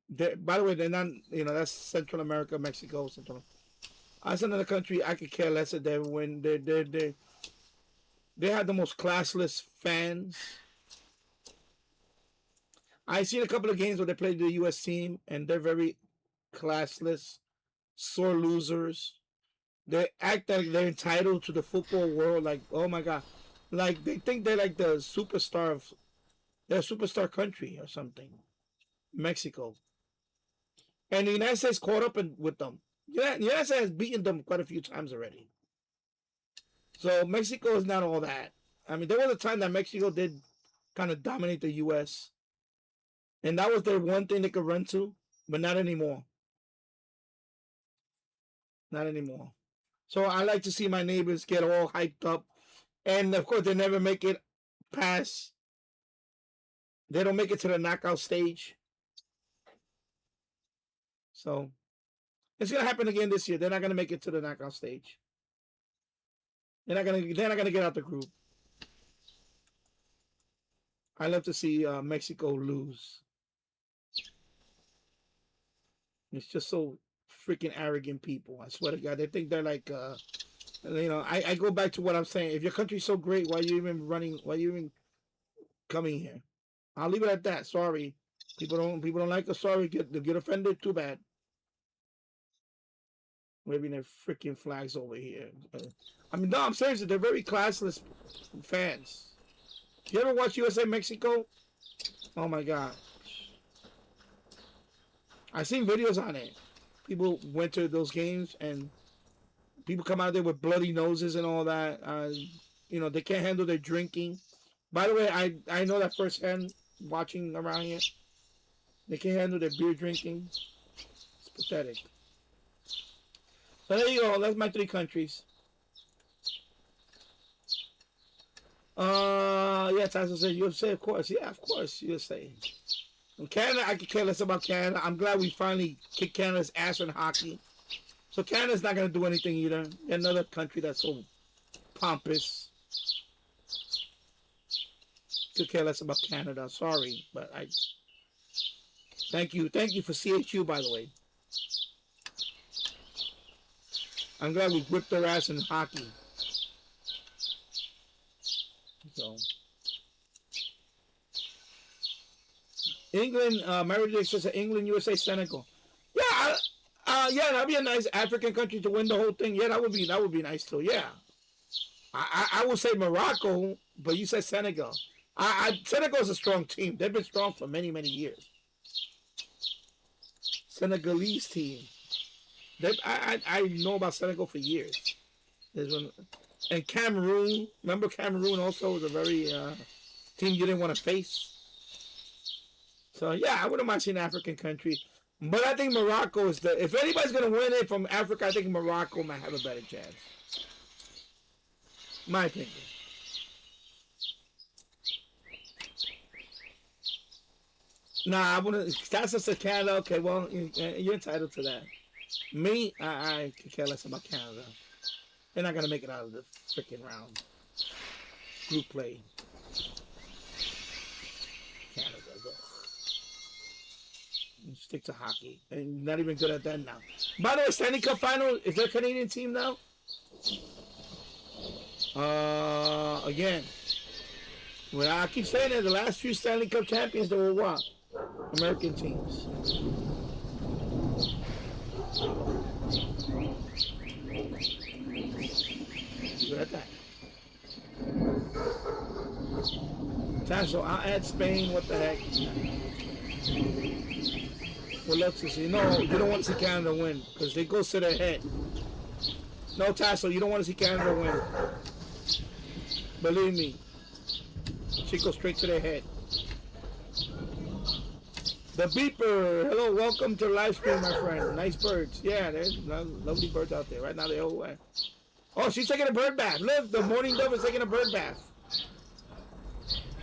By the way, they're not that's Central America, Mexico, Central. That's another country I could care less if they win. They have the most classless fans. I've seen a couple of games where they played the U.S. team, and they're very classless, sore losers. They act like they're entitled to the football world. Like, oh my god, like they think they're like the superstar of they're a superstar country or something. Mexico and the United States caught up with them. Yeah, the United States has beaten them quite a few times already. So Mexico is not all that. I mean, there was a time that Mexico did kind of dominate the U.S. and that was their one thing they could run to, but not anymore. Not anymore. So I like to see my neighbors get all hyped up, and of course they never make it past. They don't make it to the knockout stage. So it's gonna happen again this year. They're not gonna make it to the knockout stage. They're not gonna get out the group. I love to see Mexico lose. It's just so freaking arrogant people. I swear to God, they think they're like I go back to what I'm saying. If your country's so great, why are you even running? Why are you even coming here? I'll leave it at that. Sorry, people don't like us. Sorry, get offended. Too bad. Waving their freaking flags over here. I mean, no, I'm serious. They're very classless fans. You ever watch USA Mexico? Oh my god. I've seen videos on it. People went to those games and people come out there with bloody noses and all that. They can't handle their drinking. By the way, I know that firsthand watching around here. They can't handle their beer drinking. It's pathetic. So there you go. That's my 3 countries. Yeah, Tyson said USA, of course. Yeah, of course, USA. Canada, I could care less about Canada. I'm glad we finally kicked Canada's ass in hockey. So Canada's not going to do anything either. Another country that's so pompous. Could care less about Canada. Sorry, but I... Thank you for CHU, by the way. I'm glad we whipped their ass in hockey. So... England, Meredith says England, USA, Senegal. Yeah, yeah, that'd be a nice African country to win the whole thing. Yeah, that would be nice too. Yeah, I would say Morocco, but you said Senegal. Senegal is a strong team. They've been strong for many years. Senegalese team. I know about Senegal for years. And Cameroon. Remember Cameroon also was a very team you didn't want to face. So yeah, I wouldn't mind seeing an African country, but I think Morocco is if anybody's gonna win it from Africa, I think Morocco might have a better chance. My opinion. Nah, I wouldn't. That's just a Canada. Okay, well, you're entitled to that. Me, I could care less about Canada. They're not gonna make it out of the freaking round. Group play. Canada. Ugh. Stick to hockey. And not even good at that now. By the way, Stanley Cup final, is there a Canadian team now? Again. Well, I keep saying that the last few Stanley Cup champions that were what? American teams. Good at that. Tasso, I'll add Spain. What the heck? Well, let's see. No, you don't want to see Canada win because they go to their head. No, Tasso, you don't want to see Canada win. Believe me. She goes straight to their head. The beeper. Hello, welcome to the live stream, my friend. Nice birds. Yeah, there's lovely birds out there. Right now, they're all away. Oh, she's taking a bird bath. Look, the mourning dove is taking a bird bath.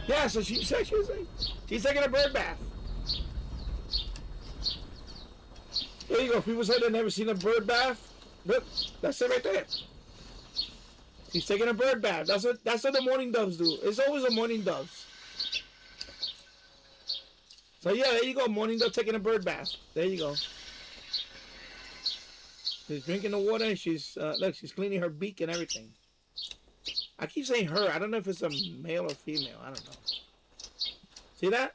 Yeah, so she's taking a bird bath. There you go. People say they've never seen a bird bath. Look, that's it right there. He's taking a bird bath. That's what the mourning doves do. It's always a mourning doves. So yeah, there you go. Mourning dove taking a bird bath. There you go. She's drinking the water and she's look, she's cleaning her beak and everything. I keep saying her. I don't know if it's a male or female. I don't know. See that?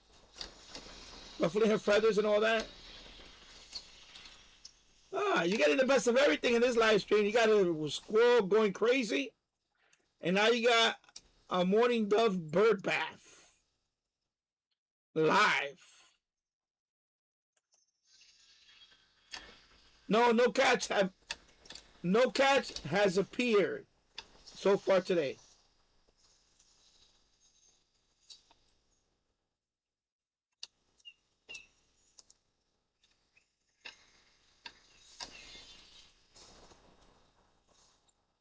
Ruffling her feathers and all that. Ah, you're getting the best of everything in this live stream. You got a squirrel going crazy. And now you got a mourning dove bird bath. Live. No cats has appeared so far today.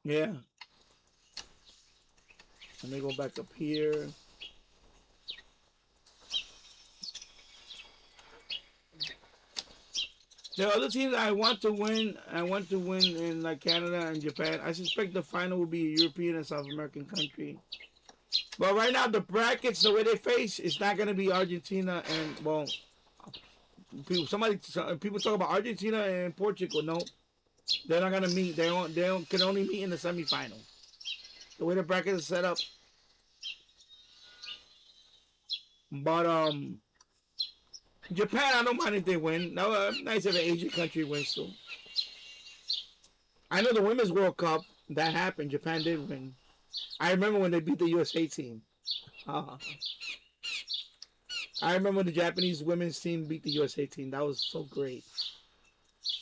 Yeah. Let me go back up here. There are other teams I want to win. I want to win in like Canada and Japan. I suspect the final will be a European and South American country. But right now, the brackets, the way they face, it's not going to be Argentina and, well, people talk about Argentina and Portugal. No, they're not going to meet. They can only meet in the semifinal. The way the bracket is set up. But Japan, I don't mind if they win. No, nice if an Asian country wins too. I know the Women's World Cup that happened. Japan did win. I remember when they beat the USA team. I remember when the Japanese women's team beat the USA team. That was so great.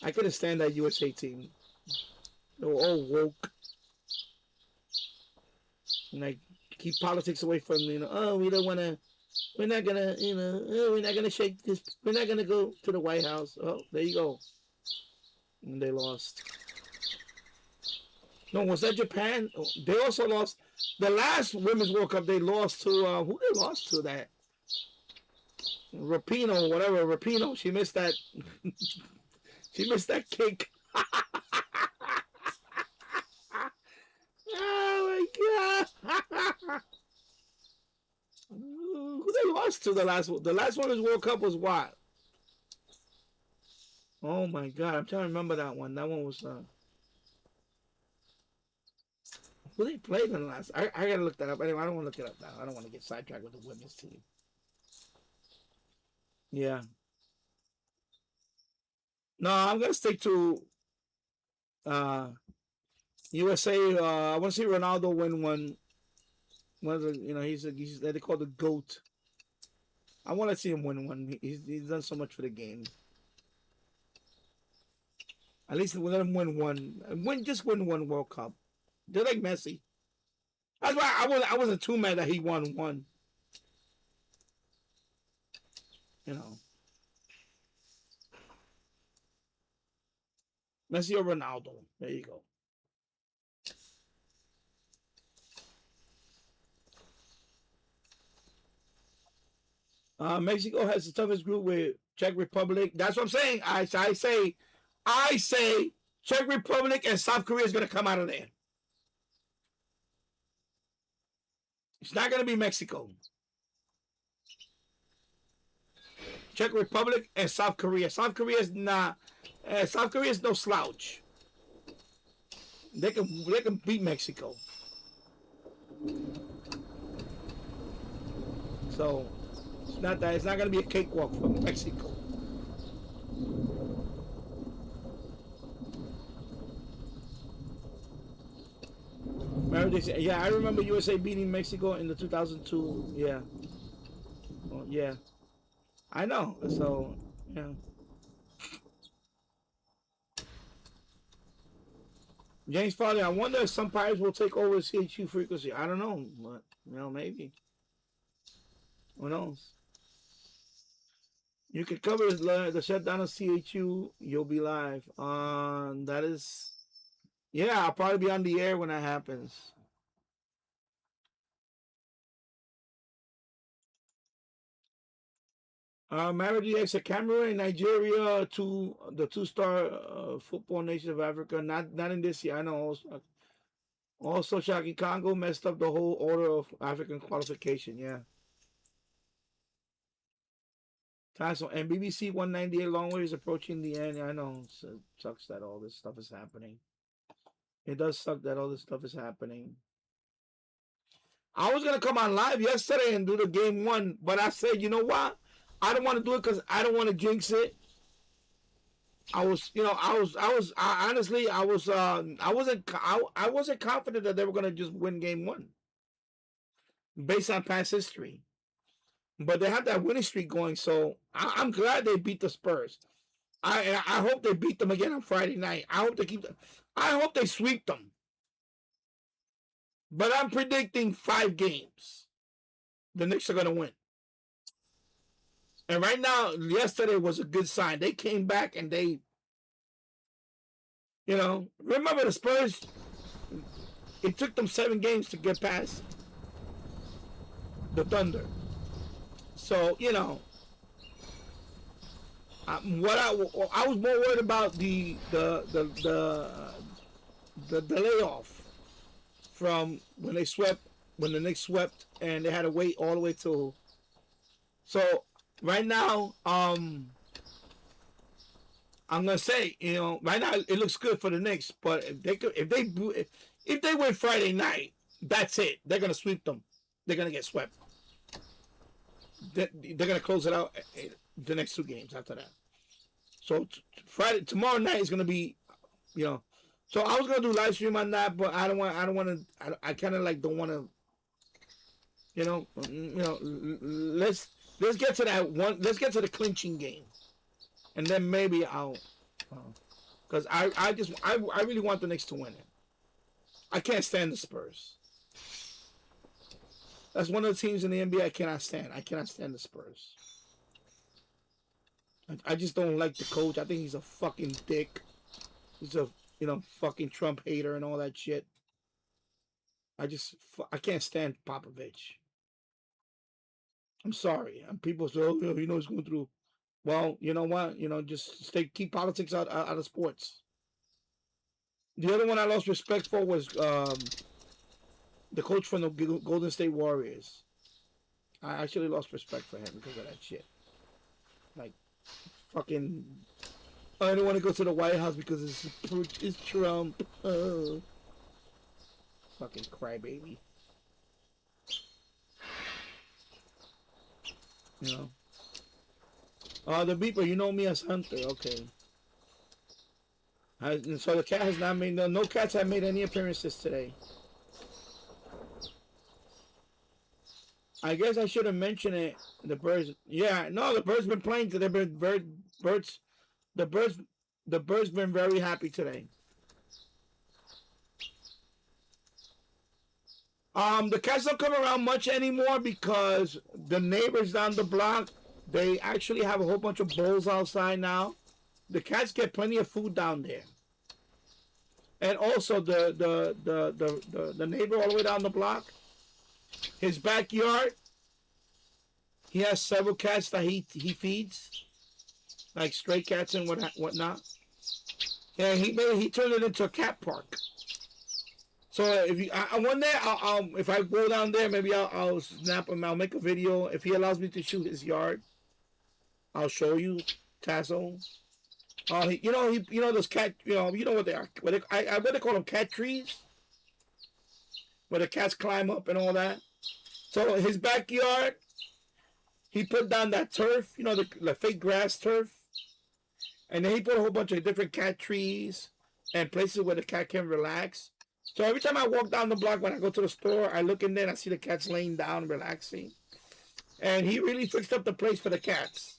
I couldn't stand that USA team. They were all woke. And like keep politics away from me. Oh, we don't want to. We're not gonna, we're not gonna shake this. We're not gonna go to the White House. Oh, there you go. And they lost. No, was that Japan? Oh, they also lost. The last Women's World Cup, they lost to who they lost to? That Rapinoe, whatever. Rapinoe. She missed that. She missed that kick. Oh my God. Who they lost to the last one? The last Women's World Cup was what? Oh my God, I'm trying to remember that one. That one was who they played in the last. I gotta look that up. Anyway, I don't want to look it up now. I don't want to get sidetracked with the women's team. Yeah. No, I'm gonna stick to USA. I want to see Ronaldo win one. One of the, he's they call the GOAT. I want to see him win one. He's done so much for the game. At least let him win one. Just win one World Cup. They're like Messi. That's why I wasn't too mad that he won one. Messi or Ronaldo. There you go. Mexico has the toughest group with Czech Republic. That's what I'm saying. I say Czech Republic and South Korea is going to come out of there. It's not gonna be Mexico, Czech Republic, and South Korea. South Korea is not. South Korea is no slouch. They can beat Mexico. So it's not that. It's not gonna be a cakewalk for Mexico. Yeah, I remember USA beating Mexico in the 2002. Yeah, well, yeah, I know. So yeah, James Farley. I wonder if some pirates will take over CHU frequency. I don't know, but maybe. Who knows? You can cover the shutdown of CHU. You'll be live. That is, yeah. I'll probably be on the air when that happens. Married ex of Cameroon and Nigeria, the two-star football nation of Africa. Not in this year. I know. Also, Shaki Congo messed up the whole order of African qualification. Yeah. So, and BBC 198 long way is approaching the end. I know. It sucks that all this stuff is happening. It does suck that all this stuff is happening. I was gonna come on live yesterday and do the game one, but I said, you know what? I don't want to do it because I don't want to jinx it. I wasn't confident that they were gonna just win game one based on past history. But they have that winning streak going, so I'm glad they beat the Spurs. I hope they beat them again on Friday night. I hope they sweep them. But I'm predicting 5 games. The Knicks are gonna win. And right now, yesterday was a good sign. They came back and they, remember the Spurs? It took them 7 games to get past the Thunder. So, I was more worried about the layoff from when the Knicks swept, and they had to wait all the way till. So right now, I'm gonna say, right now it looks good for the Knicks, but if they win Friday night, that's it. They're gonna sweep them. They're gonna get swept. They're gonna close it out the next 2 games after that. So tomorrow night is gonna be, So I was gonna do live stream on that, but I don't want to. I kind of don't want to. Let's get to that one. Let's get to the clinching game, and then maybe I'll. Because I really want the Knicks to win it. I can't stand the Spurs. That's one of the teams in the NBA I cannot stand. I cannot stand the Spurs. I just don't like the coach. I think he's a fucking dick. He's a fucking Trump hater and all that shit. I can't stand Popovich. I'm sorry. And people say, oh, he's going through. Well, you know what? Just keep politics out of sports. The other one I lost respect for was the coach from the Golden State Warriors. I actually lost respect for him because of that shit. Fucking, I don't want to go to the White House because it's Trump. Oh. Fucking crybaby. The beeper, you know me as Hunter. Okay. So the cat has not made no cats have made any appearances today. I guess I should have mentioned it. The birds, the birds been playing today. The birds been very happy today. The cats don't come around much anymore because the neighbors down the block, they actually have a whole bunch of bowls outside now. The cats get plenty of food down there. And also the neighbor all the way down the block, his backyard, he has several cats that he feeds, like stray cats and whatnot. Yeah, he turned it into a cat park. So if you, one day, if I go down there, maybe I'll snap him. I'll make a video if he allows me to shoot his yard. I'll show you, Tasso. You know those cat, you know what they are. What they call them, cat trees, where the cats climb up and all that. So his backyard, he put down that turf, the fake grass turf, and then he put a whole bunch of different cat trees and places where the cat can relax. So every time I walk down the block when I go to the store, I look in there and I see the cats laying down, relaxing. And he really fixed up the place for the cats.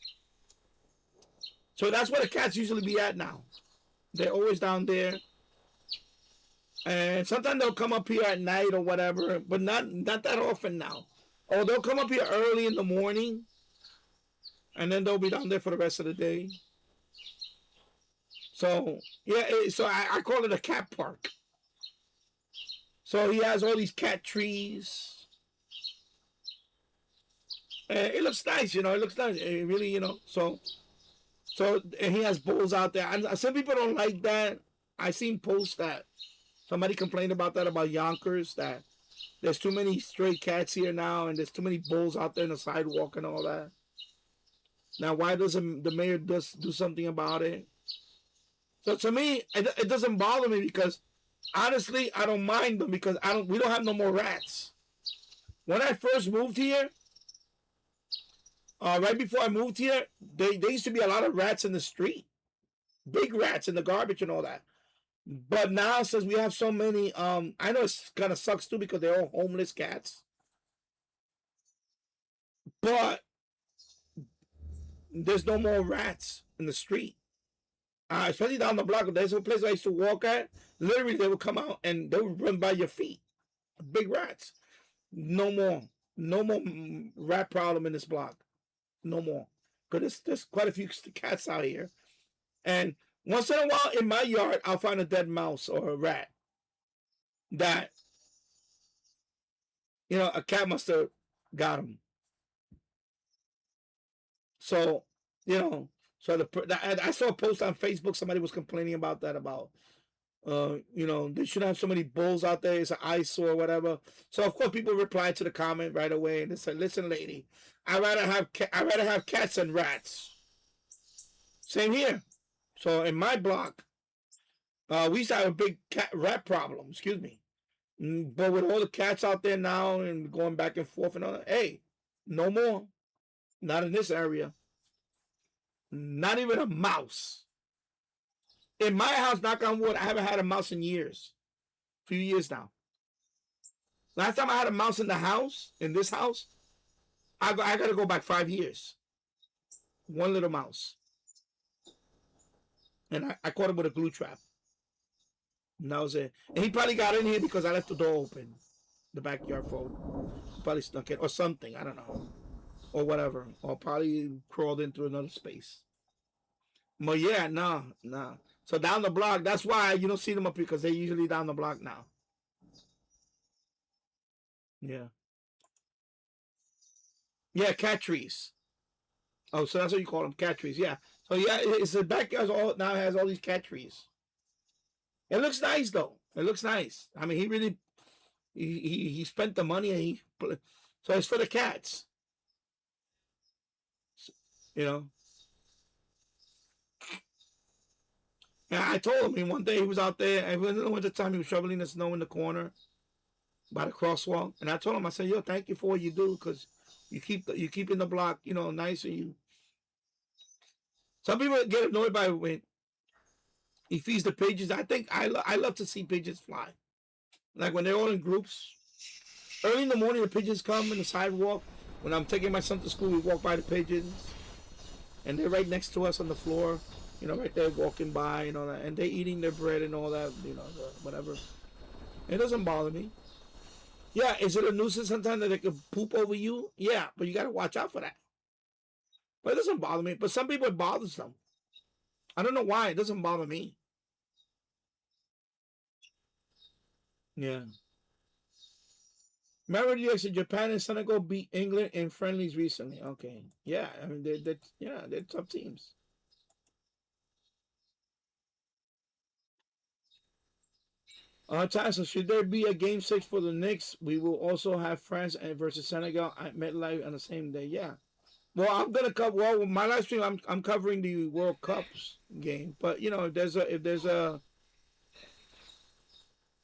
So that's where the cats usually be at now. They're always down there. And sometimes they'll come up here at night or whatever, but not that often now. Or they'll come up here early in the morning, and then they'll be down there for the rest of the day. So, yeah, so I call it a cat park. So he has all these cat trees. And it looks nice, it looks nice. It really, so and he has bulls out there. And some people don't like that. I seen posts that somebody complained about that about Yonkers, that there's too many stray cats here now, and there's too many bulls out there on the sidewalk and all that. Now, why doesn't the mayor do something about it? So to me, it doesn't bother me because honestly, I don't mind them because we don't have no more rats. When I first moved here, right before I moved here, there used to be a lot of rats in the street, big rats in the garbage and all that. But now, since we have so many, I know it kind of sucks too because they're all homeless cats. But there's no more rats in the street. Especially down the block. There's a place I used to walk at. Literally, they would come out and they would run by your feet. Big rats. No more. No more rat problem in this block. No more. Because there's quite a few cats out here. And once in a while in my yard, I'll find a dead mouse or a rat that, a cat must have got him. So, I saw a post on Facebook. Somebody was complaining about that, about, they shouldn't have so many bulls out there. It's an eyesore or whatever. So, of course, people replied to the comment right away. And they said, listen, lady, I'd rather have cats than rats. Same here. So, in my block, we used to have a big rat problem. Excuse me. But with all the cats out there now and going back and forth and all that, hey, no more. Not in this area. Not even a mouse. In my house, knock on wood, I haven't had a mouse in years. A few years now. Last time I had a mouse in the house, in this house, I got to go back 5 years. One little mouse. And I caught him with a glue trap. And that was it. And he probably got in here because I left the door open. The backyard phone. He probably snuck in or something. I don't know. Or whatever. Or probably crawled into another space. But yeah, no. So down the block, that's why you don't see them up here because they're usually down the block now. Yeah. Yeah, cat trees. Oh, so that's what you call them, cat trees. Yeah. So yeah, it's the backyard now has all these cat trees. It looks nice though. It looks nice. I mean, he really he spent the money and so it's for the cats. Yeah, I told him one day he was out there, and in the winter time he was shoveling the snow in the corner by the crosswalk. And I told him, I said, yo, thank you for what you do, because you keep in the block, nice. And some people get annoyed by when he feeds the pigeons. I think I love to see pigeons fly, like when they're all in groups. Early in the morning, the pigeons come in the sidewalk. When I'm taking my son to school, we walk by the pigeons, and they're right next to us on the floor. Right there walking by and all that, and they eating their bread and all that, whatever. It doesn't bother me. Yeah, is it a nuisance sometimes that they could poop over you? Yeah, but you got to watch out for that. But it doesn't bother me. But some people, it bothers them. I don't know why. It doesn't bother me. Yeah. Remember you said Japan and Senegal beat England in friendlies recently. Okay. Yeah, I mean, they're tough teams. Tyson, should there be a game 6 for the Knicks? We will also have France versus Senegal at MetLife on the same day. Yeah. Well, I'm gonna cover. Well, my live stream, I'm covering the World Cups game. But if there's a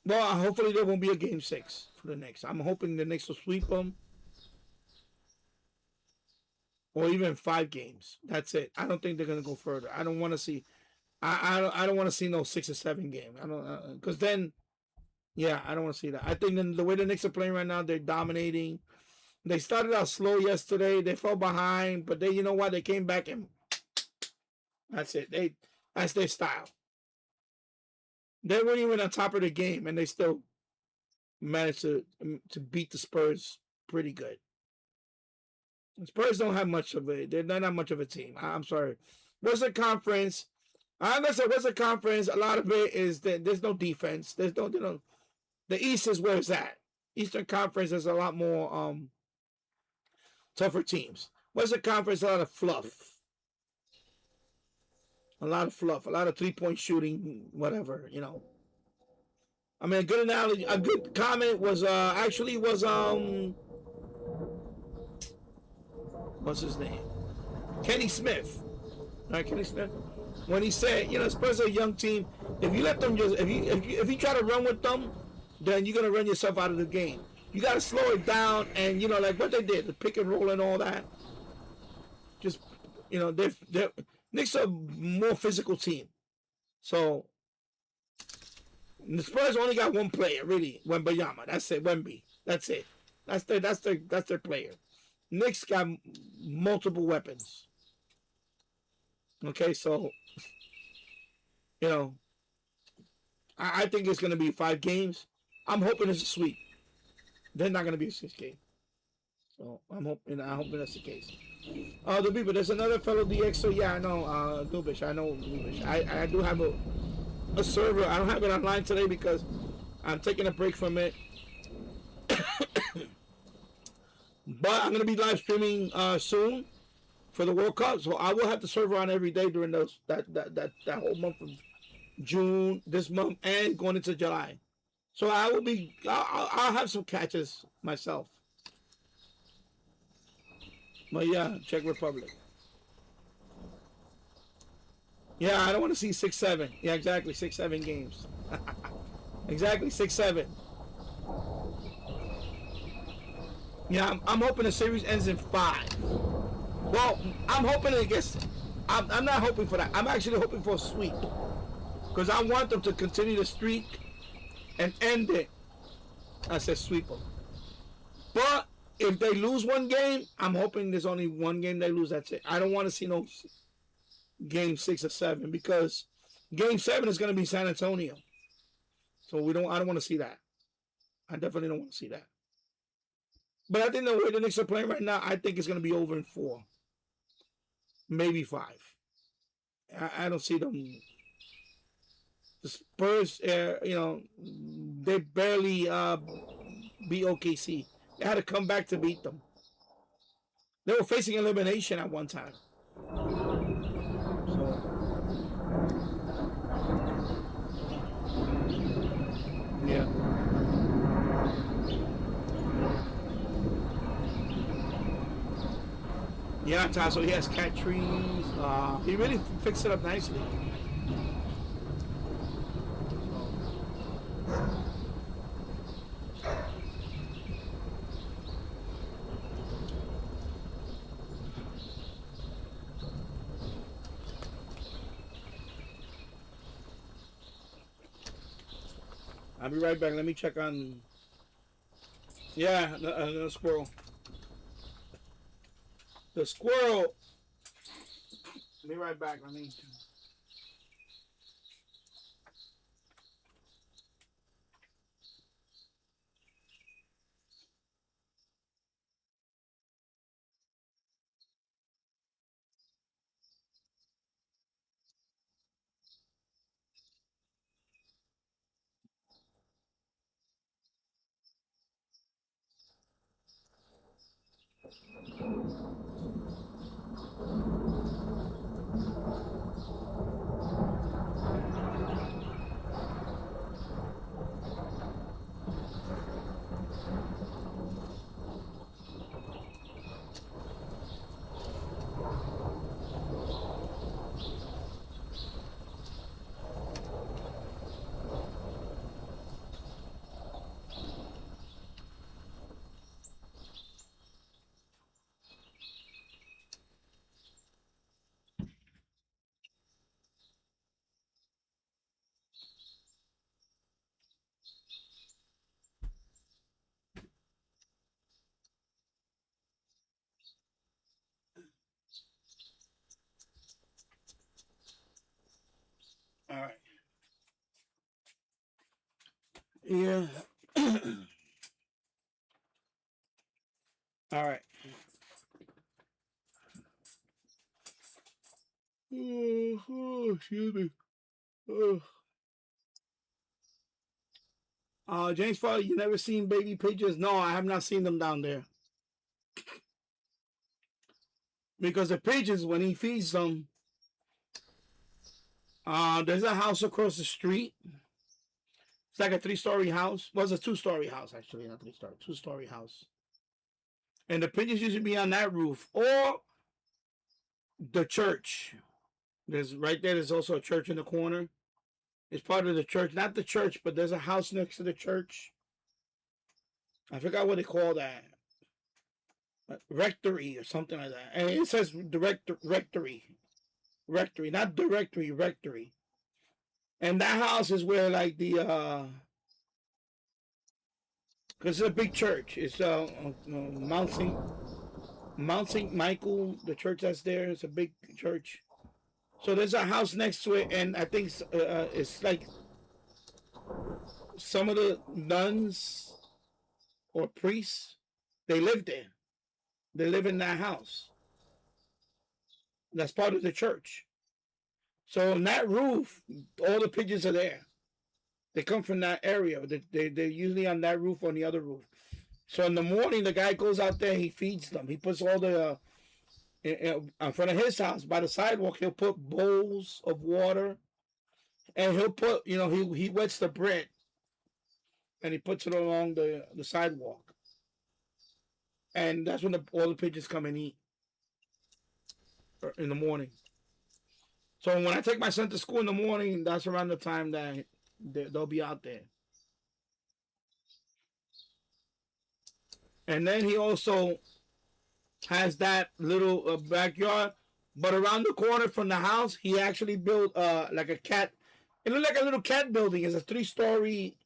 well, hopefully there won't be a game 6 for the Knicks. I'm hoping the Knicks will sweep them, or even 5 games. That's it. I don't think they're gonna go further. I don't want to see. I don't want to see no 6 or 7 game. I don't because then. Yeah, I don't want to see that. I think the way the Knicks are playing right now, they're dominating. They started out slow yesterday. They fell behind, but you know what? They came back and that's it. That's their style. They weren't even on top of the game, and they still managed to beat the Spurs pretty good. The Spurs don't have much of it. They're not much of a team. I'm sorry. Western Conference. I'm gonna say Western Conference. A lot of it is that there's no defense. There's no. The East is where it's at. Eastern Conference is a lot more tougher teams. Western Conference, a lot of fluff. A lot of 3-point shooting, whatever, I mean, a good analogy, a good comment was what's his name? Kenny Smith. All right, Kenny Smith. When he said, Spurs are a young team. If you let them if you try to run with them, then you're going to run yourself out of the game. You got to slow it down and, like what they did, the pick and roll and all that. Just, they're Knicks are a more physical team. So, the Spurs only got one player, really, Wembayama. That's it, Wemby. That's it. That's their player. Knicks got multiple weapons. Okay, so, I think it's going to be 5 games. I'm hoping it's a sweep. They're not going to be a 6 game. So I'm hoping that's the case. The people, there's another fellow DX. So yeah, I know Dubish. I know Dubish. I do have a server. I don't have it online today because I'm taking a break from it. But I'm going to be live streaming soon for the World Cup. So I will have the server on every day during that whole month of June, this month, and going into July. So I'll have some catches myself. But yeah, Czech Republic. Yeah, I don't want to see 6-7. Yeah, exactly, 6-7 games. Exactly, 6-7. Yeah, I'm hoping the series ends in 5. Well, I'm hoping it gets. I'm not hoping for that. I'm actually hoping for a sweep because I want them to continue the streak and end it. I said sweep them. But if they lose one game, I'm hoping there's only one game they lose. That's it. I don't want to see no game 6 or 7 because game 7 is going to be San Antonio. So I don't want to see that. I definitely don't want to see that. But I think the way the Knicks are playing right now, I think it's going to be over in 4. Maybe 5. I don't see them. The Spurs, they barely beat OKC. They had to come back to beat them. They were facing elimination at one time. So, yeah. Yeah, Tasso, he has cat trees. He really fixed it up nicely. I'll be right back. Let me check on. Yeah, the squirrel. The squirrel. Be right back. Let me. Yeah. All right. Excuse me. Oh. James Farley, you never seen baby pigeons? No, I have not seen them down there. Because the pigeons, when he feeds them, there's a house across the street. It's like a 3-story house. Well, it's a 2-story house, actually, not 3-story, 2-story house. And the pigeons usually be on that roof or the church. There's right there. There's also a church in the corner. It's part of the church, not the church, but there's a house next to the church. I forgot what they call that, rectory or something like that. And it says rectory, not directory, rectory. And that house is where like the because it's a big church. It's Mount Saint Michael, the church that's there. It's a big church. So there's a house next to it, and I think it's like some of the nuns or priests, they live there. They live in that house. That's part of the church. So on that roof, all the pigeons are there. They come from that area. They're usually on that roof or on the other roof. So in the morning, the guy goes out there, he feeds them. He puts all the, in front of his house, by the sidewalk, he'll put bowls of water. And he'll put, he wets the bread. And he puts it along the sidewalk. And that's when all the pigeons come and eat in the morning. So when I take my son to school in the morning, that's around the time that they'll be out there. And then he also has that little backyard, but around the corner from the house, he actually built like a cat. It looked like a little cat building. It's a 3-story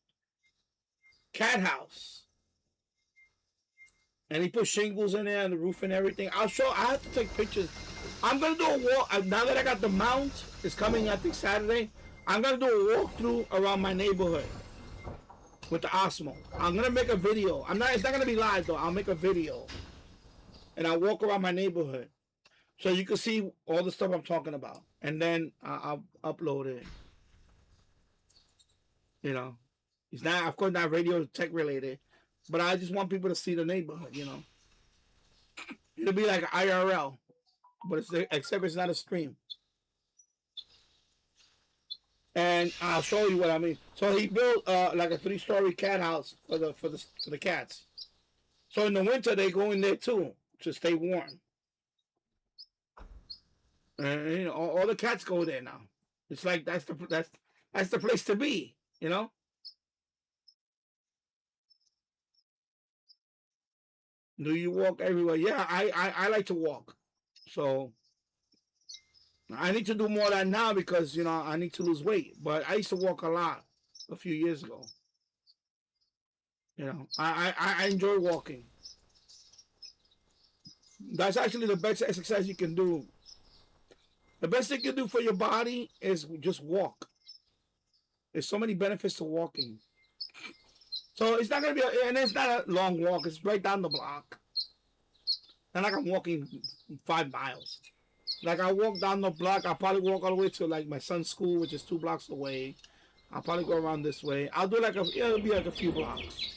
cat house. And he put shingles in there and the roof and everything. I have to take pictures. I'm going to do a walk. Now that I got the mount, it's coming, I think, Saturday. I'm going to do a walkthrough around my neighborhood with the Osmo. I'm going to make a video. It's not going to be live, though. I'll make a video. And I'll walk around my neighborhood. So you can see all the stuff I'm talking about. And then I'll upload it. It's not, of course, not radio tech related. But I just want people to see the neighborhood, It'll be like IRL, but except it's not a stream. And I'll show you what I mean. So he built like a 3-story cat house for the cats. So in the winter they go in there too to stay warm. And all the cats go there now. It's like that's the place to be, Do you walk everywhere? Yeah, I like to walk. So I need to do more of that now because, I need to lose weight. But I used to walk a lot a few years ago. I enjoy walking. That's actually the best exercise you can do. The best thing you can do for your body is just walk. There's so many benefits to walking. So it's not going to be, and it's not a long walk. It's right down the block. Not like I'm walking 5 miles. Like I walk down the block. I'll probably walk all the way to like my son's school, which is 2 blocks away. I'll probably go around this way. I'll do it'll be like a few blocks.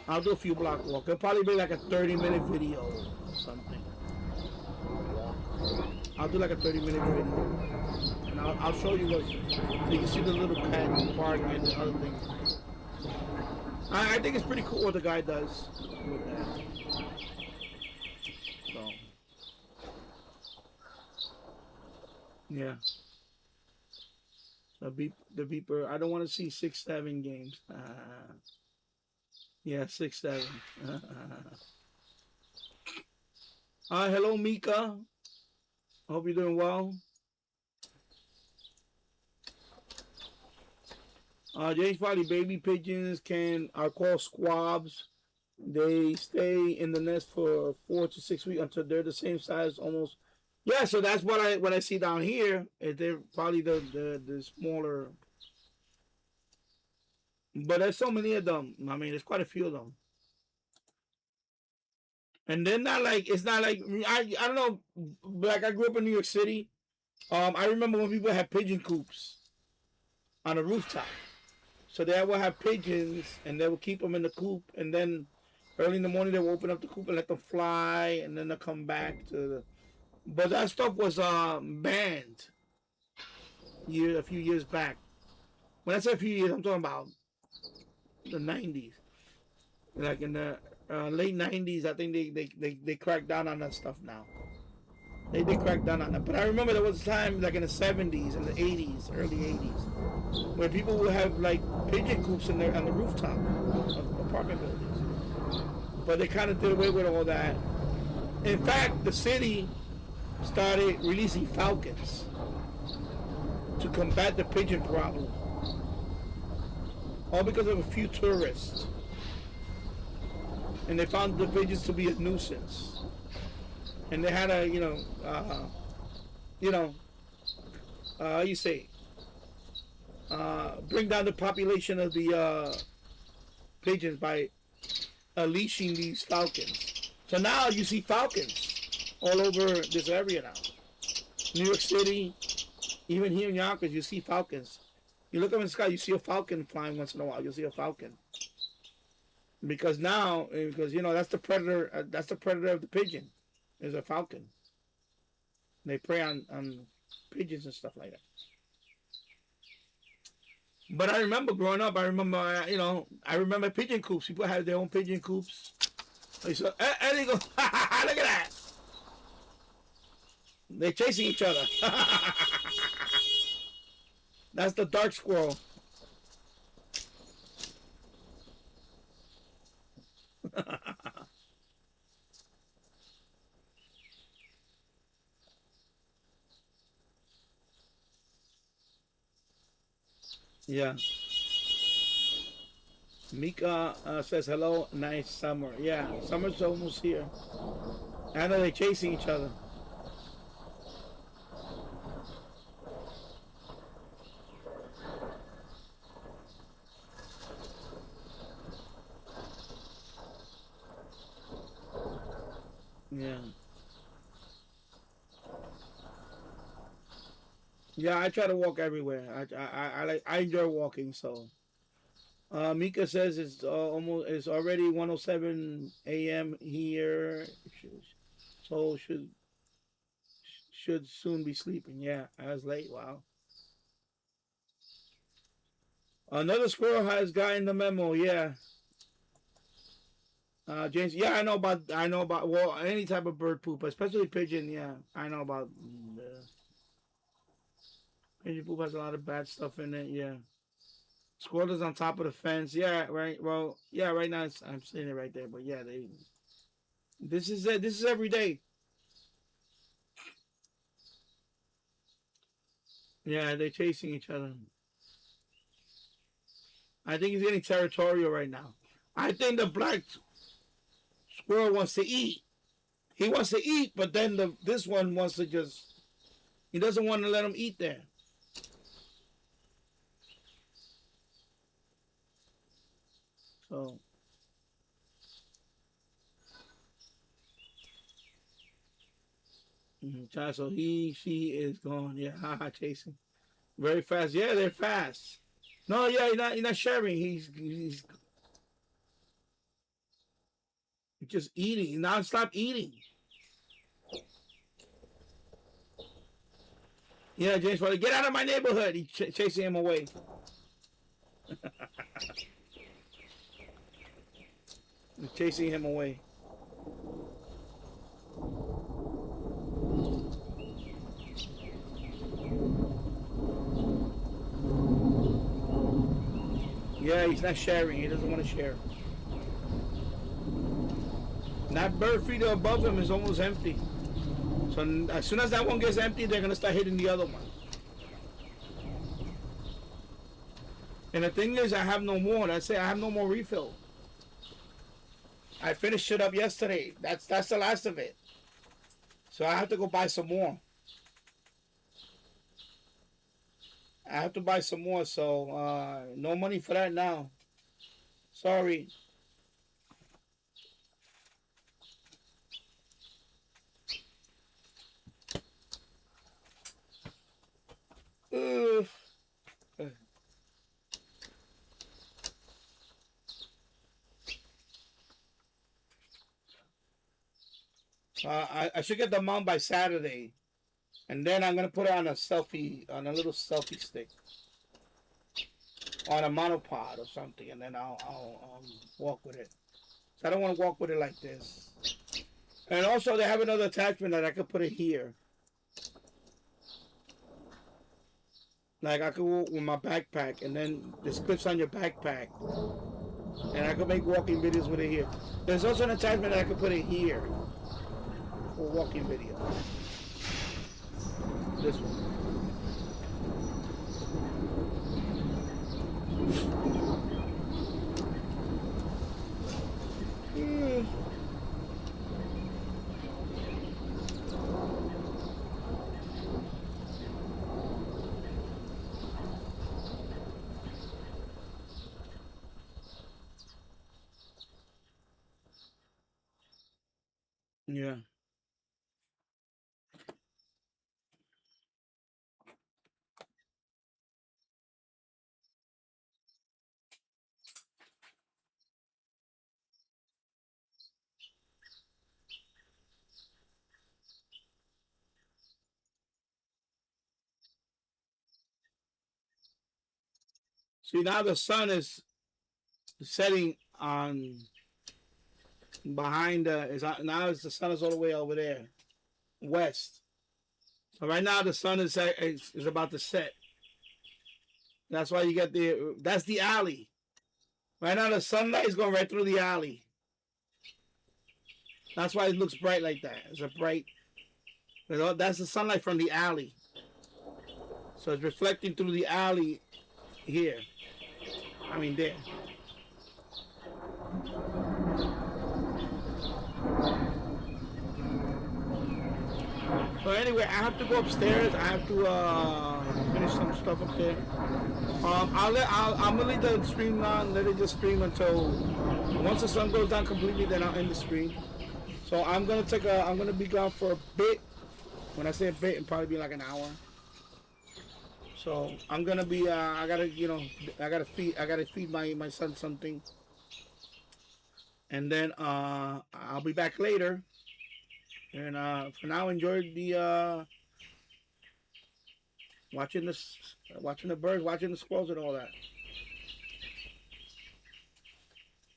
I'll do a few block walk. It'll probably be like a 30-minute video or something. I'll do like a 30-minute video. And I'll show you what, so you can see the little cat park and the other things. I think it's pretty cool what the guy does with that. So, yeah. The beeper. I don't want to see 6-7 games. Yeah, 6-7. Hello, Mika. Hope you're doing well. James Farley, baby pigeons are called squabs. They stay in the nest for 4 to 6 weeks until they're the same size almost. Yeah, so that's what I see down here. They're probably the smaller. But there's so many of them. I mean, there's quite a few of them. And they're not like, it's not like, I don't know, like I grew up in New York City. I remember when people had pigeon coops on a rooftop. So they would have pigeons and they would keep them in the coop. And then early in the morning, they would open up the coop and let them fly. And then they'll come back to the. But that stuff was banned a few years back. When I say a few years, I'm talking about the 90s. Like in the late 90s, I think they cracked down on that stuff now. They cracked down on it. But I remember there was a time like in the 70s and the 80s, early 80s, where people would have like pigeon coops on the rooftop of apartment buildings. But they kind of did away with all that. In fact, the city started releasing falcons to combat the pigeon problem. All because of a few tourists. And they found the pigeons to be a nuisance. And they had a, how you say, bring down the population of the pigeons by unleashing these falcons. So now you see falcons all over this area now. New York City, even here in Yonkers, you see falcons. You look up in the sky, you see a falcon flying once in a while. You'll see a falcon. Because now, that's the predator. That's the predator of the pigeon. Is a falcon. They prey on pigeons and stuff like that. But I remember growing up. I remember pigeon coops. People had their own pigeon coops. And they go, look at that. They're chasing each other. That's the dark squirrel. Yeah. Mika says hello. Nice summer. Yeah, summer's almost here. I know they're chasing each other. Yeah. Yeah, I try to walk everywhere. I enjoy walking. So, Mika says it's already 1:07 a.m. here. So should soon be sleeping. Yeah, I was late. Wow. Another squirrel has gotten the memo. Yeah. James. Yeah, I know about. Well, any type of bird poop, especially pigeon. Yeah, I know about. Pigeon poop has a lot of bad stuff in it. Yeah. Squirrel is on top of the fence. Yeah, right. Well, yeah. Right now I'm seeing it right there. But yeah, they. This is it. This is every day. Yeah, they're chasing each other. I think he's getting territorial right now. I think the black squirrel wants to eat. He wants to eat, but then this one wants to just. He doesn't want to let him eat there. So. So she is gone. Yeah, haha, chasing very fast. Yeah, they're fast. No, yeah, he's not sharing. He's just eating, non-stop eating. Yeah, James, brother, get out of my neighborhood. He's chasing him away. He's chasing him away. Yeah, he's not sharing. He doesn't want to share. And that bird feeder above him is almost empty. So as soon as that one gets empty, they're going to start hitting the other one. And the thing is, I have no more. That's it. I have no more refill. I finished it up yesterday. That's the last of it. So I have to go buy some more. I have to buy some more. So no money for that now. Sorry. Ugh. I should get the mount by Saturday, and then I'm gonna put it on a little selfie stick, on a monopod or something, and then I'll walk with it. So I don't want to walk with it like this. And also, they have another attachment that I could put it here. Like I could walk with my backpack, and then this clips on your backpack, and I could make walking videos with it here. There's also an attachment that I could put it here for walking video. This one. Yeah. See, now the sun is setting on behind now the sun is all the way over there, west. So right now the sun is about to set. That's why you get that's the alley. Right now the sunlight is going right through the alley. That's why it looks bright like that. It's a bright. That's the sunlight from the alley. So it's reflecting through the alley here. I mean there. So anyway, I have to go upstairs. I have to finish some stuff up there. I'm gonna leave the stream on. Let it just stream until once the sun goes down completely. Then I'll end the stream. So I'm gonna be gone for a bit. When I say a bit, it'll probably be like an hour. So I'm gonna be. I gotta feed my son something, and then I'll be back later. And for now, enjoy the watching the birds, watching the squirrels, and all that.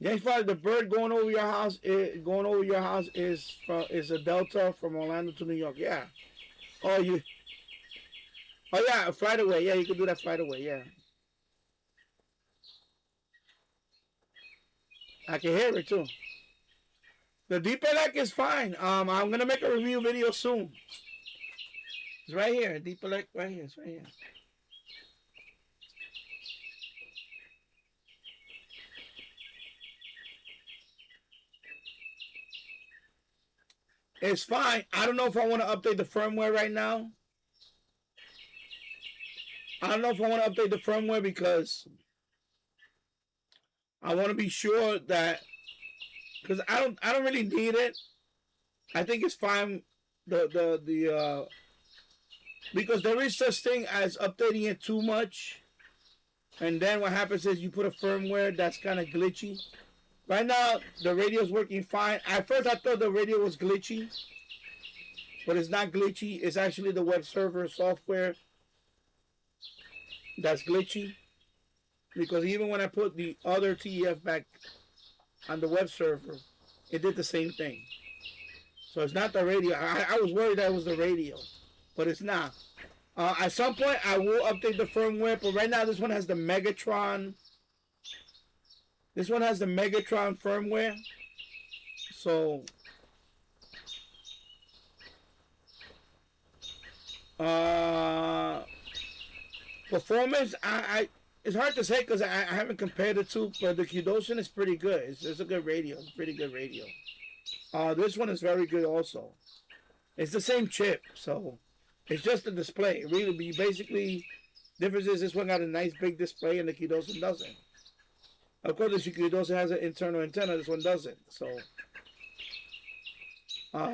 Yeah, father, the bird going over your house is a delta from Orlando to New York. Yeah. Oh yeah, a flight away. Yeah, you can do that flight away. Yeah. I can hear it too. The deep elect is fine. I'm gonna make a review video soon. It's right here. Deep elect right here. It's right here. It's fine. I don't know if I want to update the firmware right now. I don't know if I want to update the firmware because I want to be sure that because I don't really need it. I think it's fine. Because there is such thing as updating it too much, and then what happens is you put a firmware that's kind of glitchy. Right now the radio is working fine. At first I thought the radio was glitchy, but it's not glitchy. It's actually the web server software that's glitchy. Because even when I put the other TEF back on the web server, it did the same thing. So it's not the radio. I was worried that it was the radio, but it's not. At some point, I will update the firmware, but right now this one has the Megatron. This one has the Megatron firmware. So, performance, it's hard to say because I haven't compared the two, but the Qdosin is pretty good. It's a good radio. It's a pretty good radio. This one is very good also. It's the same chip, so it's just the display. Really, basically, difference is this one got a nice big display and the Qdosin doesn't. Of course, the Q12 has an internal antenna. This one doesn't. So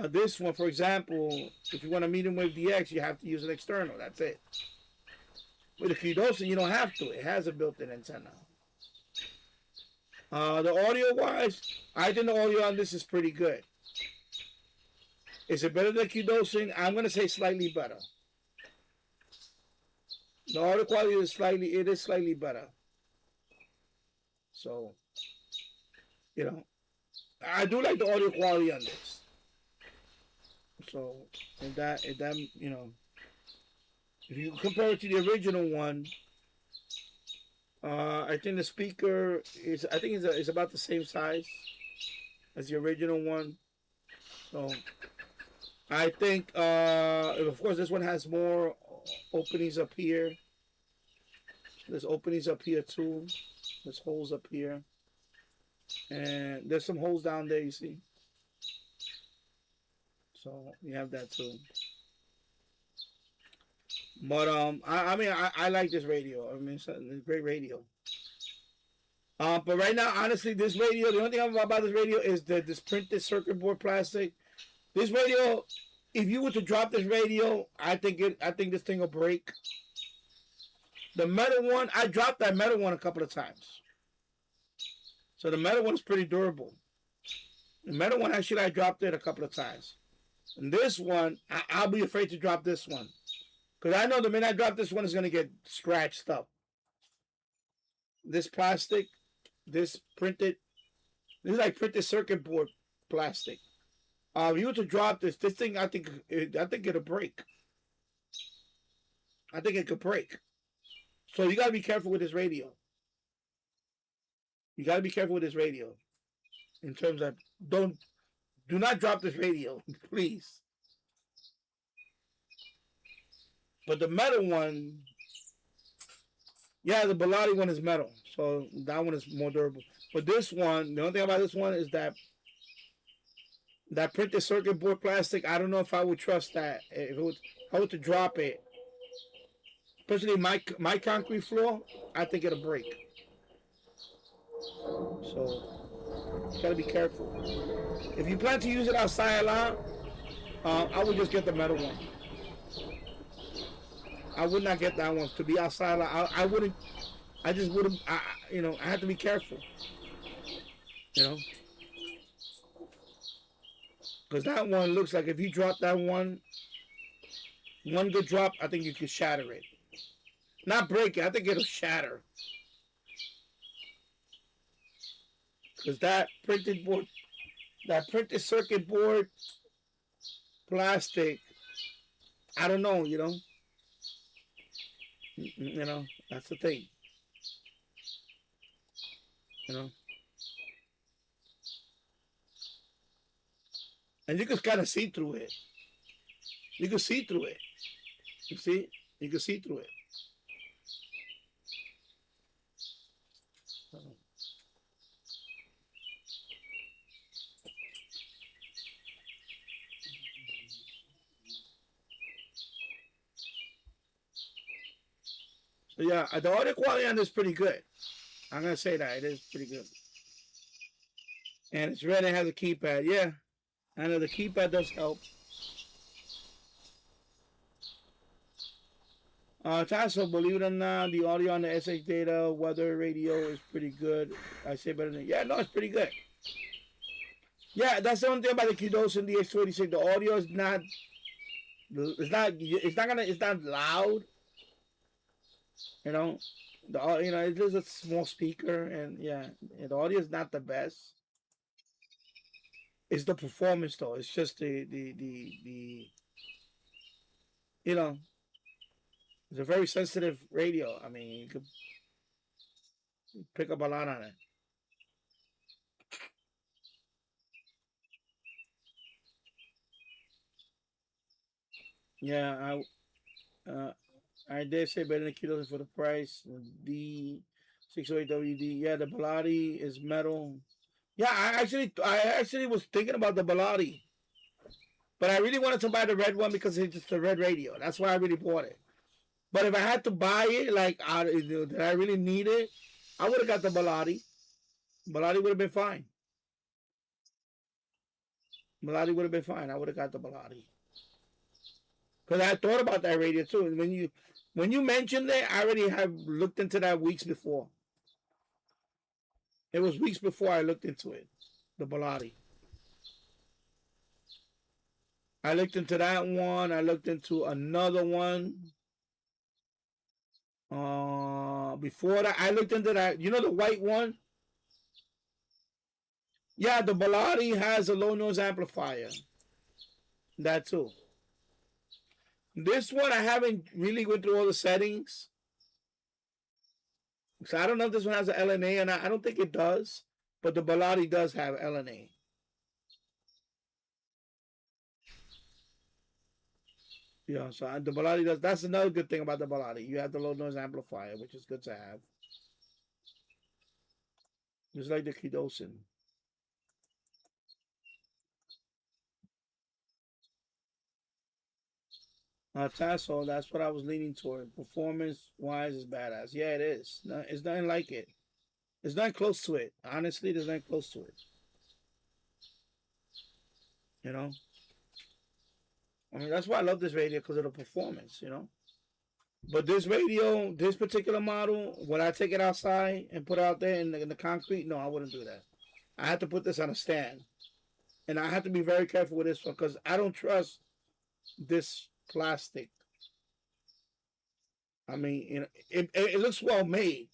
this one, for example, if you want a medium wave DX, you have to use an external. That's it. With the Q12, you don't have to. It has a built-in antenna. The audio-wise, I think the audio on this is pretty good. Is it better than Q12? I'm going to say slightly better. The audio quality is slightly better. So, you know, I do like the audio quality on this. So, if that, you know, if you compare it to the original one, I think the speaker is about the same size as the original one. So, I think, of course, this one has more openings up here. There's openings up here too. There's holes up here, and there's some holes down there. You see. So you have that too. But I mean, I like this radio. I mean, it's a great radio. But right now, honestly, this radio, the only thing about this radio is that this printed circuit board plastic. This radio, if you were to drop this radio, I think this thing will break. The metal one, I dropped that metal one a couple of times. So the metal one is pretty durable. The metal one, actually, I dropped it a couple of times. And this one, I'll be afraid to drop this one. Because I know the minute I drop this one, it's going to get scratched up. This plastic, this is like printed circuit board plastic. If you were to drop this thing, I think it'll break. I think it could break. So you got to be careful with this radio. You got to be careful with this radio. In terms of, do not drop this radio, please. But the metal one, yeah, the Bilotti one is metal. So that one is more durable. But this one, the only thing about this one is that printed circuit board plastic, I don't know if I would trust that. If I were to drop it, especially my concrete floor, I think it'll break. So you gotta be careful. If you plan to use it outside a lot, I would just get the metal one. I would not get that one to be outside a lot. I wouldn't. I just wouldn't. I have to be careful. Because that one looks like if you drop that one good drop, I think you could shatter it. Not break it. I think it'll shatter. Because that printed circuit board plastic, I don't know, that's the thing. And you can kind of see through it. You can see through it. You see? You can see through it. So yeah, the audio quality on this is pretty good. I'm gonna say that it is pretty good. And it's red and has a keypad. Yeah, I know the keypad does help. Tasso, believe it or not, the audio on the SH Data weather radio is pretty good. I say better than it's pretty good. Yeah, that's the only thing about the Q12 and the X286. The audio is not. It's not loud. It is a small speaker, and the audio is not the best. It's the performance, though. It's just the it's a very sensitive radio. I mean, you could pick up a lot on it. Yeah, I dare say better than Q12 for the price. The 608WD. Yeah, the Bilotti is metal. Yeah, I actually was thinking about the Bilotti, but I really wanted to buy the red one because it's just a red radio. That's why I really bought it. But if I had to buy it, that I really need it, I would have got the Bilotti. Bilotti would have been fine. Bilotti would have been fine. I would have got the Bilotti. Because I thought about that radio too. And when you mentioned it, I already have looked into that weeks before. It was weeks before I looked into it. The Bilotti. I looked into that one. I looked into another one. Before that, I looked into that. You know the white one? Yeah, the Bilotti has a low noise amplifier. That too. This one I haven't really went through all the settings. So I don't know if this one has an LNA or not. I don't think it does. But the Bilotti does have LNA. Yeah, so the Bilotti does. That's another good thing about the Bilotti. You have the low noise amplifier, which is good to have. Just like the Kidosin. Tasso, that's what I was leaning toward. Performance wise is badass. Yeah, it is. No, it's nothing like it. It's not close to it. Honestly, there's nothing close to it. You know? I mean, that's why I love this radio, because of the performance, you know? But this radio, this particular model, would I take it outside and put it out there in the concrete? No, I wouldn't do that. I had to put this on a stand. And I have to be very careful with this one, because I don't trust this plastic. I mean, you know, it looks well made,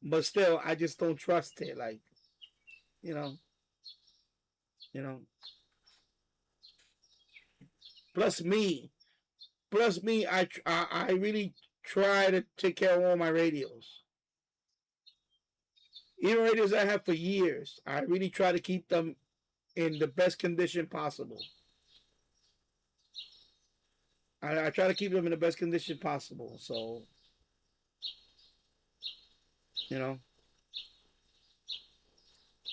but still, I just don't trust it. Like, you know, you know. Plus me, I really try to take care of all my radios. Even radios I have for years, I really try to keep them in the best condition possible. I try to keep them in the best condition possible. So, you know.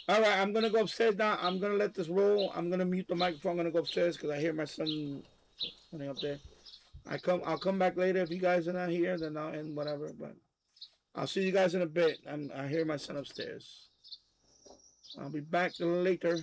All right, I'm gonna go upstairs now. I'm gonna let this roll. I'm gonna mute the microphone. I'm gonna go upstairs because I hear my son running up there. I'll come back later if you guys are not here. Then I'll end whatever. But I'll see you guys in a bit. I hear my son upstairs. I'll be back later.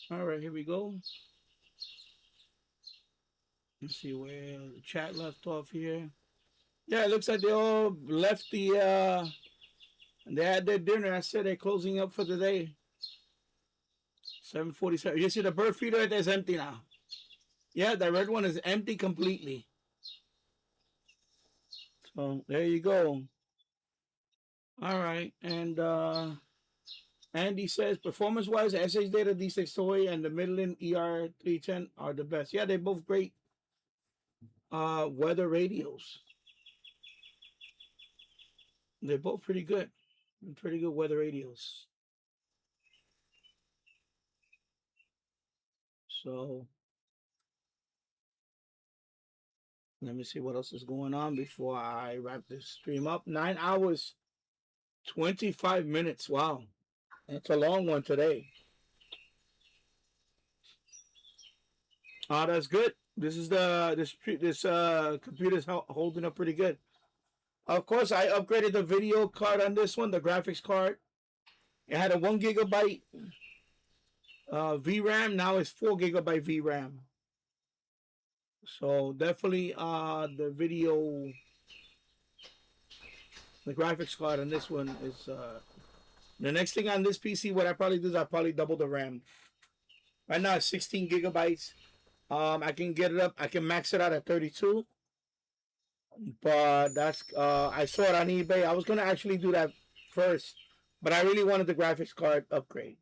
All right, here we go. Let's see where the chat left off here. Yeah, it looks like they all left they had their dinner. I said they're closing up for the day. 7:47. You see the bird feeder is empty now. Yeah, the red one is empty completely. So there you go. All right. And Andy says performance wise, SH Data D6 Toy and the Midland ER310 are the best. Yeah, they're both great weather radios. They're both pretty good. Pretty good weather radios. So let me see what else is going on before I wrap this stream up. 9 hours, 25 minutes. Wow. That's a long one today. Oh, that's good. This is this computer's holding up pretty good. Of course, I upgraded the video card on this one, the graphics card. It had a 1 GB VRAM. Now it's 4 GB VRAM. So definitely the graphics card on this one is the next thing on this PC. What I probably do is I probably double the RAM. Right now it's 16 gigabytes. I can get it up. I can max it out at 32. But that's I saw it on eBay. I was gonna actually do that first, but I really wanted the graphics card upgrade.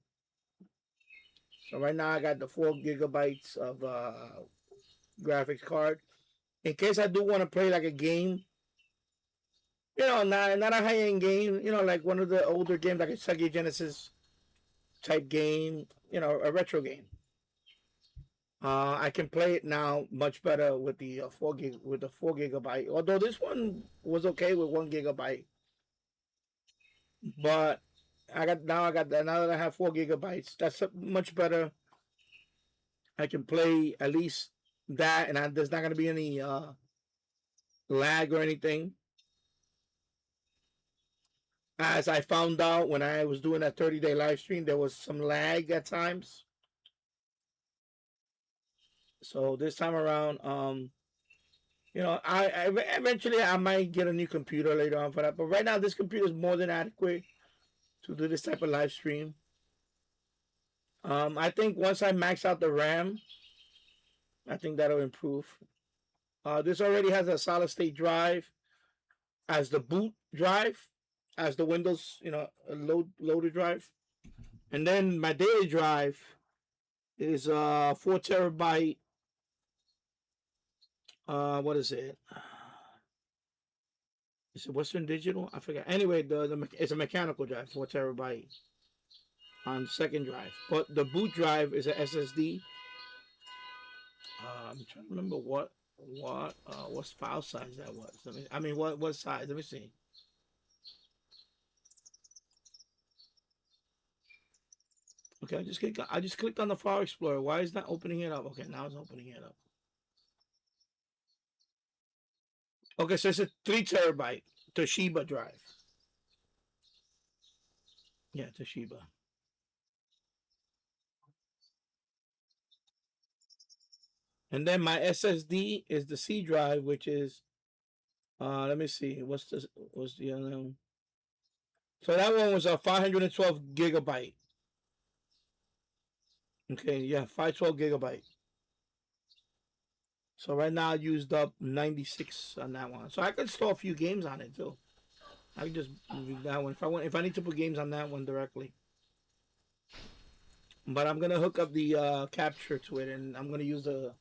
So right now I got the 4 GB of graphics card in case I do want to play like a game. You know, not a high end game. You know, like one of the older games, like a Sega Genesis type game. You know, a retro game. I can play it now much better with the 4 GB. Although this one was okay with 1 GB, but I got now that I have 4 GB. That's much better. I can play at least that, and there's not gonna be any lag or anything. As I found out when I was doing that 30-day live stream, there was some lag at times. So this time around, you know, I eventually I might get a new computer later on for that. But right now, this computer is more than adequate to do this type of live stream. I think once I max out the RAM, I think that'll improve. This already has a solid state drive as the boot drive, as the Windows, you know, loader drive, and then my daily drive is 4 TB. What is it? Is it Western Digital? I forget. Anyway, it's a mechanical drive, 4 TB on second drive, but the boot drive is a SSD. I'm trying to remember what file size that was. What size? Let me see. Okay, I just clicked on the File Explorer. Why is that opening it up? Okay, now it's opening it up. Okay, so it's a 3 TB Toshiba drive. Yeah, Toshiba. And then my SSD is the C drive, which is let me see, what's the other one? So that one was a 512 GB. Okay, yeah, 512 GB. So right now I used up 96 on that one. So I could store a few games on it too. I could just move that one if I need to put games on that one directly. But I'm gonna hook up the capture to it, and I'm gonna use the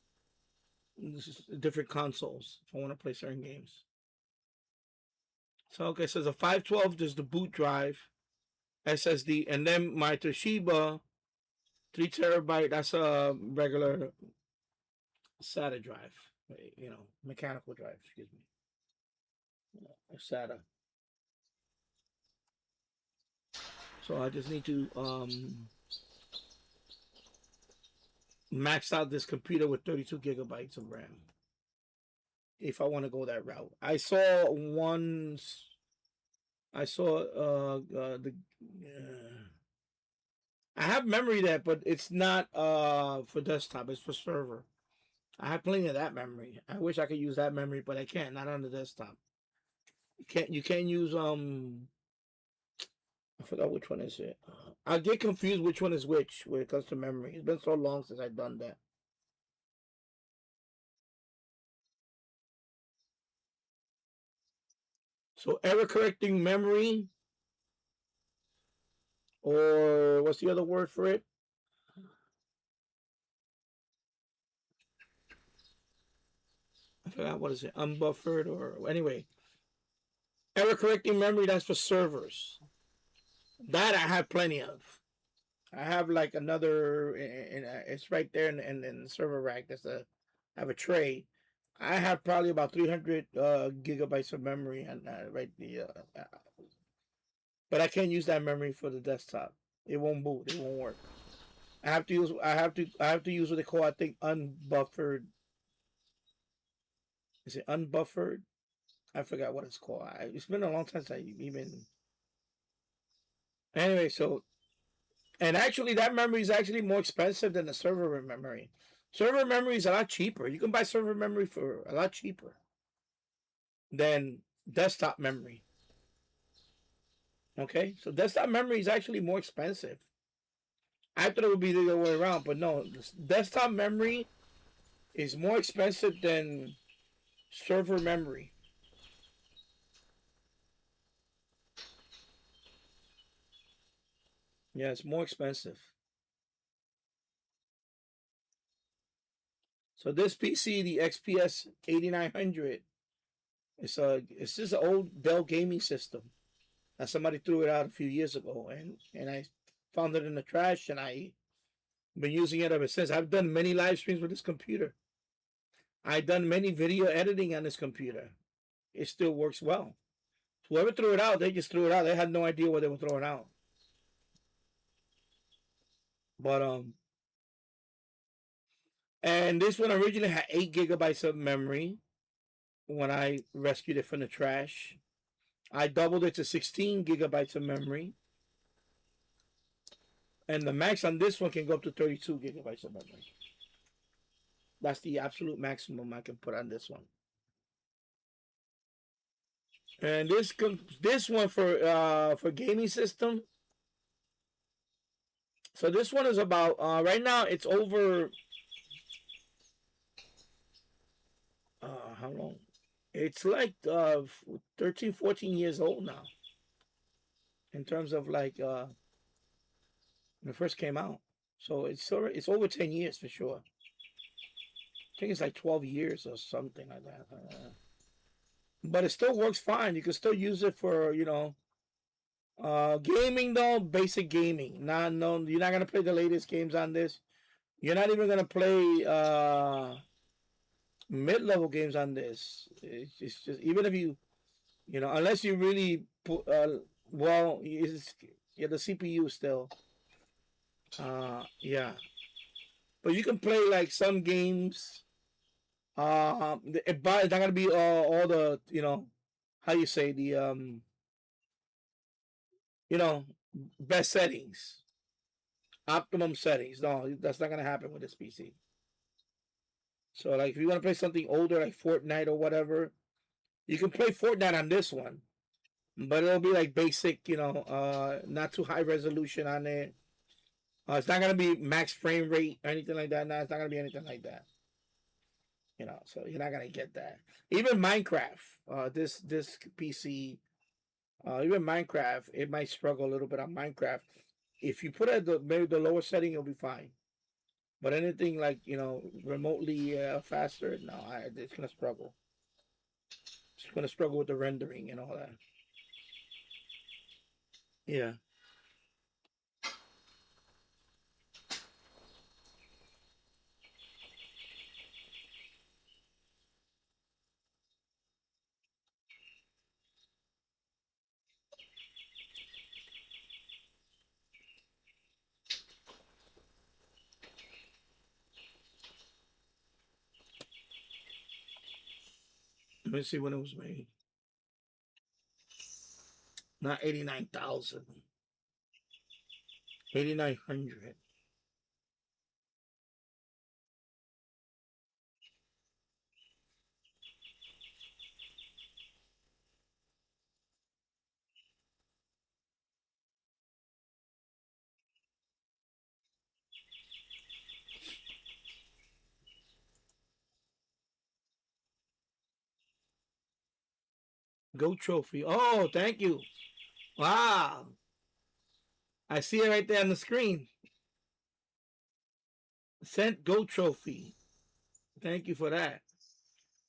different consoles if I want to play certain games. So okay, so the 512 is the boot drive, SSD, and then my Toshiba 3 TB. That's a regular SATA drive, you know, mechanical drive. Excuse me, SATA. So I just need to max out this computer with 32 GB of RAM if I want to go that route. I saw the I have memory there, but it's not for desktop. It's for server. I have plenty of that memory. I wish I could use that memory, but I can't. Not on the desktop. You can't use I forgot which one is it. I get confused which one is which when it comes to memory. It's been so long since I've done that. So error correcting memory, or what's the other word for it? I forgot what is it. Unbuffered or anyway. Error correcting memory, that's for servers. That I have plenty of. I have like another, and it's right there in the server rack. I have a tray. I have probably about 300 gigabytes of memory and right but I can't use that memory for the desktop. It won't boot. It won't work. I have to use what they call, I think, unbuffered. Is it unbuffered? I forgot what it's called. It's been a long time since I even. Anyway, so and actually that memory is actually more expensive than the server memory. Server memory is a lot cheaper. You can buy server memory for a lot cheaper than desktop memory. Okay, so desktop memory is actually more expensive. I thought it would be the other way around, but no, desktop memory is more expensive than server memory. Yeah, it's more expensive. So this PC, the XPS 8900, it's just an old Dell gaming system. That somebody threw it out a few years ago, and I found it in the trash, and I've been using it ever since. I've done many live streams with this computer. I've done many video editing on this computer. It still works well. Whoever threw it out, they just threw it out. They had no idea what they were throwing out. But and this one originally had 8 gigabytes of memory when I rescued it from the trash. I doubled it to 16 gigabytes of memory. And the max on this one can go up to 32 gigabytes of memory. That's the absolute maximum I can put on this one. And this one for gaming system. So this one is about right now it's over how long? It's like 13, 14 years old now. In terms of like when it first came out. So it's over 10 years for sure. I think it's like 12 years or something like that. But it still works fine. You can still use it for, gaming though, basic gaming. You're not gonna play the latest games on this. You're not even gonna play mid-level games on this. It's just even if unless you really put well, yeah, the CPU still yeah, but you can play like some games. But it's not gonna be all the how you say the you know best settings, optimum settings. No, that's not gonna happen with this PC. So like if you want to play something older like Fortnite or whatever, you can play Fortnite on this one, but it'll be like basic, not too high resolution on it. It's not gonna be max frame rate or anything like that. No, it's not gonna be anything like that. So you're not gonna get that. Even Minecraft, this PC, even Minecraft, it might struggle a little bit on Minecraft. If you put it at maybe the lower setting, it'll be fine. But anything like remotely faster, no, it's gonna struggle. It's gonna struggle with the rendering and all that. Yeah. Let me see when it was made. Not 89,000. $8,900. Goat trophy. Oh, thank you. Wow. I see it right there on the screen. Sent Goat trophy. Thank you for that.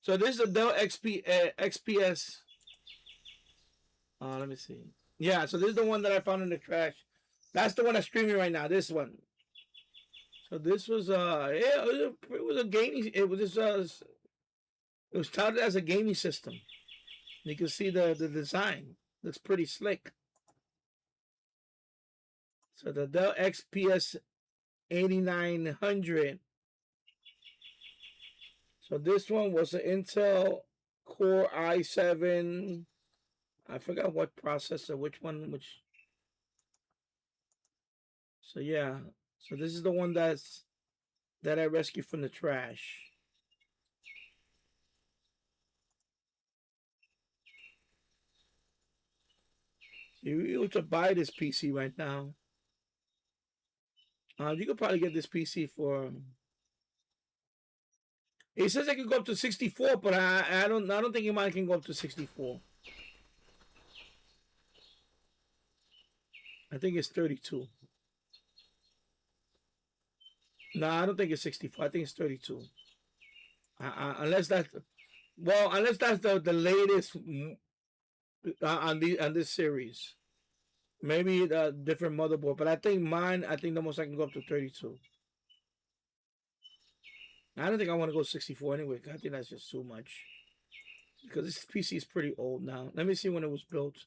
So this is a Dell XPS. Let me see. Yeah, so this is the one that I found in the trash. That's the one that's streaming right now. This one. So this was yeah, it was a gaming. It was touted as a gaming system. You can see the design. Looks pretty slick. So the Dell XPS 8900. So this one was an Intel Core i7. I forgot what processor, which one, which. So yeah. So this is the one that I rescued from the trash. You able to buy this PC right now. You could probably get this PC for. It says I can go up to 64, but I don't think mine can go up to 64. I think it's 32. No, I don't think it's 64. I think it's 32. Unless that's the latest on this series. Maybe a different motherboard, but I think mine. I think the most I can go up to 32. I don't think I want to go 64 anyway. I think that's just too much. Because this PC is pretty old now. Let me see when it was built.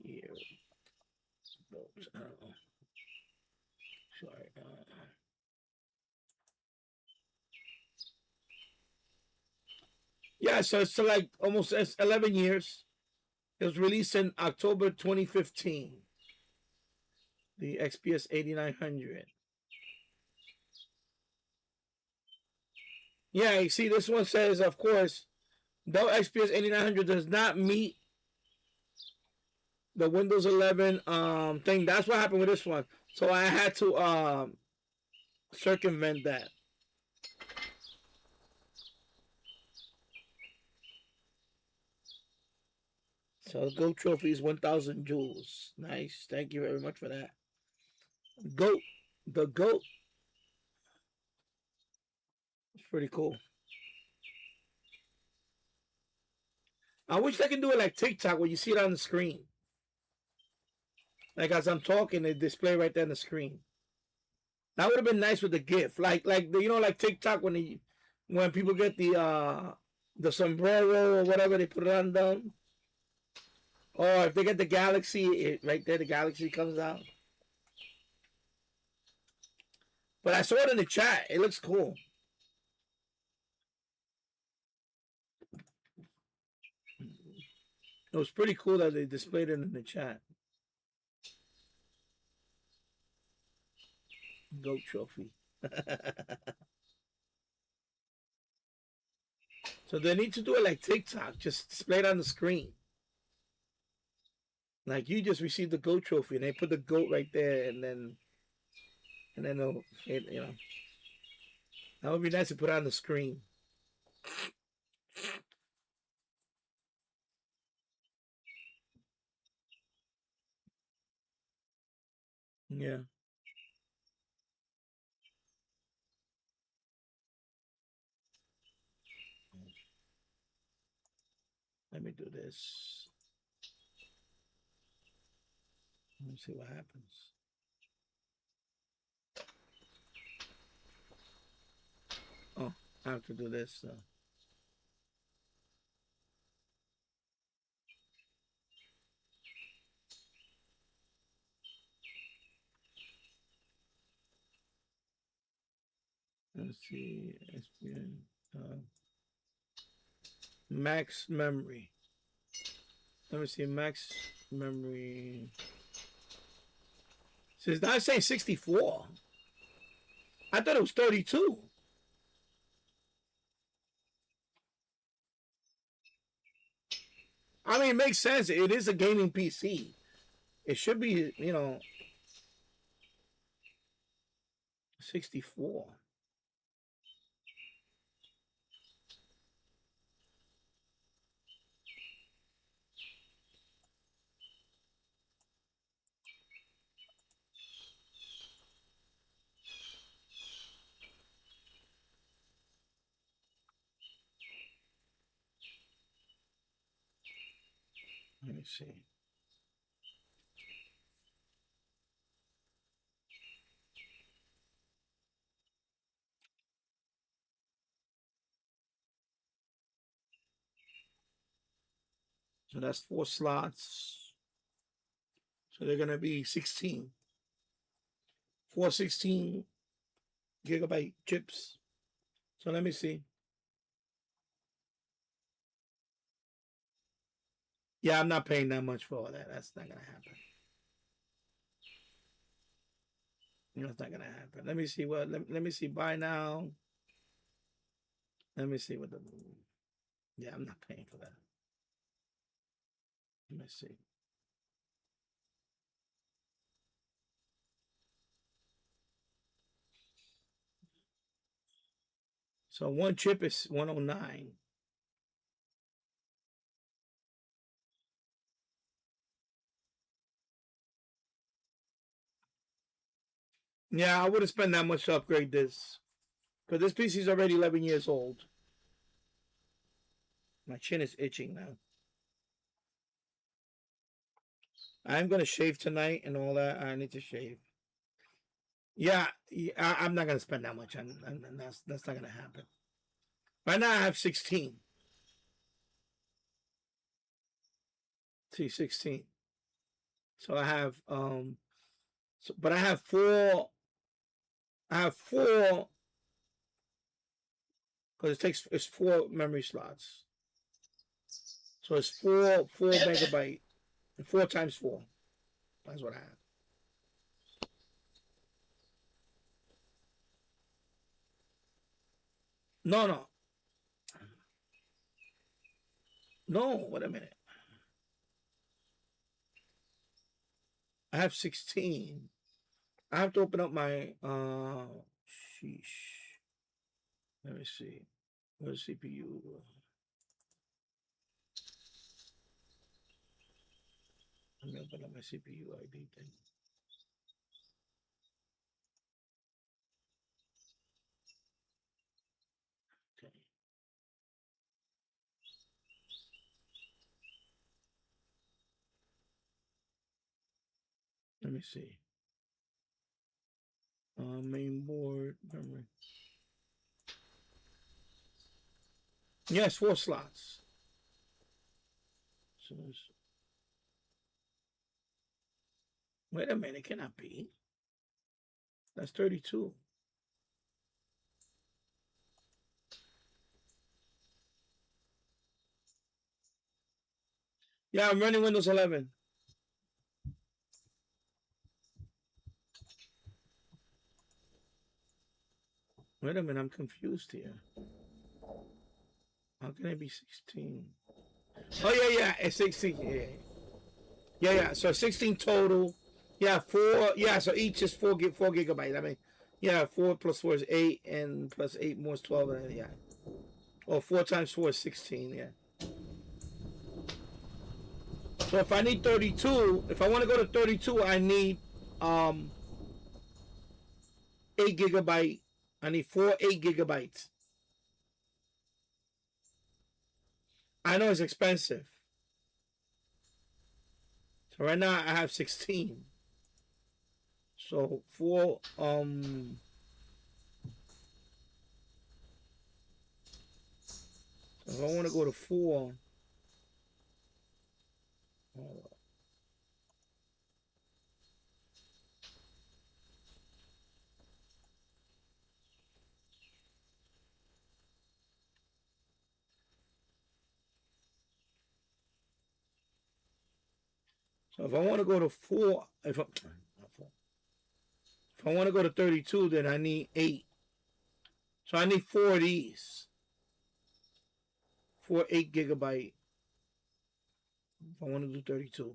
Year built. Sorry. Yeah, so it's like almost 11 years. It was released in October 2015. The XPS 8900. Yeah, you see, this one says, of course, Dell XPS 8900 does not meet the Windows 11 thing. That's what happened with this one. So I had to circumvent that. So Goat Trophy is 1,000 joules. Nice. Thank you very much for that. Goat. The Goat. It's pretty cool. I wish they can do it like TikTok where you see it on the screen. Like as I'm talking, they display right there on the screen. That would have been nice with the GIF. Like like TikTok when people get the sombrero or whatever, they put it on them. Or if they get the galaxy, right there, the galaxy comes out. But I saw it in the chat. It looks cool. It was pretty cool that they displayed it in the chat. Goat trophy. So they need to do it like TikTok. Just display it on the screen. Like you just received the goat trophy and they put the goat right there and then they'll, that would be nice to put on the screen. Yeah. Let me do this. Let me see what happens. Oh, I have to do this. So. Let's see. SPN, max memory. Let me see. Max memory. So it's not saying 64. I thought it was 32. I mean, it makes sense. It is a gaming PC. It should be, 64. Let me see. So that's 4 slots. So they're going to be 16. 4 16 gigabyte chips. So let me see. Yeah, I'm not paying that much for all that. That's not going to happen. That's not going to happen. Let me see what. Let me see. Buy now. Let me see what the. Yeah, I'm not paying for that. Let me see. So one chip is 109. Yeah, I wouldn't spend that much to upgrade this. Because this PC is already 11 years old. My chin is itching now. I'm going to shave tonight and all that. I need to shave. Yeah, I'm not going to spend that much. And that's not going to happen. Right now I have 16. See, 16. So I have, but I have four. I have four, because it's 4 memory slots. So it's four megabyte, 4 times 4. That's what I have. No, no, no. Wait a minute. I have 16. I have to open up my sheesh. Let me see. Where's CPU? Let me open up my CPU ID thing. Okay. Let me see. Main board memory. Yes, 4 slots. So wait a minute, it cannot be. That's 32. Yeah, I'm running Windows 11. Wait a minute, I'm confused here. How can it be 16? Oh, yeah, it's 16. Yeah. So 16 total. Yeah, 4. Yeah, so each is 4 gigabytes. I mean, yeah, 4 plus 4 is 8, and plus 8 more is 12. And yeah. Or 4 times 4 is 16. Yeah. So if I need 32, if I want to go to 32, I need 8 gigabyte. I need 4 8 gigabytes. I know it's expensive. So right now I have 16. So 4 so if I want to go to 4, So if I want to go to 4, if I want to go to 32, then I need 8. So I need 4 of these. 4 8 gigabyte. If I want to do 32.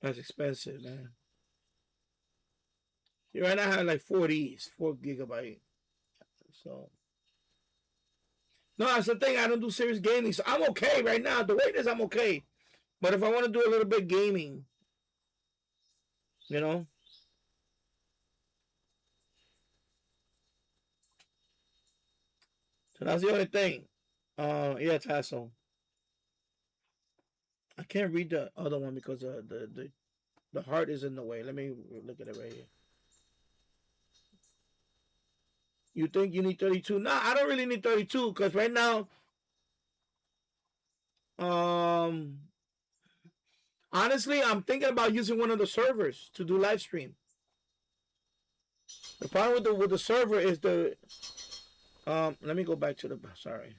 That's expensive, man. Yeah, right now I have like 4 of these, 4 gigabyte. So no, that's the thing. I don't do serious gaming, so I'm okay right now. The way it is, I'm okay. But if I want to do a little bit gaming, you know. So that's the only thing. Yeah, Tasso. I can't read the other one because the heart is in the way. Let me look at it right here. You think you need 32? Nah, I don't really need 32 because right now, um, honestly, I'm thinking about using one of the servers to do live stream. The problem with the server is the let me go back to the sorry.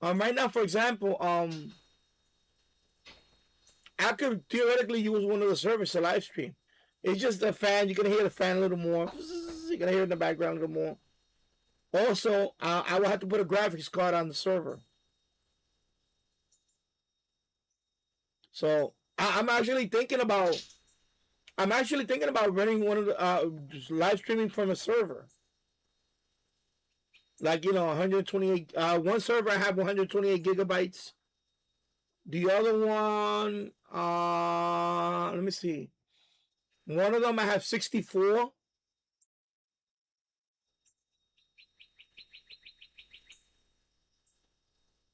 Right now, for example, I could theoretically use one of the servers to live stream. It's just the fan. You can hear the fan a little more. You can hear it in the background a little more. Also, I will have to put a graphics card on the server. So I'm actually thinking about running one of the just live streaming from a server. Like 128. One server I have 128 gigabytes. The other one, let me see. One of them I have 64.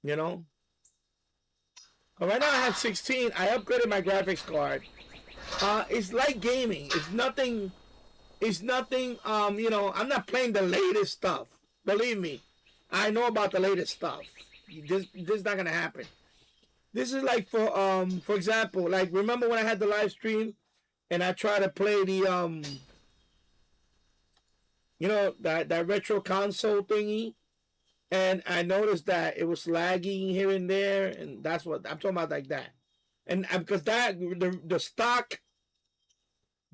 You know. Right now I have 16. I upgraded my graphics card. It's like gaming. It's nothing. It's nothing. I'm not playing the latest stuff. Believe me, I know about the latest stuff. This is not gonna happen. This is like for example, like remember when I had the live stream and I tried to play the that retro console thingy, and I noticed that it was lagging here and there, and that's what I'm talking about, like that. And because that the stock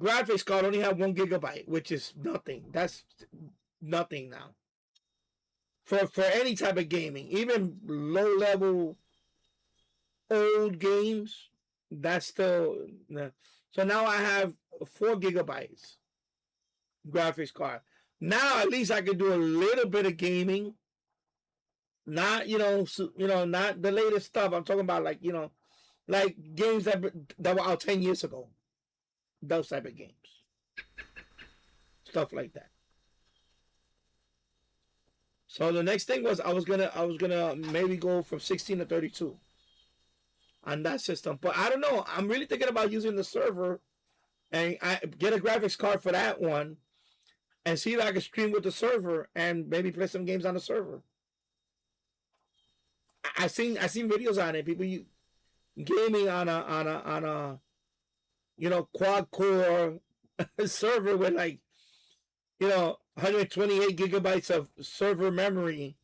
graphics card only have 1 gigabyte, which is nothing. That's nothing now for any type of gaming, even low level old games. That's still so now I have 4 gigabytes graphics card. Now at least I can do a little bit of gaming. Not not the latest stuff. I'm talking about like like games that were out 10 years ago. Those type of games, stuff like that. So the next thing was I was gonna maybe go from 16 to 32 on that system, but I don't know. I'm really thinking about using the server and I get a graphics card for that one and see if I can stream with the server and maybe play some games on the server. I seen videos on it. People gaming on a quad core server with like 128 gigabytes of server memory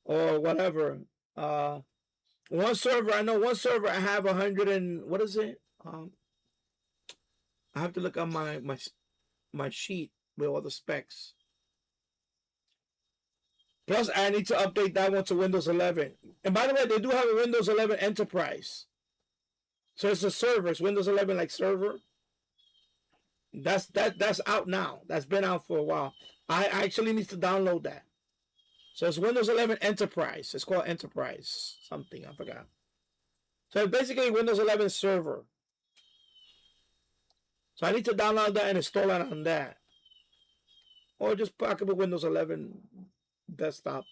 or whatever. One server I have 100 and what is it? I have to look on my sheet with all the specs. Plus, I need to update that one to Windows 11. And by the way, they do have a Windows 11 Enterprise. So it's a server. It's Windows 11 like server. That's out now. That's been out for a while. I actually need to download that. So it's Windows 11 Enterprise. It's called Enterprise something. I forgot. So it's basically Windows 11 server. So I need to download that and install it on that. Or just pack up a Windows 11 desktop.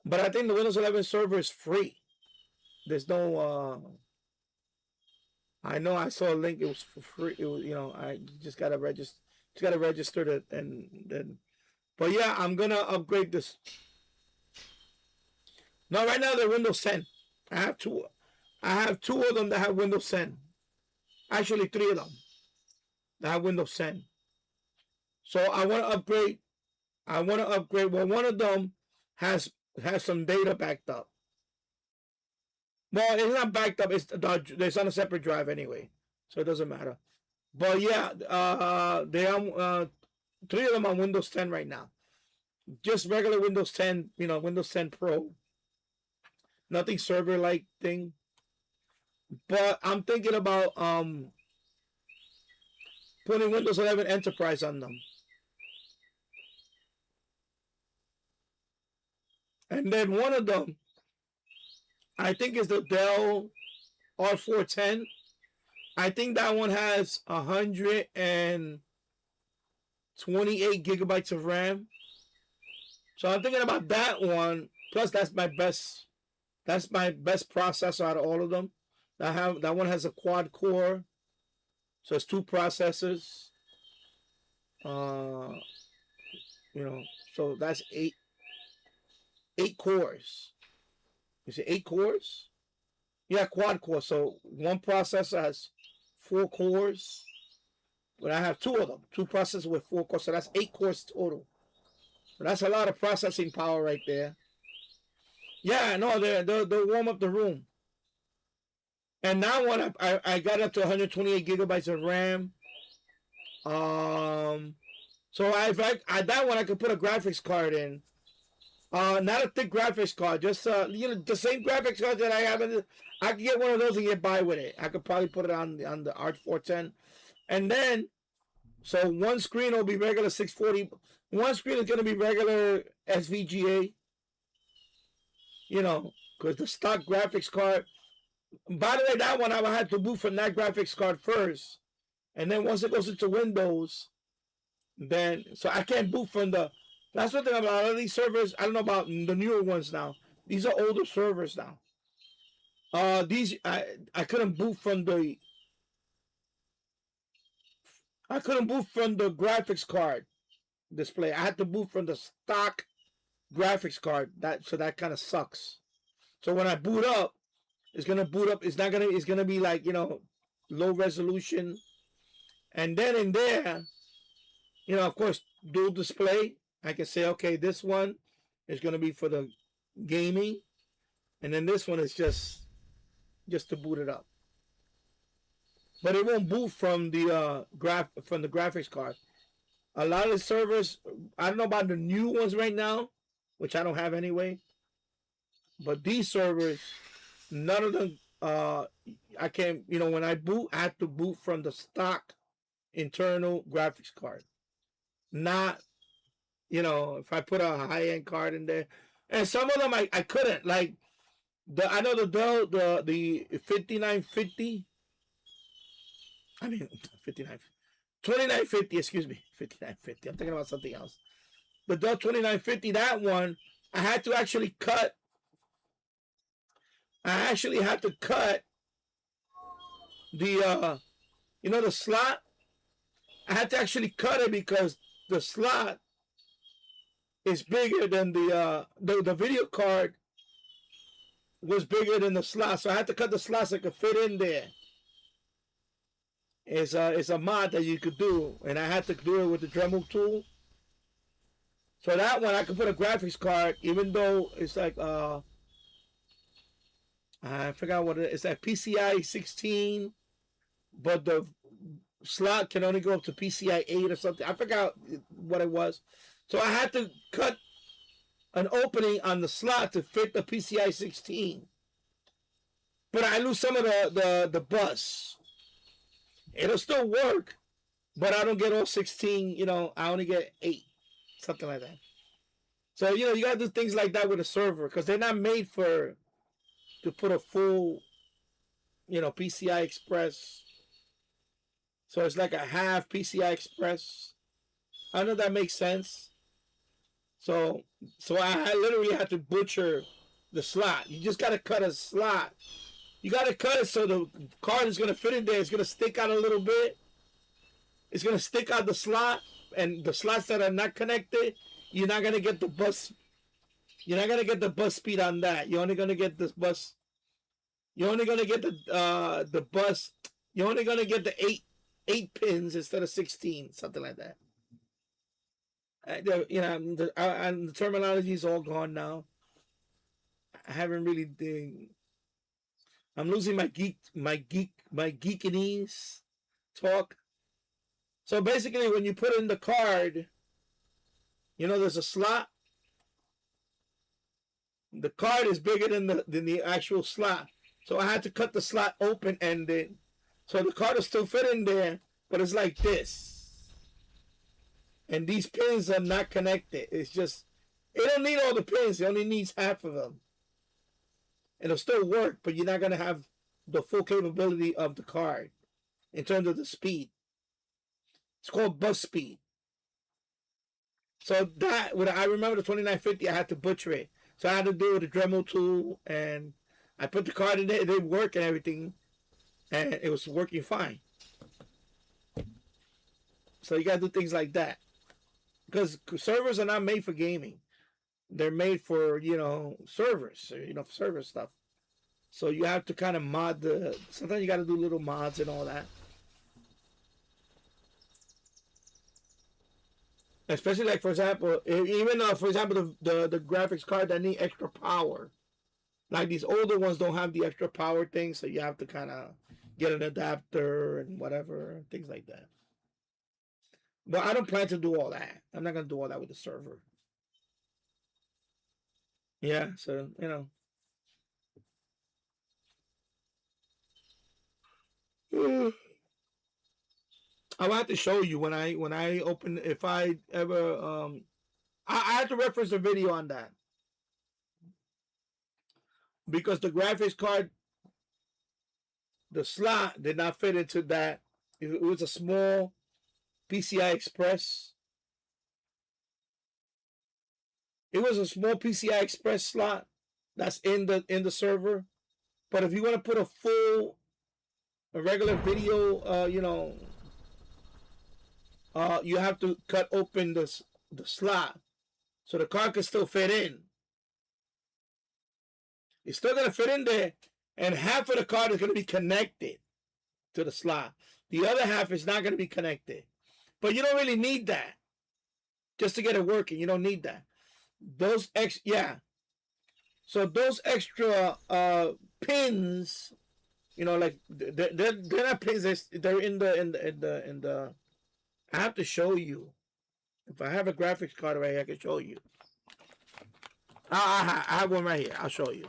But I think the Windows 11 server is free. There's no I know I saw a link. It was for free. It was I just gotta register. Just gotta register it and then. But yeah, I'm gonna upgrade this. No, right now they're Windows 10. I have two. I have 2 of them that have Windows 10. Actually, 3 of them that have Windows 10. So I want to upgrade I want to upgrade. Well, one of them has some data backed up. Well, it's not backed up. It's on a separate drive anyway, so it doesn't matter. But yeah, they are 3 of them on Windows 10 right now. Just regular Windows 10, Windows 10 Pro. Nothing server like thing. But I'm thinking about putting Windows 11 Enterprise on them. And then one of them, I think, is the Dell R410. I think that one has 128 gigabytes of RAM. So I'm thinking about that one. Plus, that's my best processor out of all of them. That one has a quad core, so it's 2 processors. So that's 8 cores. Is it 8 cores? Yeah, quad core. So one processor has 4 cores, but I have 2 of them. 2 processors with 4 cores, so that's 8 cores total. So that's a lot of processing power right there. Yeah, no, they'll warm up the room. And that one, I got up to 128 gigabytes of RAM. So that one I could put a graphics card in. Not a thick graphics card, just the same graphics card that I have. I could get one of those and get by with it. I could probably put it on the R410, and then so one screen will be regular 640. One screen is gonna be regular SVGA. Because the stock graphics card. By the way, that one I would have to boot from that graphics card first, and then once it goes into Windows, then so I can't boot from the. That's what thing about all these servers. I don't know about the newer ones now. These are older servers now. These I couldn't boot from the. I couldn't boot from the graphics card display. I had to boot from the stock graphics card. That kind of sucks. So when I boot up, it's gonna boot up. It's gonna be like low resolution, and then in there, of course, dual display. I can say, okay, this one is gonna be for the gaming, and then this one is just to boot it up. But it won't boot from the graphics card. A lot of the servers, I don't know about the new ones right now, which I don't have anyway. But these servers, none of them, I can't, when I boot, I have to boot from the stock internal graphics card. Not, if I put a high-end card in there. And some of them I couldn't. Like, I know the Dell, the 5950. I mean, 2950, excuse me. 5950. I'm thinking about something else. The Dell 2950, that one, I had to actually cut. I actually had to cut the, the slot. I had to actually cut it because the slot is bigger than the video card was bigger than the slot. So I had to cut the slot so it could fit in there. It's a mod that you could do, and I had to do it with the Dremel tool. So that one I could put a graphics card, even though it's like I forgot what it is. It's like PCI 16, but the slot can only go up to PCI 8 or something. I forgot what it was. So I had to cut an opening on the slot to fit the PCI 16. But I lose some of the bus. It'll still work, but I don't get all 16, I only get 8. Something like that. So, you got to do things like that with a server because they're not made to put a full, PCI Express. So it's like a half PCI Express. I know that makes sense. So I literally had to butcher the slot. You just got to cut a slot. You got to cut it so the card is going to fit in there. It's going to stick out a little bit. It's going to stick out the slot. And the slots that are not connected, you're not going to get the bus. You're not going to get the bus speed on that. You're only going to get this bus. You're only going to get the bus. You're only going to get the 8 pins instead of 16. Something like that. You know, the terminology is all gone now. I haven't really. I'm losing my geekiness talk. So basically, when you put in the card, you know, there's a slot. The card is bigger than the actual slot, so I had to cut the slot open ended, so the card will still fit in there, but it's like this. And these pins are not connected. It's just it don't need all the pins. It only needs half of them. It'll still work, but you're not gonna have the full capability of the card in terms of the speed. It's called bus speed. So that when I remember the 2950, I had to butcher it. So I had to do it with a Dremel tool, and I put the card in there. It didn't work and everything, and it was working fine. So you gotta do things like that, because servers are not made for gaming. They're made for, you know, servers, you know, server stuff. So you have to kind of mod the. Sometimes you got to do little mods and all that. Especially like, for example, even for example, the graphics card that need extra power. Like these older ones don't have the extra power thing, so you have to kind of get an adapter and whatever, things like that. But I don't plan to do all that. I'm not gonna do all that with the server. Yeah, so you know. I'll have to show you when I open, if I ever I have to reference the video on that, because the graphics card, the slot did not fit into that. It was a small PCI Express. It was a small PCI Express slot that's in the server. But if you want to put a regular video, you know, you have to cut open the slot so the card can still fit in. It's still gonna fit in there, and half of the card is gonna be connected to the slot. The other half is not gonna be connected. But you don't really need that just to get it working. You don't need that. Yeah. So those extra pins, you know, like they're not pins. They're in the. I have to show you. If I have a graphics card right here, I can show you. I have one right here. I'll show you.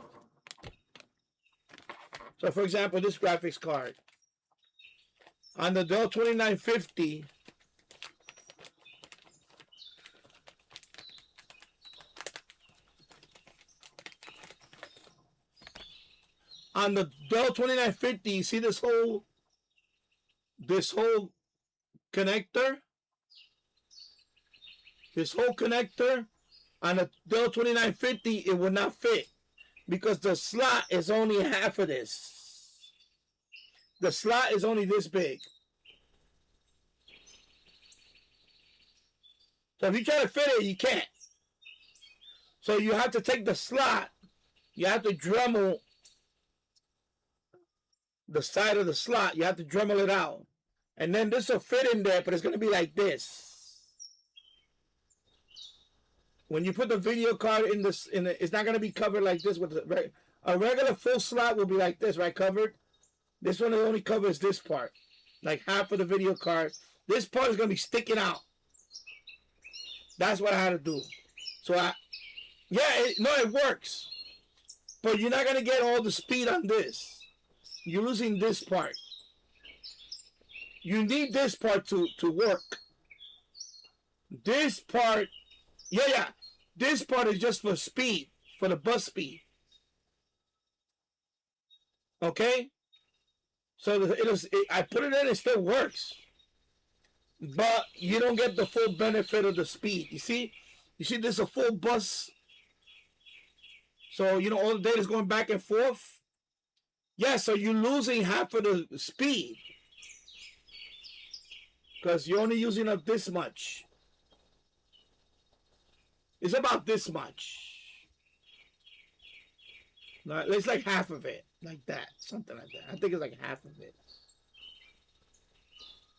So, for example, this graphics card on the Dell 2950. On the Dell 2950, you see this whole connector? This whole connector on the Dell 2950, it would not fit because the slot is only half of this. The slot is only this big. So if you try to fit it, you can't. So you have to take the slot, you have to Dremel the side of the slot, you have to Dremel it out. And then this will fit in there, but it's going to be like this. When you put the video card in this, it's not going to be covered like this. With a regular full slot will be like this, right? Covered. This one only covers this part, like half of the video card. This part is going to be sticking out. That's what I had to do. So it works, but you're not going to get all the speed on this. You're losing this part. You need this part to work. This part, this part is just for speed, for the bus speed. Okay? So I put it in, it still works. But you don't get the full benefit of the speed. You see this is a full bus. So, you know, all the data is going back and forth. Yeah, so you're losing half of the speed. Because you're only using up this much. It's about this much. It's like half of it. Like that. Something like that. I think it's like half of it.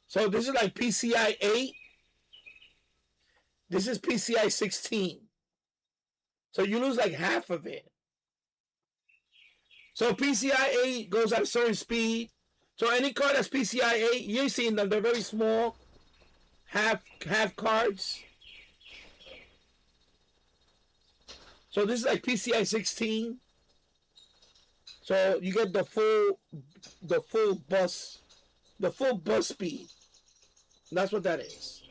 So this is like PCI 8. This is PCI 16. So you lose like half of it. So PCI 8 goes at a certain speed. So any card that's PCI 8, you're seeing them. They're very small. Half cards. So this is like PCI 16. So you get the full bus speed. That's what that is.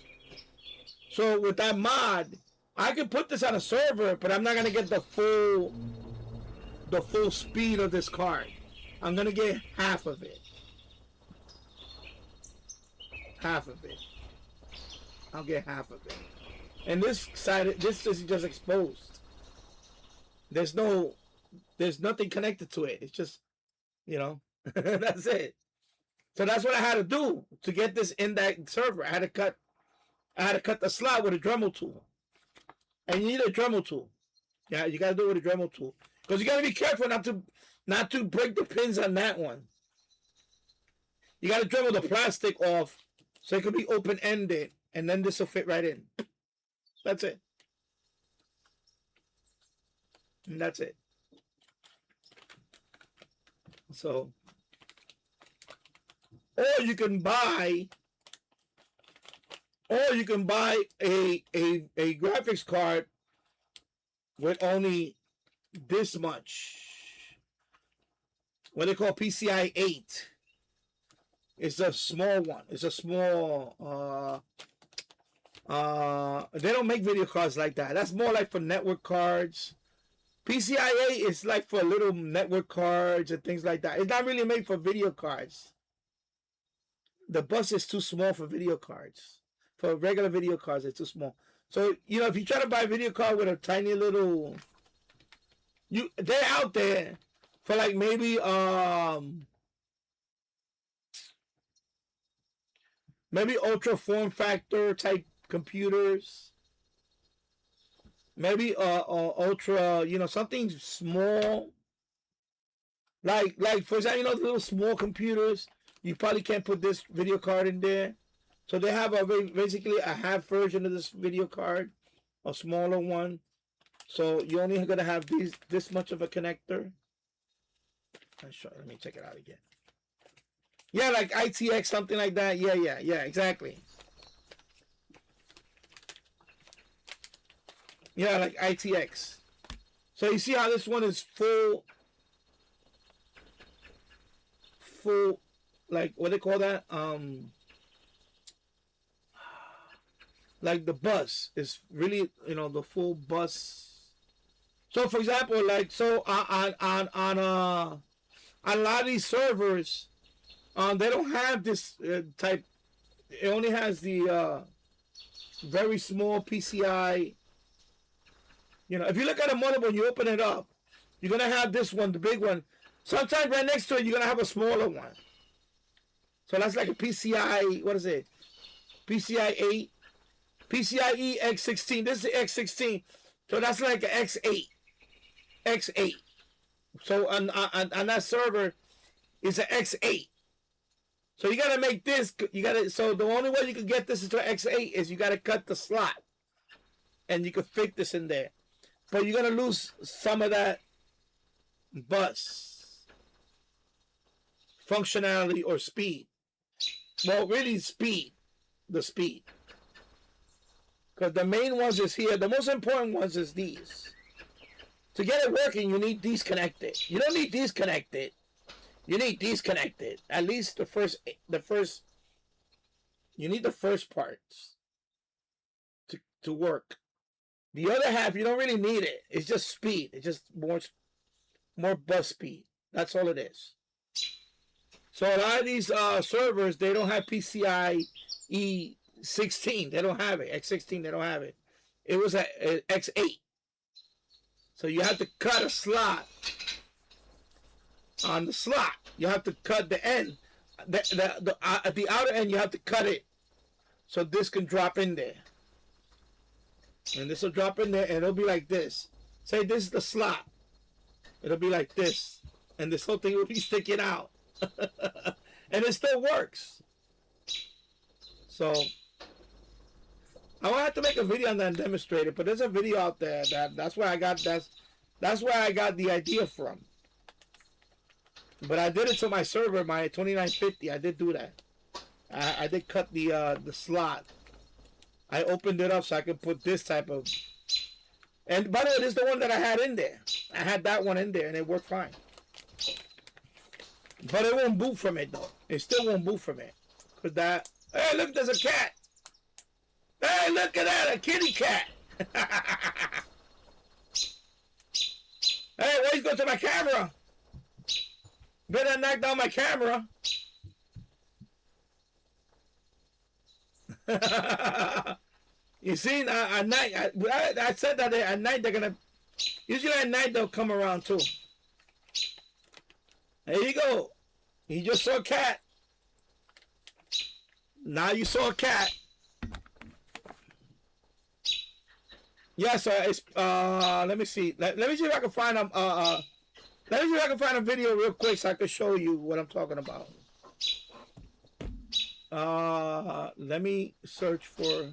So with that mod, I can put this on a server, but I'm not gonna get the full speed of this card. I'm gonna get half of it. Half of it. I'll get half of it. And this side, this is just exposed. There's nothing connected to it. It's just, that's it. So that's what I had to do to get this in that server. I had to cut the slot with a Dremel tool. And you need a Dremel tool. Yeah, you gotta do it with a Dremel tool. Because you gotta be careful not to break the pins on that one. You gotta Dremel the plastic off so it can be open-ended, and then this will fit right in. That's it. And that's it. So, or you can buy a graphics card with only this much. What they call PCI 8. It's a small one. It's a small they don't make video cards like that. That's more like for network cards. PCI 8 is like for little network cards and things like that. It's not really made for video cards. The bus is too small for video cards. For regular video cards, it's too small. So, if you try to buy a video card with a tiny little... They're out there for like maybe ultra form factor type computers. Maybe ultra, something small. Like for example, the little small computers. You probably can't put this video card in there. So they have basically a half version of this video card, a smaller one. So you're only gonna have this much of a connector. Let me check it out again. Yeah, like ITX, something like that. Yeah, exactly. Yeah, like ITX. So you see how this one is full, like, what they call that? Like the bus is really, the full bus. So for example, like, so on a lot of these servers, they don't have this type. It only has the very small PCI. If you look at a motherboard, you open it up, you're gonna have this one, the big one. Sometimes right next to it, you're gonna have a smaller one. So that's like a PCI. What is it? PCI 8, PCIe X16. This is the X16. So that's like an X8. So on that server, it's an X8. So you gotta make this. So the only way you can get this into X8 is you gotta cut the slot, and you can fit this in there. But you're gonna lose some of that bus functionality or speed. Well, really speed. The speed. Because the main ones is here. The most important ones is these. To get it working, you need these connected. You don't need these connected. You need these connected. At least the first. You need the first parts to work. The other half, you don't really need it. It's just speed. It's just more bus speed. That's all it is. So a lot of these servers, they don't have PCIe 16. They don't have it. X16, they don't have it. It was at X8. So you have to cut a slot on the slot. You have to cut the end. At the outer end, you have to cut it so this can drop in there. And this will drop in there, and it'll be like this. Say this is the slot. It'll be like this. And this whole thing will be sticking out. And it still works. So I will have to make a video on that and demonstrate it. But there's a video out there that's where I got that's where I got the idea from. But I did it to my server, my 2950. I did do that. I did cut the slot. I opened it up so I could put this type of. And by the way, this is the one that I had in there. I had that one in there, and it worked fine. But it won't boot from it though. It still won't boot from it. Cause that. Hey, look, there's a cat. Hey, look at that, a kitty cat. Hey, where's going to my camera? Better knock down my camera. You see, at night, I said that at night they're gonna. Usually at night they'll come around too. There you go. You just saw a cat. Now you saw a cat. Yeah, so it's let me see. Let me see if I can find let me see if I can find a video real quick so I can show you what I'm talking about. Let me search for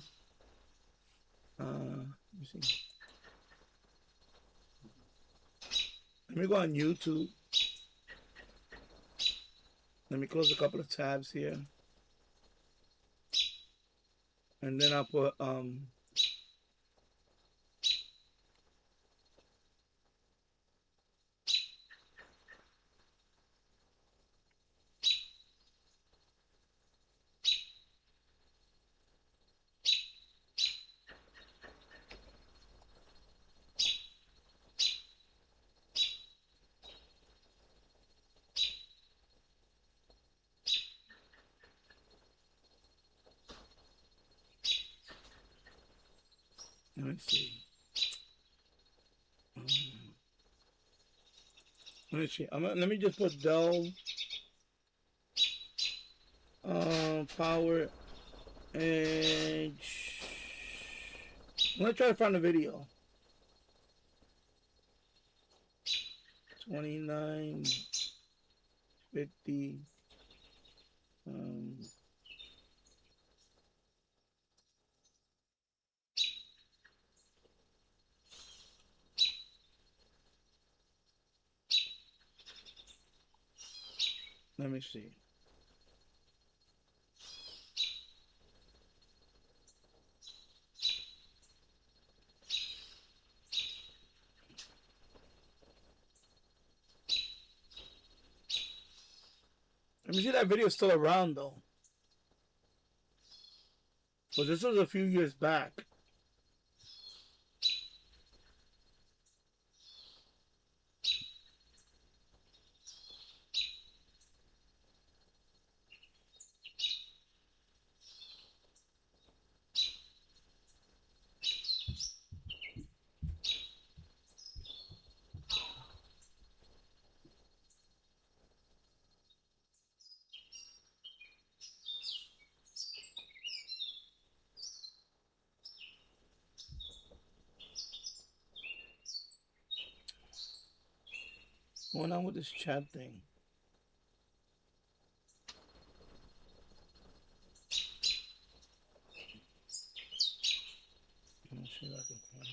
let me see. Let me go on YouTube. Let me close a couple of tabs here. And then I'll put let me see. Let me see. Let me just put Dell power edge. I'm gonna try to find a video. 2950. Let me see. Let me see that video still around though. But this was a few years back. What's going on with this chat thing? Let's see if I can find it.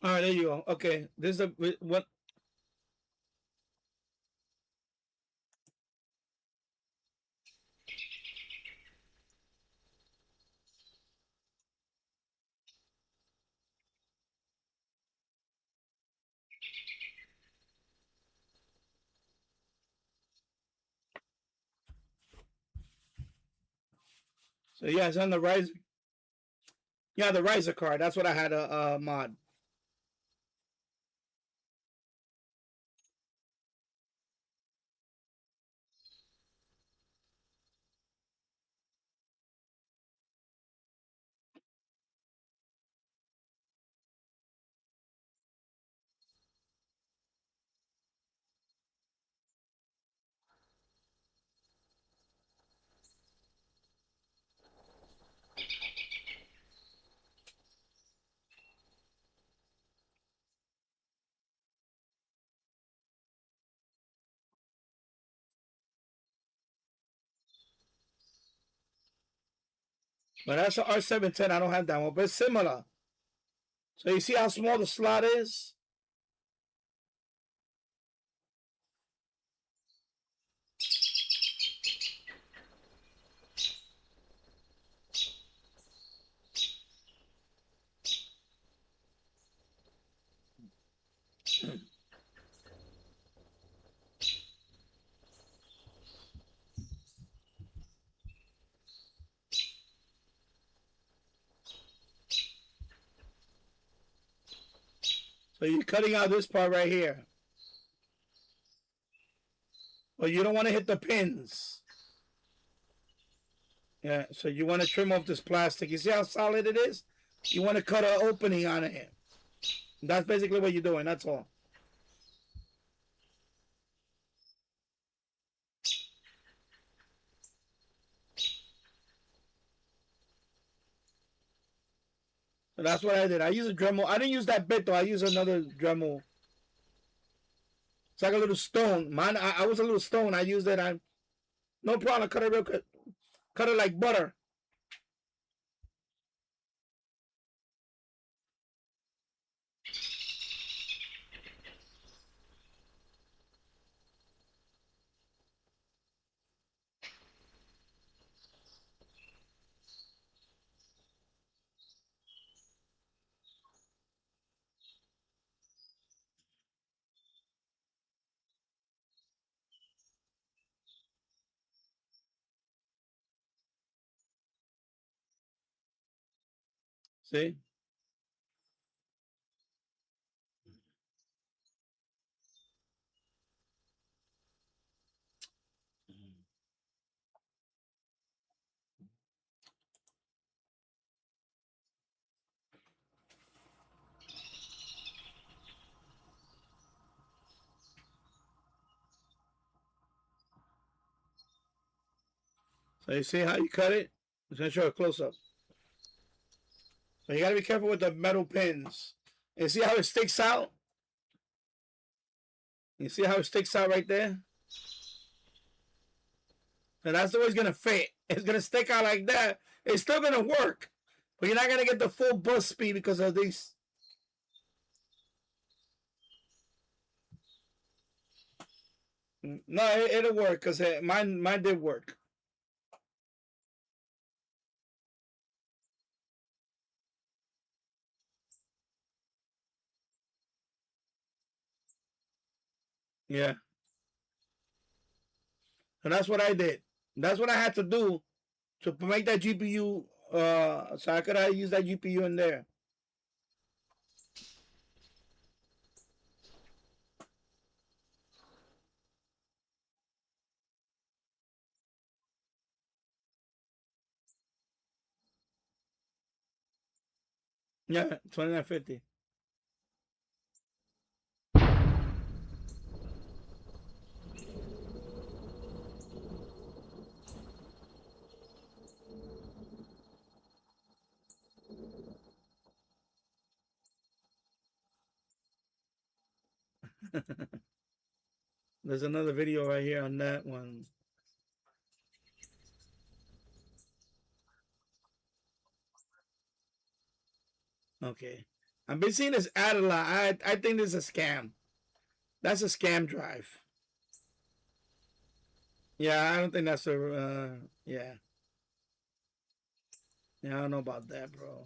All right, there you go. Okay, this is a what. So yeah, it's on the riser. Yeah, the riser card. That's what I had a mod. But that's an R710. I don't have that one, but it's similar. So you see how small the slot is? So you're cutting out this part right here. But you don't want to hit the pins. Yeah, so you want to trim off this plastic. You see how solid it is? You want to cut an opening on it. That's basically what you're doing. That's all. So that's what I did. I use a Dremel. I didn't use that bit though. I use another Dremel. It's like a little stone. Mine, I was a little stone. I used it. I no problem. Cut it real quick. Cut it like butter. See? So you see how you cut it? I'm gonna show a close up. But you gotta be careful with the metal pins. And see how it sticks out? You see how it sticks out right there? And that's the way it's gonna fit. It's gonna stick out like that. It's still gonna work, but you're not gonna get the full buzz speed because of these. No, it'll work because mine did work. Yeah, and that's what I did. That's what I had to do to make that GPU. So I could use that GPU in there. Yeah, 2950. There's another video right here on that one. Okay, I've been seeing this ad a lot. I think this is a scam. That's a scam drive. Yeah, I don't think that's a. Yeah, yeah, I don't know about that, bro.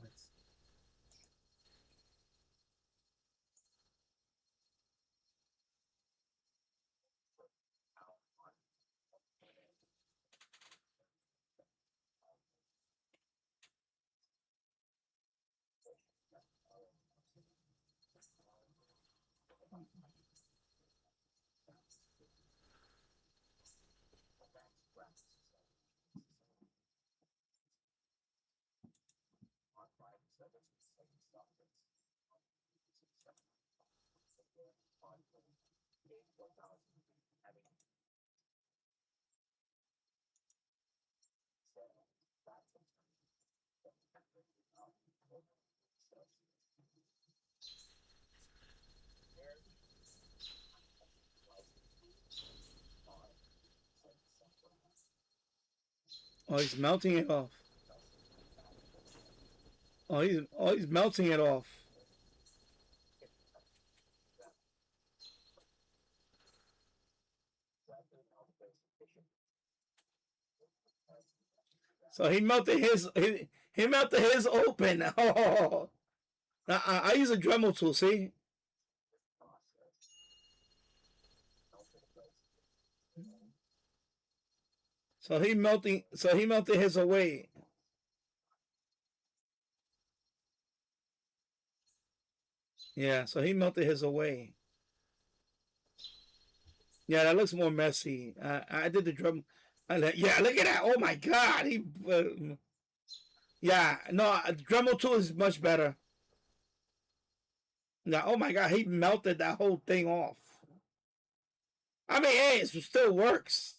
Oh, he's melting it off. He's melting it off. So he melted he melted his open. Oh, I use a Dremel tool. See, so he melted his away. Yeah, so he melted his away. Yeah, that looks more messy. I did the drum. Yeah, look at that. Oh my God. Yeah, no, Dremel tool is much better. Yeah, oh my God, he melted that whole thing off. I mean, hey, it still works.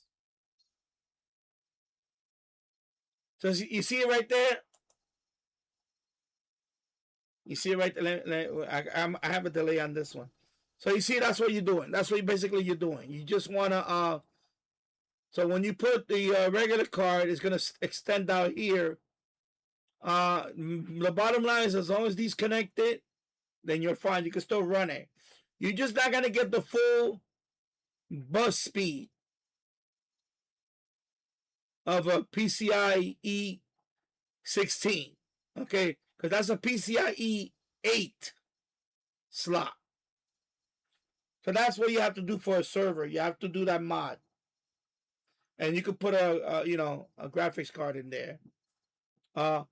So you see it right there? You see it right there? I have a delay on this one. So you see, that's what you're doing. That's what basically you're doing. You just want to, so when you put the regular card, it's going to extend out here. The bottom line is as long as these connected, then you're fine. You can still run it. You're just not going to get the full bus speed of a PCIe 16. Okay? Because that's a PCIe 8 slot. So that's what you have to do for a server. You have to do that mod. And you could put a graphics card in there. They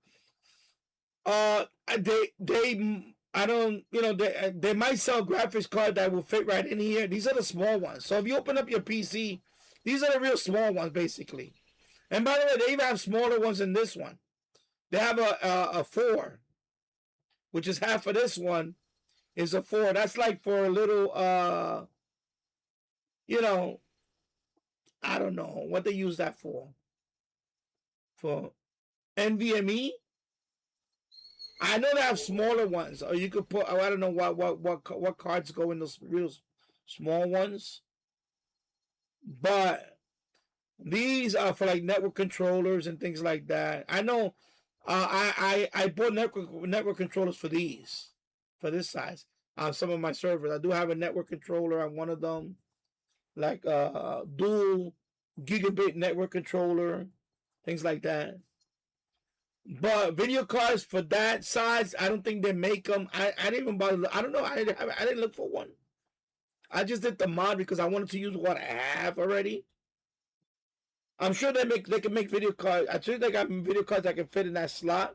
might sell graphics card that will fit right in here. These are the small ones. So if you open up your PC, these are the real small ones basically. And by the way, they even have smaller ones than this one. They have a 4, which is half of this one is a 4. That's like for a little I don't know what they use that for. For NVMe. I know they have smaller ones, or you could put. I don't know what cards go in those real small ones, but these are for like network controllers and things like that. I know. I bought network controllers for these, for this size on some of my servers. I do have a network controller on one of them, like dual gigabit network controller, things like that. But video cards for that size, I don't think they make them. I didn't even bother. I don't know. I didn't look for one. I just did the mod because I wanted to use what I have already. I'm sure they can make video cards. I think they got video cards that can fit in that slot,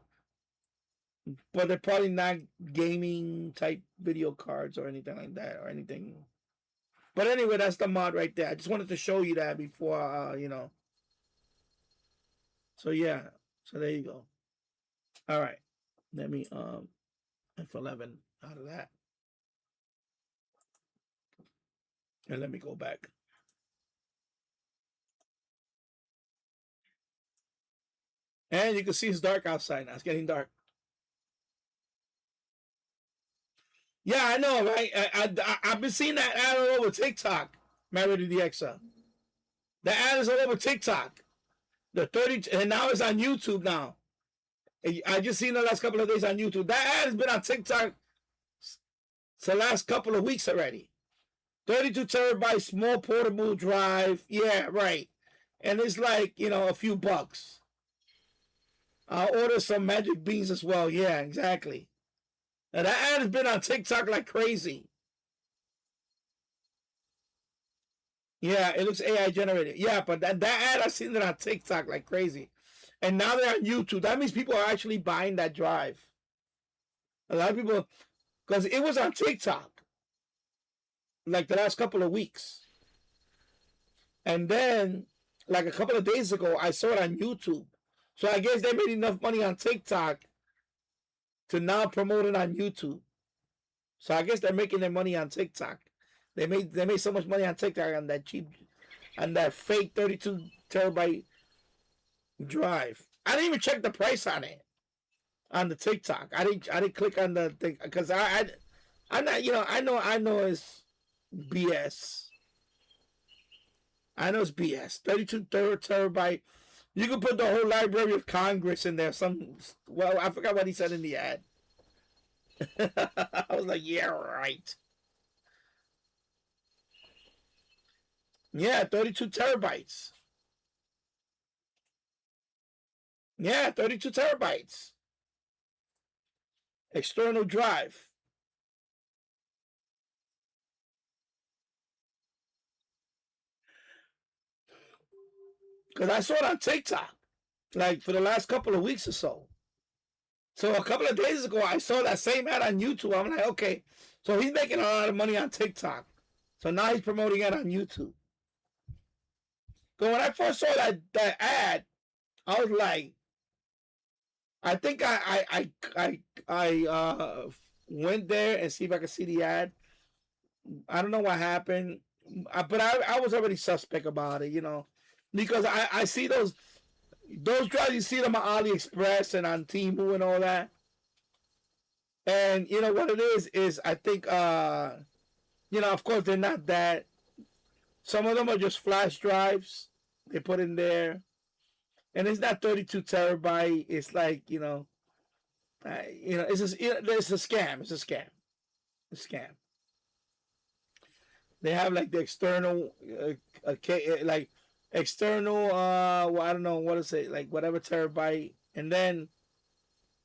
but they're probably not gaming type video cards or anything like that or anything. But anyway, that's the mod right there. I just wanted to show you that before, So yeah, so there you go. All right, let me F11 out of that, and let me go back. And you can see it's dark outside now. It's getting dark. Yeah, I know, right? I've been seeing that ad all over TikTok. Married to the DXA. The ad is all over TikTok. The 30, and now it's on YouTube now. I just seen the last couple of days on YouTube. That ad has been on TikTok the last couple of weeks already. 32 terabyte small portable drive. Yeah, right. And it's like, a few bucks. I'll order some magic beans as well. Yeah, exactly. Now that ad has been on TikTok like crazy. Yeah, it looks AI generated. Yeah, but that ad, I've seen it on TikTok like crazy. And now they're on YouTube. That means people are actually buying that drive. A lot of people, because it was on TikTok. like the last couple of weeks. And then, like a couple of days ago, I saw it on YouTube. So I guess they made enough money on TikTok to now promote it on YouTube. So I guess they're making their money on TikTok. They made so much money on TikTok on that cheap, on that fake 32 terabyte drive. I didn't even check the price on it on the TikTok. I didn't click on the thing because I'm not, I know it's BS. I know it's BS. 32 terabyte. You could put the whole Library of Congress in there. Well, I forgot what he said in the ad. I was like, yeah, right. Yeah, 32 terabytes. Yeah, 32 terabytes. External drive. Because I saw it on TikTok, like for the last couple of weeks or so. So a couple of days ago, I saw that same ad on YouTube. I'm like, okay, so he's making a lot of money on TikTok. So now he's promoting it on YouTube. But when I first saw that ad, I was like, I think I went there and see if I could see the ad. I don't know what happened, but I was already suspect about it, because I see those drives, you see them on AliExpress and on Temu and all that. And you know what it is I think of course they're not that. Some of them are just flash drives they put in there, and it's not 32 terabyte. It's like it's a scam. It's a scam. It's a scam. They have like the external, like external. Well, I don't know what to say. Like whatever terabyte, and then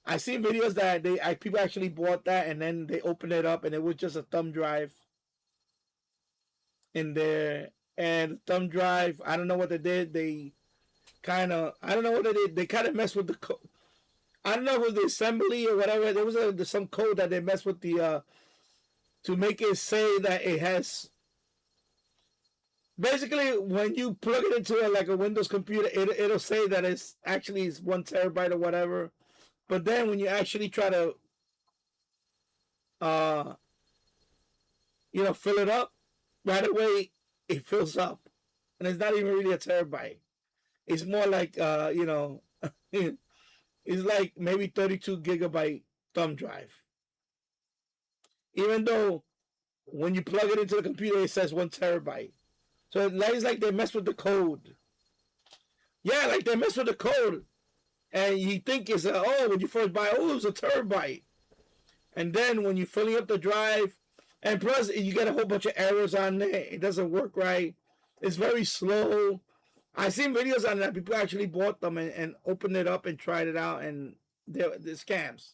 I seen videos that people actually bought that, and then they opened it up, and it was just a thumb drive in there. And thumb drive, I don't know what they did. I don't know what they did. They kind of messed with the code. I don't know if it was the assembly or whatever. There was some code that they messed with the to make it say that it has. Basically, when you plug it into like a Windows computer, it'll say that it's 1 terabyte or whatever. But then when you actually try to, fill it up, right away it fills up, and it's not even really a terabyte. It's more like, it's like maybe 32 gigabyte thumb drive. Even though when you plug it into the computer, it says 1 terabyte. So it's like they mess with the code. Yeah, like they mess with the code. And you think it's, when you first buy, it was a terabyte. And then when you're filling up the drive, and plus you get a whole bunch of errors on there. It doesn't work right. It's very slow. I've seen videos on that. People actually bought them and opened it up and tried it out, and they're scams.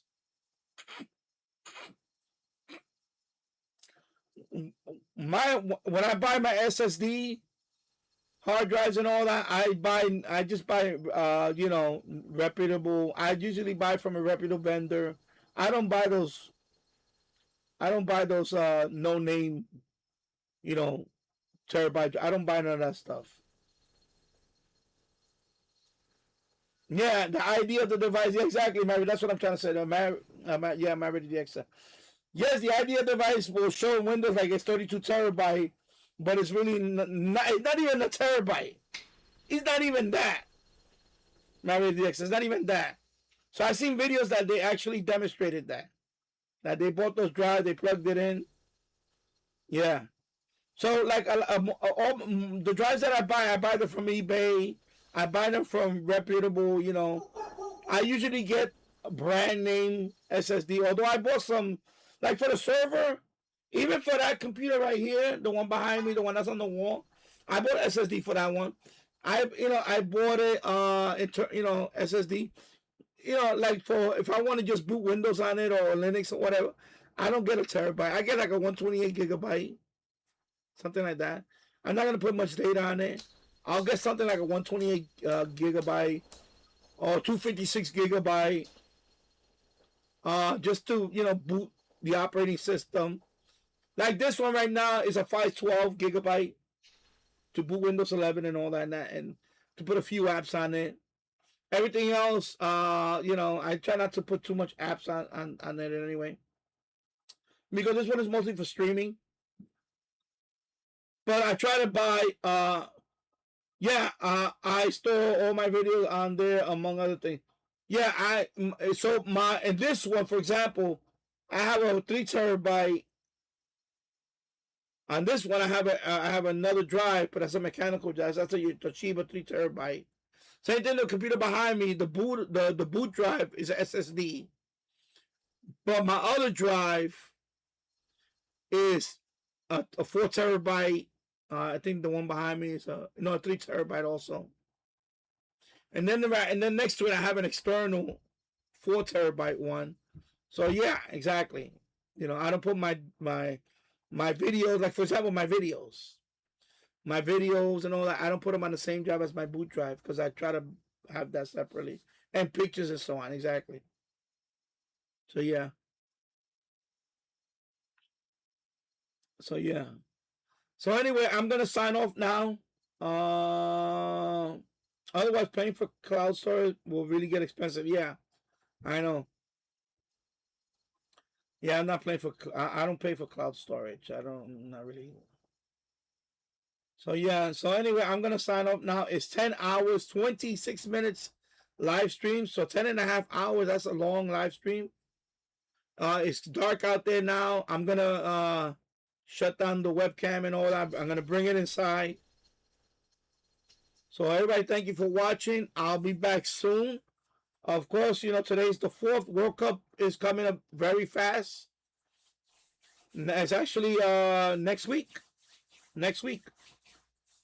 When I buy my SSD hard drives and all that, I just buy reputable. I usually buy from a reputable vendor. I don't buy those no name, terabyte. I don't buy none of that stuff. Yeah, the idea of the device. Yeah, exactly, Mary. That's what I'm trying to say. Mary, Mary the X. Yes, the idea device will show in Windows like it's 32 terabyte, but it's really not even a terabyte. It's not even that. Mary the X. It's not even that. So I've seen videos that they actually demonstrated that they bought those drives, they plugged it in. Yeah. So like all the drives that I buy them from eBay. I buy them from reputable, I usually get a brand name SSD, although I bought some, like for the server, even for that computer right here, the one behind me, the one that's on the wall, I bought SSD for that one. I bought it, SSD, like for, if I want to just boot Windows on it or Linux or whatever, I don't get a terabyte. I get like a 128 gigabyte, something like that. I'm not going to put much data on it. I'll get something like a 128 gigabyte or 256 gigabyte, just to boot the operating system. Like this one right now is a 512 gigabyte to boot Windows 11 and all that, and to put a few apps on it. Everything else, I try not to put too much apps on it anyway, because this one is mostly for streaming. But I try to buy, I store all my videos on there, among other things. Yeah, in this one, for example, I have a 3 terabyte. On this one, I have another drive, but that's a mechanical drive. That's a Toshiba 3 terabyte. Same thing. The computer behind me, the boot drive is a SSD, but my other drive is a 4 terabyte. I think the one behind me is a 3 terabyte also. And then next to it, I have an external 4 terabyte one. So yeah, exactly. I don't put my videos, like for example, my videos and all that. I don't put them on the same drive as my boot drive, because I try to have that separately, and pictures and so on. Exactly. So yeah. So anyway, I'm gonna sign off now. Otherwise, paying for cloud storage will really get expensive. Yeah, I know. Yeah, I'm not paying for. I don't pay for cloud storage. I don't. Not really. So yeah. So anyway, I'm gonna sign off now. It's 10 hours, 26 minutes live stream. So 10.5 hours. That's a long live stream. It's dark out there now. I'm gonna shut down the webcam and all that. I'm gonna bring it inside. So everybody, thank you for watching. I'll be back soon. Of course, today's the 4th. World Cup is coming up very fast. It's actually next week.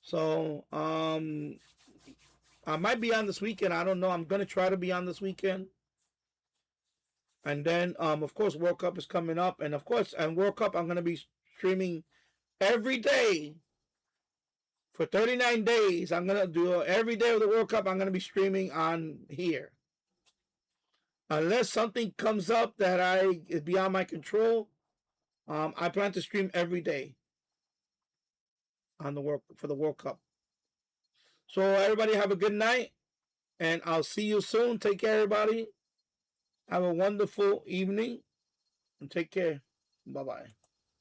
So I might be on this weekend. I don't know. I'm gonna try to be on this weekend. And then of course, World Cup is coming up, and of course, and World Cup, I'm gonna be streaming every day for 39 days. I'm gonna do every day of the World Cup. I'm gonna be streaming on here, unless something comes up that is beyond my control. I plan to stream every day on for the World Cup. So everybody have a good night, and I'll see you soon. Take care, everybody. Have a wonderful evening, and take care. Bye-bye.